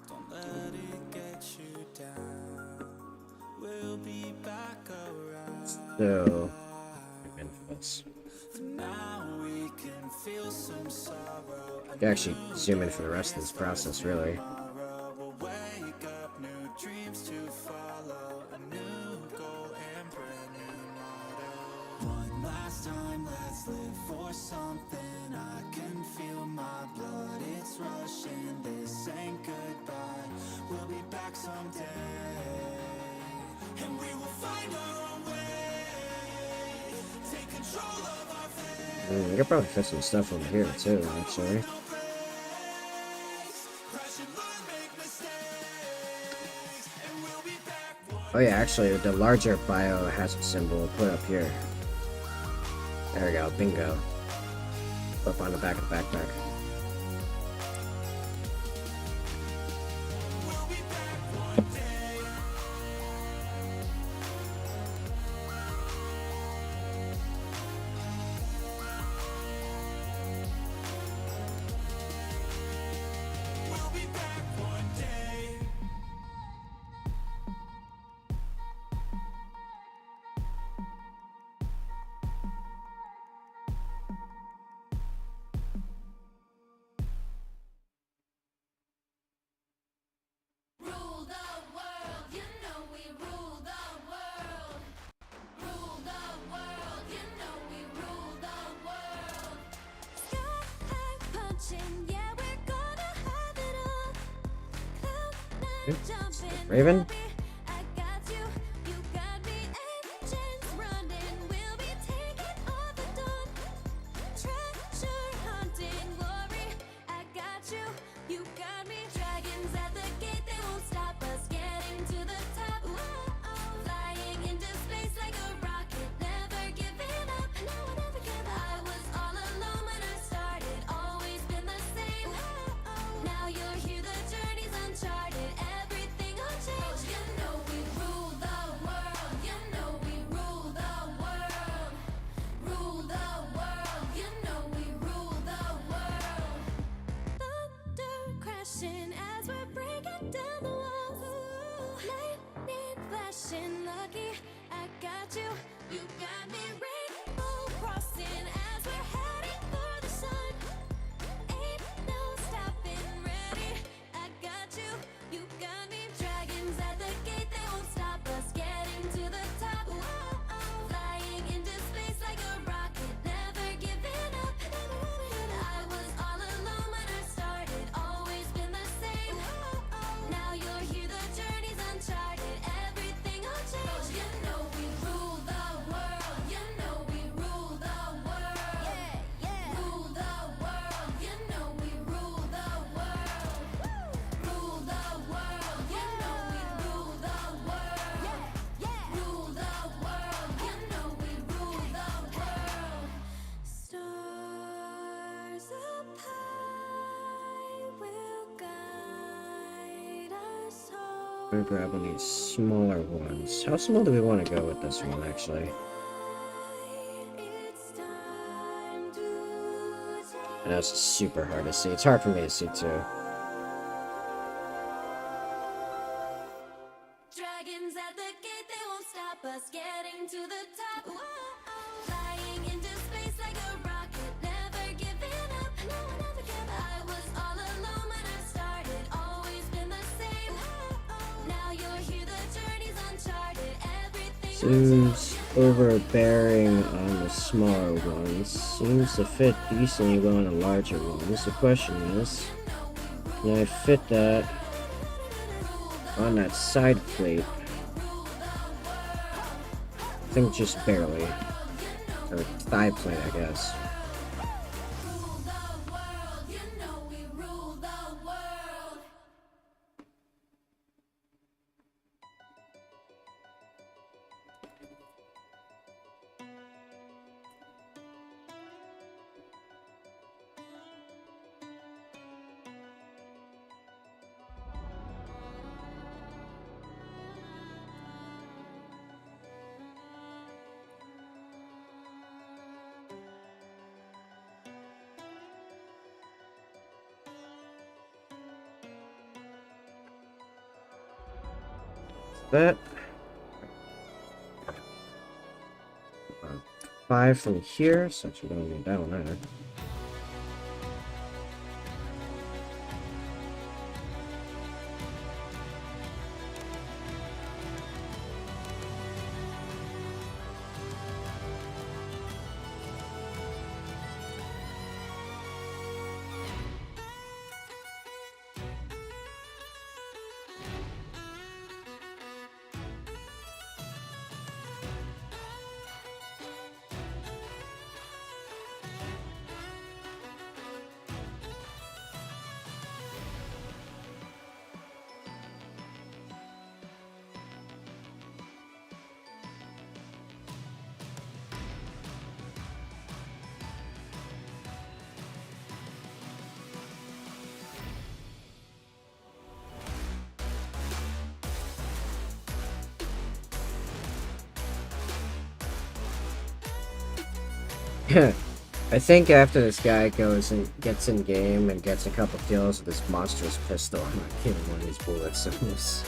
don't let it get you down. We'll be back around. So, I'm in for this. For now we can feel some sorrow. You can actually zoom in for the rest of this process, really. We'll wake up, new dreams to follow, a new goal and brand new motto. One last time, let's live for something. I can feel my blood, it's rushing. This ain't goodbye, we'll be back someday, and we will find our own way. Take control of our fate. I could probably fit some stuff over here too, actually. Oh yeah, actually, the larger biohazard symbol we'll put up here. There we go, bingo. Up on the back of the backpack. Raven? As we're breaking down the walls, lightning flashing, lucky I got you. You got me, rainbow crossing as we're heading for the sun. Ain't no stopping, ready. I got you. You got me. Dragons at the gate, they won't stop us getting to the top. Whoa, flying into space like a rocket, never giving up. I was all alone when I started. Always been the same. Now you're here, the journey's uncharted. Everything will change. You know we rule the world. You know we rule the world. Yeah, yeah. Rule the world. You know we rule the world. Rule the world. You know we rule the world. Yeah, yeah. Rule the world. You know we rule the world. Stars up high will guide us home. We're grabbing these smaller ones. How small do we want to go with this one, actually? It's time to take. I know it's super hard to see. It's hard for me to see, too. Dragons at the gate, they won't stop us getting to the top. Whoa, flying into space like a rocket, never giving up. No, never give up. I was all alone when I started, always been the same. Now you're here, the journey's uncharted. Everything will Seems overbearing on the smaller ones. Seems to fit decently well on the larger ones. The question is, can I fit that on that side plate? I think just barely. Or thigh plate, I guess. rule the world. You know we rule the world. That 5 from here, so you don't need that one either. I think after this guy goes and gets in game and gets a couple kills with this monstrous pistol, I'm not getting one of these bullets in this.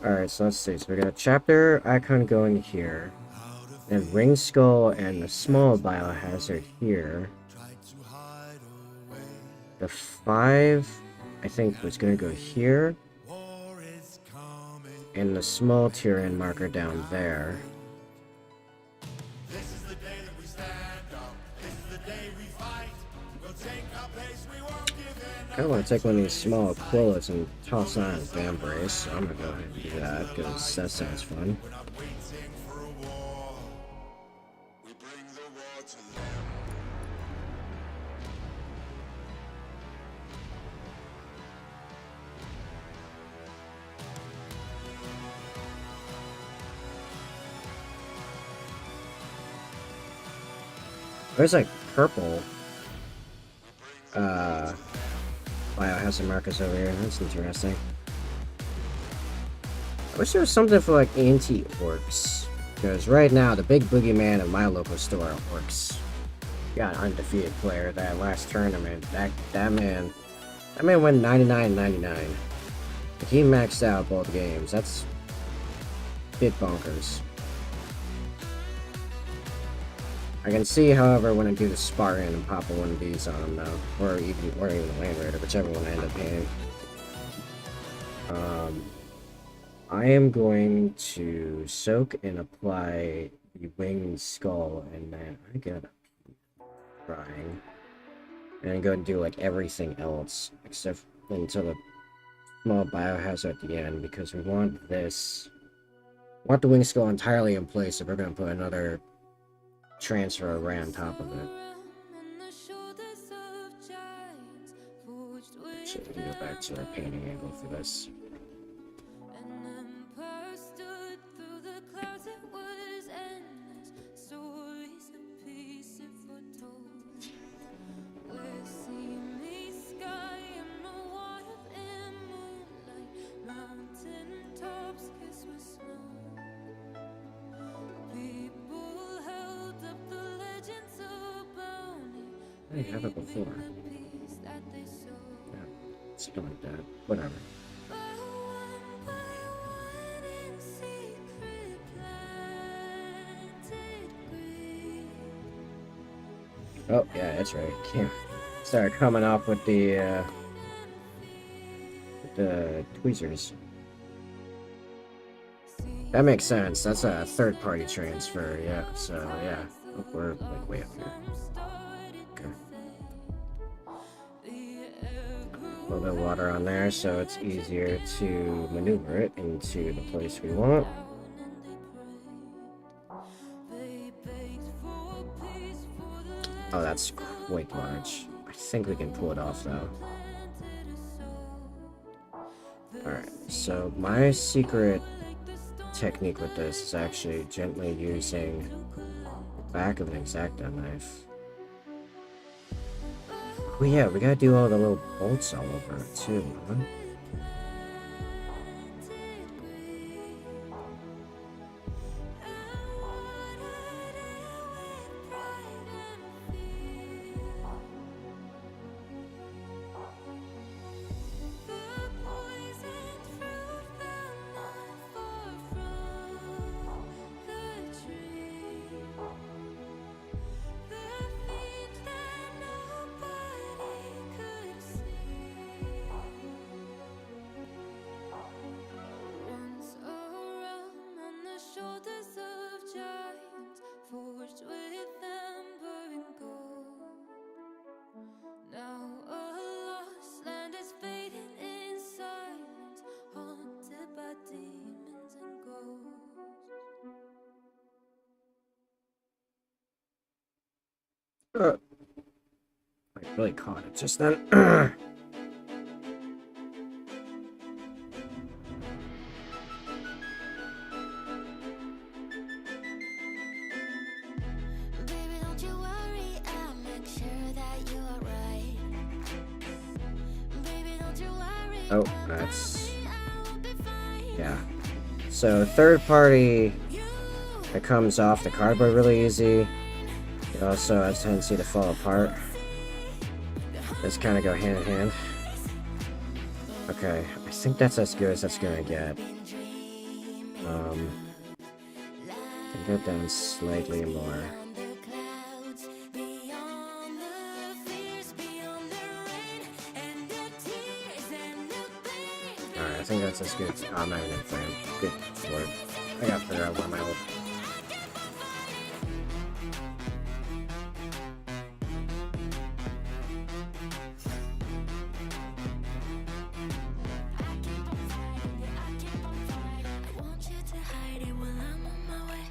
Alright, so let's see. So we got a chapter icon going here. And ring skull and the small biohazard here. The 5 I think was going to go here, War is coming. and the small Tyrian marker down there. This is the day that we stand up. This is the day we fight. We'll take our place. We won't give in. I kind of want to take one of these small Aquillas and toss on a Fan Brace. So I'm going to go ahead and do that because that sounds fun. We're not waiting for a war. We bring the war to them. There's like purple biohazard markers over here. That's interesting. I wish there was something for like anti-orcs. Because right now the big boogeyman of my local store are orcs. Got an undefeated player that last tournament. That man went 99-99. He maxed out both games. That's a bit bonkers. I can see, however, when I do the Spartan and pop one of these on him though, or even the Land Raider, whichever one I end up painting. I am going to soak and apply the winged skull, and then I got drying, and I'm going to do like everything else except until the small biohazard at the end, because we want this. We want the winged skull entirely in place, so we're going to put another transfer array on top of it. So we can go back to our painting angle for this. I have it before. Yeah, something like that. Whatever. Oh, yeah, that's right. Yeah. Started coming off with the tweezers. That makes sense. That's a third-party transfer, yeah. So, yeah. Oh, we're like way up here. A little bit of water on there so it's easier to maneuver it into the place we want. Oh, that's quite large. I think we can pull it off though. Alright, so my secret technique with this is actually gently using the back of an X-Acto knife. Oh yeah, we gotta do all the little bolts all over it too, huh? I really caught it just then. Oh, that's... yeah. So, third party, it comes off the cardboard really easy. It also has a tendency to fall apart. Just kind of go hand in hand. Okay, I think that's as good as that's gonna get. Can go down slightly more. that's good. Oh, I'm not even in frame. Good lord. I gotta figure out where my old. I want you to hide it while I'm on my way.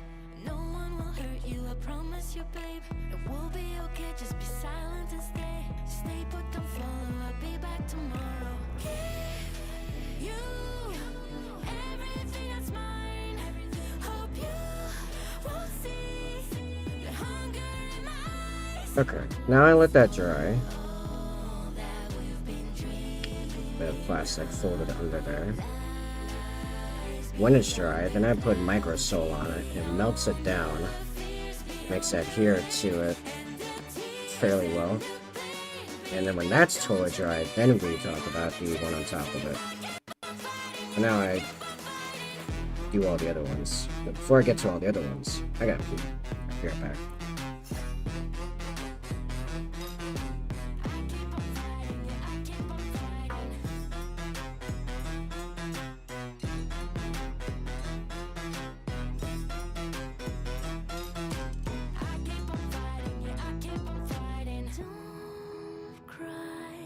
No one will hurt you, I promise you, babe. It will be okay, just be silent and stay. Stay put, don't follow, I'll be back tomorrow. Give you everything that's mine. Hope you won't see the hunger in my eyes. Okay, now I let that dry. All that we've been dreaming. Bit of plastic folded under there. When it's dry, then I put microsol on it. It melts it down. Makes that adhere to it fairly well. And then when that's totally dry, then we talk about the one on top of it. And now I do all the other ones. But before I get to all the other ones, I gotta pee. I'll be right back. Don't cry,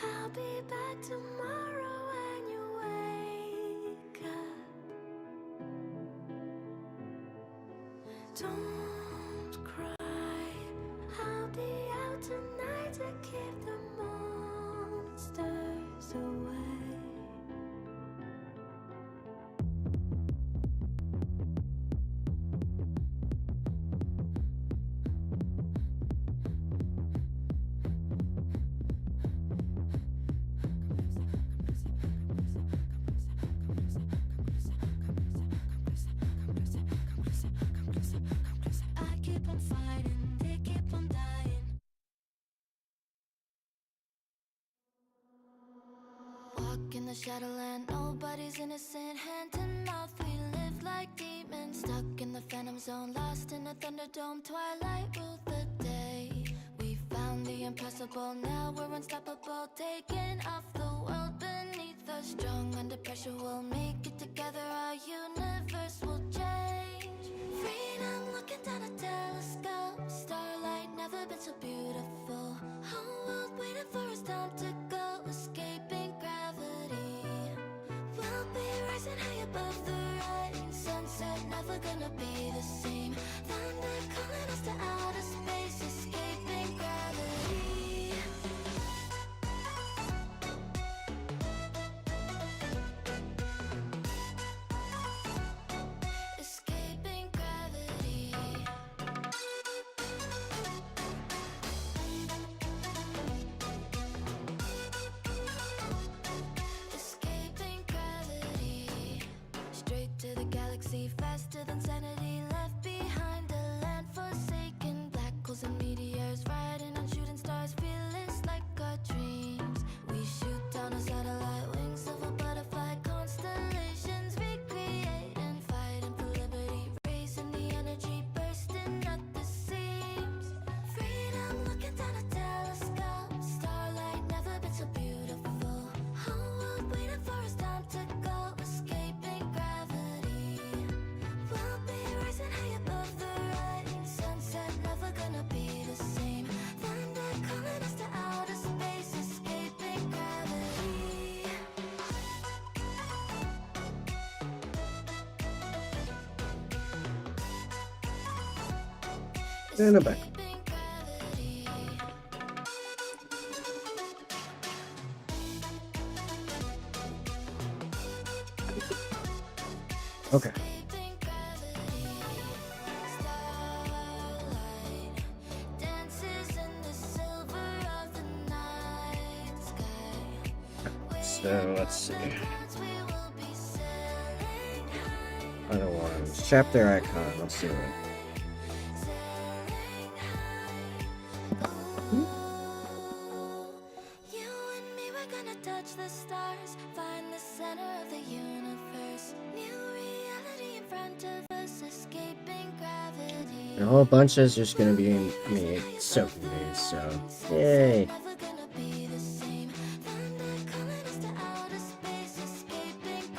I'll be back tomorrow when you wake up. Don't cry, I'll be out tonight to keep the monsters away. I keep on fighting, they keep on dying. Walk in the shadowland, nobody's innocent. Hand to mouth, we live like demons. Stuck in the phantom zone, lost in a thunderdome. Twilight ruled the day. We found the impossible, now we're unstoppable. Taking off the world beneath us. Strong under pressure, we'll make it together. Our universe will change. Freedom looking down a telescope. Starlight never been so beautiful. Whole world waiting for us, time to go. Escaping gravity. We'll be rising high above the rain. Sunset never gonna be the same. Thunder calling us to outer space. Escaping gravity. Escaping gravity. Escaping gravity. Straight to the galaxy, faster than sanity. Left behind a land forsaken. Black holes and meteors, riding on shooting stars. Fearless like our dreams. We shoot down a satellite, wings of a butterfly. Constellations recreate and fighting for liberty. Raising the energy, bursting at the seams. Freedom looking down a telescope. Starlight never been so beautiful. Whole world waiting for us, time to go. Escaping gravity. We'll be rising high above the rain. Sunset never gonna be the same. Thunder calling us to outer space. Escaping gravity. And I'm back. Escaping gravity. Okay. Escaping gravity. Starlight dances in the silver of the night sky. So let's see. Clouds we will be sailing high, Other ones. Chapter icon. Let's do it. sailing high. Ooh, you and me, we're gonna touch the stars, find the center of the universe. New reality in front of us, escaping gravity. And a whole bunch is just gonna be me soaking these, so yay. Never gonna be the same. Thunder calling us to outer space, escaping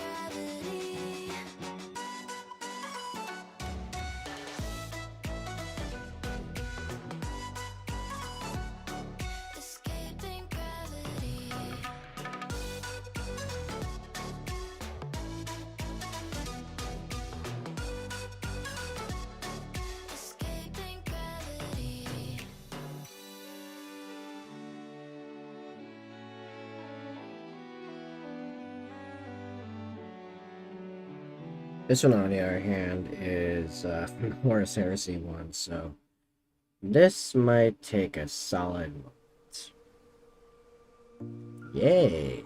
This one, on the other hand, is Horus Heresy one, so this might take a solid moment. Yay!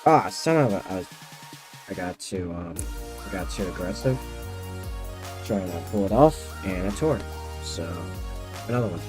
Ah, son of a! I got too aggressive, trying to pull it off, and I tore it. So, another one.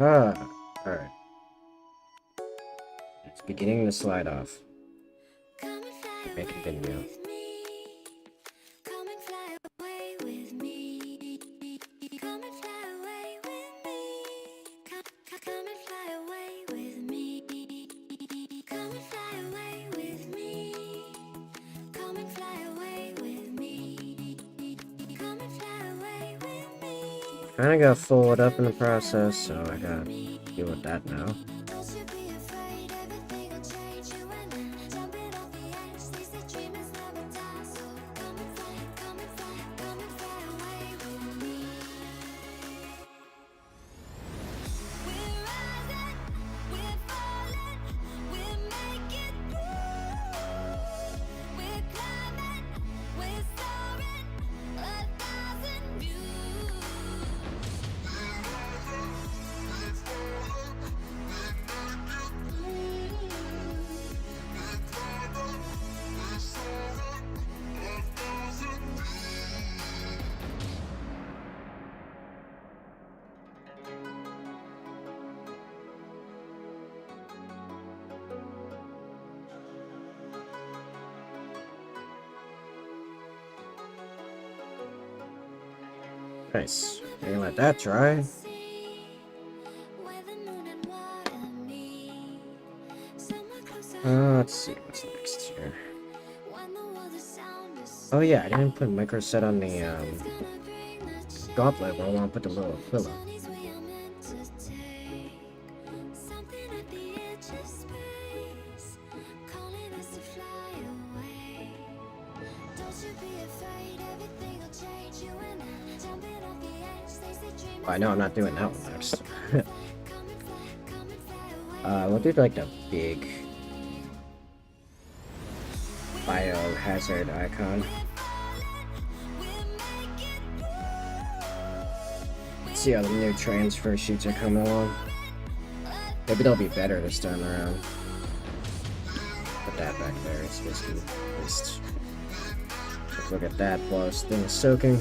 Ah, alright. It's beginning to slide off. Come and fly Make it away video. with me. Come and fly away with me. Come and fly away with me. Come and fly away with me. Come and fly away with me. Come and fly away with me. Come and fly away with me. Kinda got folded up in the process, so I gotta deal with that now. Don't you be afraid, everything will change. You and I jumping off the edge. They say dreamers never die, so come and fly, come and fly, come and fly away with me. We're rising, we're falling, we're making through. We're climbing, we're soaring, Nice. Ain't let that dry. Let's see what's next here. Oh yeah, I didn't put micro set on the gauntlet, but I want to put the little pillow. Oh, I know I'm not doing that one next. We'll do like the big biohazard icon. Let's see how the new transfer sheets are coming along. Maybe they'll be better this time around. Put that back there. It's just look at that while this thing is soaking.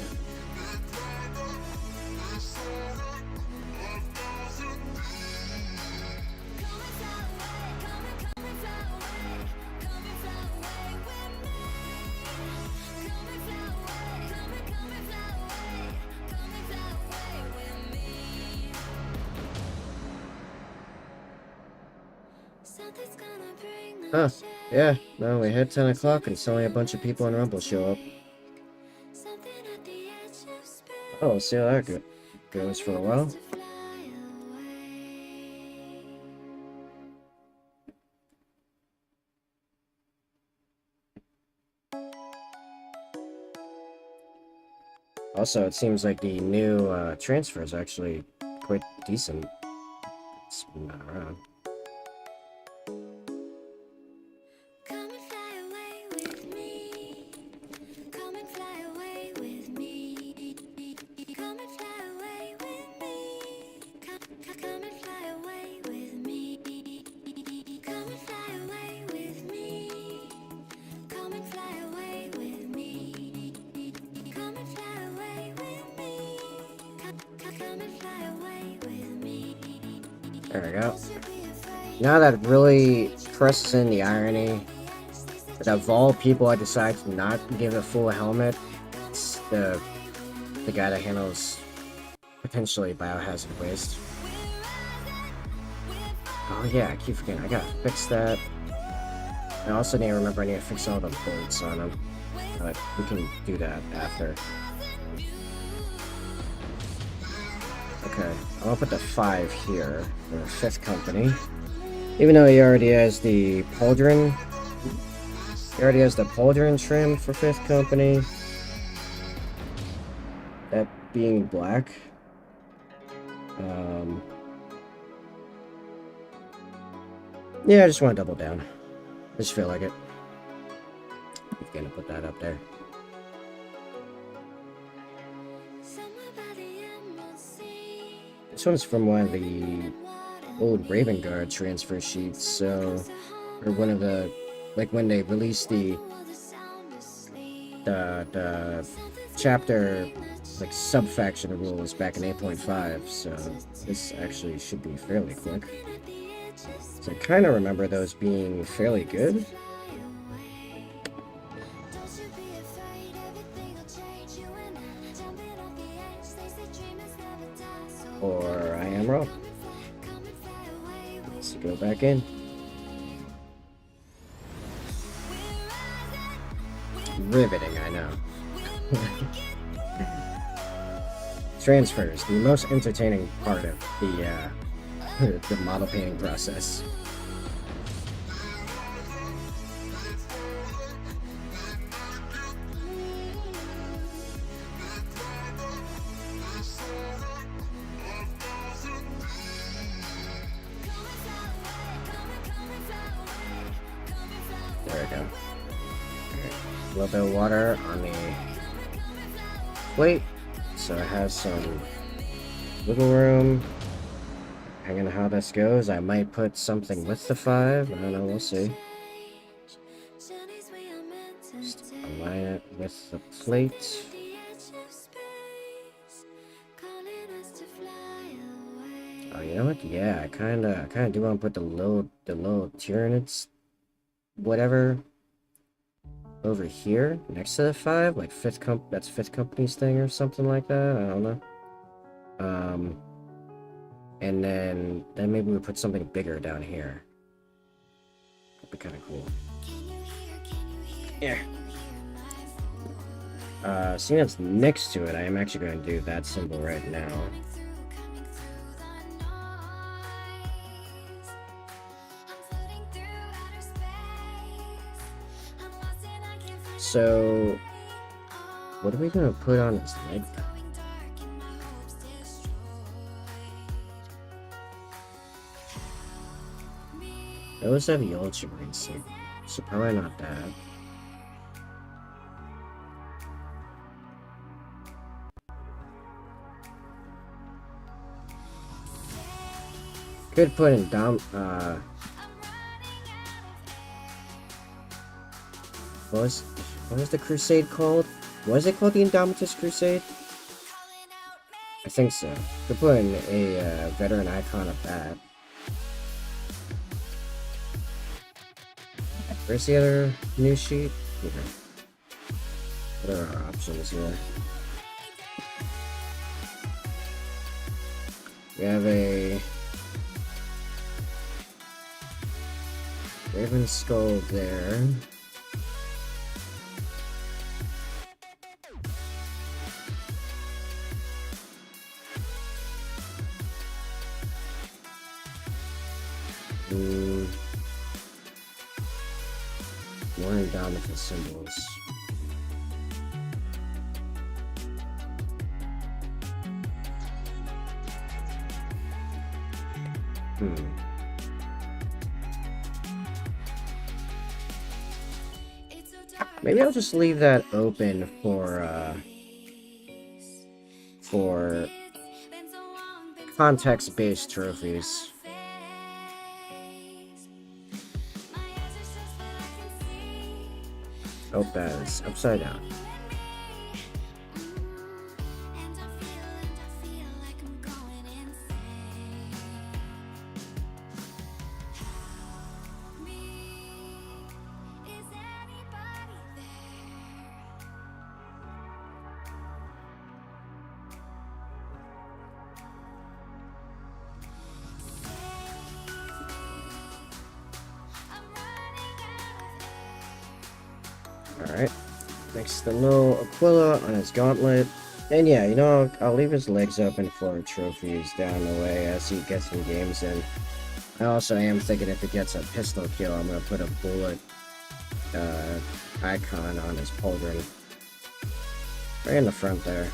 Huh, yeah, no, we hit 10 o'clock and suddenly a bunch of people in Rumble show up. Oh, we'll see how that goes for a while. Also, it seems like the new transfer is actually quite decent. It's not around. There we go. Now that really presses in the irony that of all people I decide to not give a full helmet, it's the guy that handles potentially biohazard waste. Oh yeah, I keep forgetting. I gotta fix that. I also need to remember I need to fix all the bolts on him. But we can do that after. Okay, I'll put the 5 here for 5th company. Even though he already has the pauldron. He already has the pauldron trim for 5th company. That being black. Yeah, I just want to double down. I just feel like it. I'm gonna put that up there. This one's from one of the old Raven Guard transfer sheets, so, or one of the, like when they released the chapter, like sub-faction rules back in 8.5, so this actually should be fairly quick. So I kind of remember those being fairly good. Or I am wrong. Let's go back in. Riveting, I know. Transfers, the most entertaining part of the model painting process. There we go. Alright. A little bit of water on the plate, so it has some wiggle room. Depending on how this goes, I might put something with the 5. I don't know, we'll see. Just align it with the plate. Oh, you know what? Yeah, I kinda do want to put the little Tyranids, whatever. over here next to the 5, like that's fifth company's thing or something like that. I don't know. And then maybe we put something bigger down here. That'd be kind of cool. Yeah. Seeing it's next to it, I am actually going to do that symbol right now. So, what are we going to put on his leg? I always have yellow green symbol, so probably not that. Could put in what was the crusade called? Was it called the Indomitus Crusade? I think so. Could put in a veteran icon of that. Where's the other news sheet? Here. What are our options here? We have a Raven Skull there. More Indomitus symbols. Maybe I'll just leave that open for context-based trophies. Oh, that is upside down. Alright. Next, the little Aquila on his gauntlet. And yeah, you know, I'll leave his legs open for trophies down the way as he gets some games in. I also am thinking if he gets a pistol kill, I'm going to put a bullet icon on his pauldron. Right in the front there.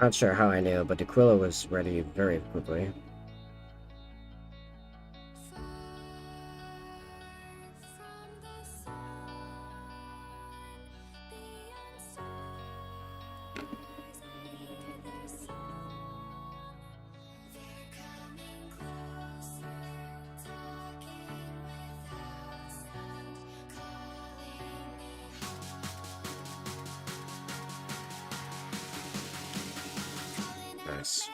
Not sure how I knew, but Aquila was ready very quickly. Nice.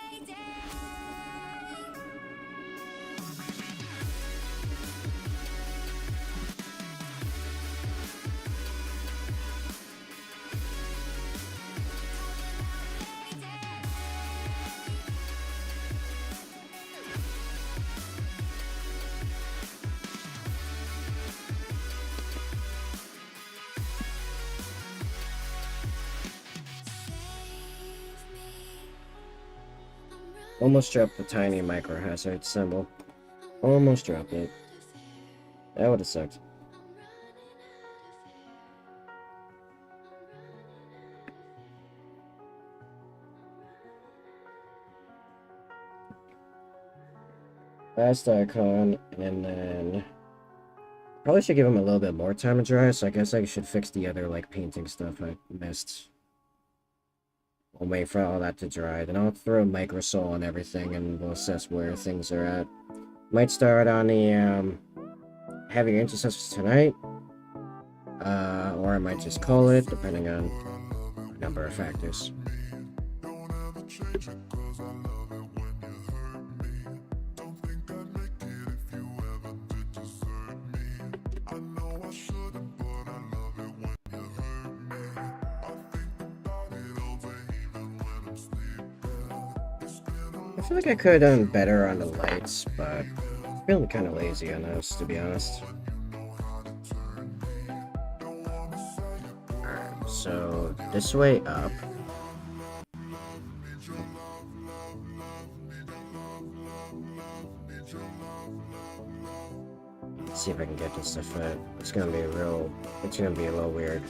Almost dropped the tiny micro hazard symbol. Almost dropped it. That would have sucked. Last icon, and then probably should give him a little bit more time to dry, so I guess I should fix the other like painting stuff I missed. We'll wait for all that to dry. Then I'll throw microsol on everything and we'll assess where things are at. Might start on the Heavy Intercessors tonight. Or I might just call it, depending on a number of factors. I feel like I could have done better on the lights, but I'm feeling kind of lazy on those, to be honest. Alright, so this way up. Let's see if I can get this to fit. It's gonna be a little weird.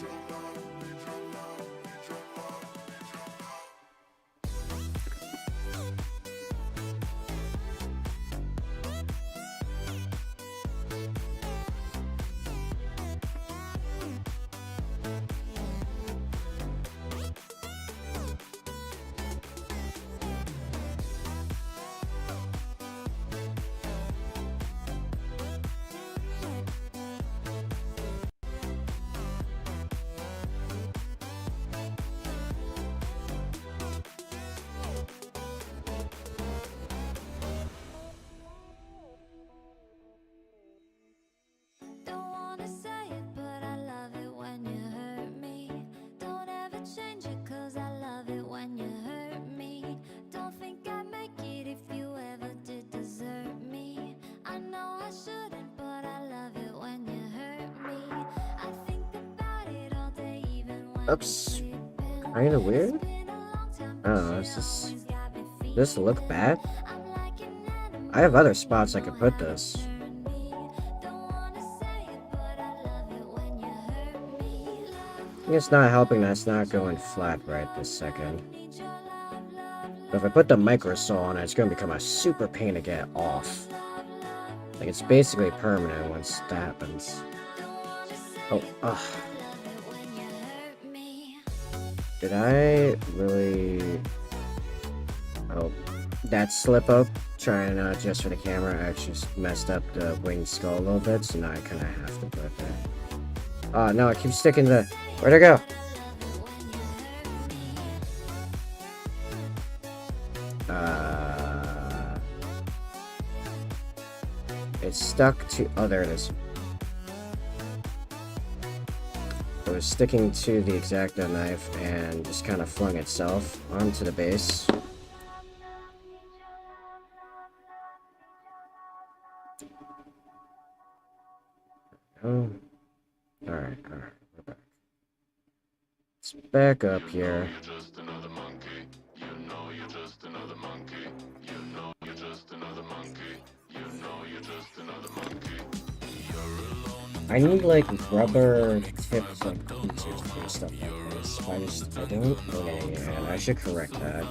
Don't wanna say it, but I love it when you hurt me. Don't ever change it, 'cause I love it when you hurt me. Don't think I'd make it if you ever did desert me. I know I shouldn't, but I love it when you hurt me. I think about it all day, even when Oops. Kinda weird? I don't know, does this look bad? I have other spots I could put this. It's not helping that it's not going flat right this second. But if I put the microsol on it, it's going to become a super pain to get off. Like, it's basically permanent once that happens. Oh, ugh. Did I really... Oh, that slip up, trying to adjust for the camera, I actually messed up the winged skull a little bit, so now I kind of have to put it there. Oh, no, I keep sticking the... Where'd it go? It's stuck to... Oh, there it is. It was sticking to the X-Acto knife and just kind of flung itself onto the base. Oh. Alright, we're back. Let's back up here. I need like rubber tips, like tweezers for stuff like this. I don't. Okay, yeah, I should correct that.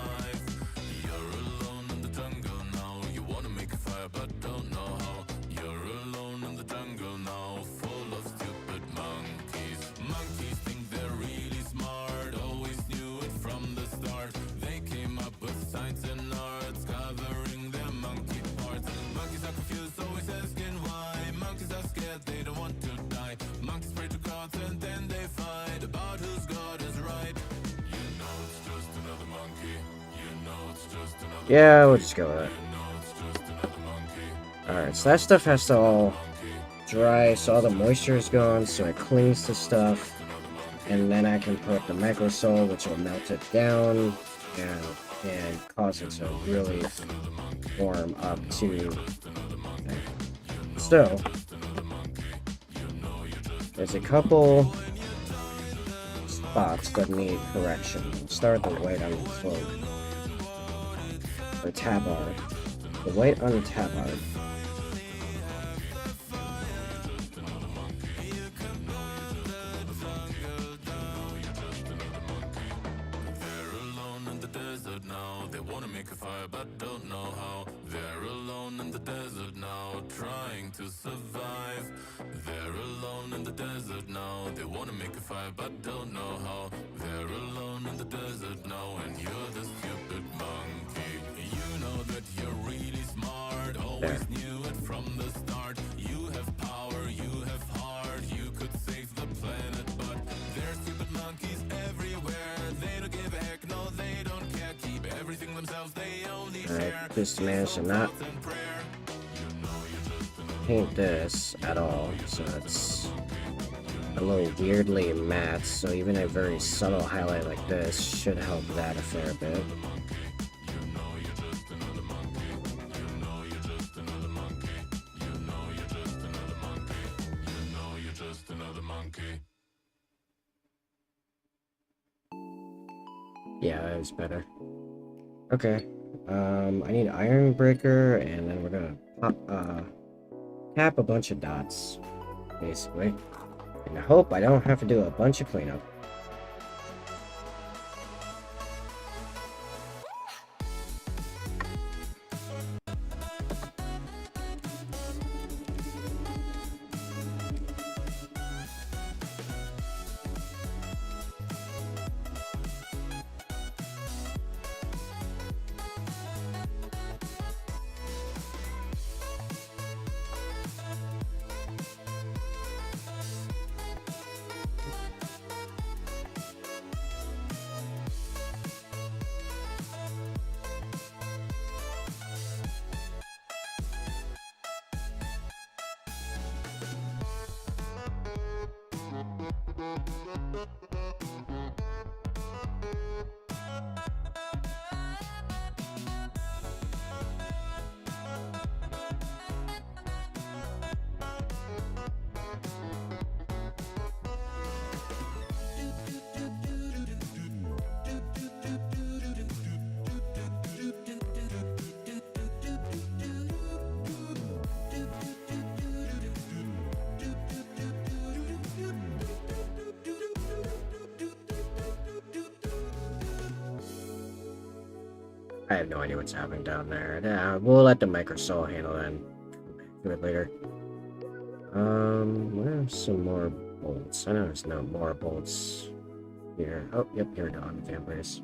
Yeah, we'll just go with it. Alright, so that stuff has to all dry, so all the moisture is gone, so it cleans the stuff. And then I can put the microsol, which will melt it down and cause it to really warm up to... So, there's a couple spots that need correction. Start with the white on the cloak. Or tabard. The white on the tabard. Trying to survive. They're alone alone in the desert now. They wanna make a fire but don't know how. They're alone in the desert now, and you're the stupid monkey. You know that you're really smart, always knew it from the start. You have power, you have heart, you could save the planet, but there's stupid monkeys everywhere. They don't give a heck, no, they don't care. Keep everything themselves, they only share. Just managed to not paint this at all, so it's a little weirdly matte, so even a very subtle highlight like this should help that a fair bit. Yeah, that is better. Okay. I need iron breaker, and then we're gonna tap a bunch of dots, basically. And I hope I don't have to do a bunch of cleanup. I have no idea what's happening down there. Nah, we'll let the microsol handle that and do it later. Where's some more bolts? I know there's no more bolts here. Oh, yep, here we go on the fan brace.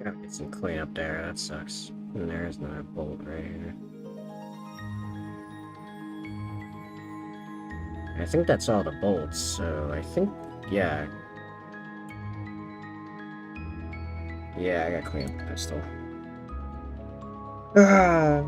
Gotta get some cleanup there, that sucks. And there's another bolt right here. I think that's all the bolts, so I think, yeah. Yeah, I gotta clean up the pistol. Ah!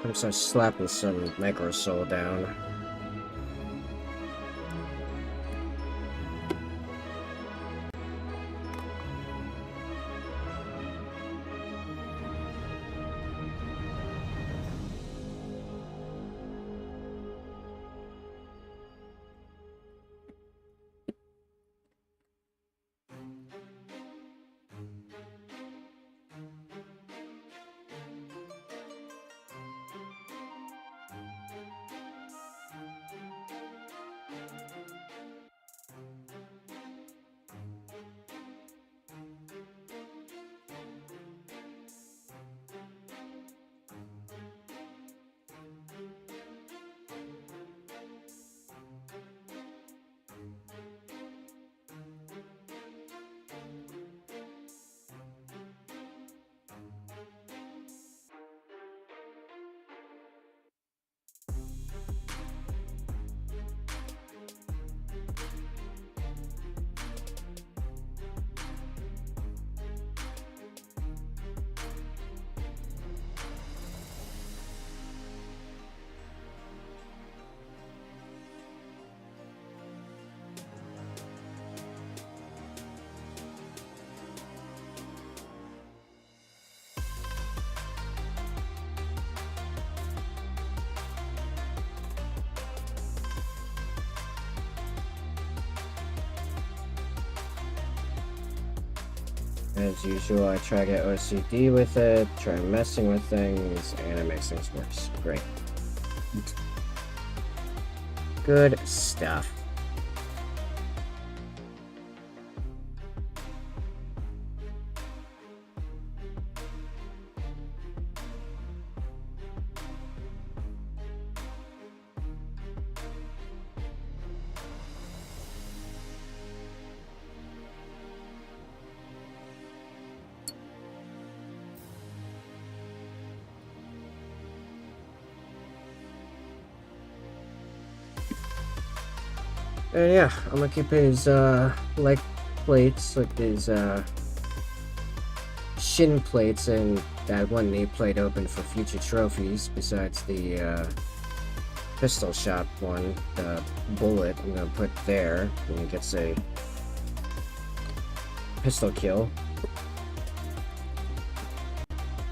I'm just slapping some micro soul down. As usual, I try to get OCD with it, try messing with things, and it makes things worse. Great. Good stuff. And yeah, I'm gonna keep his leg plates, like his shin plates, and that one knee plate open for future trophies. Besides the pistol shot one, the bullet, I'm gonna put there when he gets a pistol kill.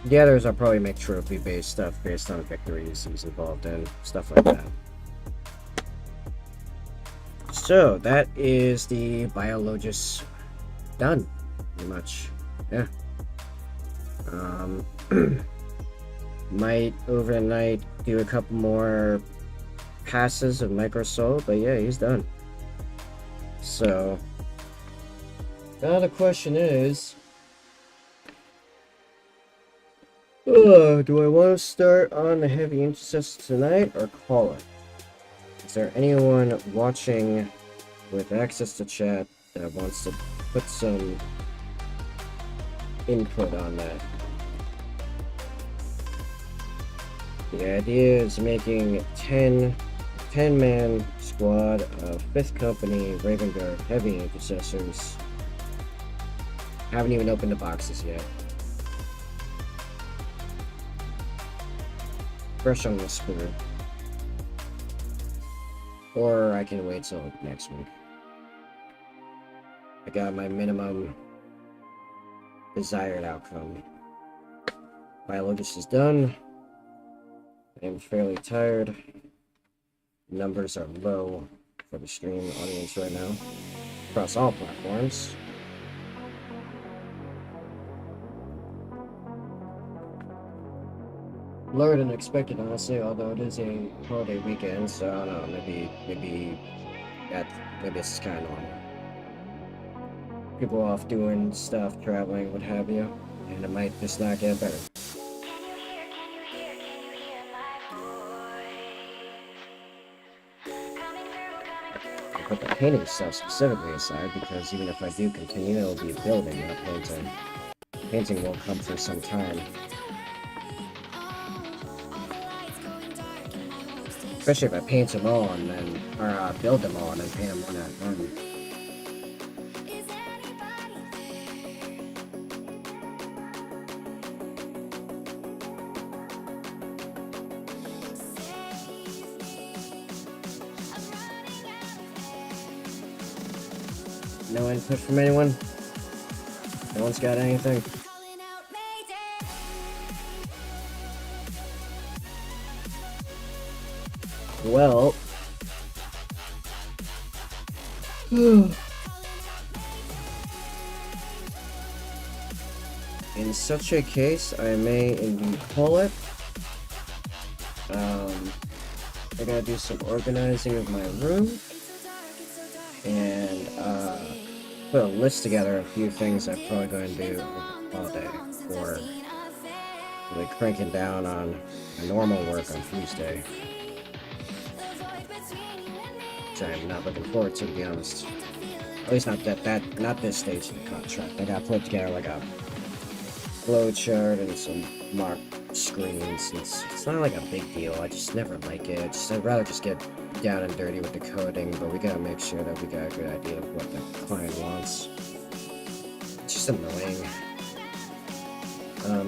The others I'll probably make trophy-based stuff based on victories he's involved in, stuff like that. So, that is the Biologis done, pretty much. Yeah. Might overnight do a couple more passes of Micro Soul, but yeah, he's done. So, now the question is, do I want to start on the Heavy Intercessors tonight or call it? Is there anyone watching with access to chat that wants to put some input on that? The idea is making 10-man squad of 5th Company Raven Guard Heavy Intercessors Haven't even opened the boxes yet. Fresh on the spoon. Or I can wait till next week. I got my minimum desired outcome. Biologis is done. I am fairly tired. Numbers are low for the stream audience right now. Across all platforms. Lower than expected, honestly, although it is a holiday weekend, so I don't know, maybe this is kind of normal. People off doing stuff, traveling, what have you, and it might just not get better. I put the painting stuff specifically aside because even if I do continue, it'll be building, not painting. Painting will come for some time. Especially if I paint them all and then, or build them all and then paint them one at a time. No input from anyone? No one's got anything? Well... in such a case, I may indeed call it. I gotta do some organizing of my room. And, put a list together of a few things I'm probably going to do all day. Or really cranking down on my normal work on Tuesday. Which I'm not looking forward to be honest. At least not this stage of the contract. I gotta put together like a flow chart and some marked screens. It's not like a big deal. I just never like it. I'd rather just get down and dirty with the coding, but we gotta make sure that we got a good idea of what the client wants. It's just annoying.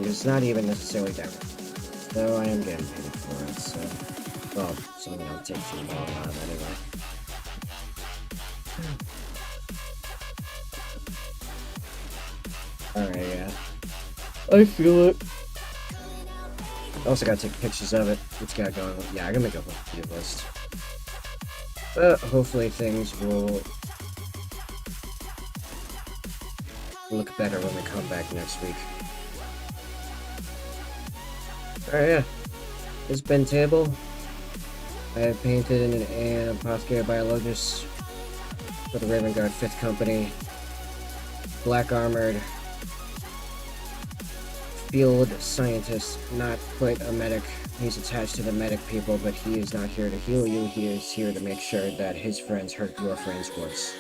It's not even necessarily direct. Though I am getting paid for it, so... well, something I'll take too long on anyway. Alright, yeah. I feel it. Also gotta take pictures of it. It's got going. Yeah, I gotta make a whole list. But hopefully things will look better when we come back next week. Alright, yeah. This bin table I have painted in an Apothecary Biologis for the Raven Guard 5th Company. Black armored field scientist, not quite a medic. He's attached to the medic people, but he is not here to heal you. He is here to make sure that his friends hurt your friends worse.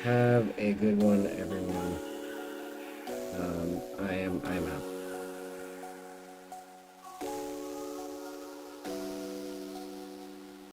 Have a good one, everyone. I'm out.